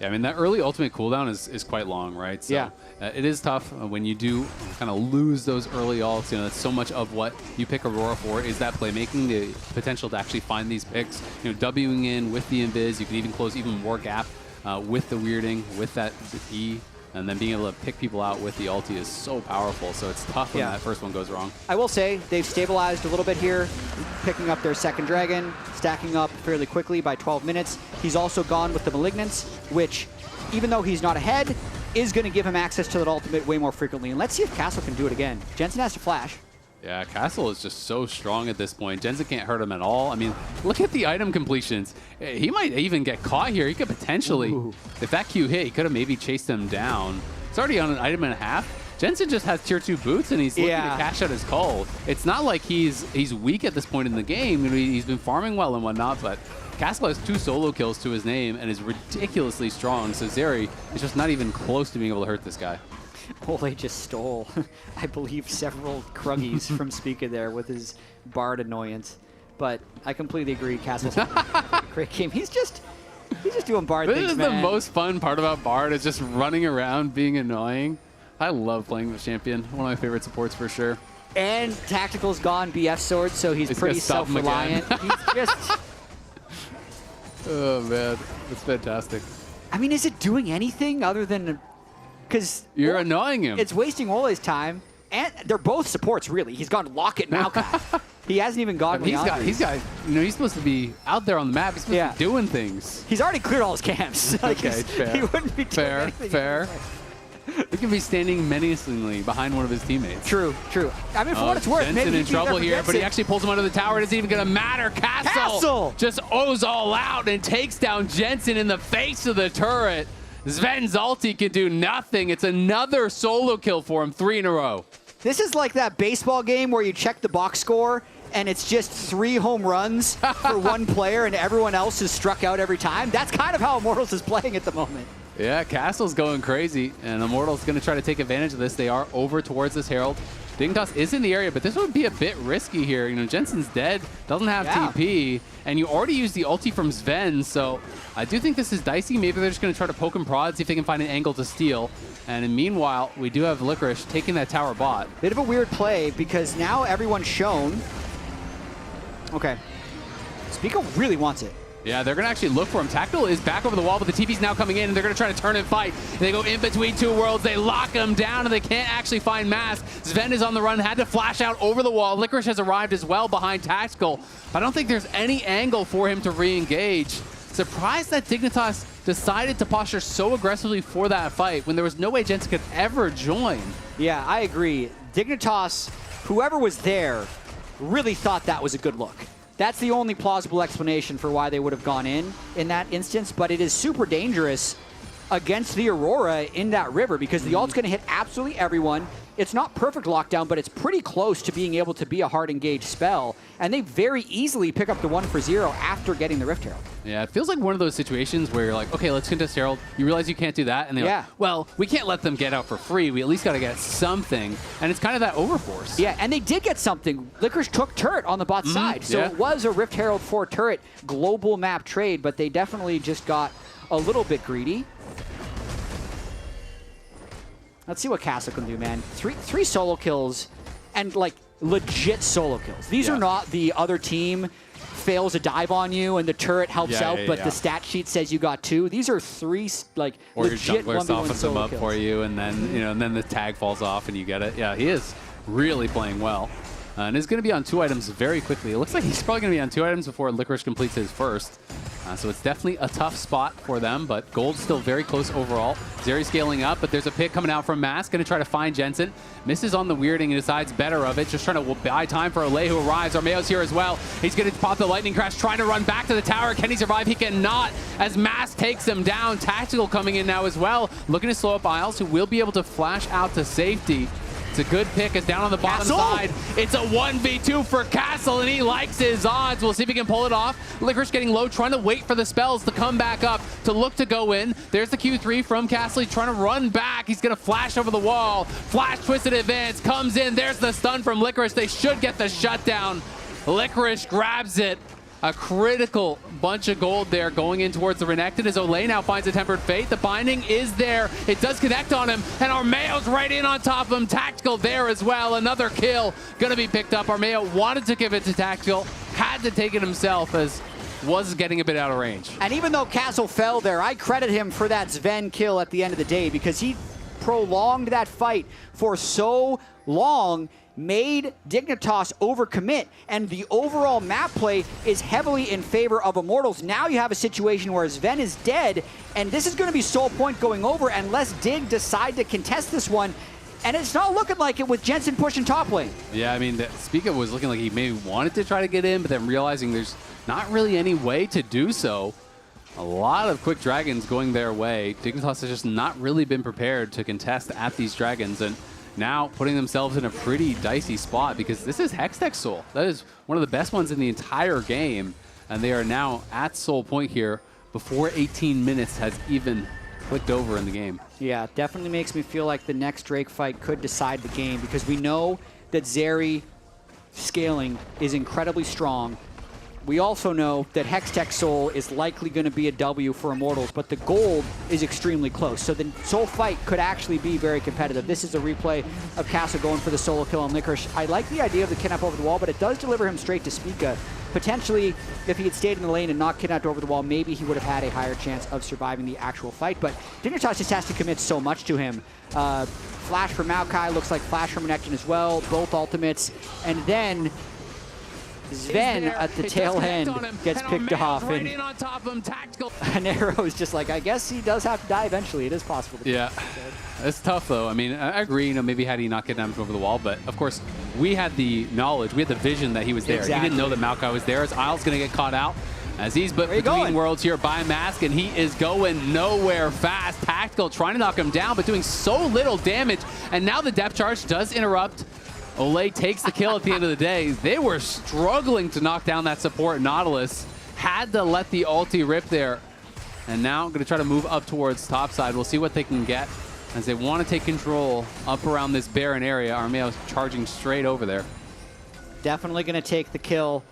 Yeah, I mean, that early ultimate cooldown is quite long, right? So, yeah. It is tough when you do kind of lose those early ults. You know, that's so much of what you pick Aurora for is that playmaking, the potential to actually find these picks. You know, Wing in with the invis, you can even close even more gap with the weirding, with that E, and then being able to pick people out with the ulti is so powerful. So it's tough when that first one goes wrong. I will say they've stabilized a little bit here, picking up their second dragon, stacking up fairly quickly by 12 minutes. He's also gone with the Malignance, which, even though he's not ahead, is going to give him access to that ultimate way more frequently. And let's see if Castle can do it again. Jensen has to flash. Yeah, Castle is just so strong at this point. Jensen can't hurt him at all. I mean, look at the item completions. He might even get caught here. He could potentially, if that Q hit, he could have maybe chased him down. It's already on an item and a half. Jensen just has tier 2 boots, and he's looking to cash out his call. It's not like he's weak at this point in the game. You know, he's been farming well and whatnot, but Castle has 2 solo kills to his name and is ridiculously strong. So Zeri is just not even close to being able to hurt this guy. Ole just stole, I believe, several Kruggies from Spica there with his Bard annoyance. But I completely agree. Castle's a great game. He's just doing Bard things, man. This is the most fun part about Bard is just running around being annoying. I love playing with Champion. One of my favorite supports for sure. And Tactical's gone BF sword, so he's pretty self-reliant. He's just... Oh, man. That's fantastic. I mean, is it doing anything other than... Because you're annoying him. It's wasting Ole's time, and they're both supports, really. He's gone Locket Maokai. He hasn't even gone. He's got. You know, he's supposed to be out there on the map. He's supposed to be doing things. He's already cleared all his camps. Like, okay, fair. He wouldn't be doing anything. Fair. He could be standing menacingly behind one of his teammates. True. I mean, for what it's worth, Jensen maybe in trouble here, but he actually pulls him under the tower. It isn't even going to matter. Castle just O's all out and takes down Jensen in the face of the turret. Sven's ulti can do nothing. It's another solo kill for him, 3 in a row. This is like that baseball game where you check the box score and it's just 3 home runs for one player and everyone else is struck out every time. That's kind of how Immortals is playing at the moment. Yeah, Castle's going crazy, and Immortals going to try to take advantage of this. They are over towards this Herald. Dignitas is in the area, but this would be a bit risky here. You know, Jensen's dead, doesn't have TP, and you already used the ulti from Sven, so I do think this is dicey. Maybe they're just going to try to poke and prod, see if they can find an angle to steal. And meanwhile, we do have Licorice taking that tower bot. Bit of a weird play, because now everyone's shown. Okay. Spica really wants it. Yeah, they're going to actually look for him. Tactical is back over the wall, but the TP's now coming in, and they're going to try to turn and fight. They go in between 2 worlds. They lock him down, and they can't actually find Mask. Sven is on the run, had to flash out over the wall. Licorice has arrived as well behind Tactical. I don't think there's any angle for him to re-engage. Surprised that Dignitas decided to posture so aggressively for that fight when there was no way Jensen could ever join. Yeah, I agree. Dignitas, whoever was there, really thought that was a good look. That's the only plausible explanation for why they would have gone in that instance, but it is super dangerous against the Aurora in that river because the ult's going to hit absolutely everyone. It's not perfect lockdown, but it's pretty close to being able to be a hard engaged spell, and they very easily pick up the 1 for 0 after getting the Rift Herald. Yeah, it feels like one of those situations where you're like, okay, let's contest Herald. You realize you can't do that, and they're like, well, we can't let them get out for free. We at least got to get something, and it's kind of that overforce. Yeah, and they did get something. Licorice took turret on the bot side, so it was a Rift Herald 4 turret global map trade, but they definitely just got a little bit greedy. Let's see what Castle can do, man. Three solo kills, and like legit solo kills. These are not the other team fails a dive on you and the turret helps out, but the stat sheet says you got 2. These are 3 like or legit your jungler softens them up kills for you, and then and then the tag falls off and you get it. Yeah, he is really playing well. And is going to be on 2 items very quickly. It looks like he's probably going to be on 2 items before Licorice completes his first. So it's definitely a tough spot for them, but Gold's still very close overall. Zeri scaling up, but there's a pick coming out from Mask. Going to try to find Jensen. Misses on the weirding and decides better of it. Just trying to buy time for Ole, who arrives. Armeo's here as well. He's going to pop the lightning crash, trying to run back to the tower. Can he survive? He cannot, as Mask takes him down. Tactical coming in now as well. Looking to slow up Isles, who will be able to flash out to safety. It's a good pick. It's down on the bottom side. It's a 1v2 for Castle, and he likes his odds. We'll see if he can pull it off. Licorice getting low, trying to wait for the spells to come back up to look to go in. There's the Q3 from Castle. He's trying to run back. He's going to flash over the wall. Flash twisted advance. Comes in. There's the stun from Licorice. They should get the shutdown. Licorice grabs it. A critical bunch of gold there going in towards the Renekton as Olay now finds a Tempered Fate. The binding is there. It does connect on him, and Armeo's right in on top of him. Tactical there as well. Another kill going to be picked up. Armeo wanted to give it to Tactical, had to take it himself as was getting a bit out of range. And even though Castle fell there, I credit him for that Sven kill at the end of the day because he prolonged that fight for so long, made Dignitas overcommit, and the overall map play is heavily in favor of Immortals. Now you have a situation where Sven is dead, and this is going to be sole point going over unless Dig decide to contest this one, and it's not looking like it with Jensen pushing top lane. Yeah, I mean, Spica was looking like he maybe wanted to try to get in, but then realizing there's not really any way to do so. A lot of quick dragons going their way. Dignitas has just not really been prepared to contest at these dragons, and now putting themselves in a pretty dicey spot because this is Hextech Soul. That is one of the best ones in the entire game, and they are now at Soul Point here before 18 minutes has even clicked over in the game. Yeah, definitely makes me feel like the next Drake fight could decide the game because we know that Zeri scaling is incredibly strong. We also know that Hextech Soul is likely going to be a W for Immortals, but the gold is extremely close. So the Soul fight could actually be very competitive. This is a replay of Castle going for the solo kill on Licorice. I like the idea of the kidnap over the wall, but it does deliver him straight to Spica. Potentially, if he had stayed in the lane and not kidnapped over the wall, maybe he would have had a higher chance of surviving the actual fight. But Dignitas just has to commit so much to him. Flash for Maokai, looks like Flash from Renekton as well, both ultimates. And then Sven at the tail end gets picked off, and Hanero is just like, I guess he does have to die eventually. It is possible. Yeah, it's tough though. I mean, I agree, maybe had he not kidnapped over the wall, but of course, we had the knowledge, we had the vision that he was there. Exactly. He didn't know that Maokai was there, as Isle's going to get caught out. As he's between worlds here by Mask, and he is going nowhere fast. Tactical trying to knock him down, but doing so little damage, and now the depth charge does interrupt. Olay takes the kill at the end of the day. They were struggling to knock down that support. Nautilus had to let the ulti rip there. And now going to try to move up towards topside. We'll see what they can get as they want to take control up around this barren area. Armeo's charging straight over there. Definitely going to take the kill.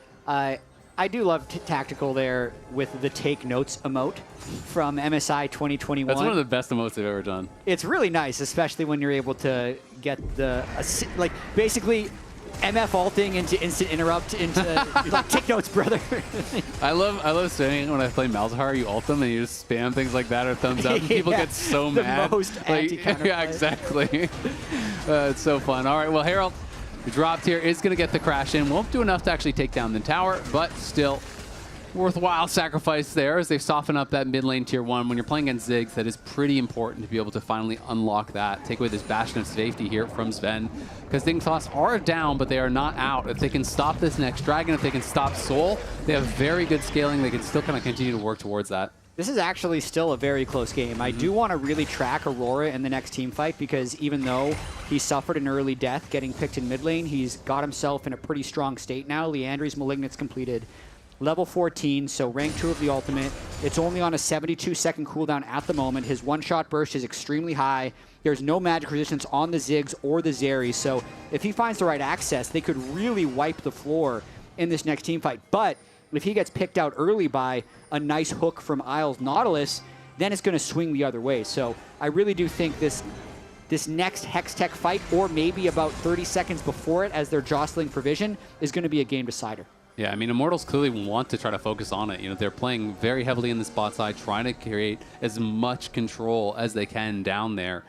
I do love Tactical there with the take notes emote from MSI 2021. That's one of the best emotes they've ever done. It's really nice, especially when you're able to get the, like, basically MF ulting into instant interrupt into, like, take notes, brother. I love saying when I play Malzahar, you ult them and you just spam things like that or thumbs up. People get so mad. The most anti-counterplay. Yeah, exactly. It's so fun. All right, well, Herald, the dropped here is going to get the crash in. Won't do enough to actually take down the tower, but still worthwhile sacrifice there as they soften up that mid lane tier 1. When you're playing against Ziggs, that is pretty important to be able to finally unlock that. Take away this bastion of safety here from Sven, because Dignitas are down, but they are not out. If they can stop this next dragon, if they can stop Soul, they have very good scaling. They can still kind of continue to work towards that. This is actually still a very close game. I do want to really track Aurora in the next team fight because even though he suffered an early death getting picked in mid lane, he's got himself in a pretty strong state now. Leandri's Malignant's completed. Level 14, so rank 2 of the ultimate. It's only on a 72-second cooldown at the moment. His one-shot burst is extremely high. There's no magic resistance on the Ziggs or the Zeri, so if he finds the right access, they could really wipe the floor in this next team fight. But if he gets picked out early by a nice hook from Isle's Nautilus, then it's going to swing the other way. So I really do think this next Hextech fight, or maybe about 30 seconds before it as they're jostling for vision, is going to be a game decider. Yeah, I mean, Immortals clearly want to try to focus on it. You know, they're playing very heavily in the spot side, trying to create as much control as they can down there.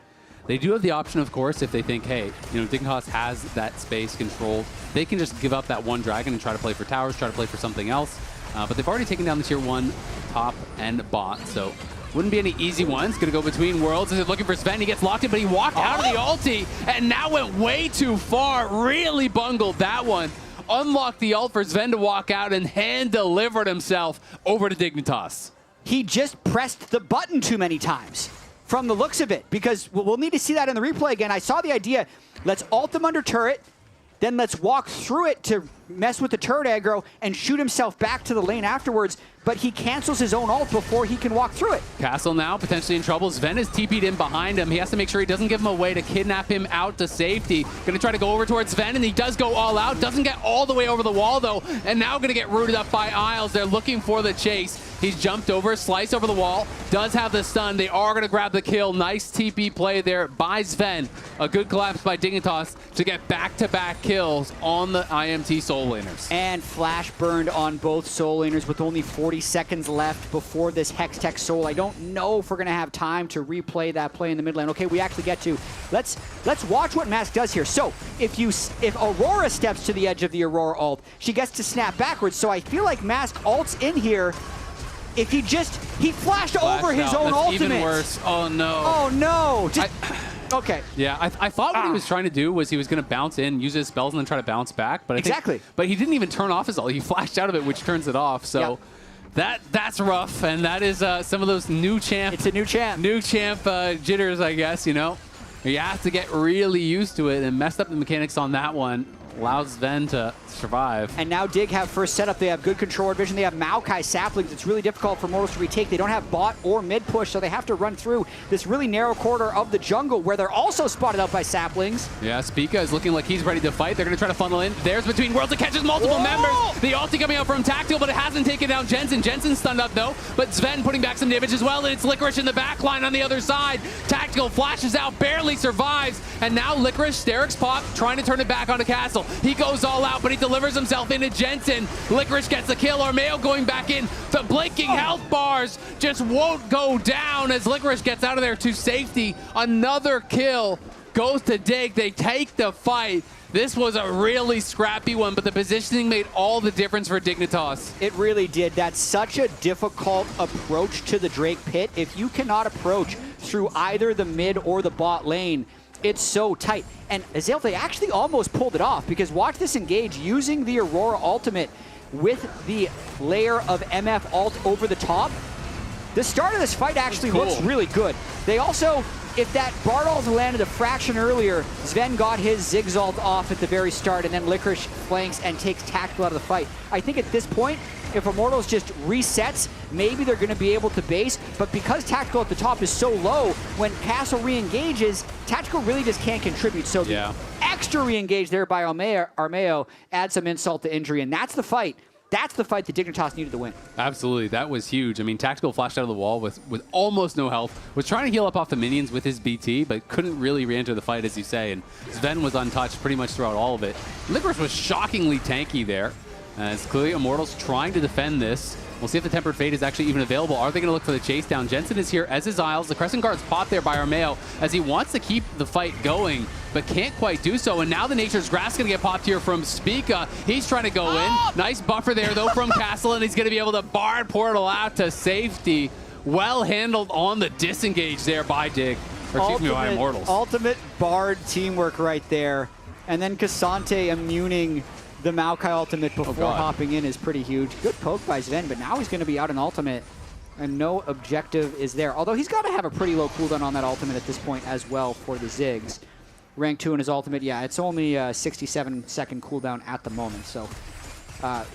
They do have the option, of course, if they think, hey, you know, Dignitas has that space controlled, they can just give up that one dragon and try to play for towers, try to play for something else. But they've already taken down the tier 1 top and bot, so wouldn't be any easy ones. Gonna go between worlds. They're looking for Sven. He gets locked in, but he walked out of the ulti and now went way too far. Really bungled that one. Unlocked the ult for Sven to walk out and hand-delivered himself over to Dignitas. He just pressed the button too many times from the looks of it, because we'll need to see that in the replay again. I saw the idea, let's ult them under turret, then let's walk through it to mess with the turret aggro and shoot himself back to the lane afterwards, but he cancels his own ult before he can walk through it. Castle now potentially in trouble. Sven is TP'd in behind him. He has to make sure he doesn't give him a way to kidnap him out to safety. Gonna try to go over towards Sven, and he does go all out. Doesn't get all the way over the wall, though, and now gonna get rooted up by Isles. They're looking for the chase. He's jumped over, slice over the wall, does have the stun. They are gonna grab the kill. Nice TP play there by Sven. A good collapse by Dignitas to get back-to-back kills on the IMT Soul Laners. And flash burned on both Soul Laners with only 40 seconds left before this Hextech Soul. I don't know if we're gonna have time to replay that play in the mid lane. Okay, we actually get to. Let's watch what Mask does here. So if Aurora steps to the edge of the Aurora ult, she gets to snap backwards. So I feel like Mask ults in here. If he flashed over his own ultimate. Even worse. Oh no. Oh no. Okay. Yeah, I thought what he was trying to do was he was going to bounce in, use his spells, and then try to bounce back. But but he didn't even turn off his ult. He flashed out of it, which turns it off. So that's rough, and that is some of those new champ. It's a new champ. New champ jitters, I guess. You know, you have to get really used to it, and messed up the mechanics on that one. Allows Sven to survive. And now Dig have first setup. They have good controller vision. They have Maokai saplings. It's really difficult for Mortals to retake. They don't have bot or mid push, so they have to run through this really narrow corridor of the jungle where they're also spotted out by saplings. Yeah, Spica is looking like he's ready to fight. They're going to try to funnel in. There's Between Worlds. It catches multiple members. The ulti coming out from Tactical, but it hasn't taken down Jensen. Jensen's stunned up, though, but Sven putting back some damage as well, and it's Licorice in the back line on the other side. Tactical flashes out, barely survives, and now Licorice, Steric's pop, trying to turn it back onto Castle. He goes all out, but he delivers himself into Jensen. Licorice gets the kill. Armeo going back in. The blinking health bars just won't go down as Licorice gets out of there to safety. Another kill goes to Dig. They take the fight. This was a really scrappy one, but the positioning made all the difference for Dignitas. It really did. That's such a difficult approach to the Drake pit. If you cannot approach through either the mid or the bot lane, it's so tight. And Azale, they actually almost pulled it off, because watch this engage using the Aurora ultimate with the layer of MF ult over the top. The start of this fight actually looks really good. They also, if that Bard ult landed a fraction earlier, Sven got his Ziggs ult off at the very start, and then Licorice flanks and takes Tactical out of the fight. I think at this point, if Immortals just resets, maybe they're going to be able to base, but because Tactical at the top is so low, when Castle re-engages, Tactical really just can't contribute. So the extra re-engage there by Armeo adds some insult to injury, and that's the fight. That's the fight that Dignitas needed to win. Absolutely, that was huge. I mean, Tactical flashed out of the wall with almost no health, was trying to heal up off the minions with his BT, but couldn't really re-enter the fight, as you say, and Sven was untouched pretty much throughout all of it. Licorice was shockingly tanky there. It's clearly Immortals trying to defend this. We'll see if the Tempered Fate is actually even available. Are they going to look for the chase down? Jensen is here, as is Isles. The Crescent Guard's popped there by Armeo as he wants to keep the fight going, but can't quite do so. And now the Nature's Grass going to get popped here from Spica. He's trying to go in. Nice buffer there, though, from Castle, and he's going to be able to Bard Portal out to safety. Well handled on the disengage there by Dig. Or excuse me, by Immortals. Ultimate Bard teamwork right there. And then Cassante immuning the Maokai ultimate before hopping in is pretty huge. Good poke by Sven, but now he's going to be out in ultimate, and no objective is there. Although he's got to have a pretty low cooldown on that ultimate at this point as well for the Ziggs. Rank 2 in his ultimate, yeah, it's only a 67-second cooldown at the moment, so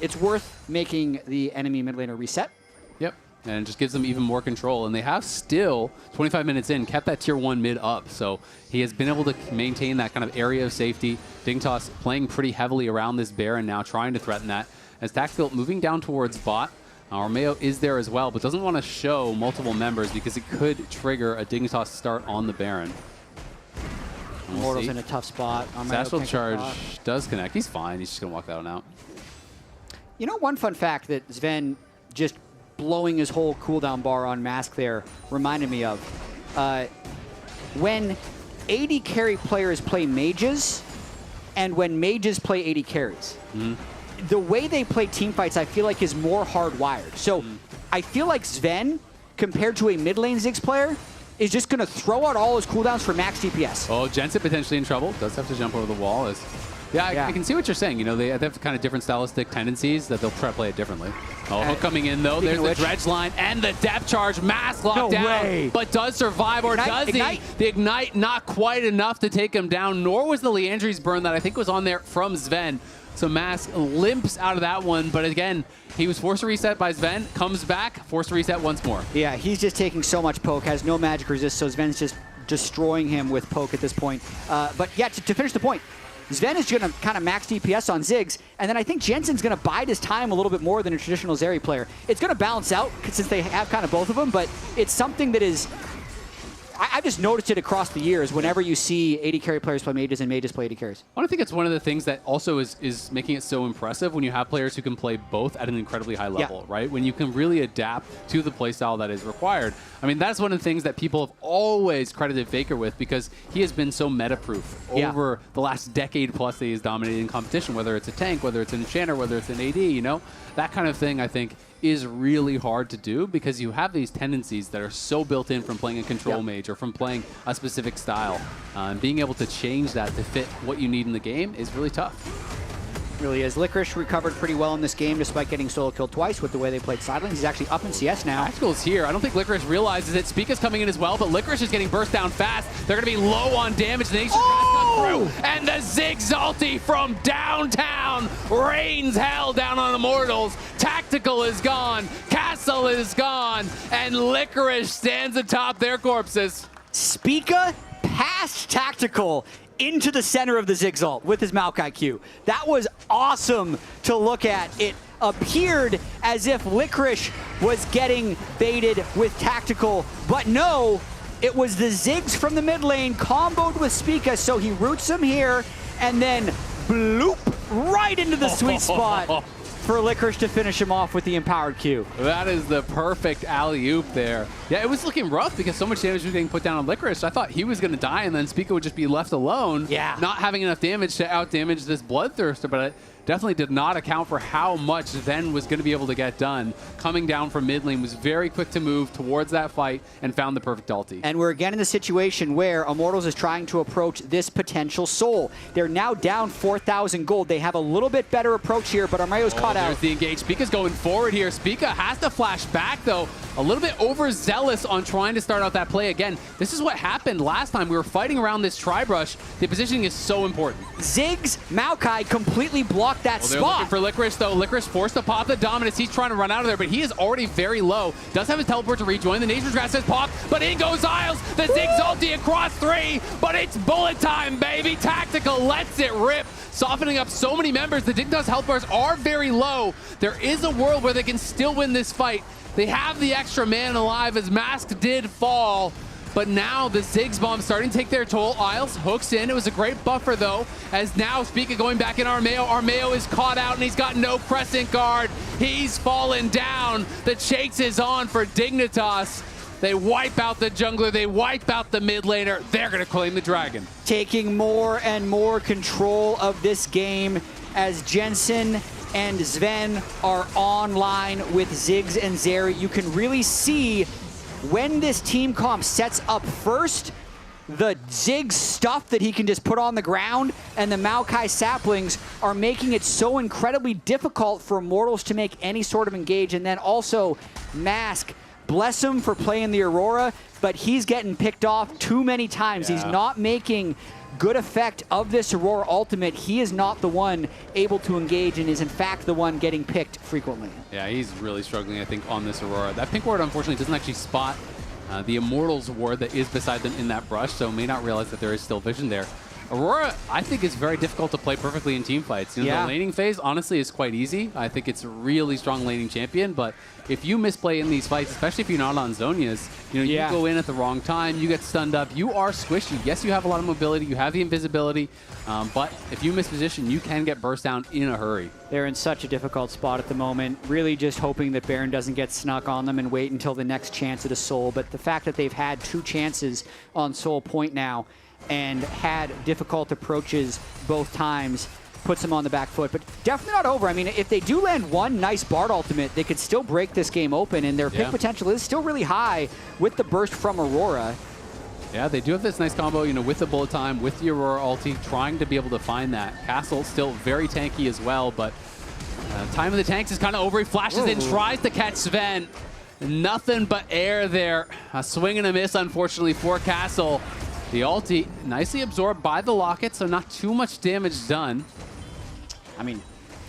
it's worth making the enemy mid laner reset. Yep, and it just gives them even more control. And they have still, 25 minutes in, kept that tier 1 mid up. So he has been able to maintain that kind of area of safety. Dignitas playing pretty heavily around this Baron now, trying to threaten that. As Tactical moving down towards bot. Armeo is there as well, but doesn't want to show multiple members because it could trigger a Dignitas start on the Baron. Immortals in a tough spot. Satchel Charge does connect. He's fine. He's just going to walk that one out. You know, one fun fact that Sven just blowing his whole cooldown bar on Mask there reminded me of. When AD carry players play mages and when mages play AD carries, the way they play team fights, I feel like, is more hardwired. So I feel like Sven, compared to a mid lane Ziggs player, is just going to throw out all his cooldowns for max DPS. Oh, Jensen potentially in trouble. Does have to jump over the wall as Yeah, I can see what you're saying. You know, they have kind of different stylistic tendencies that they'll try to play it differently. Oh, Hook coming in, though. There's the dredge line and the depth charge. Mask locked down, but does survive, or does he? The Ignite not quite enough to take him down, nor was the Leandri's burn that I think was on there from Sven. So Mask limps out of that one, but again, he was forced to reset by Sven, comes back, forced to reset once more. Yeah, he's just taking so much poke, has no magic resist, so Sven's just destroying him with poke at this point. But yeah, to finish the point, Sven is going to kind of max DPS on Ziggs, and then I think Jensen's going to bide his time a little bit more than a traditional Zeri player. It's going to balance out since they have kind of both of them, but it's something that is... I've just noticed it across the years whenever you see AD carry players play mages and mages play AD carries. I think it's one of the things that also is making it so impressive when you have players who can play both at an incredibly high level, right? When you can really adapt to the playstyle that is required. I mean, that's one of the things that people have always credited Faker with because he has been so meta-proof over the last decade plus that he's dominated in competition, whether it's a tank, whether it's an enchanter, whether it's an AD, you know? That kind of thing, I think, is really hard to do because you have these tendencies that are so built in from playing a control mage or from playing a specific style. And being able to change that to fit what you need in the game is really tough. Really is. Licorice recovered pretty well in this game despite getting solo killed twice with the way they played sidelines. He's actually up in CS now. Tactical's here. I don't think Licorice realizes it. Spica's coming in as well, but Licorice is getting burst down fast. They're going to be low on damage. The Nation comes through, and the Ziggs ulti from downtown rains hell down on Immortals. Tactical is gone. Castle is gone, and Licorice stands atop their corpses. Spica past Tactical into the center of the Ziggs ult with his Maokai Q. That was awesome to look at. It appeared as if Licorice was getting baited with Tactical, but no, it was the Ziggs from the mid lane comboed with Spica, so he roots him here and then bloop right into the sweet spot for Licorice to finish him off with the empowered Q. That is the perfect alley-oop there. Yeah, it was looking rough because so much damage was getting put down on Licorice. I thought he was going to die and then Spica would just be left alone, not having enough damage to out-damage this Bloodthirster, but it definitely did not account for how much Zen was going to be able to get done. Coming down from mid lane, was very quick to move towards that fight and found the perfect ulti. And we're again in the situation where Immortals is trying to approach this potential soul. They're now down 4,000 gold. They have a little bit better approach here, but Armayo's caught out. There's the engage. Spica's going forward here. Spica has to flash back, though. A little bit overzealous on trying to start out that play again. This is what happened last time. We were fighting around this tri-brush. The positioning is so important. Ziggs, Maokai completely blocked that they're spot. Looking for Licorice, though. Licorice forced to pop the Dominus. He's trying to run out of there, but he is already very low. Does have his teleport to rejoin. The Nature's Grass has popped, but in goes Isles. The Ziggs ulti across 3, but it's bullet time, baby. Tactical lets it rip, softening up so many members. The Dignitas health bars are very low. There is a world where they can still win this fight. They have the extra man alive as Mask did fall, but now the Ziggs bomb starting to take their toll. Isles hooks in. It was a great buffer, though, as now Spica going back in Armeo. Armeo is caught out, and he's got no crescent guard. He's fallen down. The chase is on for Dignitas. They wipe out the jungler. They wipe out the mid laner. They're going to claim the dragon. Taking more and more control of this game as Jensen and Sven are online with Ziggs and Zeri. You can really see when this team comp sets up first, the Ziggs stuff that he can just put on the ground and the Maokai saplings are making it so incredibly difficult for Immortals to make any sort of engage. And then also Mask, bless him for playing the Aurora, but he's getting picked off too many times. He's not making good effect of this Aurora ultimate. He is not the one able to engage and is in fact the one getting picked frequently. Yeah, he's really struggling, I think, on this Aurora. That pink ward, unfortunately, doesn't actually spot the Immortals ward that is beside them in that brush, so may not realize that there is still vision there. Aurora, I think, is very difficult to play perfectly in team fights. You know, the laning phase, honestly, is quite easy. I think it's a really strong laning champion, but if you misplay in these fights, especially if you're not on Zonias, you know, you go in at the wrong time, you get stunned up, you are squishy. Yes, you have a lot of mobility, you have the invisibility, but if you miss position, you can get burst down in a hurry. They're in such a difficult spot at the moment, really just hoping that Baron doesn't get snuck on them and wait until the next chance at a soul. But the fact that they've had 2 chances on soul point now and had difficult approaches both times puts them on the back foot, but definitely not over. I mean, if they do land one nice Bard ultimate, they could still break this game open, and their pick potential is still really high with the burst from Aurora. Yeah, they do have this nice combo, you know, with the bullet time, with the Aurora ulti, trying to be able to find that. Castle still very tanky as well, but time of the tanks is kind of over. He flashes in, tries to catch Sven. Nothing but air there. A swing and a miss, unfortunately, for Castle. The ulti nicely absorbed by the Locket, so not too much damage done. I mean,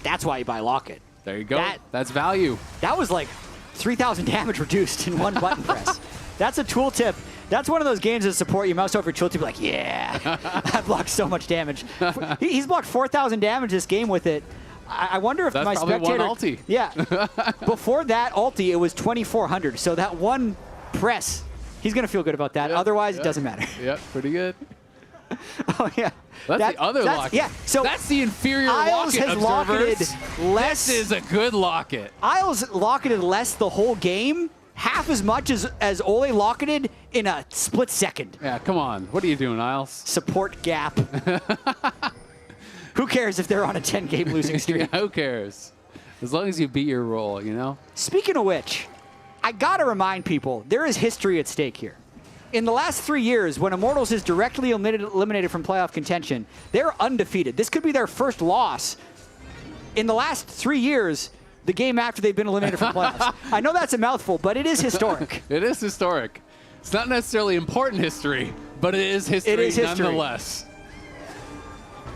that's why you buy Locket. There you go. That's value. That was like 3,000 damage reduced in one button press. That's a tooltip. That's one of those games that support you mouse over your tooltip, like, yeah, I blocked so much damage. He's blocked 4,000 damage this game with it. I wonder if that's my spectator. One ulti. Yeah. Before that ulti, it was 2,400. So that one press, he's going to feel good about that. Otherwise, it doesn't matter. Yep, pretty good. Oh, yeah. That's the other Locket. Yeah, so that's the inferior Isles Locket, has observers. Locketed less. This is a good Locket. Isles Locketed less the whole game, half as much as Ole Locketed in a split second. Yeah, come on. What are you doing, Isles? Support gap. Who cares if they're on a 10-game losing streak? Yeah, who cares? As long as you beat your role, you know? Speaking of which, I gotta remind people, there is history at stake here. In the last 3 years, when Immortals is directly eliminated from playoff contention, they're undefeated. This could be their first loss. In the last 3 years, the game after they've been eliminated from playoffs. I know that's a mouthful, but it is historic. It is historic. It's not necessarily important history, but it is history, nonetheless.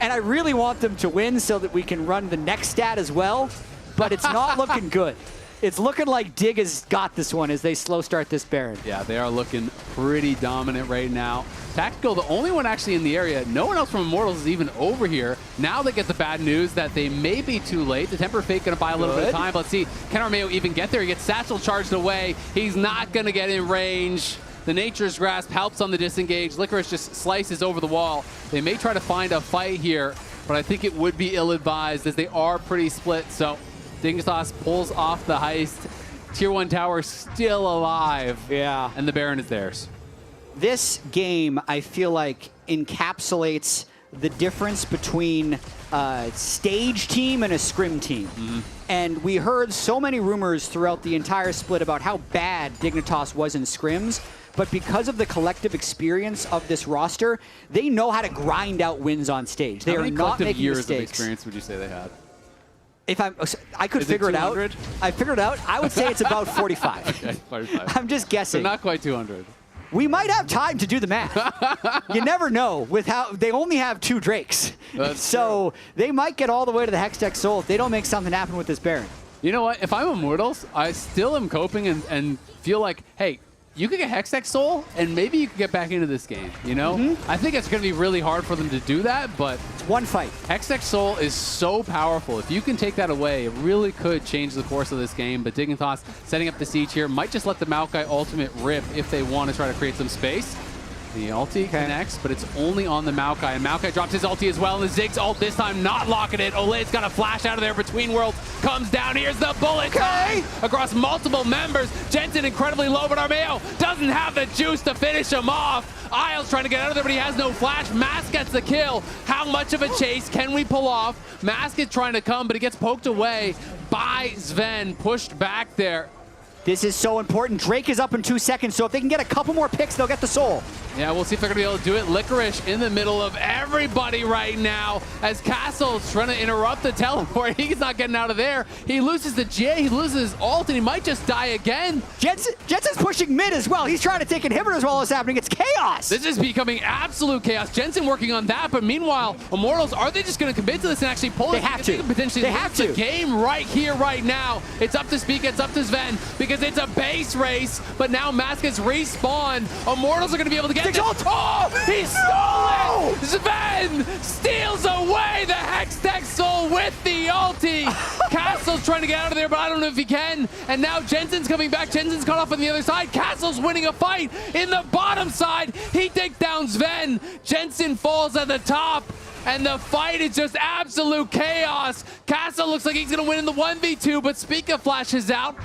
And I really want them to win so that we can run the next stat as well, but it's not looking good. It's looking like Dig has got this one as they slow start this Baron. Yeah, they are looking pretty dominant right now. Tactical, the only one actually in the area. No one else from Immortals is even over here. Now they get the bad news that they may be too late. The Temper Fake going to buy a little bit of time. Let's see, can Armeo even get there? He gets Satchel charged away. He's not going to get in range. The Nature's Grasp helps on the disengage. Licorice just slices over the wall. They may try to find a fight here, but I think it would be ill-advised as they are pretty split. So Dignitas pulls off the heist. Tier 1 tower still alive. Yeah. And the Baron is theirs. This game, I feel like, encapsulates the difference between a stage team and a scrim team. And we heard so many rumors throughout the entire split about how bad Dignitas was in scrims. But because of the collective experience of this roster, they know how to grind out wins on stage. They are not making years mistakes. Of experience would you say they had? If I could figure it out. I figured it out. I would say it's about 45. Okay, 45. I'm just guessing. So not quite 200. We might have time to do the math. You never know with how they only have 2 Drakes. So they might get all the way to the Hextech Soul if they don't make something happen with this Baron. You know what? If I'm Immortals, I still am coping and feel like, hey, you could get Hextech Soul, and maybe you could get back into this game, you know? I think it's going to be really hard for them to do that, but it's one fight. Hextech Soul is so powerful. If you can take that away, it really could change the course of this game, but Dignitas setting up the siege here might just let the Maokai ultimate rip if they want to try to create some space. The ulti connects, but it's only on the Maokai, and Maokai drops his ulti as well, and the Ziggs ult this time not locking it. Ole's got a flash out of there between worlds, comes down, here's the bullet time across multiple members. Jensen incredibly low, but Armeo doesn't have the juice to finish him off. Isles trying to get out of there, but he has no flash. Mask gets the kill. How much of a chase can we pull off? Mask is trying to come, but he gets poked away by Sven, pushed back there. This is so important. Drake is up in 2 seconds, so if they can get a couple more picks, they'll get the soul. Yeah, we'll see if they're going to be able to do it. Licorice in the middle of everybody right now as Castle's trying to interrupt the teleport. He's not getting out of there. He loses the J, he loses his ult, and he might just die again. Jensen's pushing mid as well. He's trying to take inhibitors while it's happening. It's chaos. This is becoming absolute chaos. Jensen working on that, but meanwhile, Immortals, are they just going to commit to this and actually pull it? They have to. They could potentially lose the game right here, right now. It's up to Speak, it's up to Sven, because it's a base race, but now Mask has respawned. Immortals are going to be able to get this. Oh, he stole it! Sven steals away the Hextech Soul with the ulti. Castle's trying to get out of there, but I don't know if he can. And now Jensen's coming back. Jensen's cut off on the other side. Castle's winning a fight in the bottom side. He takes down Sven. Jensen falls at the top. And the fight is just absolute chaos. Castle looks like he's going to win in the 1v2, but Spica flashes out.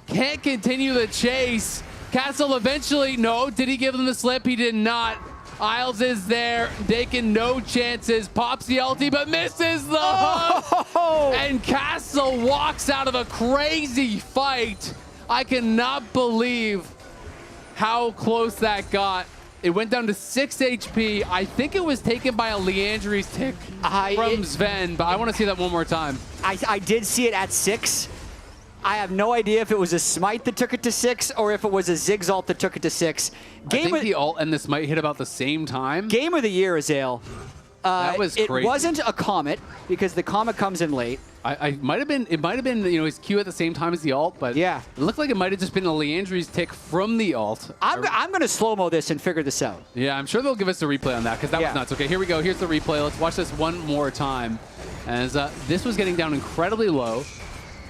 Can't continue the chase. Castle eventually, no, did he give them the slip? He did not. Isles is there, taking no chances, pops the ulti, but misses the hook. And Castle walks out of a crazy fight. I cannot believe how close that got. It went down to 6 HP. I think it was taken by a Leandri's tick from Sven, but I want to see that one more time. I did see it at 6. I have no idea if it was a Smite that took it to 6 or if it was a Ziggs ult that took it to 6. I think the ult and the Smite hit about the same time. Game of the year, Azale. That was crazy. It wasn't a Comet because the Comet comes in late. It might have been his Q at the same time as the ult, but yeah, it looked like it might have just been a Leandri's tick from the ult. I'm going to slow-mo this and figure this out. Yeah, I'm sure they'll give us a replay on that because that was nuts. Okay, here we go. Here's the replay. Let's watch this one more time. As this was getting down incredibly low.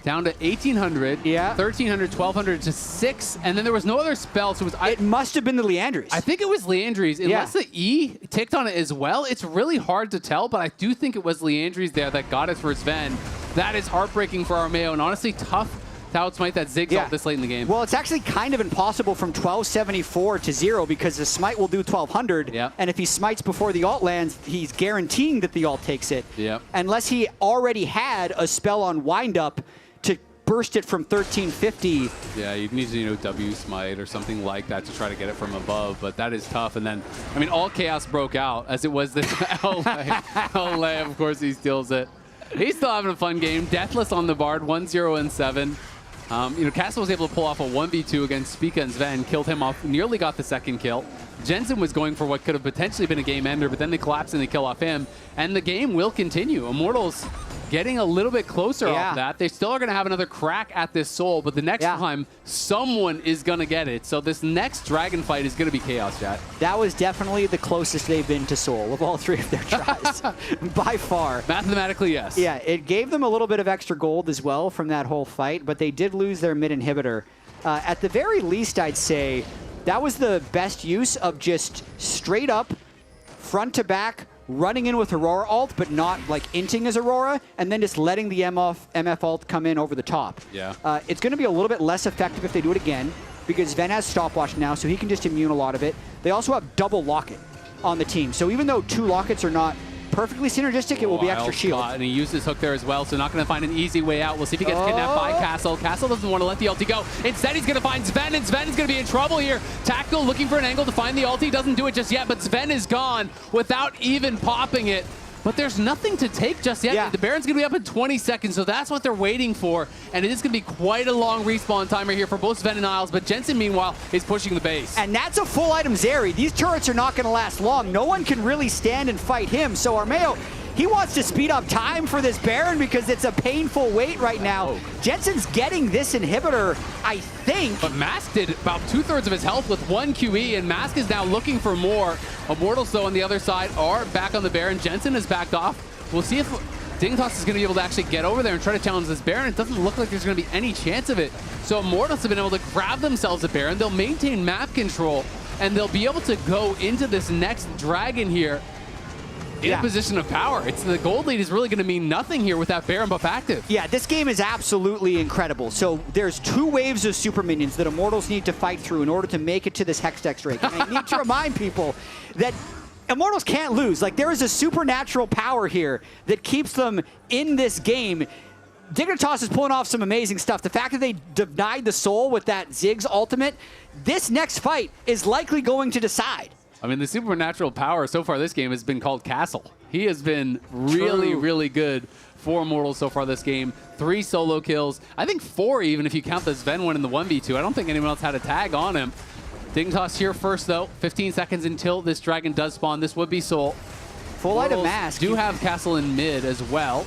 Down to 1,800, 1,300, 1,200 to 6, and then there was no other spell, so it must have been the Leandri's. I think it was Leandri's. Unless the E ticked on it as well, it's really hard to tell, but I do think it was Leandri's there that got it for Sven. That is heartbreaking for Armeo, and honestly tough to outsmite that Ziggs ult this late in the game. Well, it's actually kind of impossible from 1274 to 0 because the Smite will do 1,200, and if he smites before the ult lands, he's guaranteeing that the ult takes it. Unless he already had a spell on Wind Up to burst it from 1350. Yeah, you'd need to, W Smite or something like that to try to get it from above, but that is tough. And then, I mean, all chaos broke out as it was this LA, of course, he steals it. He's still having a fun game. Deathless on the Bard, 1-0 and 7. Castle was able to pull off a 1v2 against Spica and Sven, killed him off, nearly got the second kill. Jensen was going for what could have potentially been a game ender, but then they collapse and they kill off him. And the game will continue. Immortals getting a little bit closer off that. They still are going to have another crack at this soul, but the next time, someone is going to get it. So this next dragon fight is going to be chaos, chat. That was definitely the closest they've been to soul of all 3 of their tries, by far. Mathematically, yes. Yeah, it gave them a little bit of extra gold as well from that whole fight, but they did lose their mid inhibitor. At the very least, I'd say that was the best use of just straight up, front to back, running in with Aurora ult, but not like inting as Aurora, and then just letting the MF ult come in over the top. Yeah. It's going to be a little bit less effective if they do it again, because Sven has stopwatch now, so he can just immune a lot of it. They also have double locket on the team, so even though 2 lockets are not perfectly synergistic, it will be extra shield. And he used his hook there as well, so not going to find an easy way out. We'll see if he gets kidnapped by Castle. Castle doesn't want to let the ulti go. Instead, he's going to find Sven, and Sven is going to be in trouble here. Tactical looking for an angle to find the ulti. Doesn't do it just yet, but Sven is gone without even popping it. But there's nothing to take just yet. Yeah. The Baron's going to be up in 20 seconds, so that's what they're waiting for. And it is going to be quite a long respawn timer here for both Sven and Isles, but Jensen, meanwhile, is pushing the base. And that's a full item Zeri. These turrets are not going to last long. No one can really stand and fight him, so Armeo, he wants to speed up time for this Baron because it's a painful wait right now. Jensen's getting this inhibitor, I think. But Mask did about 2/3 of his health with 1 QE, and Mask is now looking for more. Immortals, though, on the other side are back on the Baron. Jensen is backed off. We'll see if Dignitas is going to be able to actually get over there and try to challenge this Baron. It doesn't look like there's going to be any chance of it. So Immortals have been able to grab themselves a Baron. They'll maintain map control, and they'll be able to go into this next dragon here in a position of power. It's the gold lead is really going to mean nothing here with that Baron buff active. Yeah, this game is absolutely incredible. So there's 2 waves of super minions that Immortals need to fight through in order to make it to this Hextech Drake. And I need to remind people that Immortals can't lose. Like, there is a supernatural power here that keeps them in this game. Dignitas is pulling off some amazing stuff. The fact that they denied the soul with that Ziggs ultimate, this next fight is likely going to decide. I mean, the supernatural power so far this game has been called Castle. He has been really, really good for Immortals so far this game. 3 solo kills. I think 4 even if you count the Sven one in the 1v2. I don't think anyone else had a tag on him. Dignitas here first, though. 15 seconds until this dragon does spawn. This would be Soul. Full item Mask. Do have Castle in mid as well.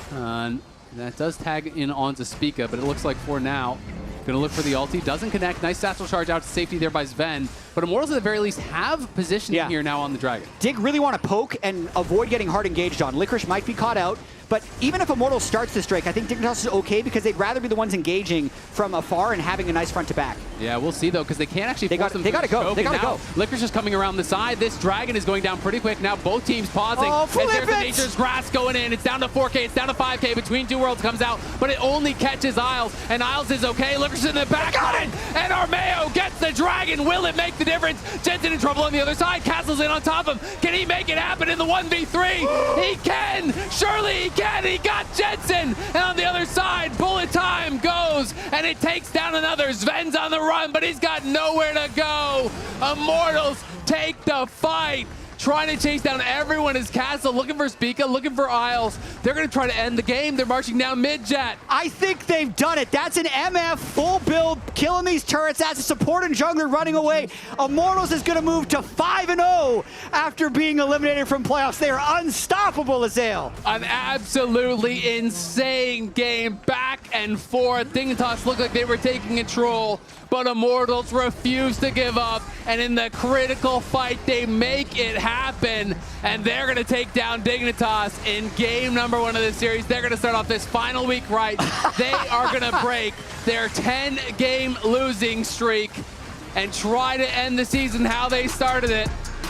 That does tag in onto Spica, but it looks like for now, going to look for the ulti. Doesn't connect. Nice satchel charge out to safety there by Sven. But Immortals at the very least have positioning here now on the dragon. Dig really want to poke and avoid getting hard engaged on. Licorice might be caught out. But even if Immortals starts this Drake, I think Dignitas is okay because they'd rather be the ones engaging from afar and having a nice front to back. Yeah, we'll see though, because they can't actually force them to They gotta go. They gotta go. Licorice is coming around the side. This dragon is going down pretty quick. Now both teams pausing. Oh, and there's the Nature's Grass going in. It's down to 4K. It's down to 5K. Between Two Worlds comes out, but it only catches Isles. And Isles is okay. Licorice in the back. Got it! And Armeo gets the dragon. Will it make the the difference. Jensen in trouble on the other side. Castle's in on top of him. Can he make it happen in the 1v3? He can! Surely he can! He got Jensen! And on the other side, bullet time goes, and it takes down another. Sven's on the run, but he's got nowhere to go. Immortals take the fight. Trying to chase down everyone as Castle, looking for Spica, looking for Isles. They're going to try to end the game. They're marching down mid, Jet. I think they've done it. That's an MF full build, killing these turrets. That's a support and jungler running away. Immortals is going to move to 5-0 after being eliminated from playoffs. They are unstoppable, Azale. An absolutely insane game, back and forth. Dignitas looked like they were taking control, but Immortals refuse to give up. And in the critical fight, they make it happen. And they're going to take down Dignitas in game number 1 of this series. They're going to start off this final week right. They are going to break their 10-game losing streak and try to end the season how they started it.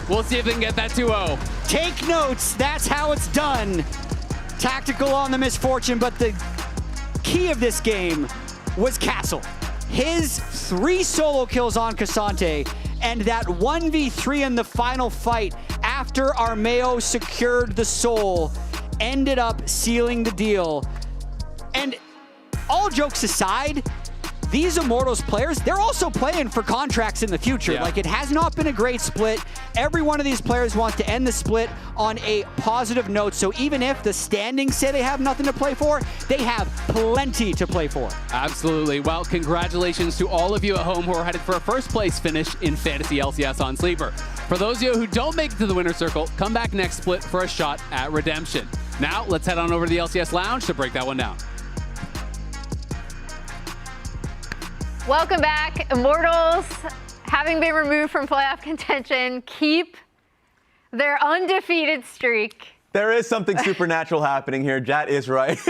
We'll see if they can get that 2-0. Take notes. That's how it's done. Tactical on the misfortune, but the key of this game was Castle. His 3 solo kills on Cassante, and that 1v3 in the final fight after Armeo secured the soul ended up sealing the deal. And all jokes aside, these Immortals players, they're also playing for contracts in the future. Yeah. Like, it has not been a great split. Every one of these players wants to end the split on a positive note. So even if the standings say they have nothing to play for, they have plenty to play for. Absolutely. Well, congratulations to all of you at home who are headed for a first place finish in Fantasy LCS on Sleeper. For those of you who don't make it to the winner's circle, come back next split for a shot at redemption. Now, let's head on over to the LCS Lounge to break that one down. Welcome back. Immortals, having been removed from playoff contention, keep their undefeated streak. There is something supernatural happening here. Jat is right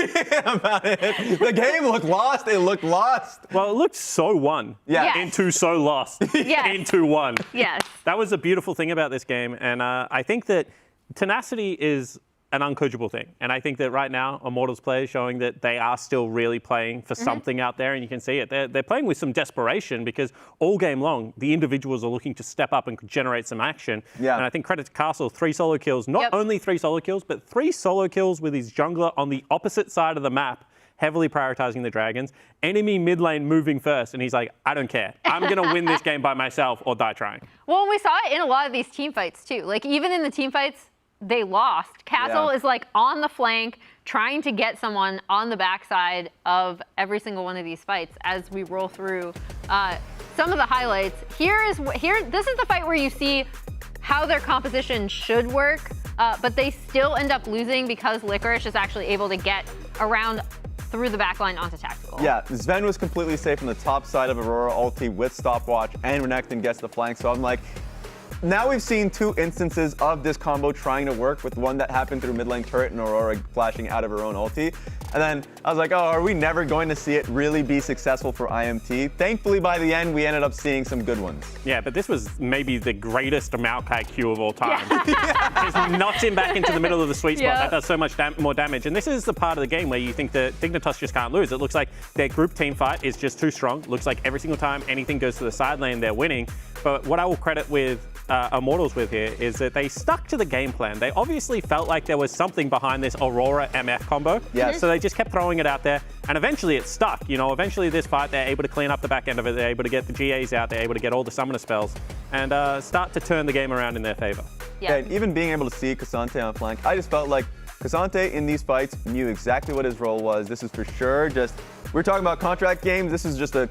about it. The game looked lost. It looked lost. Well, it looked so won. Yeah. Yes. Into so lost. Yes. Into one. Yes. That was a beautiful thing about this game. And I think that tenacity is an uncoachable thing. And I think that right now, Immortals players showing that they are still really playing for something out there, and you can see it. They're playing with some desperation because all game long, the individuals are looking to step up and generate some action. Yeah. And I think credit to Castle, 3 solo kills. Not only 3 solo kills, but 3 solo kills with his jungler on the opposite side of the map, heavily prioritizing the dragons. Enemy mid lane moving first, and he's like, I don't care. I'm going to win this game by myself or die trying. Well, we saw it in a lot of these team fights too. Like, even in the team fights, they lost. Castle is like on the flank, trying to get someone on the backside of every single one of these fights as we roll through some of the highlights. This is the fight where you see how their composition should work, but they still end up losing because Licorice is actually able to get around through the backline onto Tactical. Yeah, Sven was completely safe on the top side of Aurora ulti with stopwatch, and Renekton gets the flank, so I'm like, now we've seen 2 instances of this combo trying to work, with one that happened through mid lane turret and Aurora flashing out of her own ulti. And then I was like, oh, are we never going to see it really be successful for IMT? Thankfully, by the end, we ended up seeing some good ones. Yeah, but this was maybe the greatest Maokai Q of all time. Just knocks him back into the middle of the sweet spot. That does so much more damage. And this is the part of the game where you think that Dignitas just can't lose. It looks like their group team fight is just too strong. Looks like every single time anything goes to the side lane, they're winning. But what I will credit with Immortals with here is that they stuck to the game plan. They obviously felt like there was something behind this Aurora MF combo. Yes. So they just kept throwing it out there, and eventually it stuck. You know, eventually this fight, they're able to clean up the back end of it. They're able to get the GAs out. They're able to get all the summoner spells and start to turn the game around in their favor. Yeah, and even being able to see Cassante on flank, I just felt like Cassante in these fights knew exactly what his role was. This is for sure just, we're talking about contract games. This is just a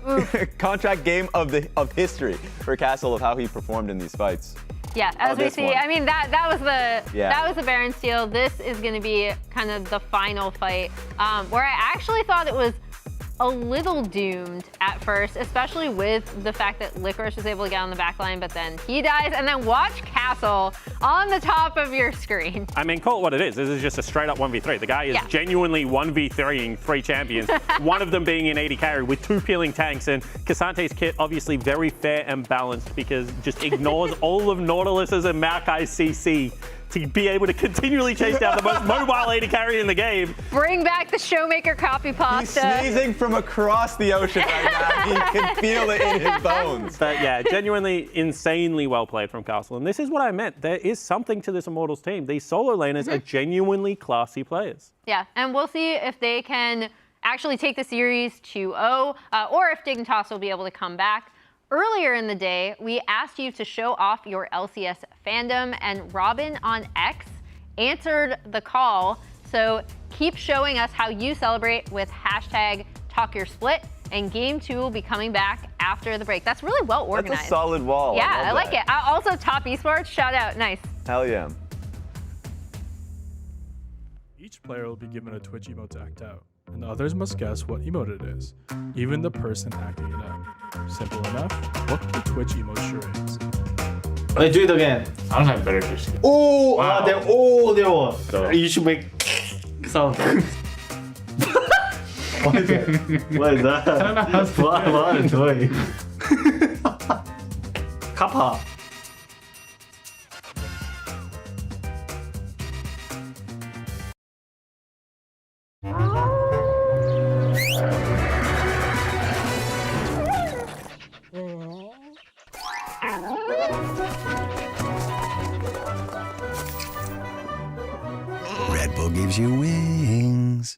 contract game of history for Castle of how he performed in these fights. Yeah, as we see, I mean, that was the Baron steal. This is going to be kind of the final fight, where I actually thought it was a little doomed at first, especially with the fact that Licorice was able to get on the back line, but then he dies, and then watch Castle on the top of your screen. I mean, call it what it is. This is just a straight up 1v3. The guy is genuinely 1v3ing 3 champions, one of them being an 80 carry with 2 peeling tanks, and Cassante's kit obviously very fair and balanced because just ignores all of Nautilus's and Maokai's CC to be able to continually chase down the most mobile AD carry in the game. Bring back the Showmaker copy pasta. He's sneezing from across the ocean right now. He can feel it in his bones. But yeah, genuinely insanely well played from Castle. And this is what I meant. There is something to this Immortals team. These solo laners are genuinely classy players. Yeah, and we'll see if they can actually take the series 2-0, or if Dignitas will be able to come back. Earlier in the day, we asked you to show off your LCS fandom, and Robin on X answered the call. So keep showing us how you celebrate with hashtag #TalkYourSplit, and Game 2 will be coming back after the break. That's really well organized. That's a solid wall. Yeah, I like it. Also, Top Esports, shout out, nice. Hell yeah. Each player will be given a Twitch emote to act out, and the others must guess what emote it is, even the person acting it out. Simple enough. What the Twitch emote sure is. Let's do it again. I don't have better Twitch. Oh, wow. They're all there one. So. You should make sound. What is that? What is that? I don't know how to what is doing. Kappa. Red Bull gives you wings.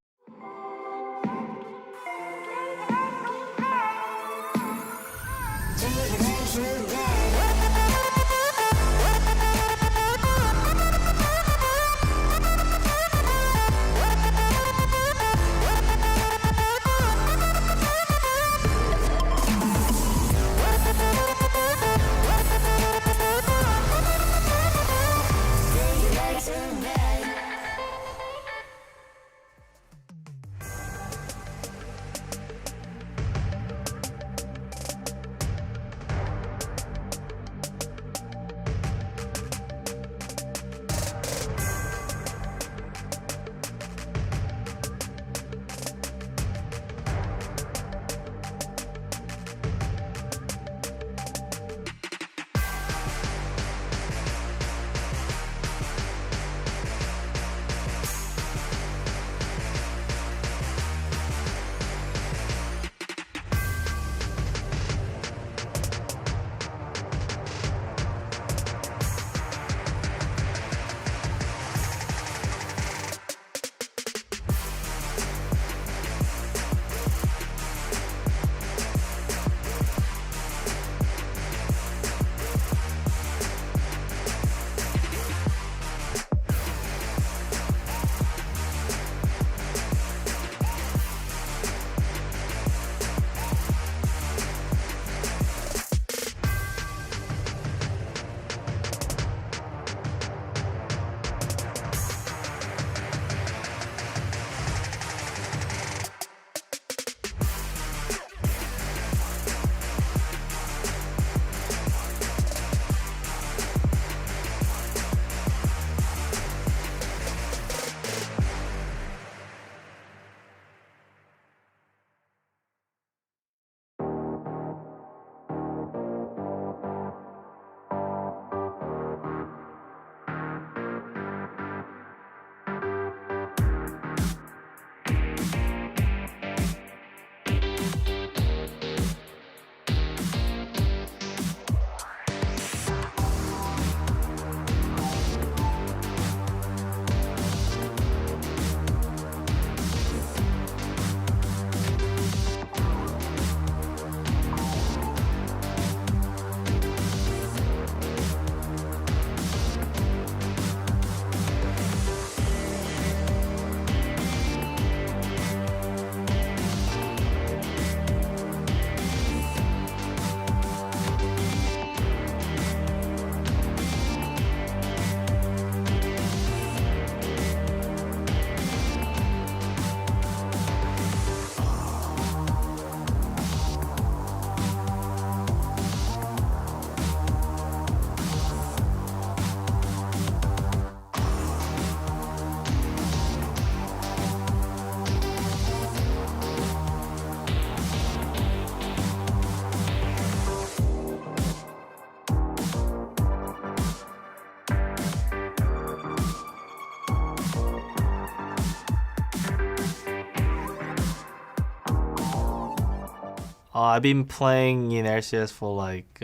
I've been playing in LCS for like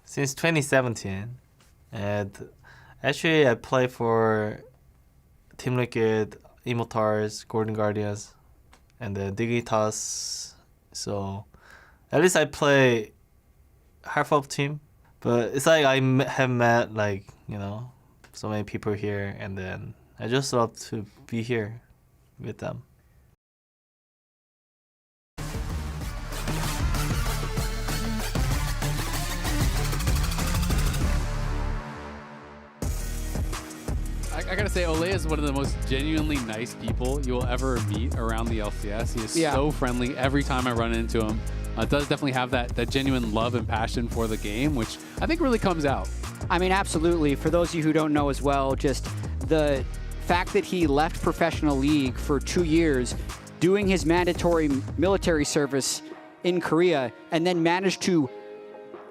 since 2017, and actually I play for Team Liquid, Immortals, Golden Guardians, and the Dignitas. So at least I play half of team, but it's like I have met like so many people here, and then I just love to be here with them. I gotta say, Ole is one of the most genuinely nice people you will ever meet around the LCS. He is so friendly every time I run into him. Does definitely have that genuine love and passion for the game, which I think really comes out. I mean, absolutely. For those of you who don't know as well, just the fact that he left professional league for 2 years, doing his mandatory military service in Korea, and then managed to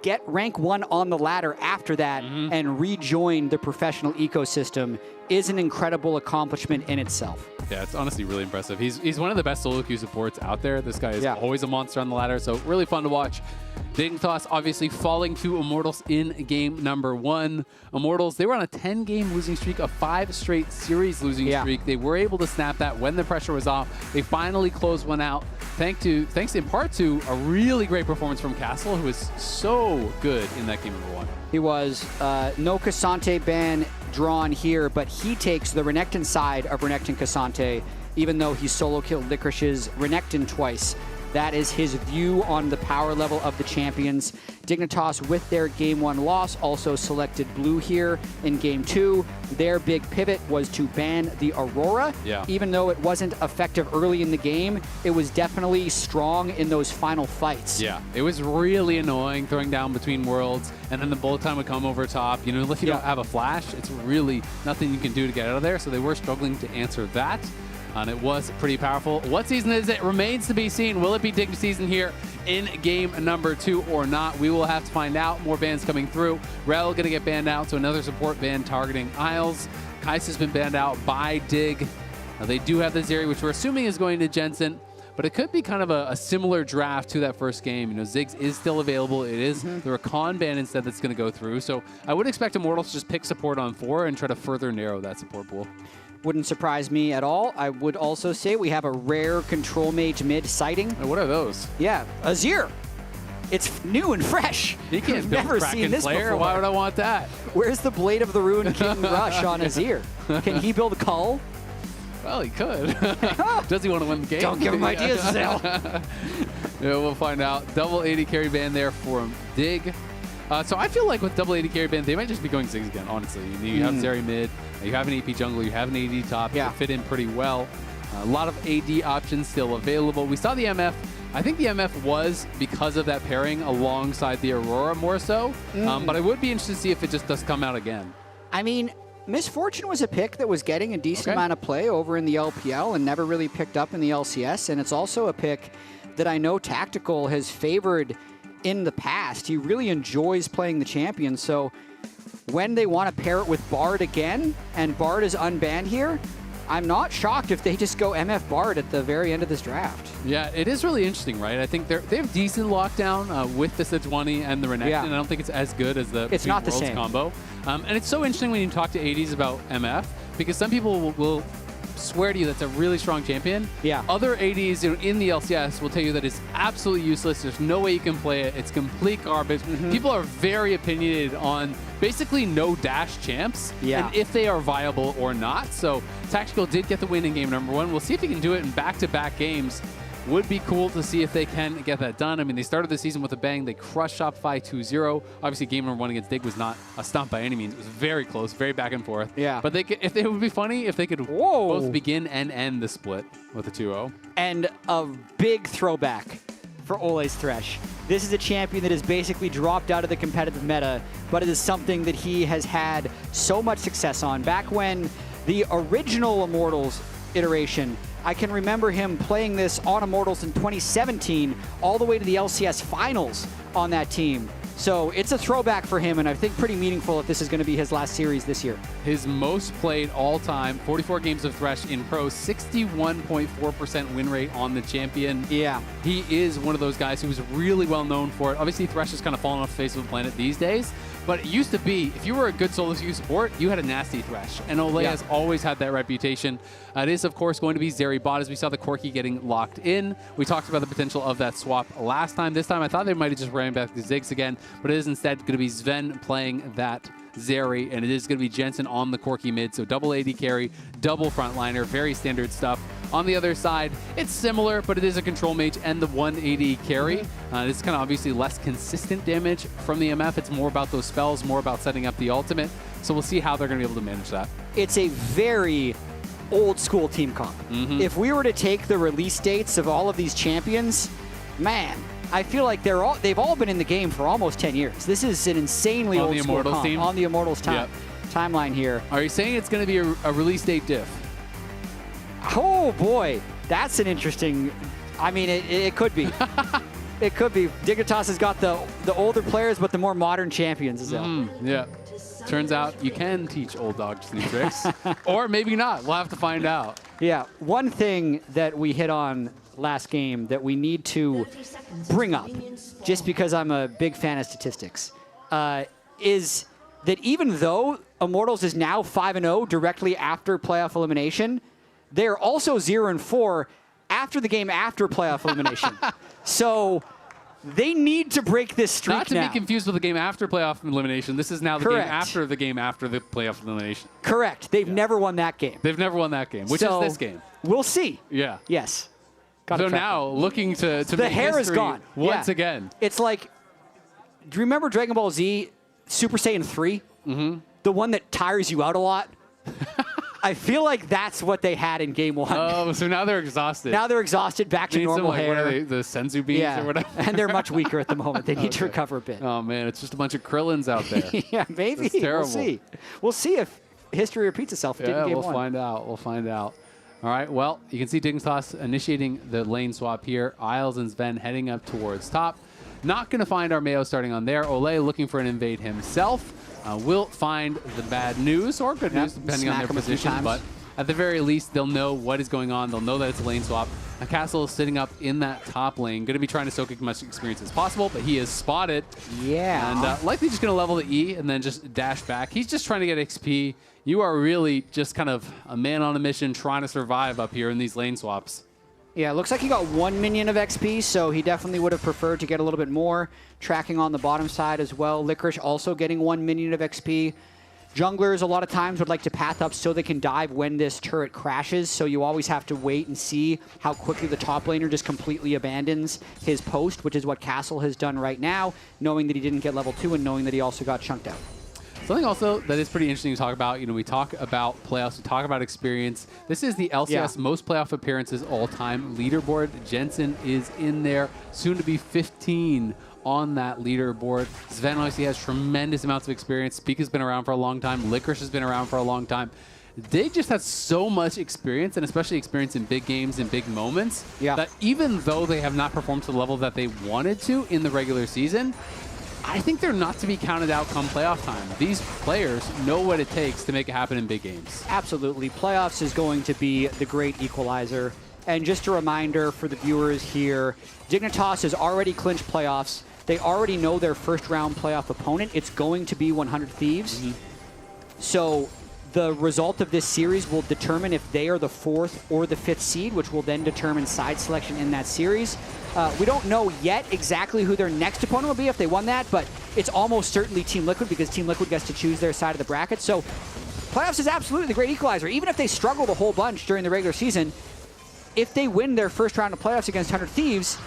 get rank 1 on the ladder after that and rejoin the professional ecosystem is an incredible accomplishment in itself. Yeah, it's honestly really impressive. He's one of the best solo queue supports out there. This guy is always a monster on the ladder, so really fun to watch. Dignitas obviously falling to Immortals in game number 1. Immortals, they were on a 10-game losing streak, a 5 straight series losing streak. They were able to snap that when the pressure was off. They finally closed one out, thanks in part to a really great performance from Castle, who was so good in that game number 1. He was. No Cassante ban drawn here, but he takes the Renekton side of Renekton Cassante, even though he solo killed Licorice's Renekton twice. That is his view on the power level of the champions. Dignitas, with their game 1 loss, also selected blue here in game 2. Their big pivot was to ban the Aurora. Even though it wasn't effective early in the game, it was definitely strong in those final fights. Yeah, it was really annoying throwing down between worlds, and then the bullet time would come over top. If you don't have a flash, it's really nothing you can do to get out of there, so they were struggling to answer that. And it was pretty powerful. What season is it? Remains to be seen. Will it be Dig season here in game number 2 or not? We will have to find out. More bans coming through. Rel going to get banned out, so another support ban targeting Isles. Kais has been banned out by Dig. Now they do have the Zeri, which we're assuming is going to Jensen, but it could be kind of a similar draft to that first game. Ziggs is still available. It is the Rakan ban instead that's going to go through. So I would expect Immortals to just pick support on 4 and try to further narrow that support pool. Wouldn't surprise me at all. I would also say we have a rare control mage mid sighting. What are those? Yeah, Azir. It's new and fresh. You can't We've build never Kraken seen this player. before. Why would I want that? Where's the Blade of the Ruined King rush on Azir? Can he build a Cull? Well, he could. Does he want to win the game? Don't give him ideas, Zale. Yeah, we'll find out. Double 80 carry ban there for Dig. So I feel like with double 80 carry ban, they might just be going Ziggs again, honestly. You have Zeri mid, you have an AP jungle, you have an AD top, you fit in pretty well. A lot of AD options still available. We saw the MF. I think the MF was because of that pairing alongside the Aurora more so, but I would be interested to see if it just does come out again. I mean, Miss Fortune was a pick that was getting a decent amount of play over in the LPL and never really picked up in the LCS, and it's also a pick that I know Tactical has favored in the past. He really enjoys playing the champion, so when they want to pair it with Bard again, and Bard is unbanned here, I'm not shocked if they just go MF Bard at the very end of this draft. Yeah, it is really interesting, right? I think they have decent lockdown with the Sejuani and the Renekton. I don't think it's as good as the It's not the Worlds same combo. And it's so interesting when you talk to ADs about MF, because some people will swear to you that's a really strong champion. Yeah. Other ADs in the LCS will tell you that it's absolutely useless. There's no way you can play it. It's complete garbage. People are very opinionated on basically no dash champs and if they are viable or not. So Tactical did get the win in game number 1. We'll see if he can do it in back-to-back games. Would be cool to see if they can get that done. I mean, they started the season with a bang. They crushed Shopify 2-0. Obviously, game number 1 against Dig was not a stomp by any means. It was very close, very back and forth. Yeah. But it would be funny if they could both begin and end the split with a 2-0. And a big throwback for Ole's Thresh. This is a champion that has basically dropped out of the competitive meta, but it is something that he has had so much success on. Back when the original Immortals iteration, I can remember him playing this on Immortals in 2017 all the way to the LCS finals on that team. So it's a throwback for him, and I think pretty meaningful if this is going to be his last series this year. His most played all time, 44 games of Thresh in pro, 61.4% win rate on the champion. Yeah. He is one of those guys who's really well known for it. Obviously, Thresh has kind of fallen off the face of the planet these days, but it used to be, if you were a good solo queue support, you had a nasty Thresh, and Ole has always had that reputation. It is, of course, going to be Zeri bot, as we saw the Corki getting locked in. We talked about the potential of that swap last time. This time, I thought they might have just ran back to Ziggs again, but it is instead going to be Sven playing that Zeri, and it is going to be Jensen on the Corki mid, so double AD carry, double frontliner, very standard stuff. On the other side, it's similar, but it is a control mage and the 1 AD carry. It's kind of obviously less consistent damage from the MF. It's more about those spells, more about setting up the ultimate, so we'll see how they're going to be able to manage that. It's a very old school team comp. If we were to take the release dates of all of these champions, man, I feel like they've all been in the game for almost 10 years. This is an insanely old school comp team? on the Immortals timeline here. Are you saying it's going to be a release date diff? Oh boy, that's an interesting. I mean, it could be. It could be. Dignitas has got the older players, but the more modern champions as well. Yeah. Turns out you can teach old dogs new tricks, or maybe not. We'll have to find out. Yeah, one thing that we hit on last game that we need to bring up, just because I'm a big fan of statistics, is that even though Immortals is now 5-0 directly after playoff elimination, they are also 0-4 after the game after playoff elimination. So they need to break this streak Not to now. be confused with the game after playoff elimination. This is now the Correct. game after the game after the playoff elimination. Correct. They've never won that game. They've never won that game, which So, is this game. We'll see. Yeah. Yes. Gotta So track now, looking to the make hair is history gone once Yeah. again. It's like, do you remember Dragon Ball Z Super Saiyan 3? The one that tires you out a lot? I feel like that's what they had in game 1. Oh, so now they're exhausted. Now they're exhausted, back to Need some, normal like, hair. what are they, the sensu beans Yeah, or whatever? and they're much weaker at the moment. They need to recover a bit. Oh man, it's just a bunch of Krillins out there. Yeah, maybe. It's terrible. We'll see. We'll see if history repeats itself. It did in game we'll 1. find out. We'll find out. All right, well, you can see Dignitas initiating the lane swap here. Isles and Sven heading up towards top. Not going to find our Mayo starting on there. Ole looking for an invade himself. Will find the bad news or good news, depending on their position. But at the very least, they'll know what is going on. They'll know that it's a lane swap. A Castle is sitting up in that top lane, going to be trying to soak as much experience as possible, but he is spotted. Yeah. And likely just going to level the E and then just dash back. He's just trying to get XP. You are really just kind of a man on a mission trying to survive up here in these lane swaps. Yeah, it looks like he got 1 minion of XP, so he definitely would have preferred to get a little bit more. Tracking on the bottom side as well. Licorice also getting 1 minion of XP. Junglers a lot of times would like to path up so they can dive when this turret crashes, so you always have to wait and see how quickly the top laner just completely abandons his post, which is what Castle has done right now, knowing that he didn't get level 2 and knowing that he also got chunked out. Something also that is pretty interesting to talk about, we talk about playoffs, we talk about experience. This is the LCS most playoff appearances all time leaderboard. Jensen is in there, soon to be 15 on that leaderboard. Sven obviously has tremendous amounts of experience. Speak has been around for a long time. Licorice has been around for a long time. They just have so much experience, and especially experience in big games and big moments, that even though they have not performed to the level that they wanted to in the regular season, I think they're not to be counted out come playoff time. These players know what it takes to make it happen in big games. Absolutely. Playoffs is going to be the great equalizer. And just a reminder for the viewers here, Dignitas has already clinched playoffs. They already know their first round playoff opponent. It's going to be 100 Thieves. So the result of this series will determine if they are the 4th or the 5th seed, which will then determine side selection in that series. We don't know yet exactly who their next opponent will be if they won that, but it's almost certainly Team Liquid because Team Liquid gets to choose their side of the bracket. So playoffs is absolutely the great equalizer. Even if they struggled a whole bunch during the regular season, if they win their first round of playoffs against 100 Thieves,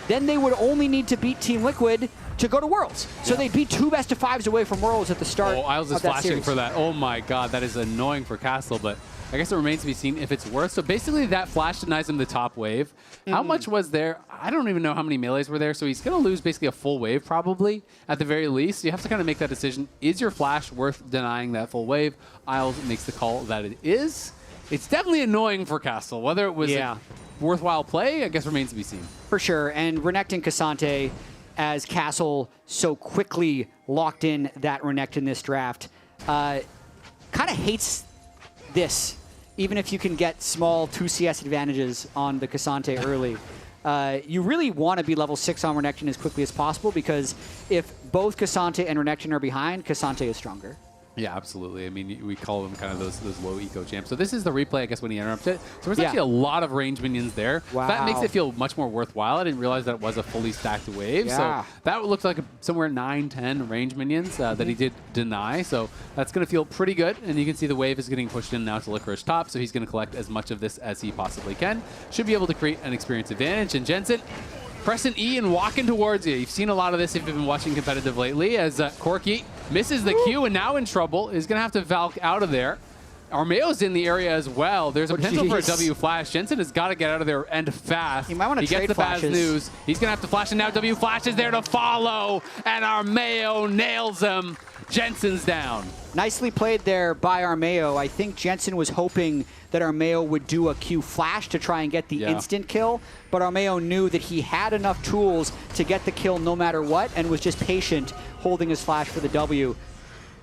then they would only need to beat Team Liquid to go to Worlds. So they'd be 2 best-of-5s away from Worlds at the start of that Isles is flashing series. for that. Oh my god, that is annoying for Castle, but I guess it remains to be seen if it's worth. So basically that flash denies him the top wave. How much was there? I don't even know how many melees were there, so he's going to lose basically a full wave probably, at the very least. You have to kind of make that decision. Is your flash worth denying that full wave? Isles makes the call that it is. It's definitely annoying for Castle. Whether it was a worthwhile play, I guess remains to be seen. For sure, and Renekton Cassante, as Castle so quickly locked in that Renekton in this draft. Kind of hates this, even if you can get small 2 CS advantages on the Cassante early. You really want to be level 6 on Renekton as quickly as possible, because if both Cassante and Renekton are behind, Cassante is stronger. Yeah, absolutely. I mean, we call them kind of those low eco champs. So this is the replay, I guess, when he interrupts it. So there's actually a lot of range minions there. Wow. That makes it feel much more worthwhile. I didn't realize that it was a fully stacked wave. Yeah. So that looked like somewhere 9, 10 range minions that he did deny. So that's going to feel pretty good. And you can see the wave is getting pushed in now to Licorice top. So he's going to collect as much of this as he possibly can. Should be able to create an experience advantage. And Jensen, pressing E and walking towards you. You've seen a lot of this if you've been watching competitive lately, as Corki misses the Q and now in trouble. Is going to have to Valk out of there. Armeo's in the area as well. There's a potential for a W flash. Jensen has got to get out of there and fast. You might want to trade gets the flashes. bad news. He's going to have to flash, and now W flash is there to follow, and Armeo nails him. Jensen's down. Nicely played there by Armeo. I think Jensen was hoping that Armeo would do a Q flash to try and get the instant kill, but Armeo knew that he had enough tools to get the kill no matter what, and was just patient, holding his flash for the W.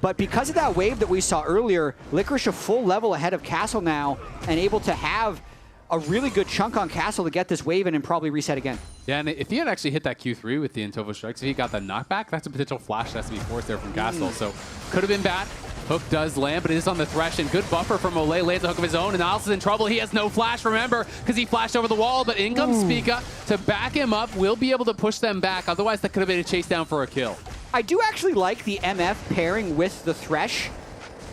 But because of that wave that we saw earlier, Licorice a full level ahead of Castle now, and able to have a really good chunk on Castle to get this wave in and probably reset again. Yeah, and if he had actually hit that Q3 with the Intovo strikes, if he got that knockback, that's a potential flash that has to be forced there from Castle. So could have been bad. Hook does land, but it is on the thresh, and good buffer from Olay. Lands a hook of his own, and Niles is in trouble. He has no flash, remember, because he flashed over the wall, but in comes Spica to back him up. Will be able to push them back. Otherwise, that could have been a chase down for a kill. I do actually like the MF pairing with the Thresh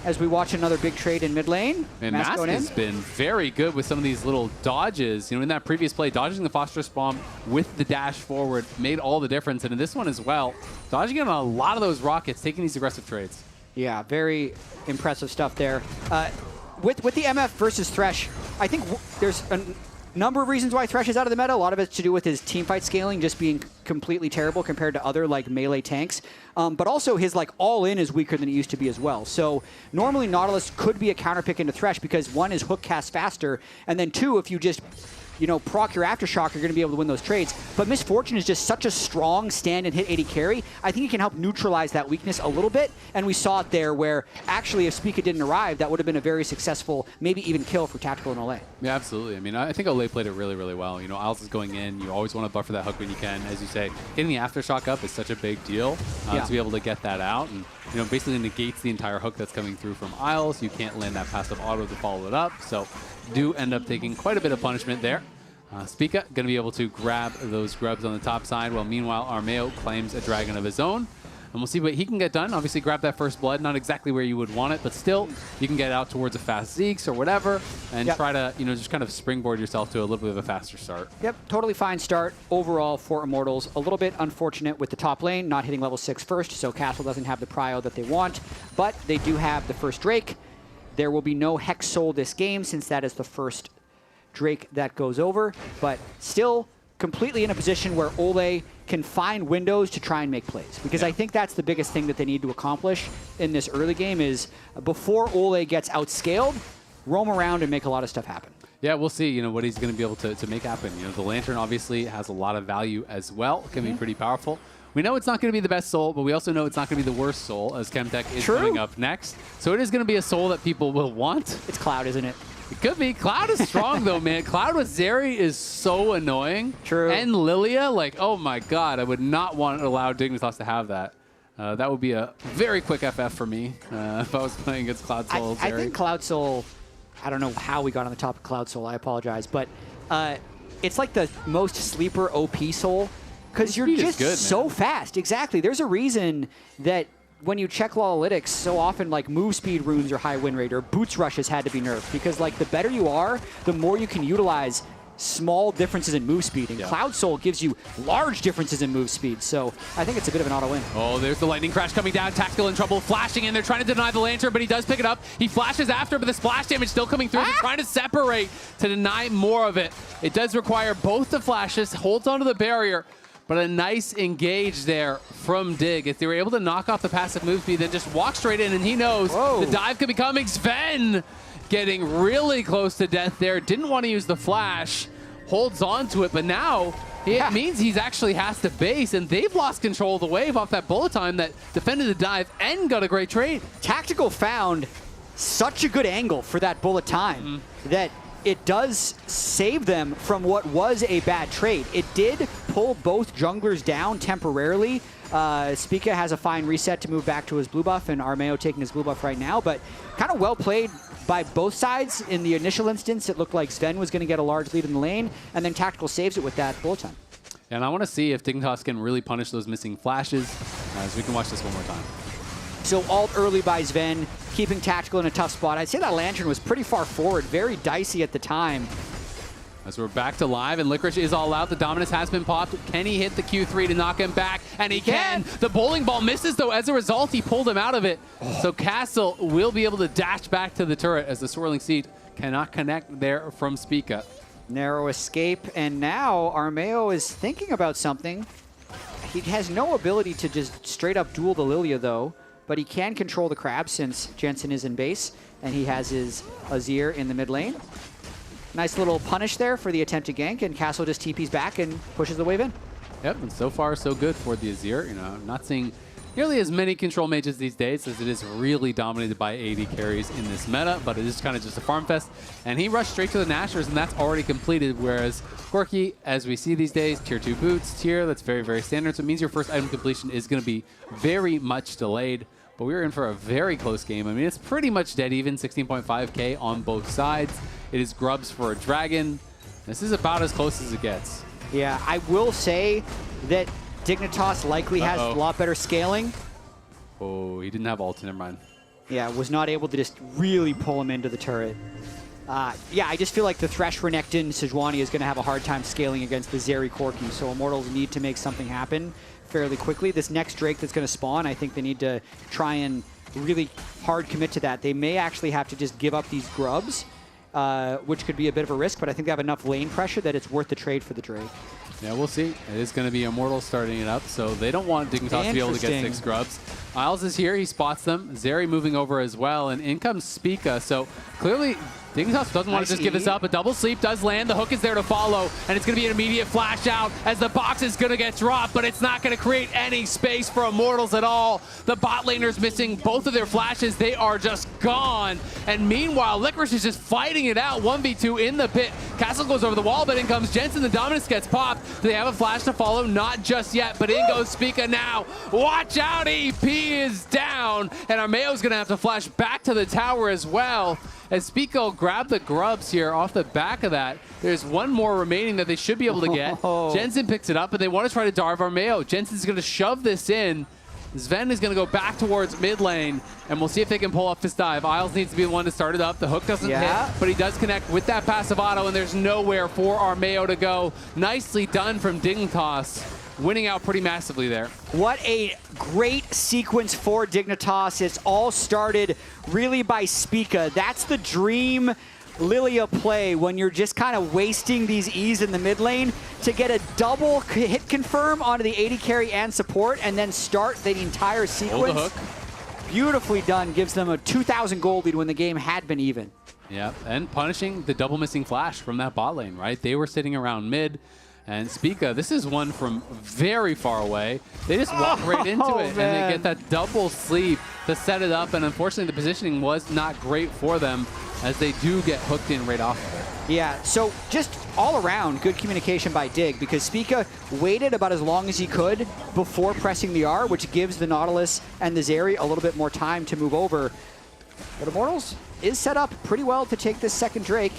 as we watch another big trade in mid lane. And Mask has been very good with some of these little dodges. You know, in that previous play, dodging the Phosphorus Bomb with the dash forward made all the difference. And in this one as well, dodging on a lot of those rockets, taking these aggressive trades. Yeah, very impressive stuff there. With the MF versus Thresh, I think there's a number of reasons why Thresh is out of the meta. A lot of it's to do with his teamfight scaling just being completely terrible compared to other like melee tanks. But also his like all-in is weaker than it used to be as well. So normally Nautilus could be a counterpick into Thresh because one is hook cast faster, and then two, if you just proc your Aftershock, you're going to be able to win those trades. But Misfortune is just such a strong stand and hit 80 carry. I think it can help neutralize that weakness a little bit. And we saw it there where actually if Spica didn't arrive, that would have been a very successful, maybe even kill for Tactical and Olay. Yeah, absolutely. I mean, I think Olay played it really, really well. You know, Isles is going in. You always want to buffer that hook when you can. As you say, getting the Aftershock up is such a big deal to be able to get that out. And, basically negates the entire hook that's coming through from Isles. You can't land that passive auto to follow it up. So do end up taking quite a bit of punishment there. Spica going to be able to grab those grubs on the top side, while meanwhile Armeo claims a dragon of his own. And we'll see what he can get done. Obviously grab that first blood, not exactly where you would want it, but still you can get out towards a fast Zeeks or whatever and try to, just kind of springboard yourself to a little bit of a faster start. Yep, totally fine start overall for Immortals. A little bit unfortunate with the top lane, not hitting level 6 first, so Castle doesn't have the prio that they want, but they do have the first Drake. There will be no Hex Soul this game since that is the first Drake that goes over, but still completely in a position where Olay can find windows to try and make plays. Because I think that's the biggest thing that they need to accomplish in this early game is before Olay gets outscaled, roam around and make a lot of stuff happen. Yeah, we'll see, what he's going to be able to make happen. The Lantern obviously has a lot of value as well. Can be pretty powerful. We know it's not going to be the best soul, but we also know it's not going to be the worst soul, as Chemtech is coming up next. So it is going to be a soul that people will want. It's Cloud, isn't it? It could be. Cloud is strong, though, man. Cloud with Zeri is so annoying. True. And Lilia, oh my god, I would not want to allow Dignitas to have that. That would be a very quick FF for me if I was playing against Cloud Soul. I think Cloud Soul, I don't know how we got on the top of Cloud Soul, I apologize, but it's like the most sleeper OP soul because you're just good, so fast. Exactly. There's a reason that when you check Lolalytics, so often like move speed runes are high win rate or boots rushes had to be nerfed because like the better you are, the more you can utilize small differences in move speed. And Cloud Soul gives you large differences in move speed. So I think it's a bit of an auto win. Oh, there's the lightning crash coming down. Tactical in trouble, flashing in. They're trying to deny the Lantern, but he does pick it up. He flashes after, but the splash damage still coming through. They're trying to separate to deny more of it. It does require both the flashes, holds onto the barrier. But a nice engage there from Dig. If they were able to knock off the passive move speed, then just walk straight in, and he knows the dive could be coming. Sven getting really close to death there. Didn't want to use the flash. Holds on to it, but now It means he's actually has to base, and they've lost control of the wave off that bullet time that defended the dive and got a great trade. Tactical found such a good angle for that bullet time that it does save them from what was a bad trade. It did pull both junglers down temporarily. Spica has a fine reset to move back to his blue buff, and Armeo taking his blue buff right now, but kind of well played by both sides. In the initial instance, it looked like Sven was going to get a large lead in the lane, and then Tactical saves it with that bullet time. And I want to see if Dignitas can really punish those missing flashes, as we can watch this one more time. So ult early by Sven, keeping Tactical in a tough spot. I'd say that Lantern was pretty far forward, very dicey at the time. As we're back to live, and Licorice is all out. The Dominus has been popped. Can he hit the Q3 to knock him back? And he can. The bowling ball misses, though. As a result, he pulled him out of it. So Castle will be able to dash back to the turret as the Swirling Seed cannot connect there from Spica. Narrow escape, and now Armeo is thinking about something. He has no ability to just straight up duel the Lilia, though, but he can control the crab since Jensen is in base, and he has his Azir in the mid lane. Nice little punish there for the attempted gank, and Castle just TPs back and pushes the wave in. Yep, and so far so good for the Azir. You know, I'm not seeing nearly as many control mages these days, as it is really dominated by AD carries in this meta, but it is kind of just a farm fest. And he rushed straight to the Nashers, and that's already completed, whereas Corki, as we see these days, tier 2 boots, tier, that's very, very standard. So it means your first item completion is going to be very much delayed. But we're in for a very close game. I mean, it's pretty much dead even, 16.5k on both sides. It is grubs for a dragon. This is about as close as it gets. Yeah, I will say that Dignitas likely has a lot better scaling. Oh, he didn't have ult, never mind. Yeah, was not able to just really pull him into the turret. Yeah, I just feel like the Thresh Renekton Sejuani is going to have a hard time scaling against the Zeri Corki, so Immortals need to make something happen fairly quickly. This next Drake that's going to spawn, I think they need to try and really hard commit to that. They may actually have to just give up these grubs, which could be a bit of a risk, but I think they have enough lane pressure that it's worth the trade for the Drake. Yeah, we'll see. It is going to be Immortal starting it up, so they don't want Dignitas to be able to get 6 grubs. Isles is here, he spots them. Zeri moving over as well, and in comes Spica. So clearly, Dignitas doesn't want to just give this up. A double sleep does land. The hook is there to follow, and it's going to be an immediate flash out as the box is going to get dropped, but it's not going to create any space for Immortals at all. The bot laner's missing both of their flashes. They are just gone. And meanwhile, Licorice is just fighting it out. 1v2 in the pit. Castle goes over the wall, but in comes Jensen. The Dominus gets popped. Do they have a flash to follow? Not just yet, but in goes Spica now. Watch out, EP is down, and Armeo's going to have to flash back to the tower as well. As Spica will grab the grubs here off the back of that. There's one more remaining that they should be able to get. Jensen picks it up, but they want to try to Darve Armeo. Jensen's going to shove this in. Sven is going to go back towards mid lane, and we'll see if they can pull off this dive. Isles needs to be the one to start it up. The hook doesn't hit, but he does connect with that passive auto, and there's nowhere for Armeo to go. Nicely done from Dignitas, winning out pretty massively there. What a great sequence for Dignitas. It's all started really by Spica. That's the dream Lilia play when you're just kind of wasting these E's in the mid lane to get a double hit confirm onto the AD carry and support and then start the entire sequence. Hold the hook. Beautifully done. Gives them a 2,000 gold lead when the game had been even. Yeah, and punishing the double missing flash from that bot lane, right? They were sitting around mid. And Spica, this is one from very far away. They just walk right into it, and they get that double sleep to set it up. And unfortunately, the positioning was not great for them as they do get hooked in right off of it. Yeah, so just all around good communication by Dig, because Spica waited about as long as he could before pressing the R, which gives the Nautilus and the Zeri a little bit more time to move over. But Immortals is set up pretty well to take this second Drake.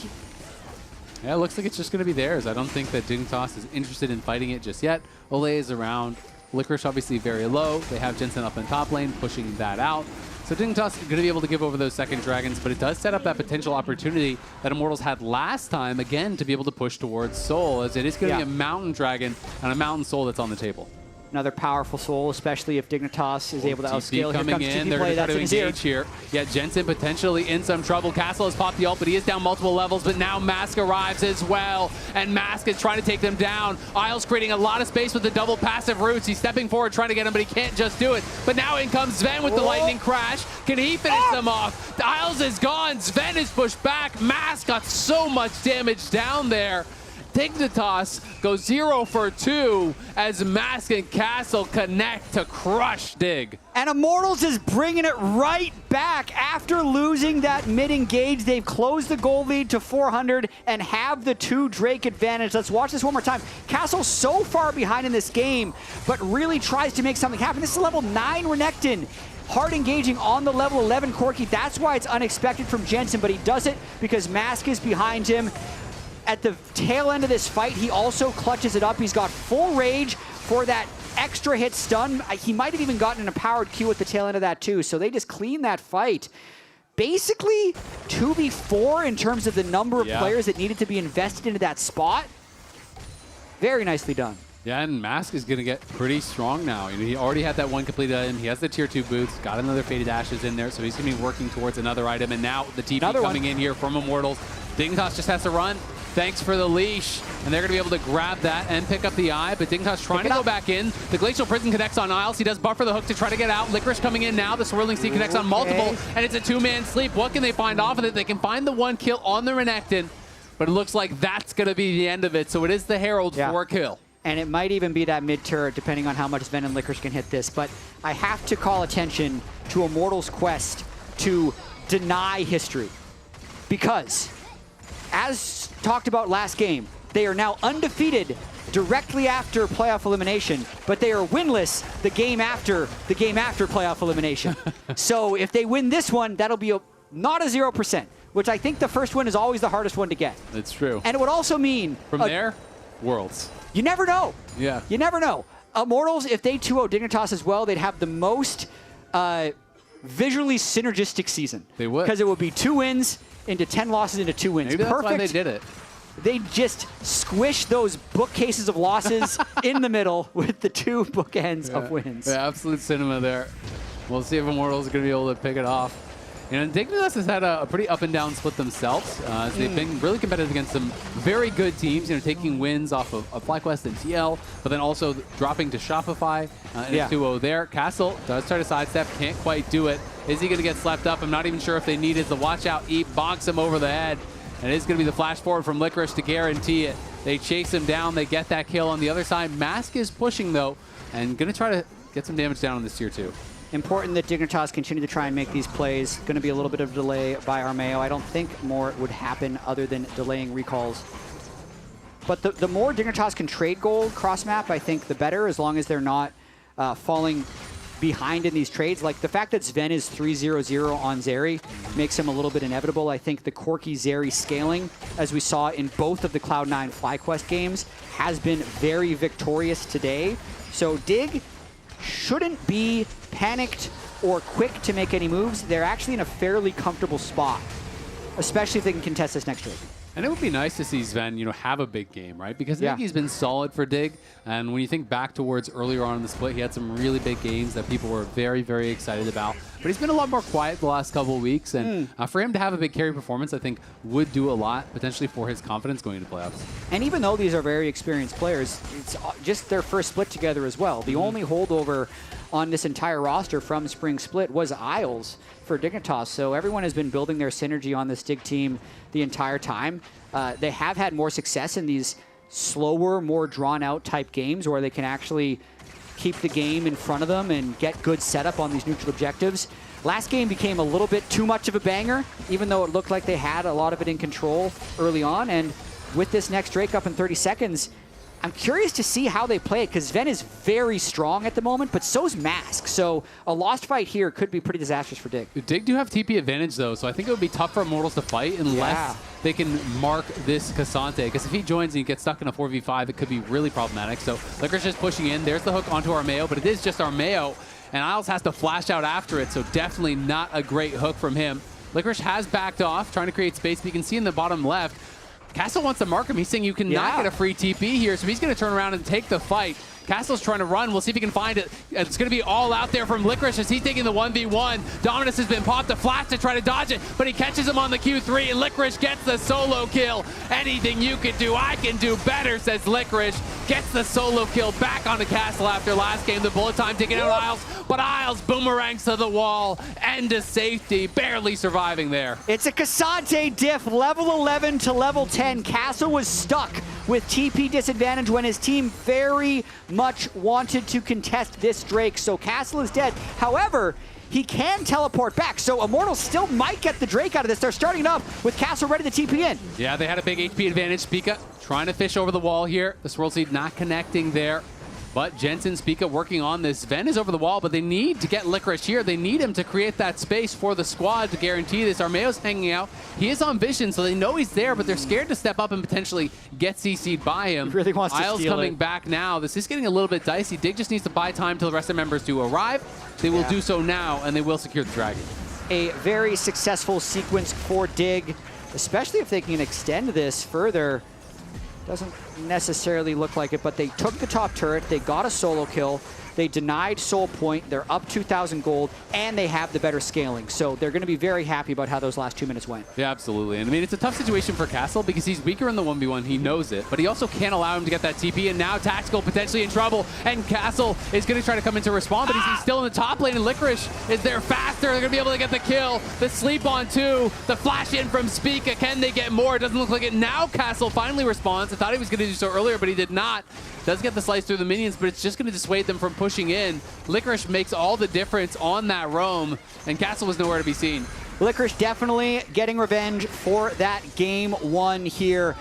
Yeah, it looks like it's just going to be theirs. I don't think that Dignitas is interested in fighting it just yet. Olay is around. Licorice obviously very low. They have Jensen up in top lane, pushing that out. So Dignitas is going to be able to give over those second dragons, but it does set up that potential opportunity that Immortals had last time, again, to be able to push towards Soul, as it is going to be a mountain dragon and a mountain soul that's on the table. Another powerful soul, especially if Dignitas is able to outscale. Coming in, they're going to try to engage here. Yeah, Jensen potentially in some trouble. Castle has popped the ult, but he is down multiple levels, but now Mask arrives as well, and Mask is trying to take them down. Isles creating a lot of space with the double passive roots. He's stepping forward trying to get him, but he can't just do it. But now in comes Sven with the lightning crash. Can he finish them off? Isles is gone. Sven is pushed back. Mask got so much damage down there. Dignitas go 0 for 2 as Mask and Castle connect to crush Dig. And Immortals is bringing it right back after losing that mid-engage. They've closed the gold lead to 400 and have the 2 Drake advantage. Let's watch this one more time. Castle so far behind in this game, but really tries to make something happen. This is level 9 Renekton. Hard engaging on the level 11 Corki. That's why it's unexpected from Jensen, but he does it because Mask is behind him. At the tail end of this fight, he also clutches it up. He's got full rage for that extra hit stun. He might have even gotten an empowered Q at the tail end of that too. So they just clean that fight. Basically, 2v4 in terms of the number of players that needed to be invested into that spot. Very nicely done. Yeah, and Mask is going to get pretty strong now. You know, he already had that one completed item. He has the tier 2 boots, got another Faded Ashes in there, so he's going to be working towards another item. And now the TP coming in here from Immortals. Dignitas just has to run. Thanks for the leash. And they're going to be able to grab that and pick up the eye. But Dignitas trying to go back in. The Glacial Prison connects on Isles. He does buffer the hook to try to get out. Licorice coming in now. The Swirling Sea connects on multiple. And it's a 2-man sleep. What can they find off of it? They can find the 1 kill on the Renekton. But it looks like that's going to be the end of it. So it is the Herald for a kill. And it might even be that mid-turret, depending on how much Ven and Licorice can hit this. But I have to call attention to Immortals' quest to deny history. Because, as talked about last game, they are now undefeated directly after playoff elimination, but they are winless the game after playoff elimination. So if they win this one, that'll be not a 0%, which I think the first win is always the hardest one to get. That's true. And it would also mean... From there, Worlds. You never know. Yeah. You never know. Immortals, if they 2-0 Dignitas as well, they'd have the most visually synergistic season. They would. Because it would be 2 wins into 10 losses into 2 wins. Maybe Perfect. that's why they did it. They just squish those bookcases of losses in the middle with the 2 bookends of wins. Yeah, absolute cinema there. We'll see if Immortals are going to be able to pick it off. You know, Dignitas has had a pretty up and down split themselves. They've been really competitive against some very good teams, you know, taking wins off of FlyQuest and TL, but then also dropping to Shopify and 2-0 there. Castle does try to sidestep, can't quite do it. Is he going to get slapped up? I'm not even sure if they need it. The watch out Eep bonks him over the head, and it is going to be the flash forward from Licorice to guarantee it. They chase him down, they get that kill on the other side. Mask is pushing though, and going to try to get some damage down on this tier 2. Important that Dignitas continue to try and make these plays. Going to be a little bit of delay by Armeo. I don't think more would happen other than delaying recalls. But the more Dignitas can trade gold cross-map, I think the better, as long as they're not falling behind in these trades. Like the fact that Sven is 3-0-0 on Zeri makes him a little bit inevitable. I think the Corki Zeri scaling, as we saw in both of the Cloud9 FlyQuest games, has been very victorious today. So Dig shouldn't be panicked or quick to make any moves. They're actually in a fairly comfortable spot, especially if they can contest this next trade. And it would be nice to see Sven, you know, have a big game, right? Because I think he's been solid for Dig. And when you think back towards earlier on in the split, he had some really big games that people were very, very excited about. But he's been a lot more quiet the last couple of weeks. And for him to have a big carry performance, I think would do a lot, potentially for his confidence going into playoffs. And even though these are very experienced players, it's just their first split together as well. The only holdover on this entire roster from Spring Split was Isles for Dignitas. So everyone has been building their synergy on this Dig team the entire time. They have had more success in these slower, more drawn-out type games where they can actually keep the game in front of them and get good setup on these neutral objectives. Last game became a little bit too much of a banger, even though it looked like they had a lot of it in control early on. And with this next Drake up in 30 seconds, I'm curious to see how they play it, because Sven is very strong at the moment, but so's Mask. So a lost fight here could be pretty disastrous for Dig. Dig do have TP advantage, though, so I think it would be tough for Immortals to fight unless they can mark this Cassante. Because if he joins and he gets stuck in a 4v5, it could be really problematic. So Licorice just pushing in. There's the hook onto Armeo, but it is just Armeo, and Isles has to flash out after it, so definitely not a great hook from him. Licorice has backed off, trying to create space, but you can see in the bottom left, Castle wants to mark him. He's saying you cannot get a free TP here, so he's going to turn around and take the fight. Castle's trying to run. We'll see if he can find it. It's going to be all out there from Licorice as he's taking the 1v1. Dominus has been popped. A flash to try to dodge it, but he catches him on the Q3, and Licorice gets the solo kill. Anything you can do, I can do better, says Licorice. Gets the solo kill back onto Castle after last game. The bullet time taking out Isles, but Isles boomerangs to the wall and to safety, barely surviving there. It's a Cassante diff, level 11 to level 10. Castle was stuck with TP disadvantage when his team very much wanted to contest this Drake. So Castle is dead. However, he can teleport back, so Immortals still might get the Drake out of this. They're starting it off with Castle ready to TP in. Yeah, they had a big HP advantage. Spica trying to fish over the wall here. The Swirl Seed not connecting there. But Jensen, Spica working on this. Sven is over the wall, but they need to get Licorice here. They need him to create that space for the squad to guarantee this. Armeo's hanging out. He is on vision, so they know he's there, but they're scared to step up and potentially get CC'd by him. He really wants to Isles steal coming it. back now. This is getting a little bit dicey. Dig just needs to buy time till the rest of the members do arrive. They will do so now, and they will secure the Dragon. A very successful sequence for Dig, especially if they can extend this further. Doesn't necessarily look like it, but they took the top turret, they got a solo kill, they denied Soul Point, they're up 2,000 gold, and they have the better scaling. So they're going to be very happy about how those last 2 minutes went. Yeah, absolutely. And I mean, it's a tough situation for Castle because he's weaker in the 1v1. He knows it, but he also can't allow him to get that TP. And now Tactical potentially in trouble. And Castle is going to try to come in to respond, but he's still in the top lane. And Licorice is there faster. They're going to be able to get the kill. The sleep on 2. The flash in from Spica. Can they get more? It doesn't look like it. Now Castle finally responds. I thought he was going to do so earlier, but he did not. Does get the slice through the minions, but it's just going to dissuade them from pushing in. Licorice makes all the difference on that roam, and Castle was nowhere to be seen. Licorice definitely getting revenge for that game 1 here.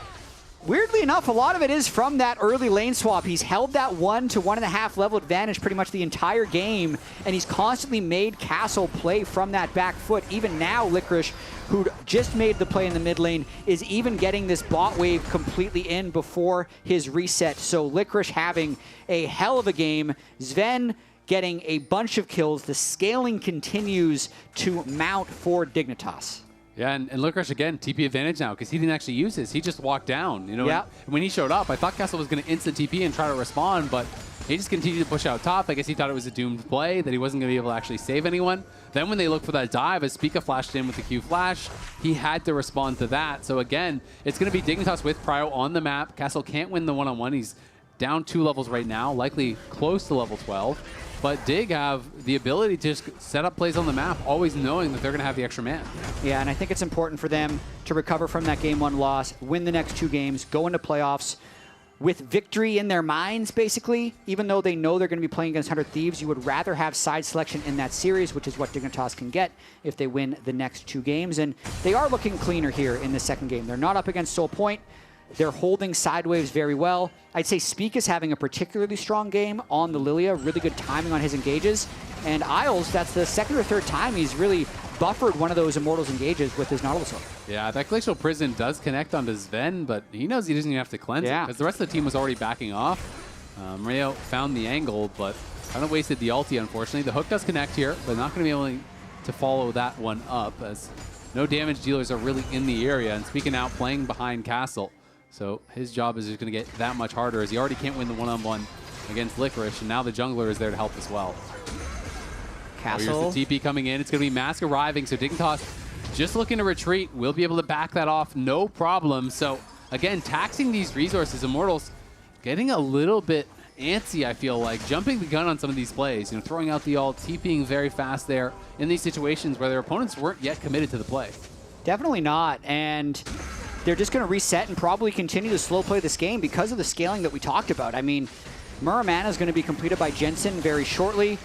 Weirdly enough, a lot of it is from that early lane swap. He's held that 1 to 1.5 level advantage pretty much the entire game, and he's constantly made Castle play from that back foot. Even now, Licorice, who just made the play in the mid lane, is even getting this bot wave completely in before his reset. So Licorice having a hell of a game. Sven getting a bunch of kills. The scaling continues to mount for Dignitas. Yeah, and Licorice, again, TP advantage now because he didn't actually use his. He just walked down. You know, yeah. And when he showed up, I thought Castle was going to instant TP and try to respond, but he just continued to push out top. I guess he thought it was a doomed play, that he wasn't going to be able to actually save anyone. Then when they looked for that dive, as Spica flashed in with the Q flash, he had to respond to that. So again, it's going to be Dignitas with Prio on the map. Castle can't win the one-on-one. He's down 2 levels right now, likely close to level 12. But Dig have the ability to just set up plays on the map, always knowing that they're going to have the extra man. Yeah, and I think it's important for them to recover from that game 1 loss, win the next 2 games, go into playoffs with victory in their minds, basically. Even though they know they're going to be playing against 100 Thieves, you would rather have side selection in that series, which is what Dignitas can get if they win the next 2 games. And they are looking cleaner here in the second game. They're not up against Soul Point. They're holding sideways very well. I'd say Speak is having a particularly strong game on the Lilia, really good timing on his engages. And Isles, that's the 2nd or 3rd time he's really buffered one of those Immortals engages with his Nautilus hook. Yeah, that Glacial Prison does connect onto Sven, but he knows he doesn't even have to cleanse it because the rest of the team was already backing off. Mario found the angle, but kind of wasted the ulti, unfortunately. The hook does connect here, but not going to be able to follow that one up, as no damage dealers are really in the area. And Speaking out, playing behind Castle. So his job is just going to get that much harder, as he already can't win the one-on-one against Licorice, and now the jungler is there to help as well. Castle. Oh, here's the TP coming in. It's going to be Mask arriving, so Dignitas just looking to retreat. We'll be able to back that off, no problem. So again, taxing these resources, Immortals getting a little bit antsy, I feel like, jumping the gun on some of these plays, you know, throwing out the ult, TPing very fast there in these situations where their opponents weren't yet committed to the play. Definitely not, and they're just going to reset and probably continue to slow play this game because of the scaling that we talked about. I mean, Muramana is going to be completed by Jensen very shortly.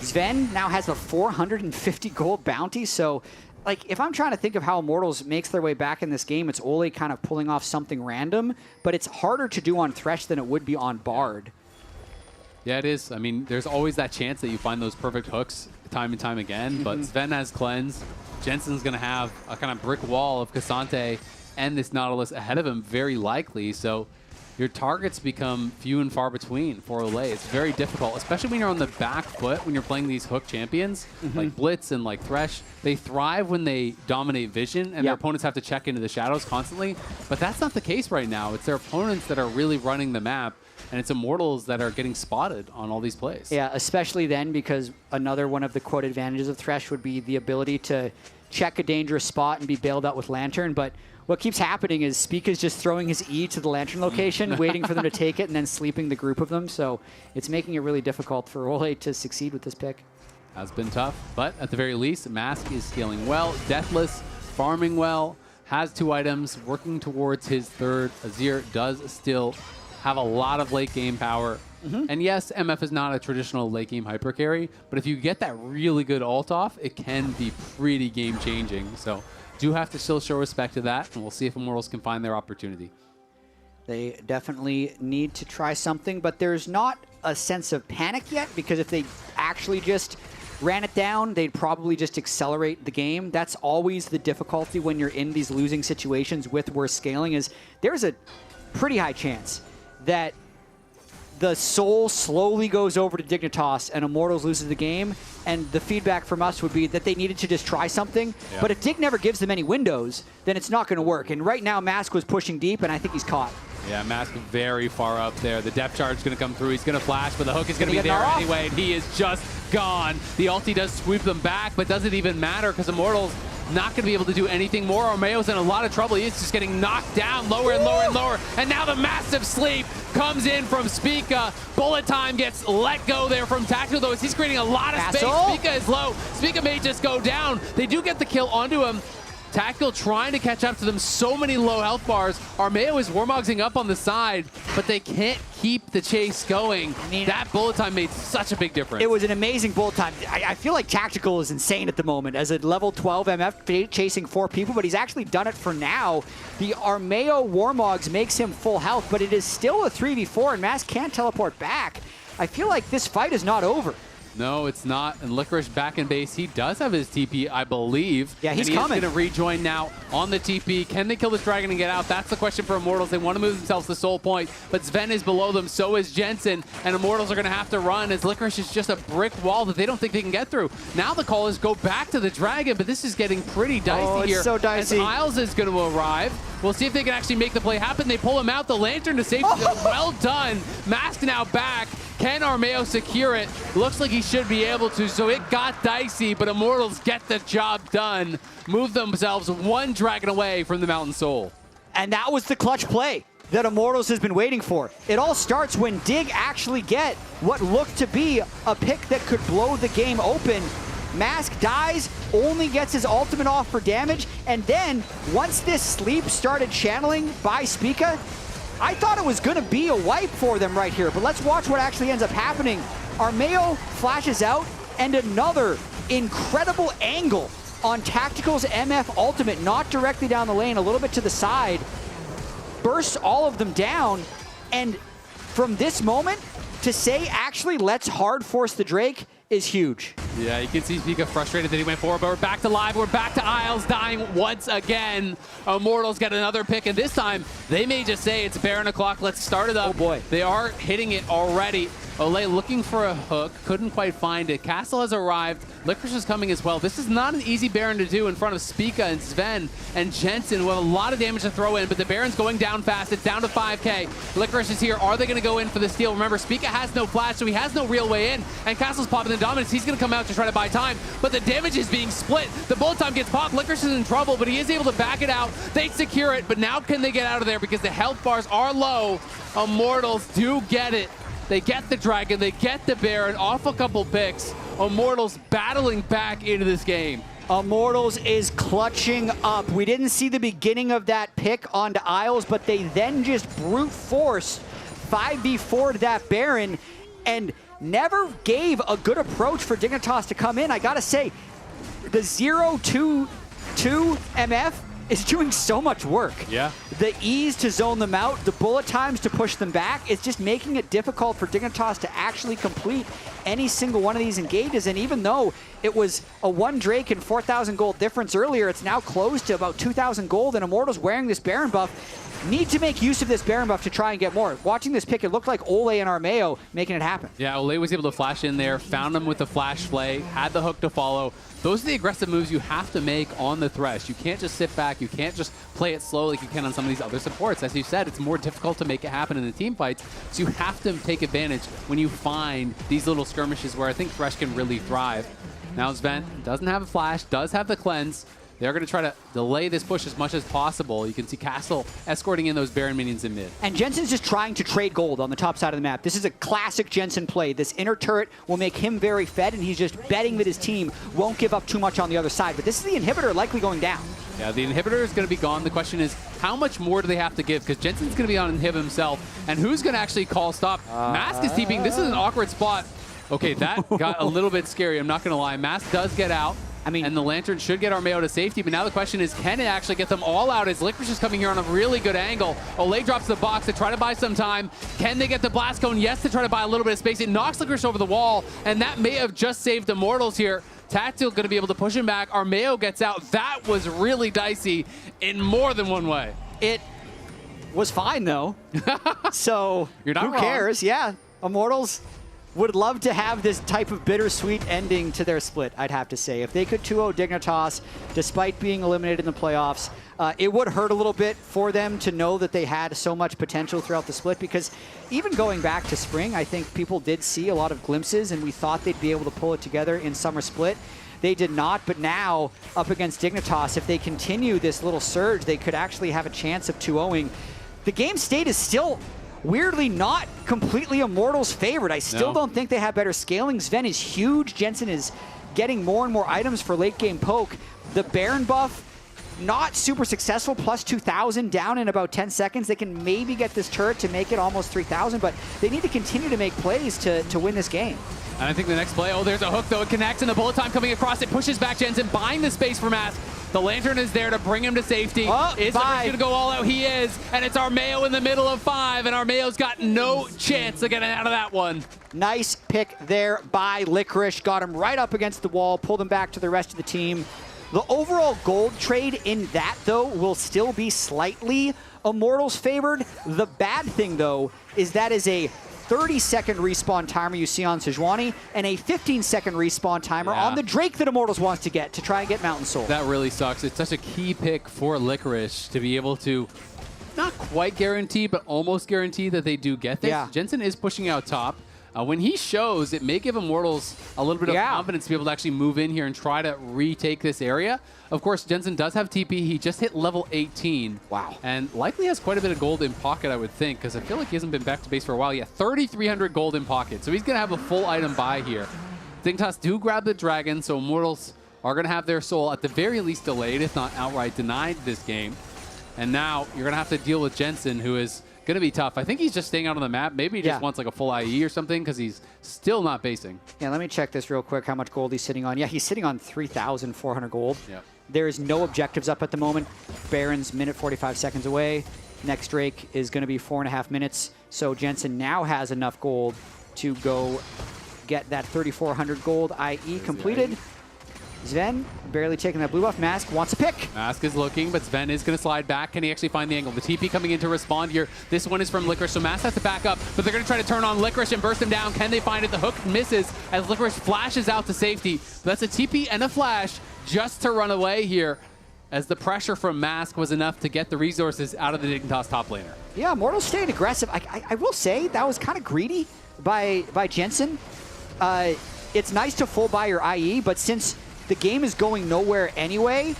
Sven now has a 450 gold bounty, so like, if I'm trying to think of how Immortals makes their way back in this game, it's Ole kind of pulling off something random, but it's harder to do on Thresh than it would be on Bard. Yeah, it is. I mean, there's always that chance that you find those perfect hooks time and time again, but Sven has cleanse. Jensen's going to have a kind of brick wall of Cassante and this Nautilus ahead of him, very likely, so your targets become few and far between for Ole. It's very difficult, especially when you're on the back foot, when you're playing these hook champions, like Blitz and like Thresh. They thrive when they dominate vision, and their opponents have to check into the shadows constantly, but that's not the case right now. It's their opponents that are really running the map, and it's Immortals that are getting spotted on all these plays. Yeah, especially then, because another one of the quote advantages of Thresh would be the ability to check a dangerous spot and be bailed out with Lantern, but what keeps happening is Speak is just throwing his E to the Lantern location, waiting for them to take it, and then sleeping the group of them. So it's making it really difficult for Ole to succeed with this pick. Has been tough, but at the very least, Mask is scaling well. Deathless, farming well. has 2 items, working towards his third. Azir does still have a lot of late game power. And yes, MF is not a traditional late game hyper carry, but if you get that really good ult off, it can be pretty game changing. So do have to still show respect to that, and we'll see if Immortals can find their opportunity. They definitely need to try something, but there's not a sense of panic yet, because if they actually just ran it down, they'd probably just accelerate the game. That's always the difficulty when you're in these losing situations with worse scaling, is there's a pretty high chance that the soul slowly goes over to Dignitas and Immortals loses the game, and the feedback from us would be that they needed to just try something. Yeah. But if Dig never gives them any windows, then it's not going to work. And right now, Mask was pushing deep, and I think he's caught. Yeah, Mask very far up there. The depth charge is going to come through. He's going to flash, but the hook is going to be there anyway, and he is just gone. The ulti does sweep them back, but doesn't even matter because Immortals not going to be able to do anything more. Armeo's in a lot of trouble. He is just getting knocked down lower and lower and lower. And now the massive sleep comes in from Spica. Bullet time gets let go there from Tactical, though, as he's creating a lot of space. Spica is low. Spica may just go down. They do get the kill onto him. Tactical trying to catch up to them. So many low health bars. Armeo is warmogsing up on the side, but they can't keep the chase going. I mean, that bullet time made such a big difference. It was an amazing bullet time. I feel like Tactical is insane at the moment as a level 12 MF chasing 4 people, but he's actually done it for now. The Armeo warmogs makes him full health, but it is still a 3v4, and Mask can't teleport back. I feel like this fight is not over. No, it's not. And Licorice back in base. He does have his TP, I believe. Yeah, he's coming. coming. He's going to rejoin now on the TP. Can they kill this dragon and get out? That's the question for Immortals. They want to move themselves to Soul Point, but Sven is below them. So is Jensen. And Immortals are going to have to run as Licorice is just a brick wall that they don't think they can get through. Now the call is go back to the dragon, but this is getting pretty dicey here. So dicey. As Isles is going to arrive. We'll see if they can actually make the play happen. They pull him out. The Lantern to safety. Well done. Mask now back. Can Armeo secure it? Looks like he should be able to, so it got dicey, but Immortals get the job done. Move themselves one dragon away from the Mountain Soul. And that was the clutch play that Immortals has been waiting for. It all starts when Dig actually get what looked to be a pick that could blow the game open. Mask dies, only gets his ultimate off for damage, and then once this sleep started channeling by Spica, I thought it was going to be a wipe for them right here, but let's watch what actually ends up happening. Armeo flashes out, and another incredible angle on Tactical's MF ultimate, not directly down the lane, a little bit to the side, bursts all of them down, and from this moment, to say actually let's hard force the Drake is huge. Yeah, you can see Spica frustrated that he went forward, but we're back to live. We're back to Isles dying once again. Immortals get another pick, and this time they may just say it's Baron o'clock. Let's start it up. Oh boy. They are hitting it already. Olay looking for a hook, couldn't quite find it. Castle has arrived. Licorice is coming as well. This is not an easy Baron to do in front of Spica and Sven and Jensen, who have a lot of damage to throw in, but the Baron's going down fast. It's down to 5k. Licorice is here. Are they going to go in for the steal? Remember, Spica has no flash, so he has no real way in, and Castle's popping the dominance. He's going to come out to try to buy time, but the damage is being split. The bullet time gets popped. Licorice is in trouble, but he is able to back it out. They secure it, but now can they get out of there because the health bars are low? Immortals do get it. They get the dragon, they get the Baron off a couple picks. Immortals battling back into this game. Immortals is clutching up. We didn't see the beginning of that pick onto Isles, but they then just brute force 5v4'd that Baron and never gave a good approach for Dignitas to come in. I gotta say, the 0-2-2 MF is doing so much work. Yeah. The ease to zone them out, the bullet times to push them back, it's just making it difficult for Dignitas to actually complete any single one of these engages. And even though it was a 1 Drake and 4,000 gold difference earlier, it's now closed to about 2,000 gold, and Immortals wearing this Baron buff need to make use of this Baron buff to try and get more. Watching this pick, it looked like Olay and Armeo making it happen. Yeah, Olay was able to flash in there, found him with the flash play, had the hook to follow. Those are the aggressive moves you have to make on the Thresh. You can't just sit back. You can't just play it slow like you can on some of these other supports. As you said, it's more difficult to make it happen in the team fights, so you have to take advantage when you find these little skirmishes where I think Thresh can really thrive. Now Sven doesn't have a flash, does have the cleanse. They're going to try to delay this push as much as possible. You can see Castle escorting in those Baron minions in mid. And Jensen's just trying to trade gold on the top side of the map. This is a classic Jensen play. This inner turret will make him very fed, and he's just betting that his team won't give up too much on the other side. But this is the inhibitor likely going down. Yeah, the inhibitor is going to be gone. The question is, how much more do they have to give? Because Jensen's going to be on inhib himself, and who's going to actually call stop? Mask is TPing. This is an awkward spot. Okay, that got a little bit scary, I'm not going to lie. Mask does get out. And the Lantern should get Armeo to safety, but now the question is, can it actually get them all out as Licorice is coming here on a really good angle? Olay drops the box to try to buy some time. Can they get the Blast Cone? Yes, to try to buy a little bit of space. It knocks Licorice over the wall, and that may have just saved Immortals here. Tactical going to be able to push him back. Armeo gets out. That was really dicey in more than one way. It was fine, though. So You're not who wrong. cares? Yeah, Immortals would love to have this type of bittersweet ending to their split, I'd have to say. If they could 2-0 Dignitas, despite being eliminated in the playoffs, it would hurt a little bit for them to know that they had so much potential throughout the split, because even going back to spring, I think people did see a lot of glimpses, and we thought they'd be able to pull it together in summer split. They did not, but now, up against Dignitas, if they continue this little surge, they could actually have a chance of 2-0ing. The game state is still weirdly not completely Immortals favored. I still don't think they have better scaling. Sven is huge. Jensen is getting more and more items for late game poke. The Baron buff, not super successful, plus 2,000 down in about 10 seconds. They can maybe get this turret to make it almost 3,000, but they need to continue to make plays to win this game. And I think the next play, there's a hook though, it connects, and the bullet time coming across, it pushes back Jensen, buying the space for Mask. The Lantern is there to bring him to safety. Is Licorice going to go all out? He is, and it's Armeo in the middle of 5, and Armeo's got no chance of getting out of that one. Nice pick there by Licorice. Got him right up against the wall, pulled him back to the rest of the team. The overall gold trade in that, though, will still be slightly Immortals favored. The bad thing, though, is that is a 30-second respawn timer you see on Sejuani, and a 15-second respawn timer on the Drake that Immortals wants to get to try and get Mountain Soul. That really sucks. It's such a key pick for Licorice to be able to not quite guarantee, but almost guarantee that they do get this. Yeah. Jensen is pushing out top. When he shows, it may give Immortals a little bit of confidence to be able to actually move in here and try to retake this area. Of course, Jensen does have TP. He just hit level 18. Wow. And likely has quite a bit of gold in pocket, I would think, because I feel like he hasn't been back to base for a while yet. 3,300 gold in pocket. So he's going to have a full item buy here. Dignitas do grab the dragon, so Immortals are going to have their soul at the very least delayed, if not outright denied this game. And now you're going to have to deal with Jensen, who is going to be tough. I think he's just staying out on the map. Maybe he just wants like a full IE or something, because he's still not basing. Yeah, let me check this real quick, how much gold he's sitting on. Yeah, he's sitting on 3,400 gold. Yep. There is no objectives up at the moment. Baron's minute 45 seconds away. Next Drake is going to be 4.5 minutes. So Jensen now has enough gold to go get that 3,400 gold IE completed. Sven barely taking that blue buff. Mask wants a pick. Mask is looking, but Sven is going to slide back. Can he actually find the angle? The TP coming in to respond here. This one is from Licorice, so Mask has to back up, but they're going to try to turn on Licorice and burst him down. Can they find it? The hook misses as Licorice flashes out to safety. That's a TP and a flash just to run away here, as the pressure from Mask was enough to get the resources out of the Dignitas top laner. Yeah, Immortals staying aggressive. I will say that was kind of greedy by Jensen. It's nice to full buy your IE, but since the game is going nowhere anyway,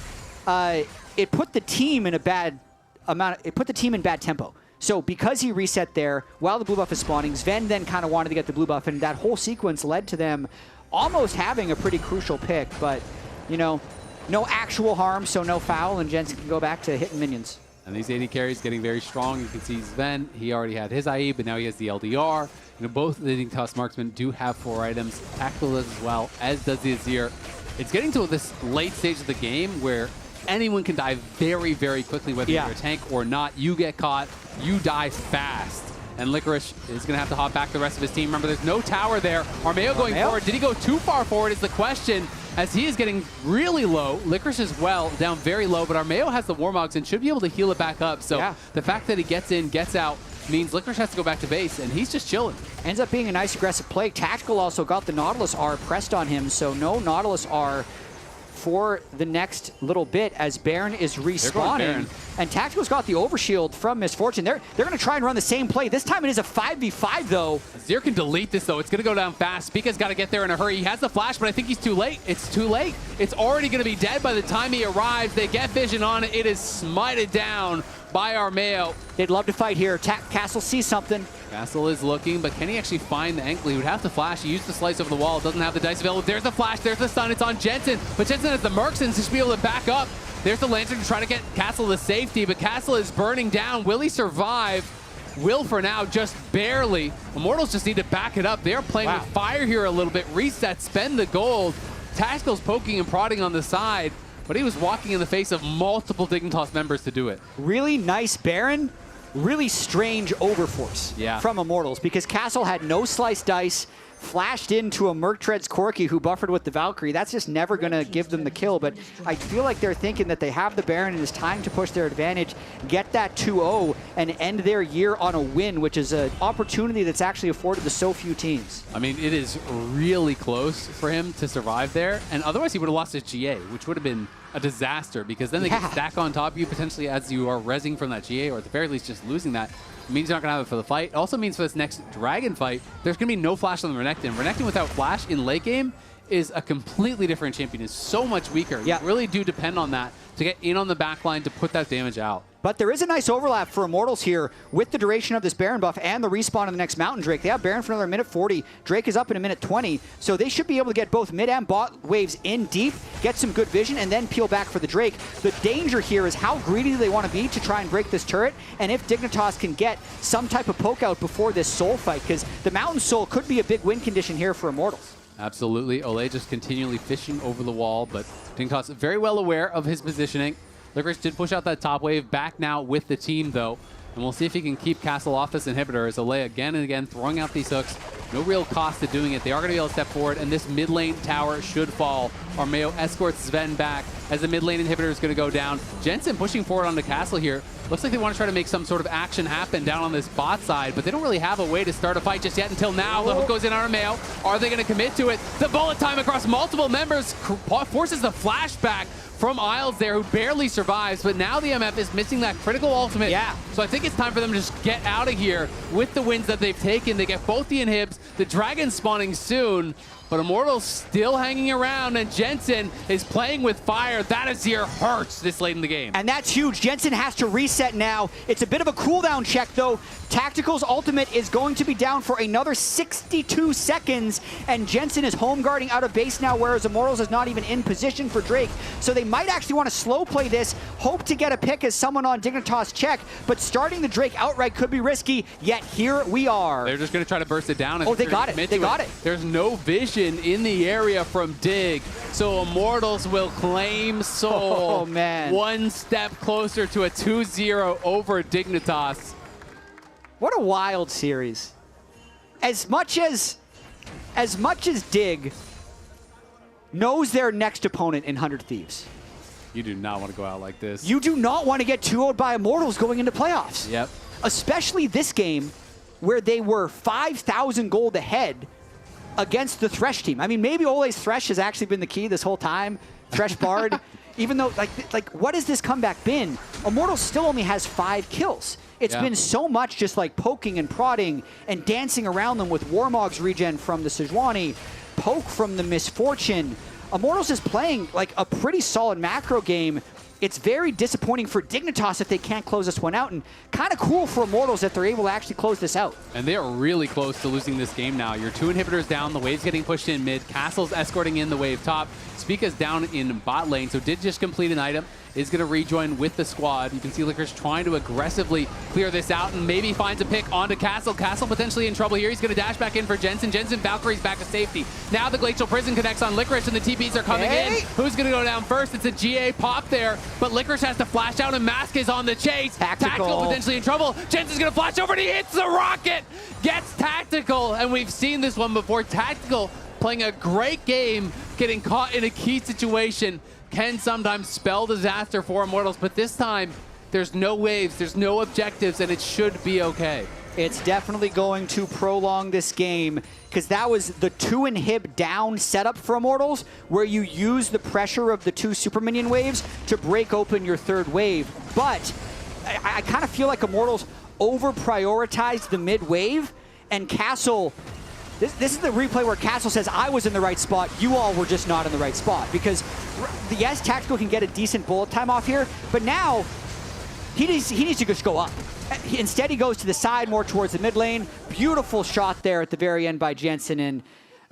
it put the team in a bad amount. It put the team in bad tempo. So because he reset there while the blue buff is spawning, Sven then kind of wanted to get the blue buff, and that whole sequence led to them almost having a pretty crucial pick. But you know, no actual harm, so no foul, and Jensen can go back to hitting minions. And these AD carries getting very strong. You can see Sven, he already had his IE, but now he has the LDR. You know, both the Dignitas marksmen do have 4 items. Tactical does as well, as does the Azir. It's getting to this late stage of the game where anyone can die very, very quickly, whether you're a tank or not. You get caught, you die fast. And Licorice is going to have to hop back the rest of his team. Remember, there's no tower there. Armeo going forward. Did he go too far forward is the question, as he is getting really low. Licorice as well, down very low, but Armeo has the Warmogs and should be able to heal it back up. So the fact that he gets in, gets out, means Licorice has to go back to base, and he's just chilling. Ends up being a nice aggressive play. Tactical also got the Nautilus R pressed on him, so no Nautilus R for the next little bit as Baron is respawning. And Tactical's got the overshield from Misfortune. They're going to try and run the same play. This time it is a 5v5 though. Azir can delete this though. It's going to go down fast. Spica's got to get there in a hurry. He has the flash, but I think he's too late. It's too late. It's already going to be dead by the time he arrives. They get vision on it. It is smited down by Armeo. They'd love to fight here. Castle sees something. Castle is looking, but can he actually find the ankle? He would have to flash. He used the slice over the wall. Doesn't have the dice available. There's the flash. There's the stun. It's on Jensen, but Jensen has the Mercs and to be able to back up. There's the Lantern to try to get Castle to safety, but Castle is burning down. Will he survive? Will for now, just barely. Immortals just need to back it up. They're playing with fire here a little bit. Reset, spend the gold. Tactical's poking and prodding on the side, but he was walking in the face of multiple Dignitas members to do it. Really nice Baron, really strange overforce from Immortals, because Castle had no slice dice, flashed into a Merktread's Corki who buffered with the Valkyrie. That's just never going to give them the kill, but I feel like they're thinking that they have the Baron and it's time to push their advantage, get that 2-0, and end their year on a win, which is an opportunity that's actually afforded to so few teams. I mean, it is really close for him to survive there, and otherwise he would have lost his GA, which would have been a disaster, because then they can stack on top of you potentially as you are rezzing from that GA, or at the very least just losing that. It means you're not going to have it for the fight. It also means for this next Dragon fight, there's going to be no flash on the Renekton. Renekton without flash in late game is a completely different champion. It's so much weaker. You really do depend on that to get in on the backline to put that damage out. But there is a nice overlap for Immortals here with the duration of this Baron buff and the respawn of the next Mountain Drake. They have Baron for another minute 40. Drake is up in a minute 20. So they should be able to get both mid and bot waves in deep, get some good vision, and then peel back for the Drake. The danger here is how greedy do they want to be to try and break this turret, and if Dignitas can get some type of poke out before this Soul fight, because the Mountain Soul could be a big win condition here for Immortals. Absolutely. Ole just continually fishing over the wall, but Dignitas very well aware of his positioning. Licorice did push out that top wave, back now with the team though, and we'll see if he can keep Castle off this inhibitor as Ole again and again throwing out these hooks. No real cost to doing it. They are going to be able to step forward, and this mid lane tower should fall. Armeo escorts Sven back as the mid lane inhibitor is going to go down. Jensen pushing forward onto Castle here. Looks like they want to try to make some sort of action happen down on this bot side, but they don't really have a way to start a fight just yet until now. The hook goes in on Armeo. Are they going to commit to it? The bullet time across multiple members forces the flashback from Isles there, who barely survives, but now the MF is missing that critical ultimate. So I think it's time for them to just get out of here with the wins that they've taken. They get both the inhibs, the Dragon spawning soon, but Immortals still hanging around, and Jensen is playing with fire. That Azir hurts this late in the game. And that's huge. Jensen has to reset now. It's a bit of a cooldown check, though. Tactical's ultimate is going to be down for another 62 seconds, and Jensen is home guarding out of base now, whereas Immortals is not even in position for Drake. So they might actually want to slow play this, hope to get a pick as someone on Dignitas check, but starting the Drake outright could be risky, yet here we are. They're just going to try to burst it down. Oh, they got it. They got it. There's no vision in the area from Dig, so Immortals will claim Soul. Oh, man. One step closer to a 2-0 over Dignitas. What a wild series. As much as Dig knows their next opponent in 100 Thieves. You do not want to go out like this. You do not want to get 2-0'd by Immortals going into playoffs. Yep. Especially this game where they were 5,000 gold ahead against the Thresh team. I mean, maybe Ole's Thresh has actually been the key this whole time. Thresh Bard. Even though, like, what has this comeback been? Immortals still only has 5 kills. It's been so much just like poking and prodding and dancing around them with Warmog's regen from the Sejuani, poke from the Misfortune. Immortals is playing like a pretty solid macro game. It's very disappointing for Dignitas if they can't close this one out, and kind of cool for Immortals that they're able to actually close this out. And they are really close to losing this game now. Your 2 inhibitors down, the wave's getting pushed in mid, Castle's escorting in the wave top, Spica's down in bot lane, so did just complete an item, is going to rejoin with the squad. You can see Licorice trying to aggressively clear this out and maybe finds a pick onto Castle. Castle potentially in trouble here. He's going to dash back in for Jensen. Jensen, Valkyrie's back to safety. Now the Glacial Prison connects on Licorice and the TPs are coming in. Who's going to go down first? It's a GA pop there, but Licorice has to flash out and Mask is on the chase. Tactical potentially in trouble. Jensen's going to flash over and he hits the rocket. Gets Tactical, and we've seen this one before. Tactical playing a great game, getting caught in a key situation can sometimes spell disaster for Immortals, but this time there's no waves, there's no objectives, and it should be okay. It's definitely going to prolong this game, because that was the 2 inhib down setup for Immortals, where you use the pressure of the 2 super minion waves to break open your 3rd wave. But I kind of feel like Immortals over-prioritized the mid wave, and Castle... This is the replay where Castle says, I was in the right spot, you all were just not in the right spot. Because, yes, Tactical can get a decent bullet time off here, but now he needs to just go up. Instead, he goes to the side, more towards the mid lane. Beautiful shot there at the very end by Jensen, and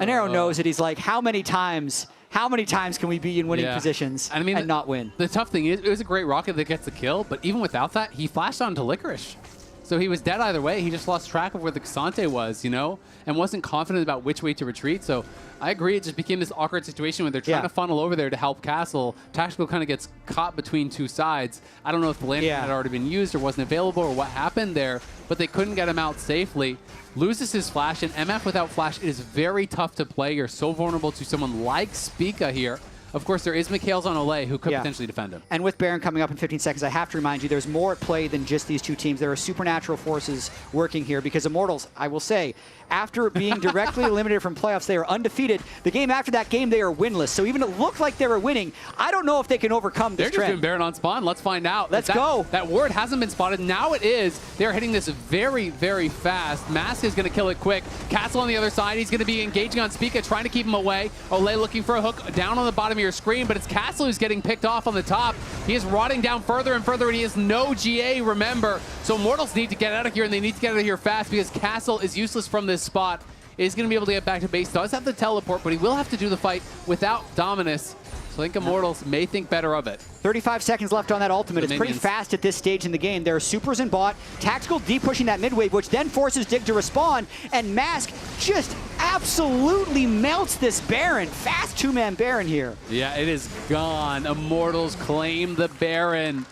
Arrow knows it. He's like, how many times How many times can we be in winning positions and not win? The tough thing is, it was a great rocket that gets the kill, but even without that, he flashed onto Licorice. So he was dead either way. He just lost track of where the Cassante was, you know, and wasn't confident about which way to retreat. So I agree, it just became this awkward situation where they're trying to funnel over there to help Castle. Tactical kind of gets caught between two sides. I don't know if the landing had already been used or wasn't available or what happened there, but they couldn't get him out safely. Loses his flash, and MF without flash, it is very tough to play. You're so vulnerable to someone like Spica here. Of course, there is Mikhail's on Olay who could potentially defend him. And with Baron coming up in 15 seconds, I have to remind you, there's more at play than just these two teams. There are supernatural forces working here because Immortals, I will say, after being directly eliminated from playoffs, they are undefeated. The game after that game, they are winless. So even it looked like they were winning, I don't know if they can overcome this They're just trend. doing Baron on spawn. Let's find out. Let's go. That ward hasn't been spotted. Now it is. They're hitting this very, very fast. Mask is going to kill it quick. Castle on the other side. He's going to be engaging on Spica, trying to keep him away. Olay looking for a hook down on the bottom of your screen, but it's Castle who's getting picked off on the top. He is rotting down further and further, and he has no GA, remember. So Immortals need to get out of here, and they need to get out of here fast because Castle is useless from this spot. Is going to be able to get back to base. Does have the teleport, but he will have to do the fight without Dominus. So I think Immortals may think better of it. 35 seconds left on that ultimate. It's pretty fast at this stage in the game. There are supers in bot. Tactical deep pushing that mid wave, which then forces Dig to respond. And Mask just absolutely melts this Baron. Fast two-man Baron here. Yeah, it is gone. Immortals claim the Baron.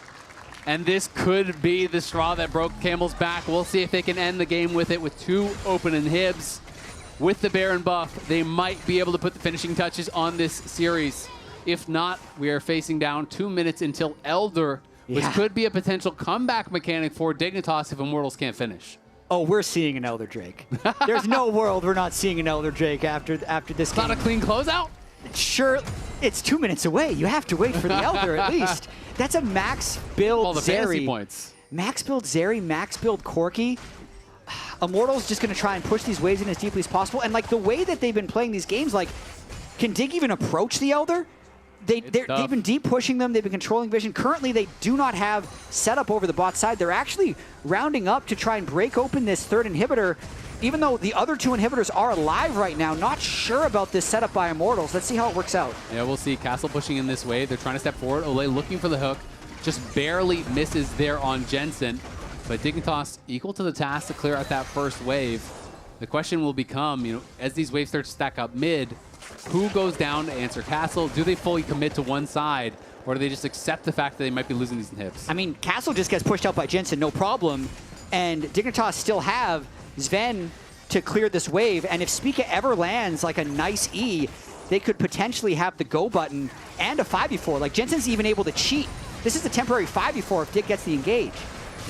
And this could be the straw that broke Camel's back. We'll see if they can end the game with it with two open inhibs. With the Baron buff, they might be able to put the finishing touches on this series. If not, we are facing down 2 minutes until Elder, which could be a potential comeback mechanic for Dignitas if Immortals can't finish. Oh, we're seeing an Elder Drake. There's no world we're not seeing an Elder Drake after this game. Not a clean closeout? Sure, it's 2 minutes away. You have to wait for the Elder at least. That's a max build All the Zeri. fantasy points. Max build Zeri, max build Corki. Immortals just going to try and push these waves in as deeply as possible. And like the way that they've been playing these games, like, can Dig even approach the Elder? They've been deep pushing them. They've been controlling vision. Currently, they do not have setup over the bot side. They're actually rounding up to try and break open this third inhibitor, even though the other two inhibitors are alive right now. Not sure about this setup by Immortals. Let's see how it works out. Yeah, we'll see. Castle pushing in this wave. They're trying to step forward. Olay looking for the hook. Just barely misses there on Jensen. But Dignitas equal to the task to clear out that first wave. The question will become, you know, as these waves start to stack up mid, who goes down to answer Castle? Do they fully commit to one side, or do they just accept the fact that they might be losing these inhibs? I mean, Castle just gets pushed out by Jensen, no problem. And Dignitas still have Sven to clear this wave. And if Spica ever lands like a nice E, they could potentially have the go button and a 5v4. Like, Jensen's even able to cheat. This is a temporary 5v4 if Dig gets the engage.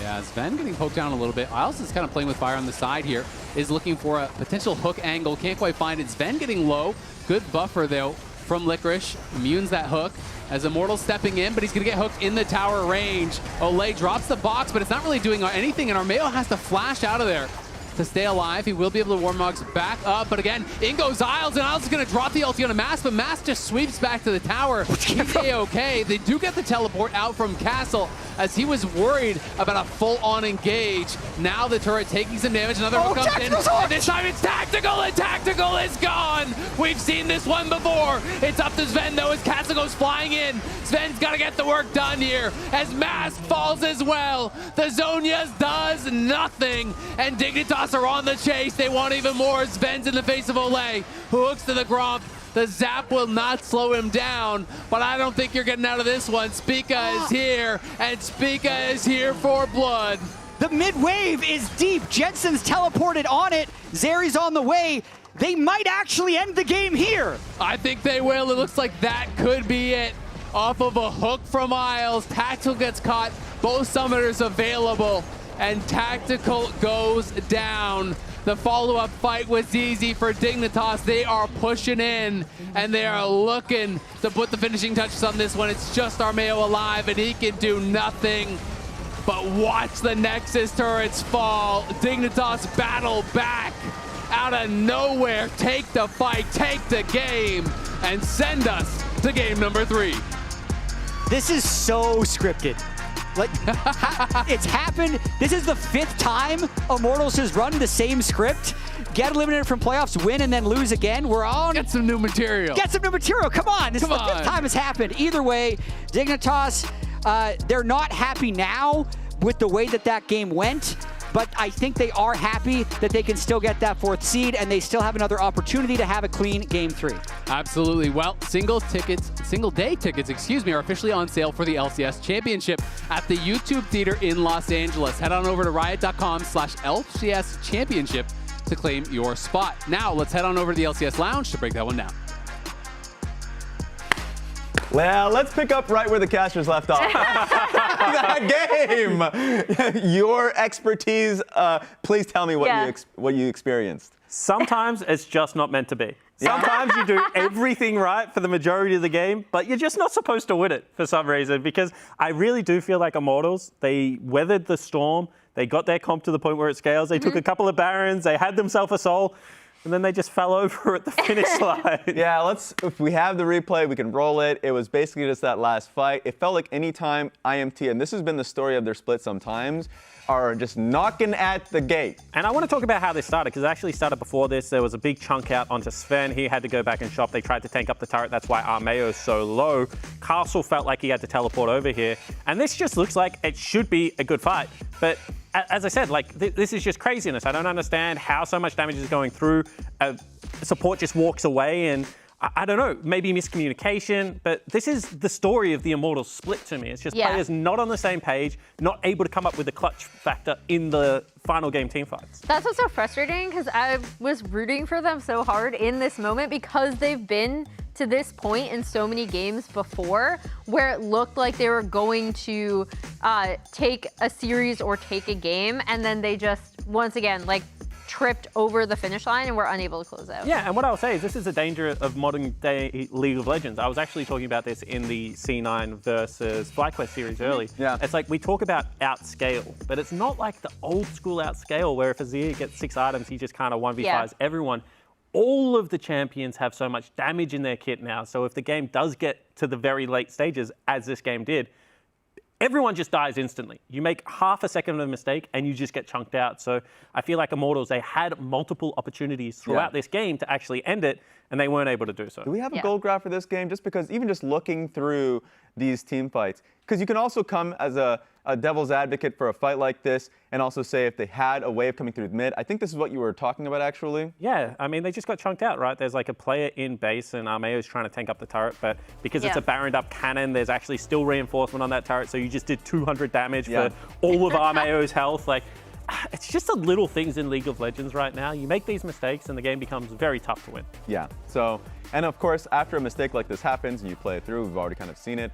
Yeah, Sven getting poked down a little bit. Isles is kind of playing with fire on the side here. Is looking for a potential hook angle. Can't quite find it. Sven getting low. Good buffer, though, from Licorice. Immunes that hook. As Immortal stepping in, but he's going to get hooked in the tower range. Olay drops the box, but it's not really doing anything, and Armeo has to flash out of there to stay alive. He will be able to Warmogs back up, but again, in goes Isles, and Isles is going to drop the ulti on a Mask, but Mask just sweeps back to the tower. He's A-okay. They do get the teleport out from Castle, as he was worried about a full-on engage. Now the turret taking some damage. Another hook comes in, and this time it's Tactical, and Tactical is gone! We've seen this one before. It's up to Sven, though, as Castle goes flying in. Sven's got to get the work done here, as Mask falls as well. The Zonias does nothing, and Dignitas are on the chase. They want even more. Sven's in the face of Olay, who hooks to the Gromp. The zap will not slow him down, but I don't think you're getting out of this one. Spica is here, and Spica is here for blood. The mid wave is deep. Jensen's teleported on it. Zeri's on the way. They might actually end the game here. I think they will. It looks like that could be it. Off of a hook from Isles. Tactical gets caught. Both summoners available, and Tactical goes down. The follow-up fight was easy for Dignitas. They are pushing in, and they are looking to put the finishing touches on this one. It's just Armeo alive, and he can do nothing but watch the Nexus turrets fall. Dignitas battle back out of nowhere. Take the fight, take the game, and send us to game number 3. This is so scripted. Like, it's happened. This is the 5th time Immortals has run the same script. Get eliminated from playoffs, win, and then lose again. We're on. Get some new material. Get some new material. Come on. This is the 5th time it's happened. Either way, Dignitas, they're not happy now with the way that game went. But I think they are happy that they can still get that 4th seed, and they still have another opportunity to have a clean Game 3. Absolutely. Well, single day tickets, are officially on sale for the LCS Championship at the YouTube Theater in Los Angeles. Head on over to riot.com/LCS Championship to claim your spot. Now, let's head on over to the LCS Lounge to break that one down. Well, let's pick up right where the casters left off. That game! Your expertise, please tell me what you experienced. Sometimes it's just not meant to be. Sometimes you do everything right for the majority of the game, but you're just not supposed to win it for some reason, because I really do feel like Immortals, they weathered the storm, they got their comp to the point where it scales, they took a couple of Barons, they had themselves a soul, and then they just fell over at the finish line. Yeah, if we have the replay, we can roll it. It was basically just that last fight. It felt like any time IMT, and this has been the story of their split sometimes, are just knocking at the gate. And I want to talk about how this started, because it actually started before this. There was a big chunk out onto Sven. He had to go back and shop. They tried to tank up the turret. That's why Armeo is so low. Castle felt like he had to teleport over here. And this just looks like it should be a good fight. But as I said, like, this is just craziness. I don't understand how so much damage is going through. Support just walks away, and I don't know, maybe miscommunication, but this is the story of the Immortals split to me. It's just players not on the same page, not able to come up with the clutch factor in the final game team fights. That's what's so frustrating, because I was rooting for them so hard in this moment, because they've been to this point in so many games before where it looked like they were going to take a series or take a game, and then they just, once again, like, tripped over the finish line and were unable to close out. Yeah, and what I'll say is this is a danger of modern day League of Legends. I was actually talking about this in the C9 versus FlyQuest series early. Yeah. It's like we talk about outscale, but it's not like the old school outscale where if Azir gets 6 items, he just kind of 1v5s everyone. All of the champions have so much damage in their kit now, so if the game does get to the very late stages, as this game did, everyone just dies instantly. You make half a second of a mistake and you just get chunked out. So I feel like Immortals, they had multiple opportunities throughout this game to actually end it, and they weren't able to do so. Do we have a gold graph for this game? Just because even just looking through these team fights, because you can also come as a devil's advocate for a fight like this and also say if they had a way of coming through the mid. I think this is what you were talking about, actually. Yeah, I mean, they just got chunked out, right? There's like a player in base and Armeo's trying to tank up the turret, but because it's a Baroned up cannon, there's actually still reinforcement on that turret, so you just did 200 damage for all of Armeo's health. Like, it's just the little things in League of Legends right now. You make these mistakes and the game becomes very tough to win. Yeah, so, and of course, after a mistake like this happens and you play it through, we've already kind of seen it,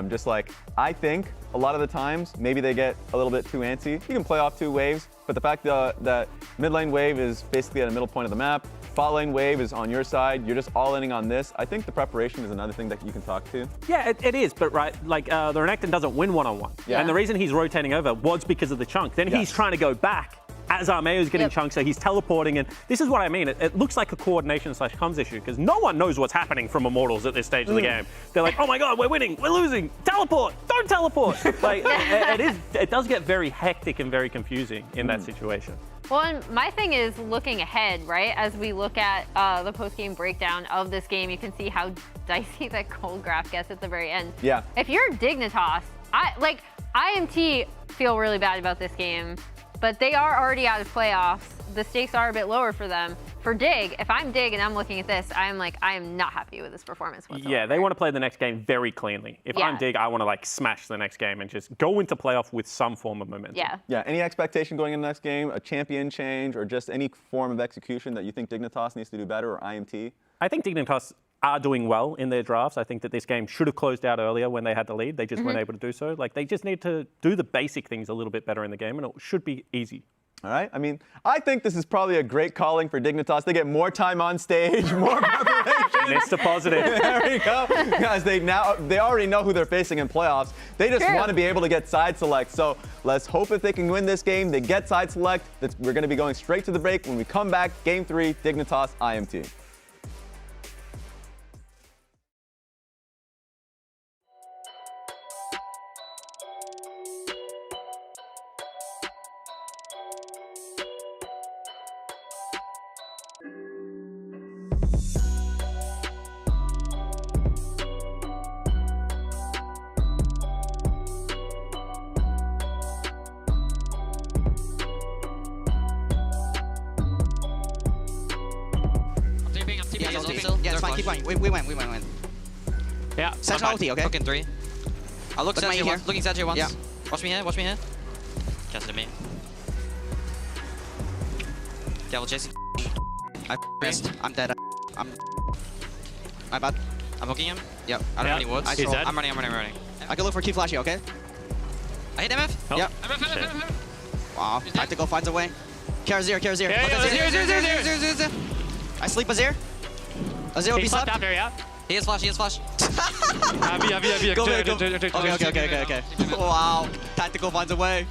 just like, I think a lot of the times, maybe they get a little bit too antsy. You can play off 2 waves, but the fact that mid lane wave is basically at a middle point of the map, bot lane wave is on your side, you're just all-inning on this. I think the preparation is another thing that you can talk to. Yeah, it is, but right, like the Renekton doesn't win one-on-one. And the reason he's rotating over was because of the chunk. Then he's trying to go back as Armeo's getting chunked, so he's teleporting, and this is what I mean. It looks like a coordination/comms issue, because no one knows what's happening from Immortals at this stage of the game. They're like, oh my god, we're winning, we're losing, teleport, don't teleport. Like, it does get very hectic and very confusing in that situation. Well, and my thing is looking ahead, right? As we look at the post-game breakdown of this game, you can see how dicey that gold graph gets at the very end. Yeah. If you're Dignitas, IMT feel really bad about this game, but they are already out of playoffs. The stakes are a bit lower for them. For Dig, if I'm Dig and I'm looking at this, I'm like, I am not happy with this performance whatsoever. Yeah, they want to play the next game very cleanly. If I'm Dig, I want to like smash the next game and just go into playoff with some form of momentum. Yeah, any expectation going into the next game, a champion change, or just any form of execution that you think Dignitas needs to do better, or IMT? I think Dignitas are doing well in their drafts. I think that this game should have closed out earlier when they had the lead. They just weren't able to do so. Like, they just need to do the basic things a little bit better in the game, and it should be easy. All right. I mean, I think this is probably a great calling for Dignitas. They get more time on stage, more preparation. Mr. Positive. There we go. Guys, they already know who they're facing in playoffs. They just want to be able to get side select. So let's hope if they can win this game, they get side select. We're going to be going straight to the break. When we come back, Game 3, Dignitas, IMT. ulti still. Yeah, it's fine. Keep going. We win. Yeah. Sentinel ulti, okay? Hook in 3. I'll look Sag here once. Looking Sag here once. Yeah. Watch me here. Casted me. Devil chasing. I missed. I'm dead. My bad. I'm hooking him. Yep. I don't have any woods. He's dead. I'm running. I can look for Q flashy, okay? I hit MF. Oh. Yep. Wow. Tactical finds a way. Karazir. Azir. I sleep Azir. Azir will be slept. He has flash. Go back. Okay. Wow. Tactical finds a way.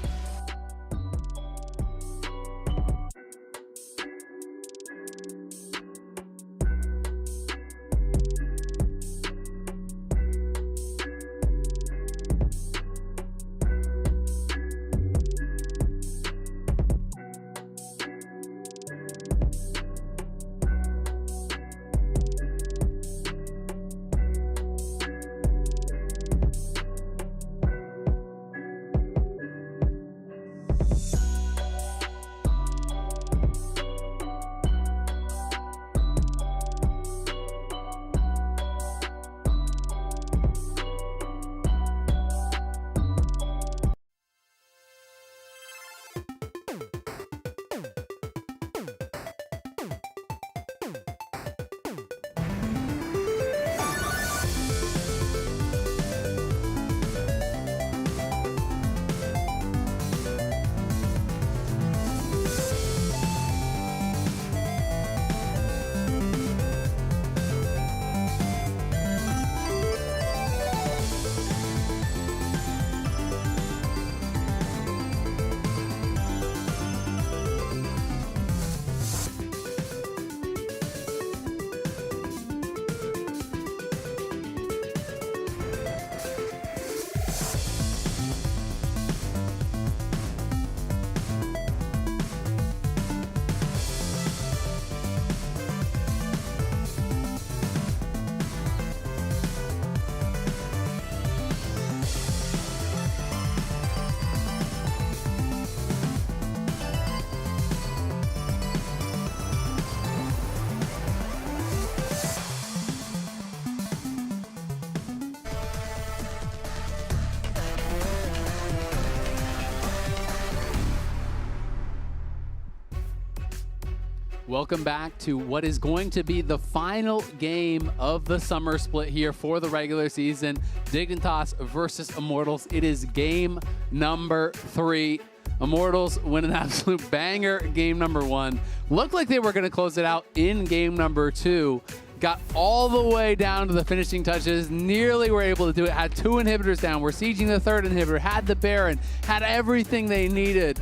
Welcome back to what is going to be the final game of the summer split here for the regular season. Dignitas versus Immortals. It is game number 3. Immortals win an absolute banger game number 1. Looked like they were going to close it out in game number 2. Got all the way down to the finishing touches. Nearly were able to do it. Had 2 inhibitors down. Were sieging the 3rd inhibitor. Had the Baron. Had everything they needed.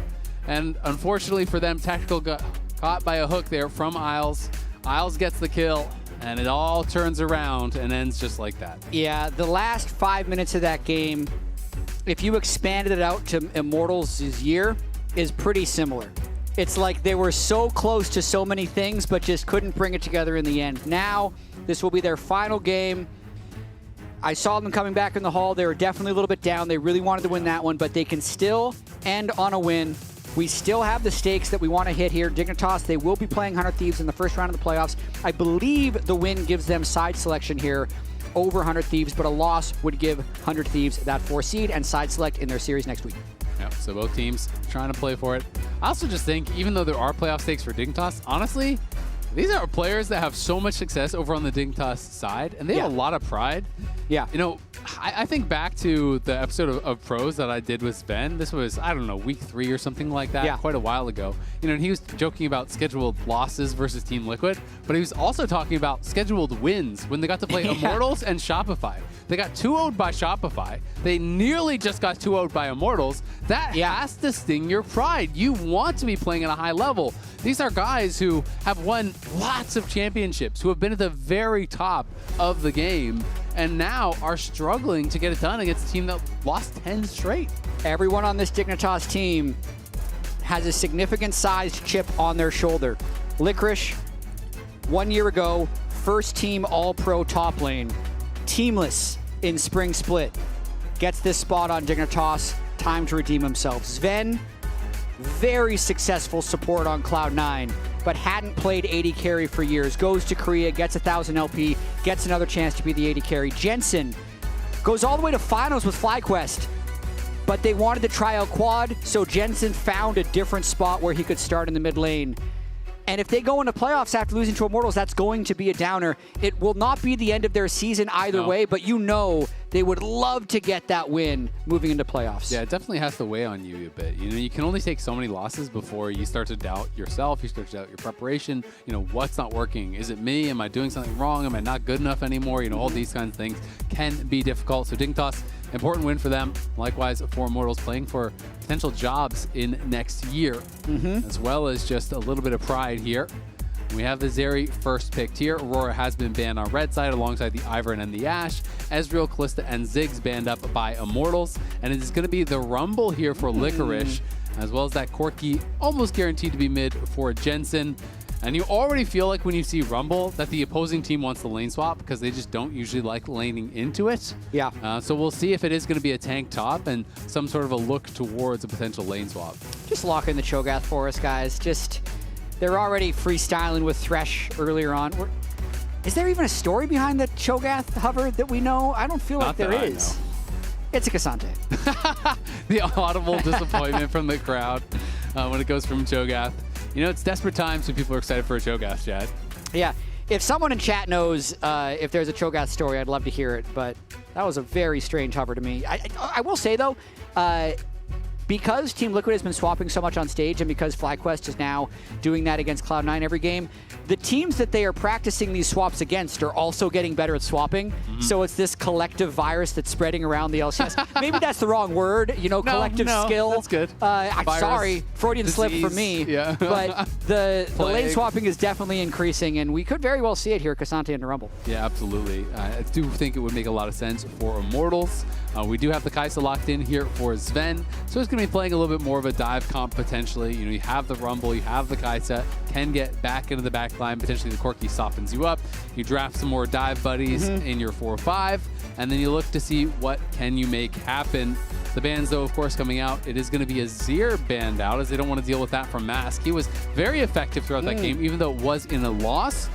And unfortunately for them, Tactical got caught by a hook there from Isles. Isles gets the kill, and it all turns around and ends just like that. Yeah, the last 5 minutes of that game, if you expanded it out to Immortals' year, is pretty similar. It's like they were so close to so many things, but just couldn't bring it together in the end. Now, this will be their final game. I saw them coming back in the hall. They were definitely a little bit down. They really wanted to win that one, but they can still end on a win. We still have the stakes that we want to hit here. Dignitas, they will be playing 100 Thieves in the first round of the playoffs. I believe the win gives them side selection here over 100 Thieves, but a loss would give 100 Thieves that 4 seed and side select in their series next week. Yep, so both teams trying to play for it. I also just think, even though there are playoff stakes for Dignitas, honestly, these are players that have so much success over on the Dignitas side, and they have a lot of pride. Yeah. You know, I think back to the episode of Pros that I did with Sven. This was, I don't know, week 3 or something like that, quite a while ago. You know, and he was joking about scheduled losses versus Team Liquid, but he was also talking about scheduled wins when they got to play Immortals and Shopify. They got 2-0'd by Shopify. They nearly just got 2-0'd by Immortals. That has to sting your pride. You want to be playing at a high level. These are guys who have won lots of championships, who have been at the very top of the game, and now are struggling to get it done against a team that lost 10 straight. Everyone on this Dignitas team has a significant sized chip on their shoulder. Licorice, 1 year ago, first team all-pro top lane, teamless in spring split, gets this spot on Dignitas, time to redeem himself. Sven, very successful support on Cloud9, but hadn't played AD carry for years. Goes to Korea, gets 1,000 LP, gets another chance to be the AD carry. Jensen goes all the way to finals with FlyQuest, but they wanted to try out quad, so Jensen found a different spot where he could start in the mid lane. And if they go into playoffs after losing to Immortals, that's going to be a downer. It will not be the end of their season either way, but you know they would love to get that win moving into playoffs. Yeah, it definitely has to weigh on you a bit. You know, you can only take so many losses before you start to doubt yourself. You start to doubt your preparation. You know, what's not working? Is it me? Am I doing something wrong? Am I not good enough anymore? You know, all these kinds of things can be difficult. So Dignitas, important win for them. Likewise, for Immortals playing for potential jobs in next year, as well as just a little bit of pride here. We have the Zeri first picked here. Aurora has been banned on red side alongside the Ivern and the Ashe. Ezreal, Kalista, and Ziggs banned up by Immortals. And it is going to be the Rumble here for Licorice, as well as that Corki almost guaranteed to be mid for Jensen. And you already feel like when you see Rumble that the opposing team wants the lane swap because they just don't usually like laning into it. Yeah. So we'll see if it is going to be a tank top and some sort of a look towards a potential lane swap. Just lock in the Cho'Gath for us, guys. They're already freestyling with Thresh earlier on. Is there even a story behind the Cho'Gath hover that we know? I don't feel like there is. It's a Cassante. The audible disappointment from the crowd when it goes from Cho'Gath. You know, it's desperate times when people are excited for a Cho'Gath, Chad. Yeah. If someone in chat knows if there's a Cho'Gath story, I'd love to hear it. But that was a very strange hover to me. I will say, though, because Team Liquid has been swapping so much on stage and because FlyQuest is now doing that against Cloud9 every game, the teams that they are practicing these swaps against are also getting better at swapping. So it's this collective virus that's spreading around the LCS. Maybe that's the wrong word, you know, collective skill. That's good. I'm sorry, Freudian slip for me. Yeah. But the lane swapping is definitely increasing, and we could very well see it here, Cassante and the Rumble. Yeah, absolutely. I do think it would make a lot of sense for Immortals. We do have the Kai'Sa locked in here for Sven, so it's going to be playing a little bit more of a dive comp potentially. You know, you have the Rumble, you have the Kai'Sa, can get back into the back line. Potentially the Corki softens you up. You draft some more dive buddies in your 4-5, and then you look to see what can you make happen. The bans, though, of course, coming out, it is going to be a Azir banned out as they don't want to deal with that from Mask. He was very effective throughout that game, even though it was in a loss.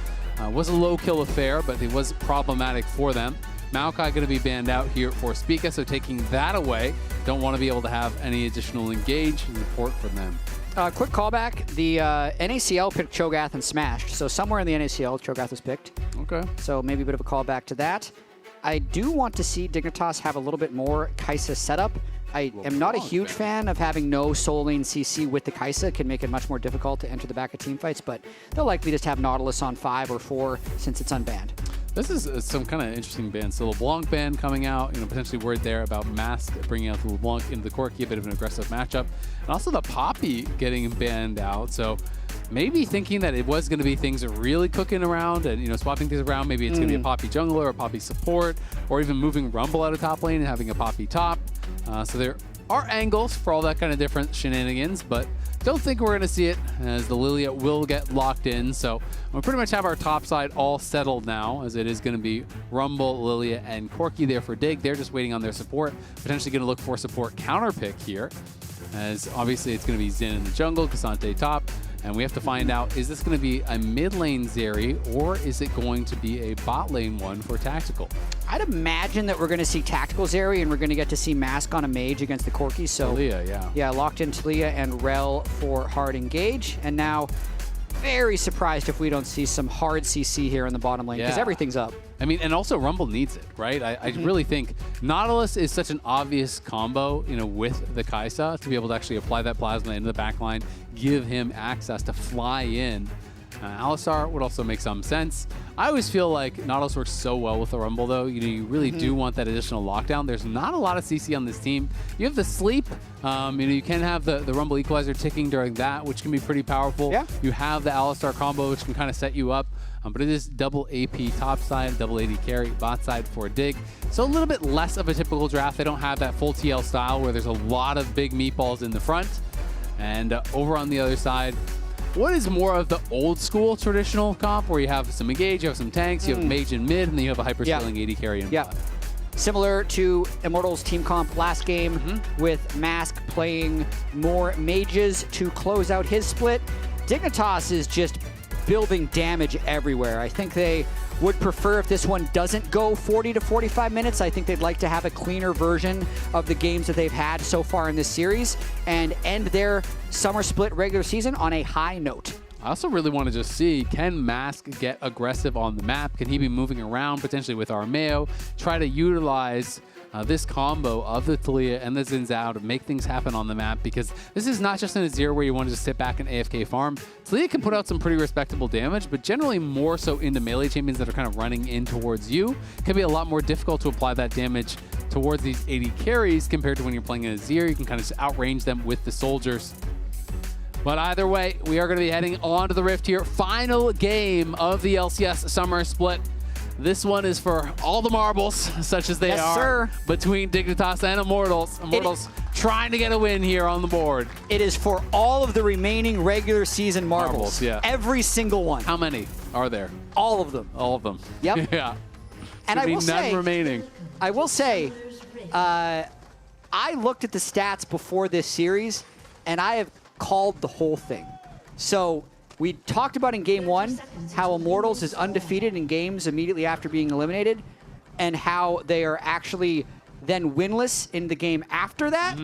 Was a low kill affair, but it was problematic for them. Maokai going to be banned out here for Spica, so taking that away, don't want to be able to have any additional engage and support from them. Quick callback, the NACL picked Cho'Gath and smashed, so somewhere in the NACL, Cho'Gath was picked. Okay. So maybe a bit of a callback to that. I do want to see Dignitas have a little bit more Kai'Sa setup. I am not a huge fan of having no soul lane CC with the Kai'Sa. It can make it much more difficult to enter the back of team fights, but they'll likely just have Nautilus on 5 or 4 since it's unbanned. This is some kind of interesting ban. So LeBlanc ban coming out, you know, potentially word there about Mask bringing out the LeBlanc into the Corki, a bit of an aggressive matchup. And also the Poppy getting banned out. So maybe thinking that it was going to be things are really cooking around and, you know, swapping things around. Maybe it's going to be a Poppy jungler or a Poppy support, or even moving Rumble out of top lane and having a Poppy top. So there are angles for all that kind of different shenanigans, but don't think we're going to see it as the Lilia will get locked in. So we pretty much have our top side all settled now, as it is going to be Rumble, Lilia, and Corki there for Dig. They're just waiting on their support, potentially going to look for support counter pick here, as obviously it's going to be Xin in the jungle, Cassante top, and we have to find out, is this going to be a mid lane Zeri, or is it going to be a bot lane one for Tactical? I'd imagine that we're going to see Tactical Zeri, and we're going to get to see Mask on a mage against the Corki. So Talia, yeah. Yeah, locked in Talia and Rel for hard engage. And now, very surprised if we don't see some hard CC here in the bottom lane, because everything's up. I mean, and also Rumble needs it, right? I really think Nautilus is such an obvious combo, you know, with the Kai'Sa to be able to actually apply that plasma into the back line, give him access to fly in. Alistar would also make some sense. I always feel like Nautilus works so well with the Rumble, though. You know, you really do want that additional lockdown. There's not a lot of CC on this team. You have the sleep. You know, you can have the Rumble equalizer ticking during that, which can be pretty powerful. Yeah. You have the Alistar combo, which can kind of set you up. But it is double AP top side, double AD carry bot side for Dig. So a little bit less of a typical draft. They don't have that full TL style where there's a lot of big meatballs in the front. And over on the other side, what is more of the old school traditional comp where you have some engage, you have some tanks, you have mage in mid, and then you have a hyper-scaling AD carry in bot? Similar to Immortals team comp last game with Mask playing more mages to close out his split. Dignitas is just building damage everywhere. I think they would prefer if this one doesn't go 40 to 45 minutes. I think they'd like to have a cleaner version of the games that they've had so far in this series and end their summer split regular season on a high note. I also really want to just see, can Mask get aggressive on the map? Can he be moving around potentially with Armeo? Try to utilize this combo of the Talia and the Xin Zhao to make things happen on the map, because this is not just in a zero where you want to just sit back and AFK farm. Talia can put out some pretty respectable damage, but generally more so into melee champions that are kind of running in towards you. It can be a lot more difficult to apply that damage towards these AD carries compared to when you're playing in a zero. You can kind of just outrange them with the soldiers. But either way, we are going to be heading on to the Rift here. Final game of the LCS Summer Split. This one is for all the marbles, such as they are, between Dignitas and Immortals. Immortals trying to get a win here on the board. It is for all of the remaining regular season marbles. Yeah. Every single one. How many are there? All of them. All of them. Yep. Yeah. And I will none say, remaining. I will say, I looked at the stats before this series, and I have called the whole thing. So we talked about in game one how Immortals is undefeated in games immediately after being eliminated, and how they are actually then winless in the game after that.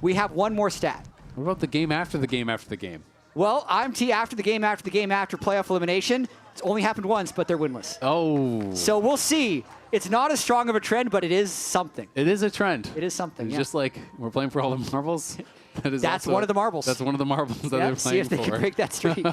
We have one more stat. What about the game after the game after the game? Well, IMT after the game after the game after playoff elimination, it's only happened once, but they're winless. Oh. So we'll see. It's not as strong of a trend, but it is something. It is a trend. It is something, It's yeah. just like we're playing for all the marbles. That's also, one of the marbles. That's one of the marbles that Yep, they're see playing if they for. can break that streak.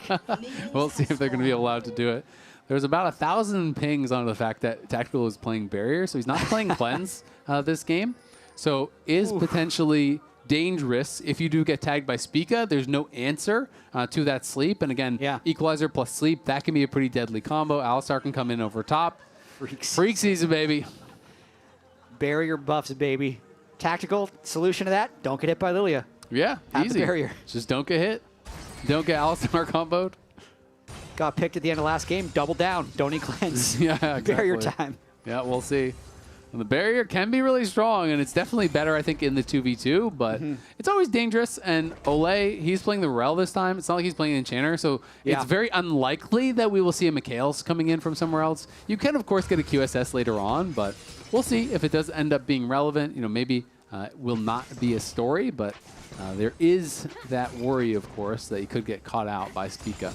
We'll see if they're going to be allowed to do it. There's about 1,000 pings on the fact that Tactical is playing Barrier, so he's not playing Cleanse this game. So is potentially dangerous if you do get tagged by Spica. There's no answer to that sleep. And again, Equalizer plus sleep, that can be a pretty deadly combo. Alistar can come in over top. Freak season, baby. Barrier buffs, baby. Tactical solution to that, don't get hit by Lilia. Yeah, Have easy. the barrier. Just don't get hit. Don't get Alistar comboed. Got picked at the end of last game, double down. Don't need cleanse. Yeah, exactly. Barrier time. Yeah, we'll see. And the barrier can be really strong, and it's definitely better, I think, in the 2v2, but it's always dangerous. And Olay, he's playing the Rel this time. It's not like he's playing Enchanter, so it's very unlikely that we will see a Mikhails coming in from somewhere else. You can, of course, get a QSS later on, but we'll see if it does end up being relevant. You know, maybe it will not be a story, but there is that worry, of course, that he could get caught out by Spica.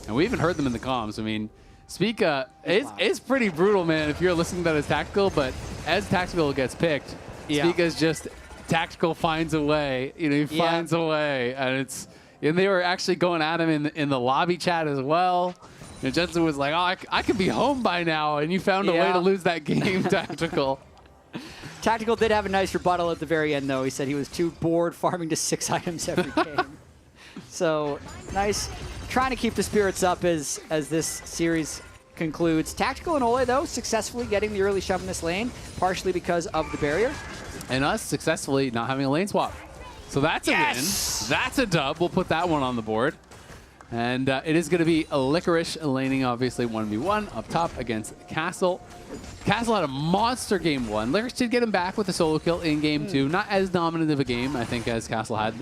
And we even heard them in the comms. I mean, Spica is pretty brutal, man, if you're listening to that as Tactical, but as Tactical gets picked, Spica's just Tactical finds a way. You know, he finds a way. And they were actually going at him in the lobby chat as well. And Jensen was like, oh, I could be home by now, and you found a way to lose that game, Tactical. Tactical did have a nice rebuttal at the very end, though. He said he was too bored farming to 6 items every game. So, nice. Trying to keep the spirits up as this series concludes. Tactical and Ole, though, successfully getting the early shove in this lane, partially because of the barrier. And us successfully not having a lane swap. So that's a win. That's a dub. We'll put that one on the board. And it is going to be a Licorice laning, obviously, 1v1 up top against Castle. Castle had a monster game 1. Licorice did get him back with a solo kill in game 2. Not as dominant of a game, I think, as Castle had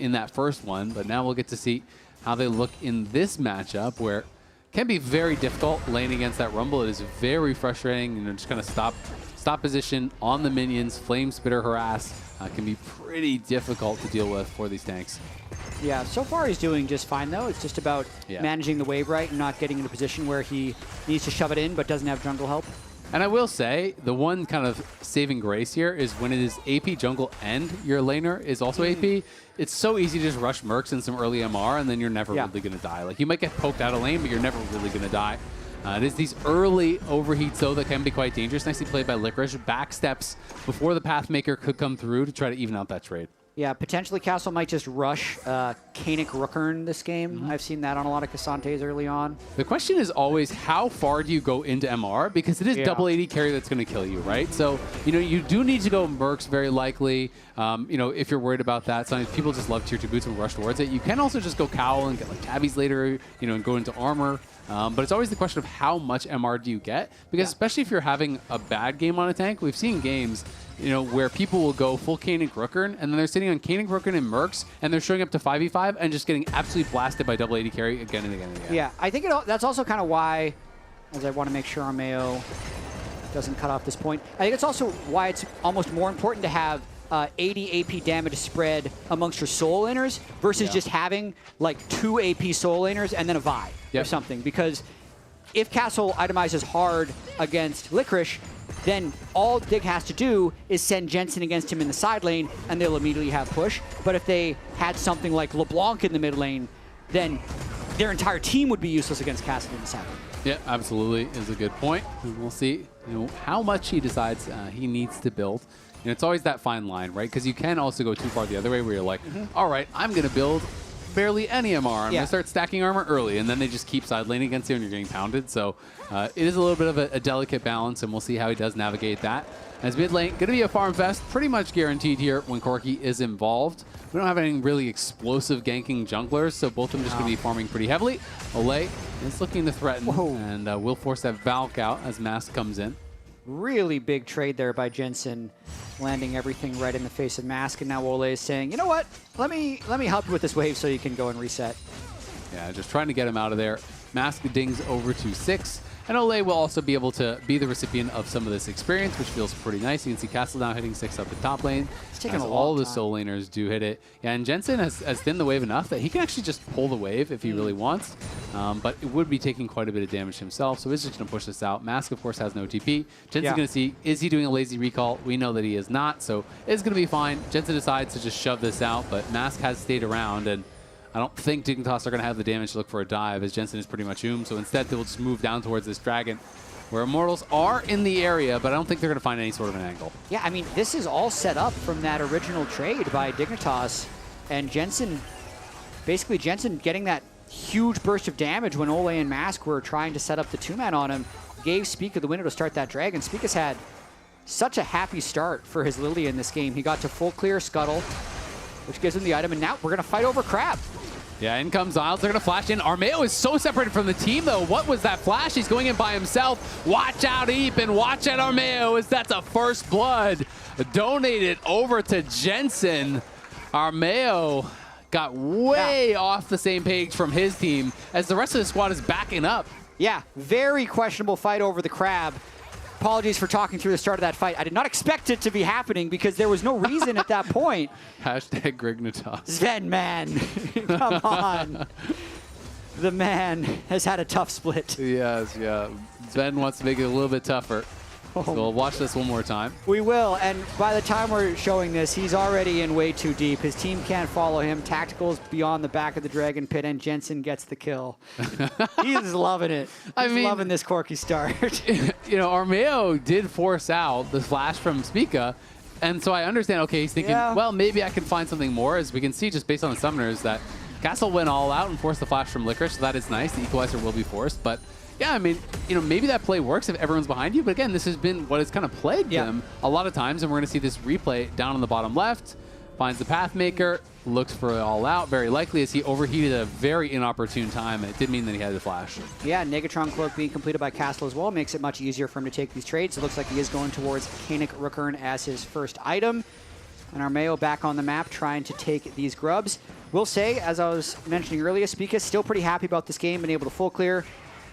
in that first one. But now we'll get to see how they look in this matchup, where it can be very difficult laning against that Rumble. It is very frustrating. You know, just kind of stop position on the minions, Flame Spitter harass. Can be pretty difficult to deal with for these tanks. Yeah, so far he's doing just fine, though. It's just about managing the wave right and not getting in a position where he needs to shove it in but doesn't have jungle help. And I will say, the one kind of saving grace here is when it is AP jungle and your laner is also AP, it's so easy to just rush Mercs in some early MR, and then you're never really going to die. Like, you might get poked out of lane, but you're never really going to die. It is these early overheats, though, that can be quite dangerous. Nicely played by Licorice. Back steps before the Pathmaker could come through to try to even out that trade. Yeah, potentially Castle might just rush Kanik Rookern this game. I've seen that on a lot of Cassantes early on. The question is always, how far do you go into MR? Because it is double AD carry that's going to kill you, right? So, you know, you do need to go Mercs very likely. You know, if you're worried about that. Sometimes people just love tier 2 boots and rush towards it. You can also just go Cowl and get like tabbies later, you know, and go into armor. But it's always the question of how much MR do you get? Because especially if you're having a bad game on a tank, we've seen games where people will go full Kanan Rookern, and then they're sitting on Kanan Rookern and Mercs, and they're showing up to 5v5 and just getting absolutely blasted by double AD carry again and again and again. Yeah, I think that's also kind of why, as I want to make sure Armeo doesn't cut off this point, I think it's also why it's almost more important to have 80 AP damage spread amongst your soul laners versus just having like 2 AP soul laners and then a Vi or something. Because if Castle itemizes hard against Licorice, then all Dig has to do is send Jensen against him in the side lane, and they'll immediately have push. But if they had something like LeBlanc in the mid lane, then their entire team would be useless against Castle in the side lane. Yeah, absolutely is a good point. And we'll see how much he decides he needs to build. And it's always that fine line, right? Because you can also go too far the other way where you're like, all right, I'm going to build barely any MR. I'm going to start stacking armor early, and then they just keep side laning against you and you're getting pounded. So it is a little bit of a delicate balance, and we'll see how he does navigate that. As mid lane, going to be a farm fest, pretty much guaranteed here when Corki is involved. We don't have any really explosive ganking junglers, so both of them just going to be farming pretty heavily. Olay is looking to threaten, and will force that Valk out as Mask comes in. Really big trade there by Jensen, landing everything right in the face of Mask, and now Olay is saying, you know what, let me help you with this wave so you can go and reset. Yeah, just trying to get him out of there. Mask dings over to 6, and Olay will also be able to be the recipient of some of this experience, which feels pretty nice. You can see Castle now hitting 6 up the top lane. It's taking a long all the time. soul laners do hit it. Yeah, and Jensen has thinned the wave enough that he can actually just pull the wave if he really wants. But it would be taking quite a bit of damage himself, so he's just going to push this out. Mask, of course, has no TP. Jensen's going to see, is he doing a lazy recall? We know that he is not, so it's going to be fine. Jensen decides to just shove this out, but Mask has stayed around, and I don't think Dignitas are going to have the damage to look for a dive, as Jensen is pretty much oom, so instead they'll just move down towards this dragon, where Immortals are in the area, but I don't think they're going to find any sort of an angle. Yeah, I mean, this is all set up from that original trade by Dignitas, and Jensen, basically Jensen getting that huge burst of damage when Olay and Mask were trying to set up the 2-man on him, gave Spica the window to start that dragon. Spica's had such a happy start for his Lily in this game. He got to full clear Scuttle, which gives him the item, and now we're going to fight over Crab. Yeah, in comes Isles. They're going to flash in. Armeo is so separated from the team, though. What was that flash? He's going in by himself. Watch out, Eep, and watch out, Armeo, as that's a first blood. Donated over to Jensen. Armeo got way off the same page from his team as the rest of the squad is backing up. Yeah, very questionable fight over the Crab. Apologies for talking through the start of that fight. I did not expect it to be happening because there was no reason at that point. Hashtag Grignitas. Sven, man. Come on. The man has had a tough split. Yes, yeah. Sven wants to make it a little bit tougher. So we'll watch this one more time. We will, and by the time we're showing this, he's already in way too deep. His team can't follow him. Tactical's beyond the back of the Dragon Pit, and Jensen gets the kill. He's loving it. He's loving this Corki start. Armeo did force out the flash from Spica, and so I understand, okay, he's thinking, well, maybe I can find something more, as we can see just based on the summoners that Castle went all out and forced the flash from Licorice, so that is nice. The equalizer will be forced, but yeah, I mean, maybe that play works if everyone's behind you, but again, this has been what has kind of plagued them a lot of times, and we're going to see this replay down on the bottom left. Finds the Pathmaker, looks for it all out, very likely as he overheated at a very inopportune time. It did mean that he had to flash. Yeah, Negatron Cloak being completed by Castle as well makes it much easier for him to take these trades. It looks like he is going towards Kanik Rookern as his first item. And Armeo back on the map trying to take these grubs. Will say, as I was mentioning earlier, Spica's still pretty happy about this game, been able to full clear,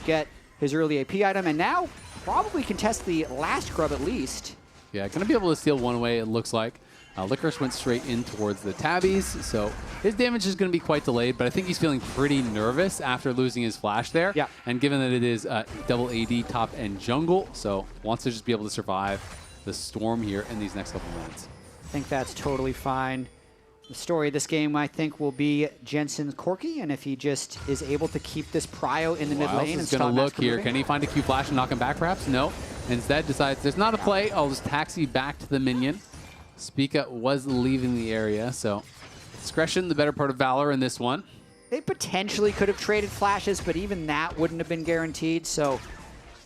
get his early AP item, and now probably contest the last grub at least. Yeah, going to be able to steal one way, it looks like. Licorice went straight in towards the tabbies, so his damage is going to be quite delayed, but I think he's feeling pretty nervous after losing his flash there. Yeah. And given that it is double AD top and jungle, so wants to just be able to survive the storm here in these next couple minutes. I think that's totally fine. The story of this game, I think, will be Jensen's Corki, and if he just is able to keep this prio in the mid lane and stop going to look here. Can he find a Q flash and knock him back, perhaps? No. Instead, decides there's not a play. I'll just taxi back to the minion. Spica was leaving the area, so discretion, the better part of valor in this one. They potentially could have traded flashes, but even that wouldn't have been guaranteed. So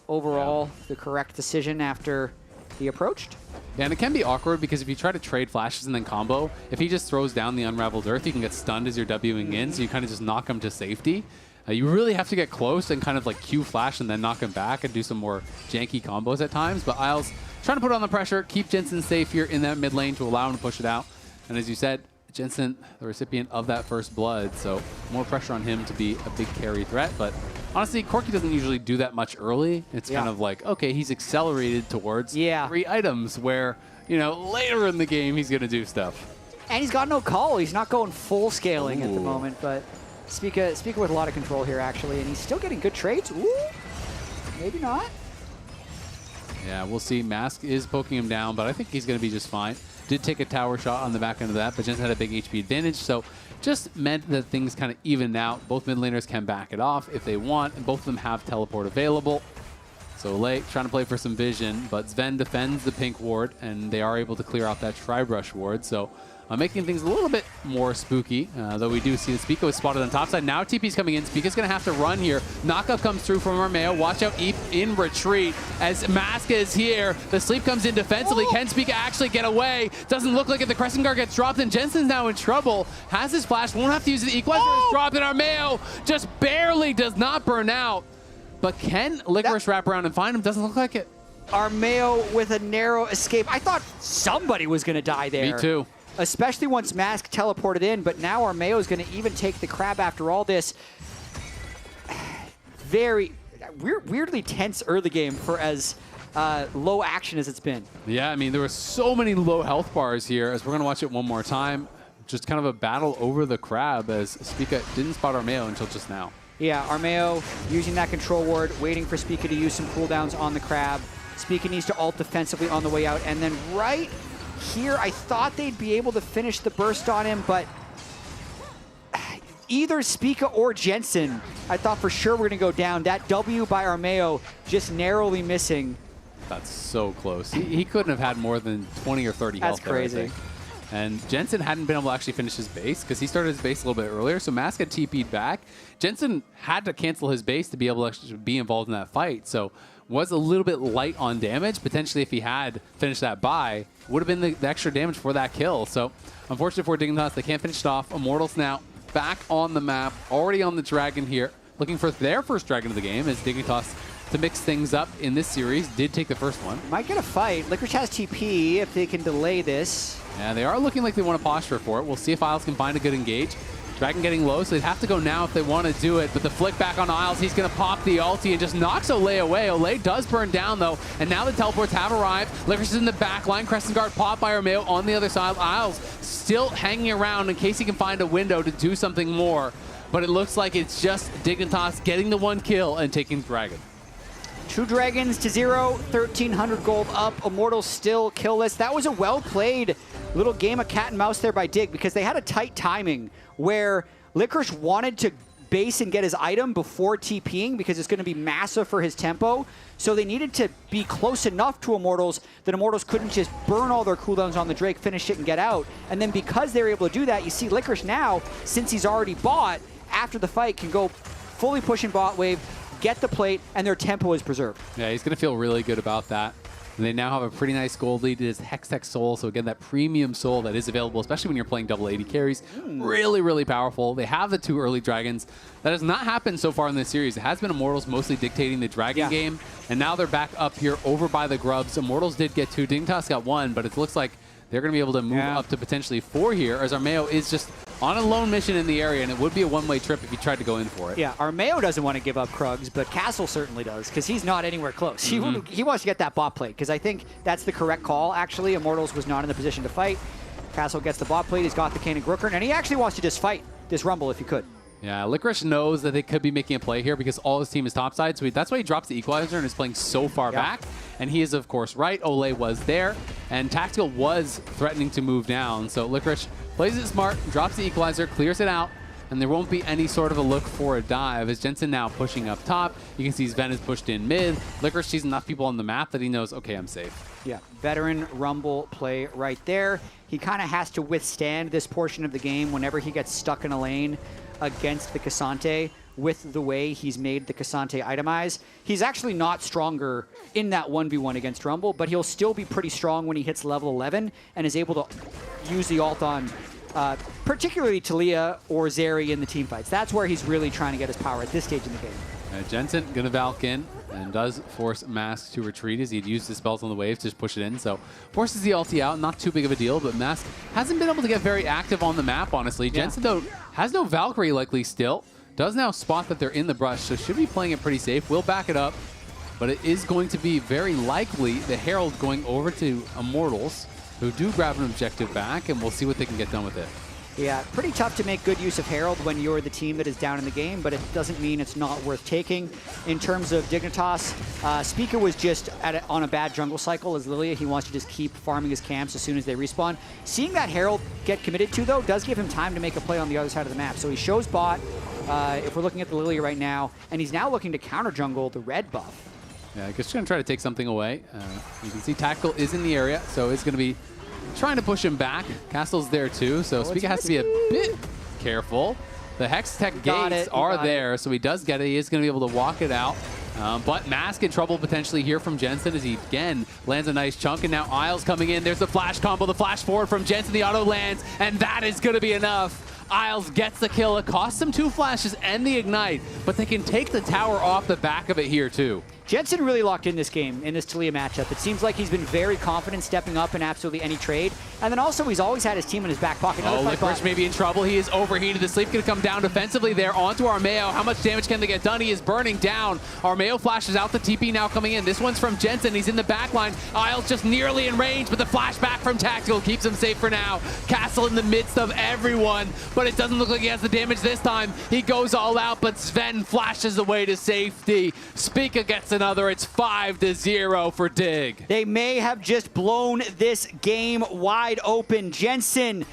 overall, the correct decision after he approached. Yeah, and it can be awkward because if you try to trade flashes and then combo, if he just throws down the Unraveled Earth, you can get stunned as you're Wing in, so you kind of just knock him to safety. You really have to get close and kind of like Q flash and then knock him back and do some more janky combos at times. But Isles trying to put on the pressure, keep Jensen safe here in that mid lane to allow him to push it out. And as you said, Jensen, the recipient of that first blood, so more pressure on him to be a big carry threat. But honestly, Corki doesn't usually do that much early. It's kind of like, okay, he's accelerated towards 3 items where, you know, later in the game he's going to do stuff. And he's got no call. He's not going full scaling at the moment, but Spica with a lot of control here, actually, and he's still getting good trades. Ooh, maybe not. Yeah, we'll see. Mask is poking him down, but I think he's going to be just fine. Did take a tower shot on the back end of that, but Jensen had a big HP advantage, so just meant that things kind of evened out. Both mid laners can back it off if they want, and both of them have teleport available. So Lei trying to play for some vision, but Sven defends the pink ward, and they are able to clear out that Tri-Brush ward, so making things a little bit more spooky, though we do see that Spica was spotted on top side. Now TP's coming in. Spica's going to have to run here. Knockup comes through from Armeo. Watch out, Eep in retreat as Maska is here. The sleep comes in defensively. Can Spica actually get away? Doesn't look like it. The Crescent Guard gets dropped, and Jensen's now in trouble. Has his flash. Won't have to use it. Equalizer is dropped, and Armeo just barely does not burn out. But can Licorice wrap around and find him? Doesn't look like it. Armeo with a narrow escape. I thought somebody was going to die there. Me too. Especially once Mask teleported in, but now Armeo is going to even take the crab after all this. Very weirdly tense early game for as low action as it's been. Yeah, I mean, there were so many low health bars here. As we're going to watch it one more time, just kind of a battle over the crab as Spica didn't spot Armeo until just now. Yeah, Armeo using that control ward, waiting for Spica to use some cooldowns on the crab. Spica needs to ult defensively on the way out, and then right here, I thought they'd be able to finish the burst on him, but either Spica or Jensen, I thought for sure we're going to go down. That W by Armeo just narrowly missing. That's so close. He couldn't have had more than 20 or 30 health. That's crazy. There, I think. And Jensen hadn't been able to actually finish his base because he started his base a little bit earlier, so Mask had TP'd back. Jensen had to cancel his base to be able to actually be involved in that fight, so was a little bit light on damage. Potentially, if he had finished that buy, would have been the extra damage for that kill. So, unfortunately for Dignitas, they can't finish it off. Immortals now back on the map, already on the Dragon here, looking for their first Dragon of the game as Dignitas, to mix things up in this series, did take the first one. Might get a fight. Licorice has TP if they can delay this. Yeah, they are looking like they want to posture for it. We'll see if Isles can find a good engage. Dragon getting low, so they'd have to go now if they want to do it. But the flick back on Isles, he's going to pop the ulti and just knocks Olay away. Olay does burn down, though, and now the teleports have arrived. Licorice is in the back line. Crescent Guard popped by Armeo on the other side. Isles still hanging around in case he can find a window to do something more. But it looks like it's just Dignitas getting the 1 kill and taking Dragon. 2 dragons to 0, 1,300 gold up. Immortals still killless. That was a well-played little game of cat and mouse there by Dig because they had a tight timing where Licorice wanted to base and get his item before TPing because it's going to be massive for his tempo. So they needed to be close enough to Immortals that Immortals couldn't just burn all their cooldowns on the Drake, finish it, and get out. And then because they were able to do that, you see Licorice now, since he's already bought, after the fight, can go fully pushing bot wave, get the plate, and their tempo is preserved. Yeah, he's going to feel really good about that. And they now have a pretty nice gold lead. It is Hextech Soul, so again, that premium soul that is available, especially when you're playing double 80 carries. Really, really powerful. They have the 2 early dragons. That has not happened so far in this series. It has been Immortals mostly dictating the dragon game, and now they're back up here over by the Grubs. Immortals did get 2. Dignitas got 1, but it looks like they're going to be able to move up to potentially 4 here, as Armeo is just on a lone mission in the area, and it would be a one-way trip if he tried to go in for it. Yeah, Armeo doesn't want to give up Krugs, but Castle certainly does, because he's not anywhere close. He wants to get that bot plate, because I think that's the correct call, actually. Immortals was not in the position to fight. Castle gets the bot plate, he's got the Kanan Grookern, and he actually wants to just fight this Rumble if he could. Yeah, Licorice knows that they could be making a play here because all his team is topside, so that's why he drops the Equalizer and is playing so far back. And he is, of course, right. Olay was there, and Tactical was threatening to move down. So Licorice plays it smart, drops the Equalizer, clears it out, and there won't be any sort of a look for a dive. As Jensen now pushing up top, you can see Sven is pushed in mid. Licorice sees enough people on the map that he knows, okay, I'm safe. Yeah, veteran Rumble play right there. He kind of has to withstand this portion of the game whenever he gets stuck in a lane against the Cassante with the way he's made the Cassante itemize. He's actually not stronger in that 1v1 against Rumble, but he'll still be pretty strong when he hits level 11 and is able to use the ult on particularly Talia or Zeri in the team fights. That's where he's really trying to get his power at this stage in the game. Jensen gonna Valk in and does force Mask to retreat as he'd used his spells on the wave to just push it in. So forces the ulti out, not too big of a deal, but Mask hasn't been able to get very active on the map, honestly. Yeah. Jensen, though, has no Valkyrie likely still. Does now spot that they're in the brush, so should be playing it pretty safe. Will back it up, but it is going to be very likely the Herald going over to Immortals, who do grab an objective back, and we'll see what they can get done with it. Yeah, pretty tough to make good use of Herald when you're the team that is down in the game, but it doesn't mean it's not worth taking. In terms of Dignitas, Spica was just on a bad jungle cycle as Lilia. He wants to just keep farming his camps as soon as they respawn. Seeing that Herald get committed to, though, does give him time to make a play on the other side of the map. So he shows bot, if we're looking at the Lilia right now, and he's now looking to counter jungle the red buff. Yeah, I guess he's going to try to take something away. You can see Tactical is in the area, so it's going to be trying to push him back. Castle's there too, so Spica has to be a bit careful. The Hex Tech gates are there, so he does get it. He is going to be able to walk it out. But Mask in trouble potentially here from Jensen as he, again, lands a nice chunk. And now Isles coming in. There's the flash combo, the flash forward from Jensen. The auto lands, and that is going to be enough. Isles gets the kill. It costs him 2 flashes and the ignite, but they can take the tower off the back of it here too. Jensen really locked in this game, in this Talia matchup. It seems like he's been very confident stepping up in absolutely any trade. And then also, he's always had his team in his back pocket. Licorice may be in trouble. He is overheated. The sleep going to come down defensively there onto Armeo. How much damage can they get done? He is burning down. Armeo flashes out. The TP now coming in. This one's from Jensen. He's in the back line. Isles just nearly in range, but the flashback from Tactical keeps him safe for now. Castle in the midst of everyone, but it doesn't look like he has the damage this time. He goes all out, but Sven flashes away to safety. Spica gets another. It's 5-0 for Dig. They may have just blown this game wide open. Jensen,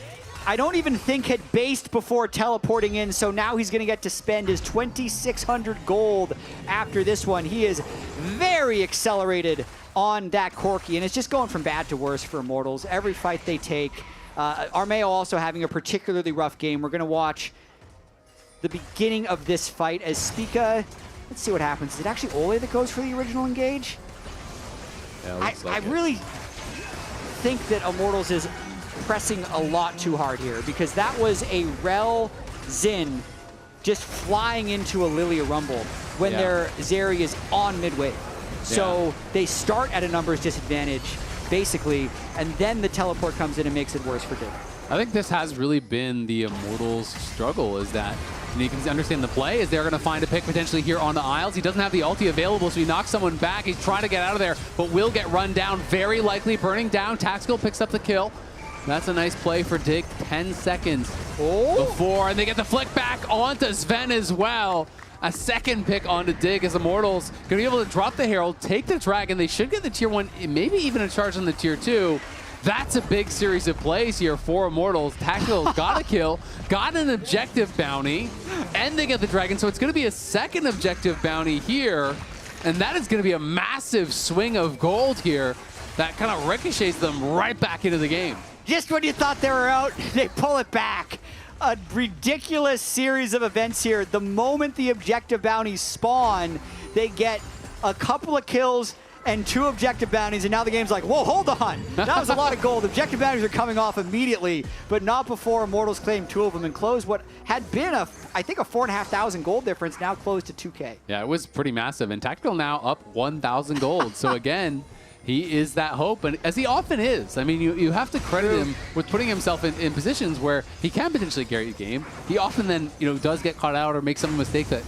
I don't even think had based before teleporting in, so now he's going to get to spend his 2,600 gold after this one. He is very accelerated on that Corki, and it's just going from bad to worse for Immortals. Every fight they take. Armeo also having a particularly rough game. We're going to watch the beginning of this fight as Spica. Let's see what happens. Is it actually Ole that goes for the original engage? Yeah, I really think that Immortals is pressing a lot too hard here, because that was a Rel Xin just flying into a Lilia Rumble when their Zeri is on mid-wave. So they start at a numbers disadvantage, basically, and then the teleport comes in and makes it worse for Dig. I think this has really been the Immortals' struggle, is that you can understand the play is they're going to find a pick potentially here on the Isles. He doesn't have the ulti available, so he knocks someone back. He's trying to get out of there, but will get run down, very likely burning down. Tactical picks up the kill. That's a nice play for Dig. 10 seconds before, and they get the flick back onto Sven as well. A second pick onto Dig as Immortals going to be able to drop the Herald, take the Dragon. They should get the tier 1, maybe even a charge on the tier 2. That's a big series of plays here for Immortals. Tactical got a kill, got an objective bounty, and they get the Dragon. So it's going to be a second objective bounty here, and that is going to be a massive swing of gold here that kind of ricochets them right back into the game. Just when you thought they were out, they pull it back. A ridiculous series of events here. The moment the objective bounties spawn, they get a couple of kills and 2 objective bounties, and now the game's like, whoa, hold on. That was a lot of gold. Objective bounties are coming off immediately, but not before Immortals claimed 2 of them and closed what had been, I think, a 4,500 gold difference, now closed to 2K. Yeah, it was pretty massive, and Tactical now up 1,000 gold. So again, he is that hope, and as he often is. I mean, you have to credit him with putting himself in positions where he can potentially carry a game. He often then, does get caught out or make some mistake that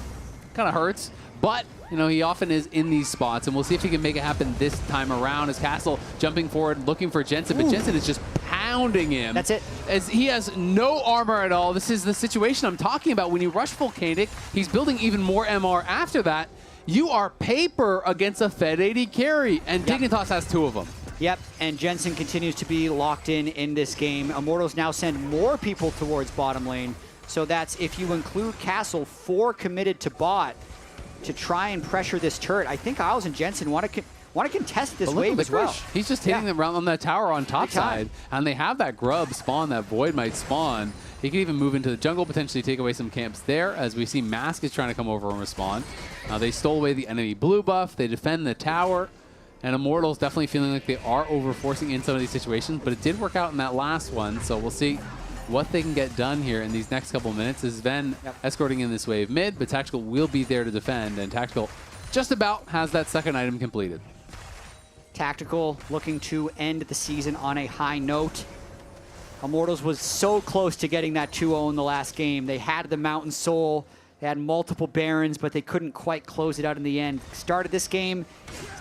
kind of hurts, but he often is in these spots, and we'll see if he can make it happen this time around as Castle jumping forward, looking for Jensen, but Jensen is just pounding him. That's it. As he has no armor at all. This is the situation I'm talking about. When you rush Volcanic, he's building even more MR after that. You are paper against a Fed 80 carry, and Dignitas has 2 of them. Yep, and Jensen continues to be locked in this game. Immortals now send more people towards bottom lane, so that's, if you include Castle, 4 committed to bot to try and pressure this turret. I think Isles and Jensen want to contest this wave as well. He's just hitting them around on that tower on top side, and they have that grub spawn, that Void might spawn. He can even move into the jungle, potentially take away some camps there, as we see Mask is trying to come over and respond. They stole away the enemy blue buff. They defend the tower, and Immortals definitely feeling like they are over-forcing in some of these situations, but it did work out in that last one, so we'll see what they can get done here in these next couple minutes. Is Sven escorting in this wave mid, but Tactical will be there to defend, and Tactical just about has that second item completed. Tactical looking to end the season on a high note. Immortals was so close to getting that 2-0 in the last game. They had the Mountain Soul, they had multiple Barons, but they couldn't quite close it out in the end. Started this game,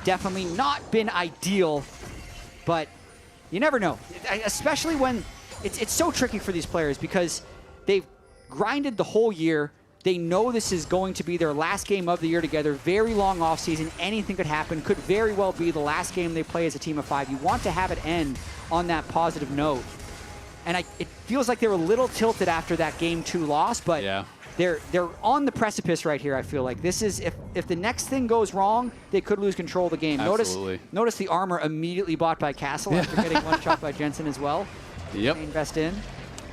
definitely not been ideal, but you never know. Especially when it's so tricky for these players because they've grinded the whole year. They know this is going to be their last game of the year together. Very long off season. Anything could happen. Could very well be the last game they play as a team of 5. You want to have it end on that positive note. And it feels like they were a little tilted after that Game 2 loss, but they're on the precipice right here, I feel like. This is, if the next thing goes wrong, they could lose control of the game. Notice the armor immediately bought by Castle after getting one shot by Jensen as well. Yep. Invest in.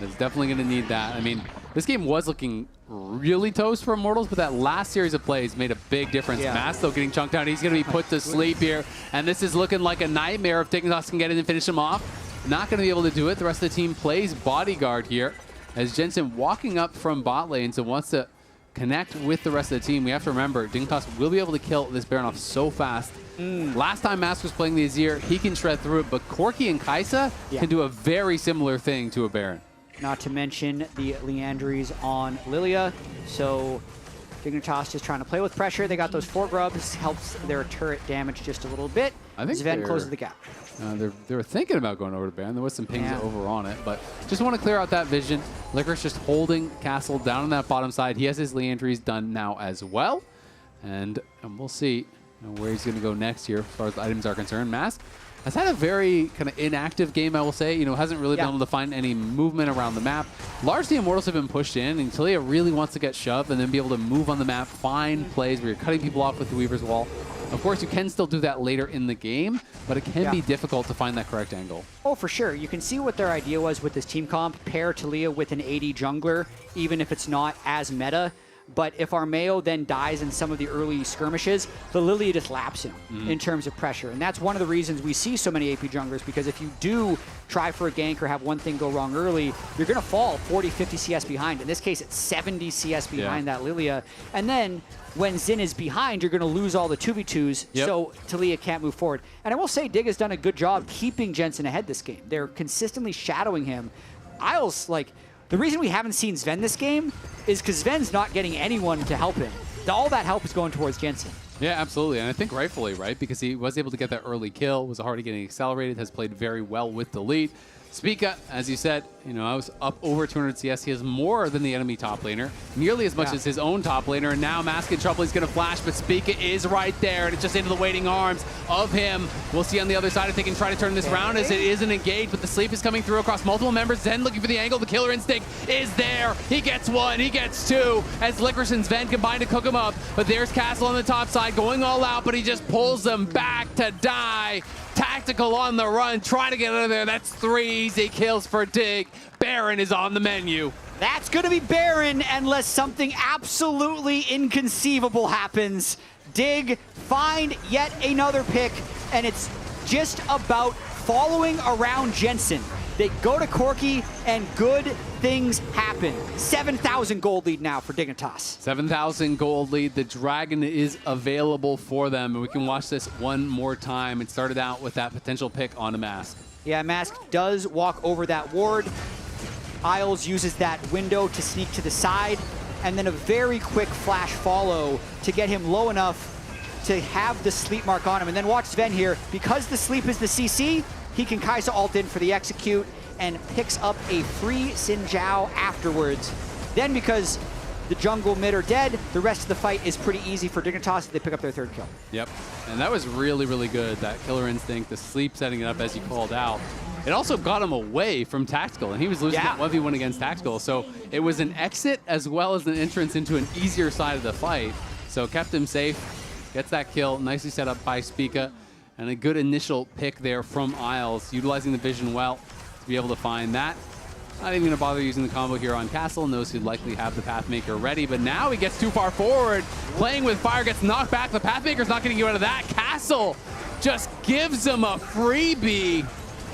It's definitely going to need that. I mean, this game was looking really toast for Immortals, but that last series of plays made a big difference. Mass, though, getting chunked out. He's going to be put to sleep here. And this is looking like a nightmare if Dignitas can get in and finish him off. Not going to be able to do it. The rest of the team plays bodyguard here as Jensen walking up from bot lane, so wants to connect with the rest of the team. We have to remember, Dignitas will be able to kill this Baron off so fast. Last time Mask was playing the Azir, he can shred through it, but Corki and Kaisa can do a very similar thing to a Baron. Not to mention the Leandries on Lilia. So Dignitas just trying to play with pressure. They got those 4 grubs, helps their turret damage just a little bit. I think Sven closes the gap. They were thinking about going over to Baron. There was some pings over on it, but just want to clear out that vision. Licorice just holding Castle down on that bottom side. He has his Leandries done now as well. And we'll see where he's going to go next here as far as the items are concerned. Mask has had a very kind of inactive game, I will say. Hasn't really been able to find any movement around the map. Largely, Immortals have been pushed in, and Talia really wants to get shoved and then be able to move on the map, find plays where you're cutting people off with the Weaver's Wall. Of course, you can still do that later in the game, but it can be difficult to find that correct angle. Oh, for sure. You can see what their idea was with this team comp. Pair Talia with an AD jungler, even if it's not as meta. But if Armeo then dies in some of the early skirmishes, the Lilia just laps him in terms of pressure. And that's one of the reasons we see so many AP junglers, because if you do try for a gank or have one thing go wrong early, you're going to fall 40, 50 CS behind. In this case, it's 70 CS behind that Lilia. And then when Xin is behind, you're going to lose all the 2v2s, so Talia can't move forward. And I will say, Dig has done a good job keeping Jensen ahead this game. They're consistently shadowing him. Isles, the reason we haven't seen Sven this game is because Sven's not getting anyone to help him. All that help is going towards Jensen. Yeah, absolutely. And I think rightfully, right? Because he was able to get that early kill, was already getting accelerated, has played very well with the lead. Spica, as you said, I was up over 200 CS. He has more than the enemy top laner, nearly as much as his own top laner. And now Mask in trouble. He's going to flash, but Spica is right there. And it's just into the waiting arms of him. We'll see on the other side if they can try to turn this round as it isn't engaged, but the sleep is coming through across multiple members. Zen looking for the angle. The killer instinct is there. He gets 1. He gets 2 as Licorice and Sven combine to cook him up. But there's Castle on the top side going all out, but he just pulls them back to die. Tactical on the run, trying to get out of there. That's 3 easy kills for Dig. Baron is on the menu. That's going to be Baron unless something absolutely inconceivable happens. Dig find yet another pick, and it's just about following around Jensen. They go to Corki, and good things happen. 7,000 gold lead now for Dignitas. 7,000 gold lead. The Dragon is available for them, and we can watch this one more time. It started out with that potential pick on a Mask. Yeah, Mask does walk over that ward. Isles uses that window to sneak to the side, and then a very quick flash follow to get him low enough to have the sleep mark on him. And then watch Sven here. Because the sleep is the CC, he can Kaisa ult in for the execute and picks up a free Xin Zhao afterwards. Then because the jungle mid are dead, the rest of the fight is pretty easy for Dignitas. They pick up their 3rd kill. Yep, and that was really, really good. That killer instinct, the sleep setting it up as you called out. It also got him away from Tactical, and he was losing that 1v1 against Tactical. So it was an exit as well as an entrance into an easier side of the fight. So kept him safe, gets that kill, nicely set up by Spica. And a good initial pick there from Isles, utilizing the vision well to be able to find that. Not even going to bother using the combo here on Castle. Knows he'd likely have the Pathmaker ready, but now he gets too far forward. Playing with fire, gets knocked back. The Pathmaker's not going to get out of that. Castle just gives him a freebie.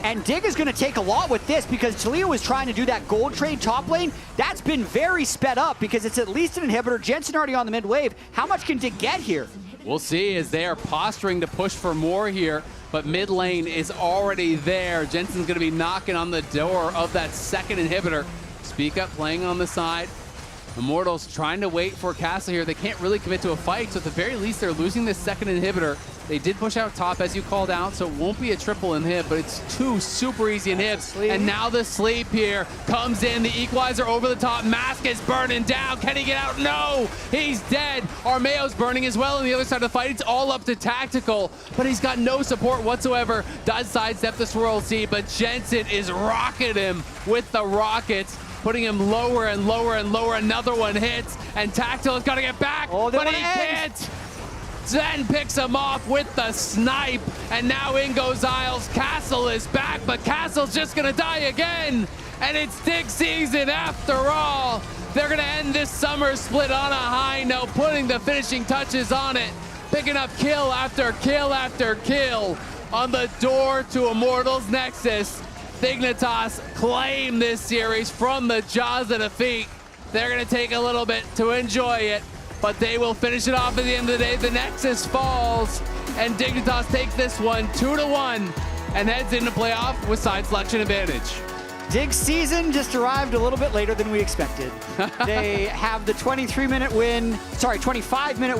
And Dig is going to take a lot with this because Taliyah was trying to do that gold trade top lane. That's been very sped up because it's at least an inhibitor. Jensen already on the mid wave. How much can Dig get here? We'll see as they are posturing to push for more here, but mid lane is already there. Jensen's going to be knocking on the door of that second inhibitor. Speak Up playing on the side. Immortals trying to wait for Castle here. They can't really commit to a fight, so at the very least, they're losing this second inhibitor. They did push out top, as you called out, so it won't be a triple inhib, but it's 2 super easy inhibs. And now the sleep here comes in. The equalizer over the top. Mask is burning down. Can he get out? No! He's dead. Armeo's burning as well on the other side of the fight. It's all up to Tactical, but he's got no support whatsoever. Does sidestep the Swirl Seed, but Jensen is rocking him with the rockets, putting him lower and lower and lower. Another one hits, and Tactical has got to get back, but he can't. Zen picks him off with the snipe, and now in goes Isles. Castle is back, but Castle's just gonna die again, and it's Dig season after all. They're gonna end this summer split on a high note, putting the finishing touches on it, picking up kill after kill after kill on the door to Immortals Nexus. Dignitas claim this series from the jaws of defeat. They're gonna take a little bit to enjoy it, but they will finish it off at the end of the day. The Nexus falls, and Dignitas take this one 2-1 and heads into playoff with side selection advantage. Dig's season just arrived a little bit later than we expected. They have the 25-minute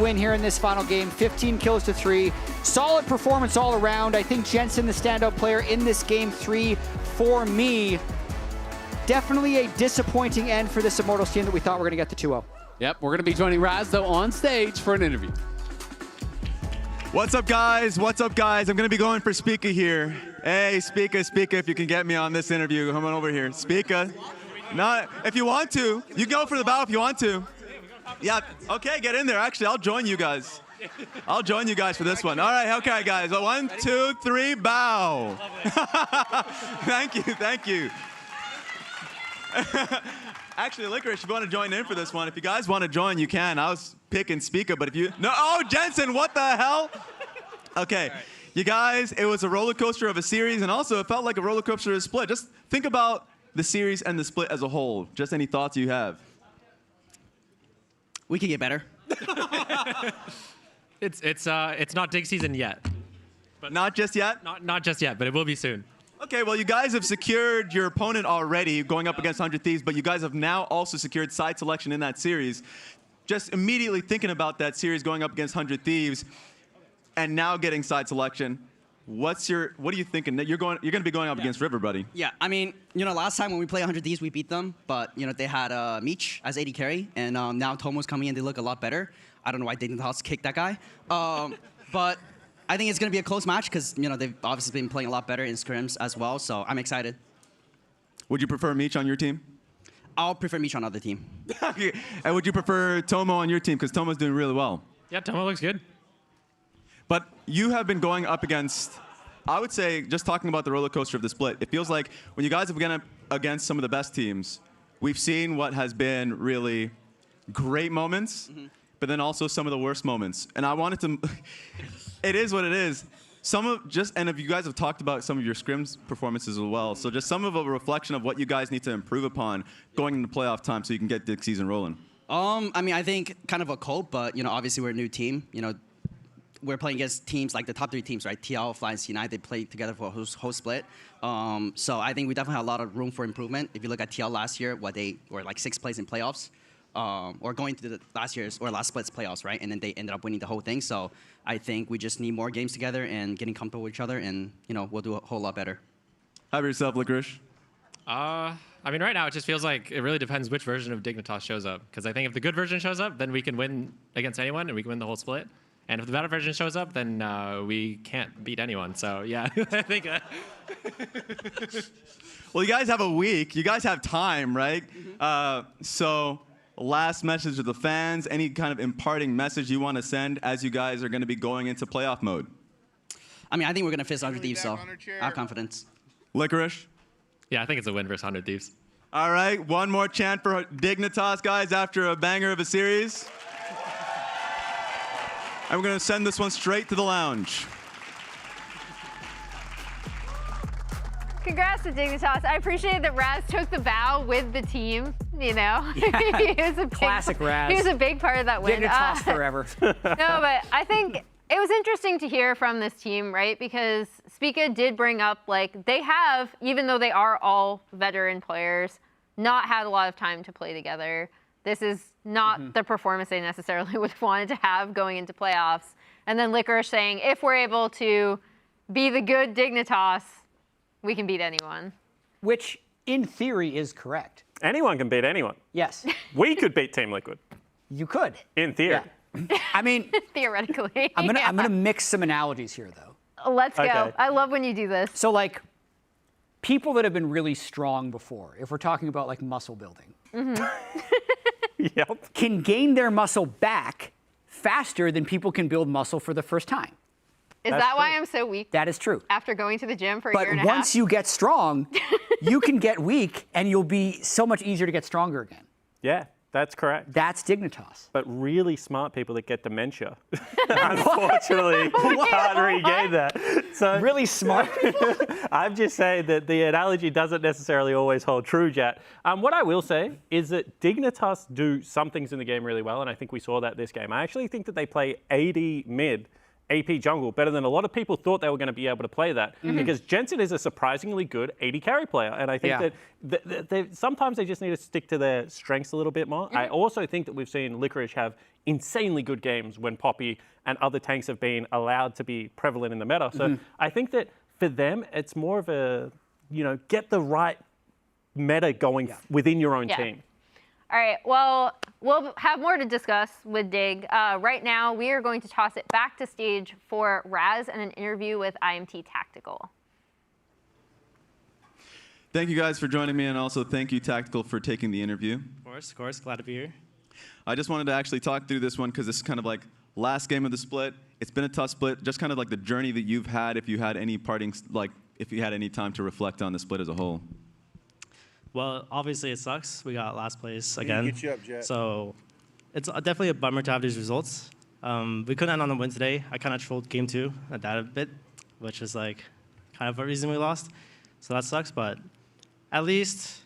win here in this final game, 15 kills to 3. Solid performance all around. I think Jensen, the standout player in this game 3 for me. Definitely a disappointing end for this Immortals team that we thought were going to get the 2-0. Yep, we're going to be joining Raz, though, on stage for an interview. What's up, guys? What's up, guys? I'm going to be going for Speaker here. Hey, Speaker, if you can get me on this interview, come on over here. Speaker. Not, if you want to. You can go for the bow if you want to. Yeah, okay, get in there. Actually, I'll join you guys. I'll join you guys for this one. All right, okay, guys. 1, 2, 3, bow. Thank you, thank you. Actually, Licorice, if you want to join in for this one, if you guys want to join, you can. I was picking Speaker, but if you... No, oh, Jensen, what the hell? Okay, you guys, it was a roller coaster of a series, and also it felt like a roller coaster of a split. Just think about the series and the split as a whole. Just any thoughts you have? We can get better. It's not Dig season yet. But not just yet? Not just yet, but it will be soon. Okay, well, you guys have secured your opponent already going up against 100 Thieves, but you guys have now also secured side selection in that series. Just immediately thinking about that series going up against 100 Thieves and now getting side selection, what are you thinking? You're going to be going up against River, buddy. Yeah, I mean, last time when we played 100 Thieves, we beat them, but, they had Meech as AD carry, and now Tomo's coming in, they look a lot better. I don't know why Dignitas kicked that guy. But I think it's going to be a close match because, they've obviously been playing a lot better in scrims as well, so I'm excited. Would you prefer Meech on your team? I'll prefer Meech on other team. And would you prefer Tomo on your team? Because Tomo's doing really well. Yeah, Tomo looks good. But you have been going up against, I would say, just talking about the roller coaster of the split, it feels like when you guys have gone up against some of the best teams, we've seen what has been really great moments, but then also some of the worst moments. And I wanted to, it is what it is. And if you guys have talked about some of your scrims performances as well, so just some of a reflection of what you guys need to improve upon going into playoff time so you can get the season rolling. I mean, I think kind of a cope, but, obviously we're a new team. We're playing against teams like the top 3 teams, right? TL, Fly, and C9, they played together for a whole split. So I think we definitely have a lot of room for improvement. If you look at TL last year, they were like 6th place in playoffs. Or going to the last split's playoffs, right? And then they ended up winning the whole thing. So I think we just need more games together and getting comfortable with each other, and we'll do a whole lot better. How about yourself, Licorice? I mean, right now it just feels like it really depends which version of Dignitas shows up. Because I think if the good version shows up, then we can win against anyone and we can win the whole split. And if the better version shows up, then we can't beat anyone. So yeah, I think. Well, you guys have a week. You guys have time, right? So. Last message to the fans, any kind of imparting message you want to send as you guys are going to be going into playoff mode? I mean, I think we're going to fist 100 Thieves, so I have confidence. Licorice? Yeah, I think it's a win versus 100 Thieves. All right, one more chant for Dignitas, guys, after a banger of a series. And we're going to send this one straight to the lounge. Congrats to Dignitas. I appreciate that Raz took the bow with the team, you know. Yeah. He was a big, Classic Raz. He was a big part of that win. Dignitas forever. No, but I think it was interesting to hear from this team, right? Because Spica did bring up, like, they have, even though they are all veteran players, not had a lot of time to play together. This is not the performance they necessarily would have wanted to have going into playoffs. And then Licorice saying, if we're able to be the good Dignitas, we can beat anyone. Which, in theory, is correct. Anyone can beat anyone. Yes. We could beat Team Liquid. You could. In theory. Yeah. I mean, theoretically. I'm gonna mix some analogies here, though. Let's go. Okay. I love when you do this. So, like, people that have been really strong before, if we're talking about like muscle building, Yep. can gain their muscle back faster than people can build muscle for the first time. Is that why I'm so weak? That is true. After going to the gym for a But year and a half? once you get strong, you can get weak and you'll be so much easier to get stronger again. Yeah, that's correct. That's Dignitas. But really smart people that get dementia, unfortunately, can't regain that. So really smart people? I'm just saying that the analogy doesn't necessarily always hold true, Jet. What I will say is that Dignitas do some things in the game really well, and I think we saw that this game. I actually think that they play AD mid, AP jungle better than a lot of people thought they were going to be able to play that, because Jensen is a surprisingly good AD carry player, and I think that sometimes they just need to stick to their strengths a little bit more. I also think that we've seen Licorice have insanely good games when Poppy and other tanks have been allowed to be prevalent in the meta. So I think that for them, it's more of a, get the right meta going within your own team. All right, well, we'll have more to discuss with Dig. Right now, we are going to toss it back to stage for Raz and an interview with IMT Tactical. Thank you guys for joining me, and also thank you, Tactical, for taking the interview. Of course, glad to be here. I just wanted to actually talk through this one because this is kind of like last game of the split. It's been a tough split, just kind of like the journey that you've had, if you had any parting, like if you had any time to reflect on the split as a whole. Well, obviously it sucks. We got last place again. Get you up, Jet. So it's definitely a bummer to have these results. We couldn't end on the win today. I kind of trolled game 2 at that a bit, which is like kind of a reason we lost. So that sucks, but at least,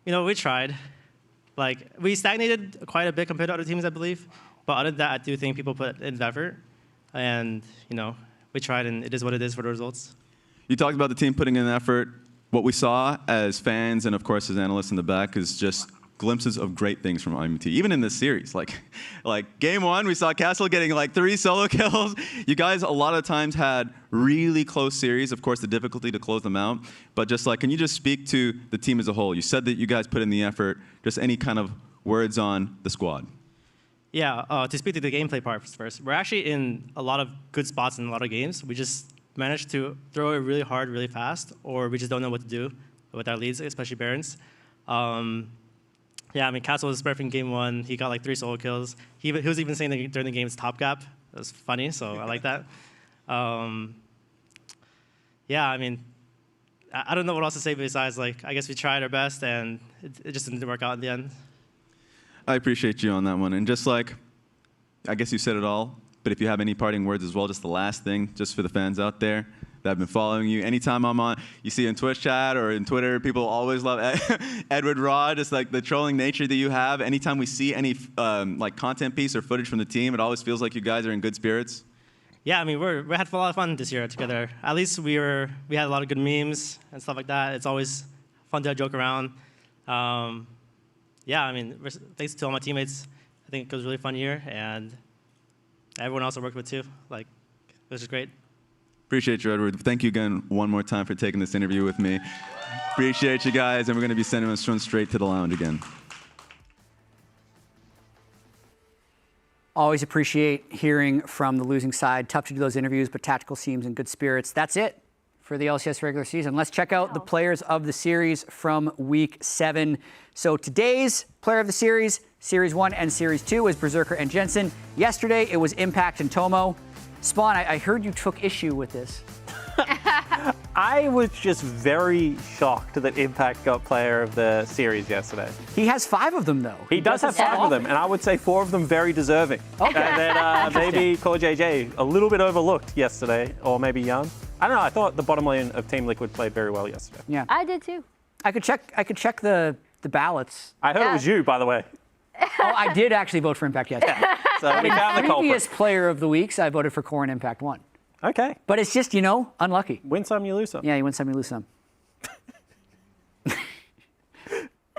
we tried. Like, we stagnated quite a bit compared to other teams, I believe. But other than that, I do think people put in effort. And, we tried, and it is what it is for the results. You talked about the team putting in effort. What we saw as fans and, of course, as analysts in the back is just glimpses of great things from IMT, even in this series. Like game 1, we saw Castle getting like 3 solo kills. You guys a lot of times had really close series. Of course, the difficulty to close them out. But just like, can you just speak to the team as a whole? You said that you guys put in the effort. Just any kind of words on the squad. Yeah, to speak to the gameplay part first, we're actually in a lot of good spots in a lot of games. We just managed to throw it really hard, really fast, or we just don't know what to do with our leads, especially Barons. Yeah, I mean, Castle was perfect in game 1. He got like 3 solo kills. He was even saying that during the game's top gap. It was funny, so I like that. Yeah, I mean, I don't know what else to say besides, like, I guess we tried our best, and it just didn't work out in the end. I appreciate you on that one. And just like, I guess you said it all, but if you have any parting words as well, just the last thing, just for the fans out there that have been following you. Anytime I'm on, you see in Twitch chat or in Twitter, people always love Edward Raw, just like the trolling nature that you have. Anytime we see any like content piece or footage from the team, it always feels like you guys are in good spirits. Yeah, I mean, we had a lot of fun this year together. At least we had a lot of good memes and stuff like that. It's always fun to joke around. Yeah, I mean, thanks to all my teammates. I think it was a really fun year, and everyone else I worked with too. Like, it was just great. Appreciate you, Edward. Thank you again one more time for taking this interview with me. Appreciate you guys, and we're going to be sending us straight to the lounge again. Always appreciate hearing from the losing side. Tough to do those interviews, but Tactical seems in good spirits. That's it for the LCS regular season. Let's check out the players of the series from Week 7. So today's player of the series, Series 1 and Series 2, is Berserker and Jensen. Yesterday, it was Impact and Tomo. Spawn, I heard you took issue with this. I was just very shocked that Impact got player of the series yesterday. He has 5 of them, though. He does have 5 of them, and I would say 4 of them very deserving. Okay. And then maybe Core JJ, a little bit overlooked yesterday, or maybe Young. I don't know. I thought the bottom lane of Team Liquid played very well yesterday. Yeah. I did too. I could check the ballots. I heard it was you, by the way. Oh, I did actually vote for Impact, yes. So we found the Previous culprit. player of the weeks, I voted for Core and Impact won. Okay. But it's just, unlucky. Win some, you lose some. Yeah, you win some, you lose some.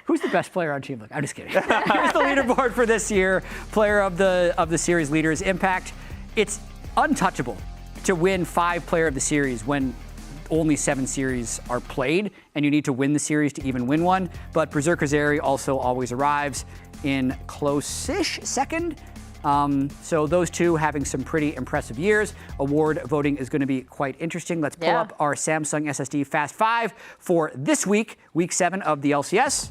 Who's the best player on Team Liquid? I'm just kidding. Here's the leaderboard for this year. Player of the series leaders, Impact. It's untouchable to win 5 player of the series when only 7 series are played, and you need to win the series to even win one. But Berserker's Airy also always arrives in close-ish second. So those two having some pretty impressive years. Award voting is going to be quite interesting. Let's pull up our Samsung SSD Fast 5 for this week, week 7 of the LCS.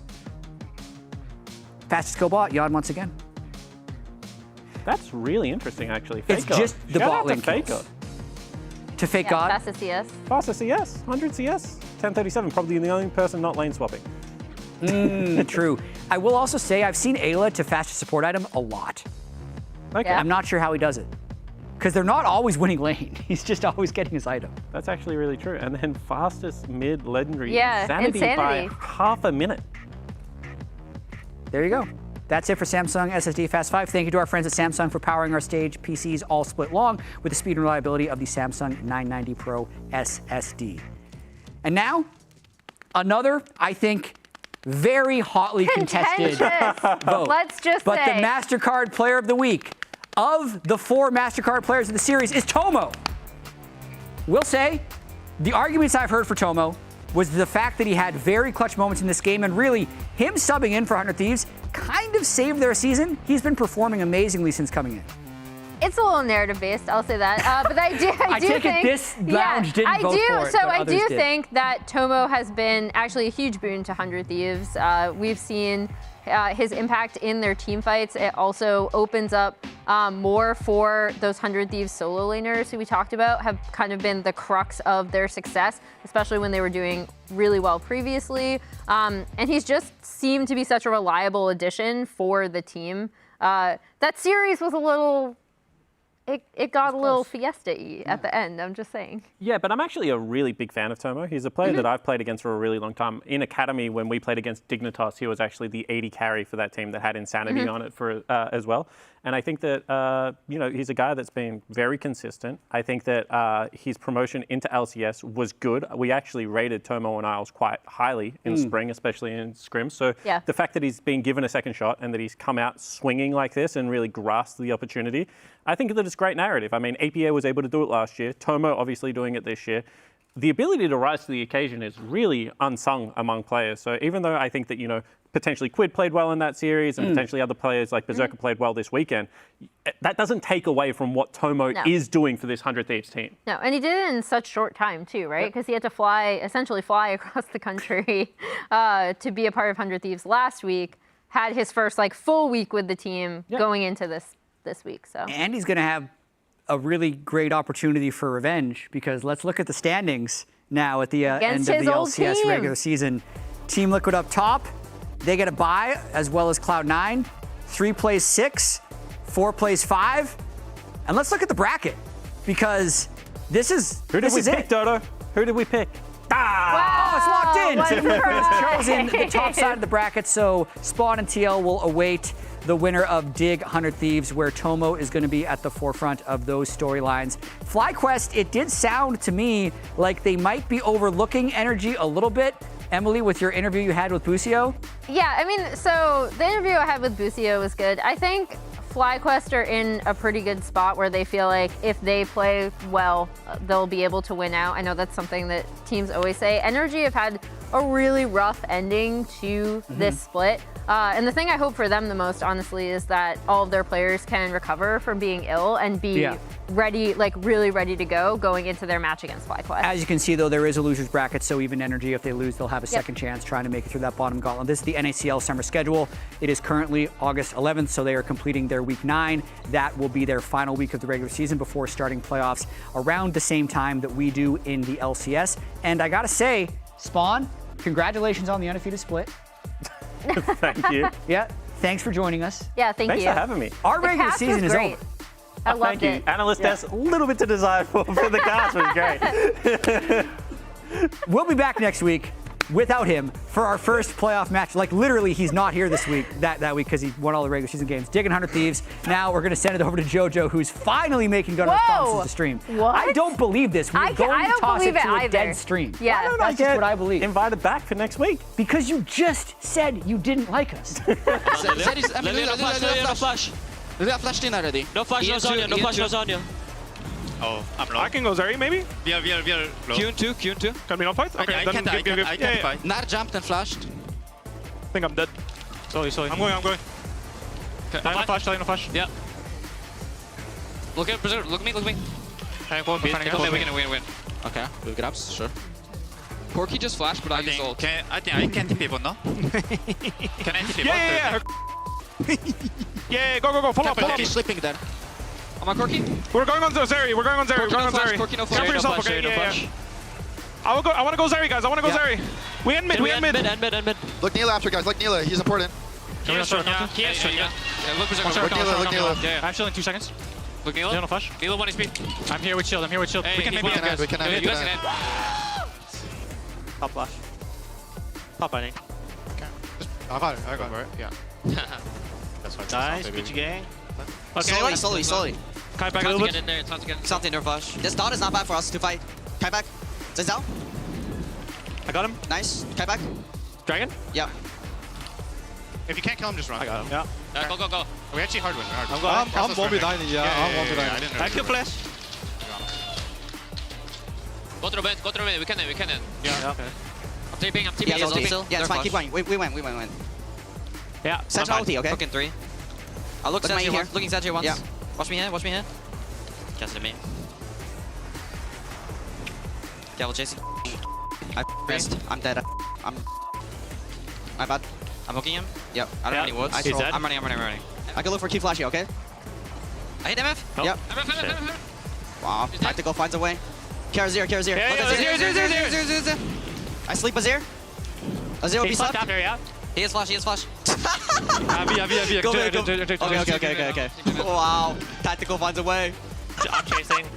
Fastest Cobalt, Jan once again. That's really interesting, actually. It's just the bot lane Fake kills. God. To Fake God. Fastest CS. Fastest CS, 100 CS, 1037. Probably the only person not lane swapping. True. I will also say I've seen Ayla to fastest support item a lot. Okay. I'm not sure how he does it. Because they're not always winning lane. He's just always getting his item. That's actually really true. And then fastest mid legendary Insanity. by half a minute. There you go. That's it for Samsung SSD Fast 5. Thank you to our friends at Samsung for powering our stage PCs all split long with the speed and reliability of the Samsung 990 Pro SSD. And now, another, I think, very hotly contested vote. Let's just but say. the MasterCard Player of the Week of the 4 MasterCard players of the series is Tomo. Will say, the arguments I've heard for Tomo was the fact that he had very clutch moments in this game, and really, him subbing in for 100 Thieves kind of saved their season. He's been performing amazingly since coming in. It's a little narrative based, I'll say that. But I do take think it this lounge didn't vote for it, So but I others do did. think that Tomo has been actually a huge boon to 100 Thieves. We've seen his impact in their team fights. It also opens up more for those 100 Thieves solo laners who we talked about, have kind of been the crux of their success, especially when they were doing really well previously. And he's just seemed to be such a reliable addition for the team. That series was a little... It got a little fiesta-y at the end, I'm just saying. Yeah, but I'm actually a really big fan of Tomo. He's a player that I've played against for a really long time. In Academy, when we played against Dignitas, he was actually the 80 carry for that team that had Insanity on it for as well. And I think that, he's a guy that's been very consistent. I think that his promotion into LCS was good. We actually rated Tomo and Isles quite highly in spring, especially in scrims. So the fact that he's been given a second shot and that he's come out swinging like this and really grasped the opportunity, I think that it's great narrative. I mean, APA was able to do it last year. Tomo obviously doing it this year. The ability to rise to the occasion is really unsung among players. So even though I think that, potentially Quid played well in that series and potentially other players like Berserker played well this weekend, that doesn't take away from what Tomo is doing for this 100 Thieves team. No, and he did it in such short time too, right? Because he had to essentially fly across the country to be a part of 100 Thieves last week, had his first full week with the team going into this week. So. And he's going to have a really great opportunity for revenge, because let's look at the standings now at the end of the LCS regular season. Team Liquid up top. They get a bye, as well as Cloud9. 3 plays 6, 4 plays 5. And let's look at the bracket, because this is Who did we pick, Dodo? Who did we pick? Oh, it's locked in. Team Liquid has chosen the top side of the bracket, so Spawn and TL will await the winner of Dig 100 Thieves, where Tomo is going to be at the forefront of those storylines. FlyQuest, it did sound to me like they might be overlooking Energy a little bit. Emily, with your interview you had with Busio? Yeah, I mean, so the interview I had with Busio was good. I think FlyQuest are in a pretty good spot where they feel like if they play well, they'll be able to win out. I know that's something that teams always say. Energy have had a really rough ending to this split. And the thing I hope for them the most, honestly, is that all of their players can recover from being ill and be ready, really ready to go going into their match against FlyQuest. As you can see, though, there is a loser's bracket, so even Energy, if they lose, they'll have a second chance trying to make it through that bottom gauntlet. This is the NACL summer schedule. It is currently August 11th, so they are completing their week 9. That will be their final week of the regular season before starting playoffs around the same time that we do in the LCS. And I gotta say, Spawn, congratulations on the undefeated split. Thank you. Yeah, thanks for joining us. Yeah, thanks for having me. Our regular season is over. I loved Thank you. it. Analyst desk, a little bit to desire for the cast was great. We'll be back next week without him for our first playoff match. Like literally, he's not here this week, that week, because he won all the regular season games. Digging 100 Thieves. Now we're going to send it over to JoJo, who's finally making good responses to stream. What? I don't believe this. We're going to toss it to a either. dead stream. Yeah. Why don't That's I just get what I believe. invited back for next week? Because you just said you didn't like us. No flash. We got flashed in already. No flash, no Zanya. No flash, no Zanya. Oh, I'm low. I can go Zeri maybe? We are low. Q2. Can we not fight? Okay, I can't fight. Nar jumped and flashed. I think I'm dead. Sorry. I'm going. Okay, No flash, no flash. Yeah. Look at Berserk, look at me. We can win. Okay, we have grabs, sure. Corky just flashed, but I used ult. I think I can TP one now. Can I TP one? Yeah, go. Follow up. He's sleeping there. Am I Corky? We're going on Zeri. Corky no flash. Care for yourself, okay? Yeah. I want to go Zeri, guys. I want to go Zeri. We end mid. End mid. Look Neela after, guys. Look Neela. He's important. Look Berserk. Look Neela. Actually, in 2 seconds. Look Neela. No flash. Neela 1 HP. I'm here with shield. Hey, We can maybe end. We can end. You guys can end. Top flash. Top, I think. I got it. Yeah. That's fine. Nice, Gucci gang. Okay, slowly. Kai back a little bit. In there. It's time to get in. Something no flash. This dot is not bad for us to fight. Kai back. Zenzel. I got him. Nice. Kai back. Dragon? Yeah. If you can't kill him, just run. I got him. Yeah. Go. We actually hard win. I'm 1v9. Yeah, I'm 1v9. I kill flash. Go through mid. We can end. Yeah, okay. I'm TPing. Yeah, it's fine. Keep going. We win. Yeah. Central ulti, okay? Fucking 3. I'll look Sanji here. Looking Sanji once. Yeah. Watch me here. Cancel me. Devil chasing. I missed. I'm dead. My bad. I'm hooking him. Yep. I don't have any woods. He's dead. I'm running. I can look for key flashy, okay? I hit MF. Nope. Yep. MF. Wow. Tactical finds a way. Azir. Yeah, Azir. I sleep Azir. Azir will be stuck. After, yeah. He has flash. Go. Okay. Wow. Tactical finds a way. I'm chasing.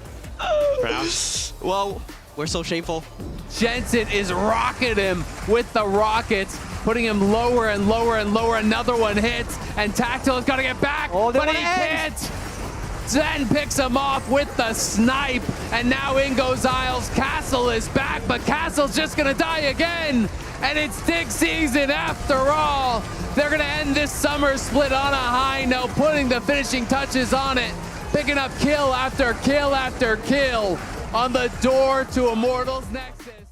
Whoa. We're so shameful. Jensen is rocketing him with the rockets, putting him lower and lower. Another one hits, and Tactile has got to get back, but he can't. Zen picks him off with the snipe, and now in goes Isles. Castle is back, but Castle's just gonna die again. And it's Dig season after all. They're gonna end this summer split on a high note, putting the finishing touches on it, picking up kill after kill on the door to Immortals Nexus.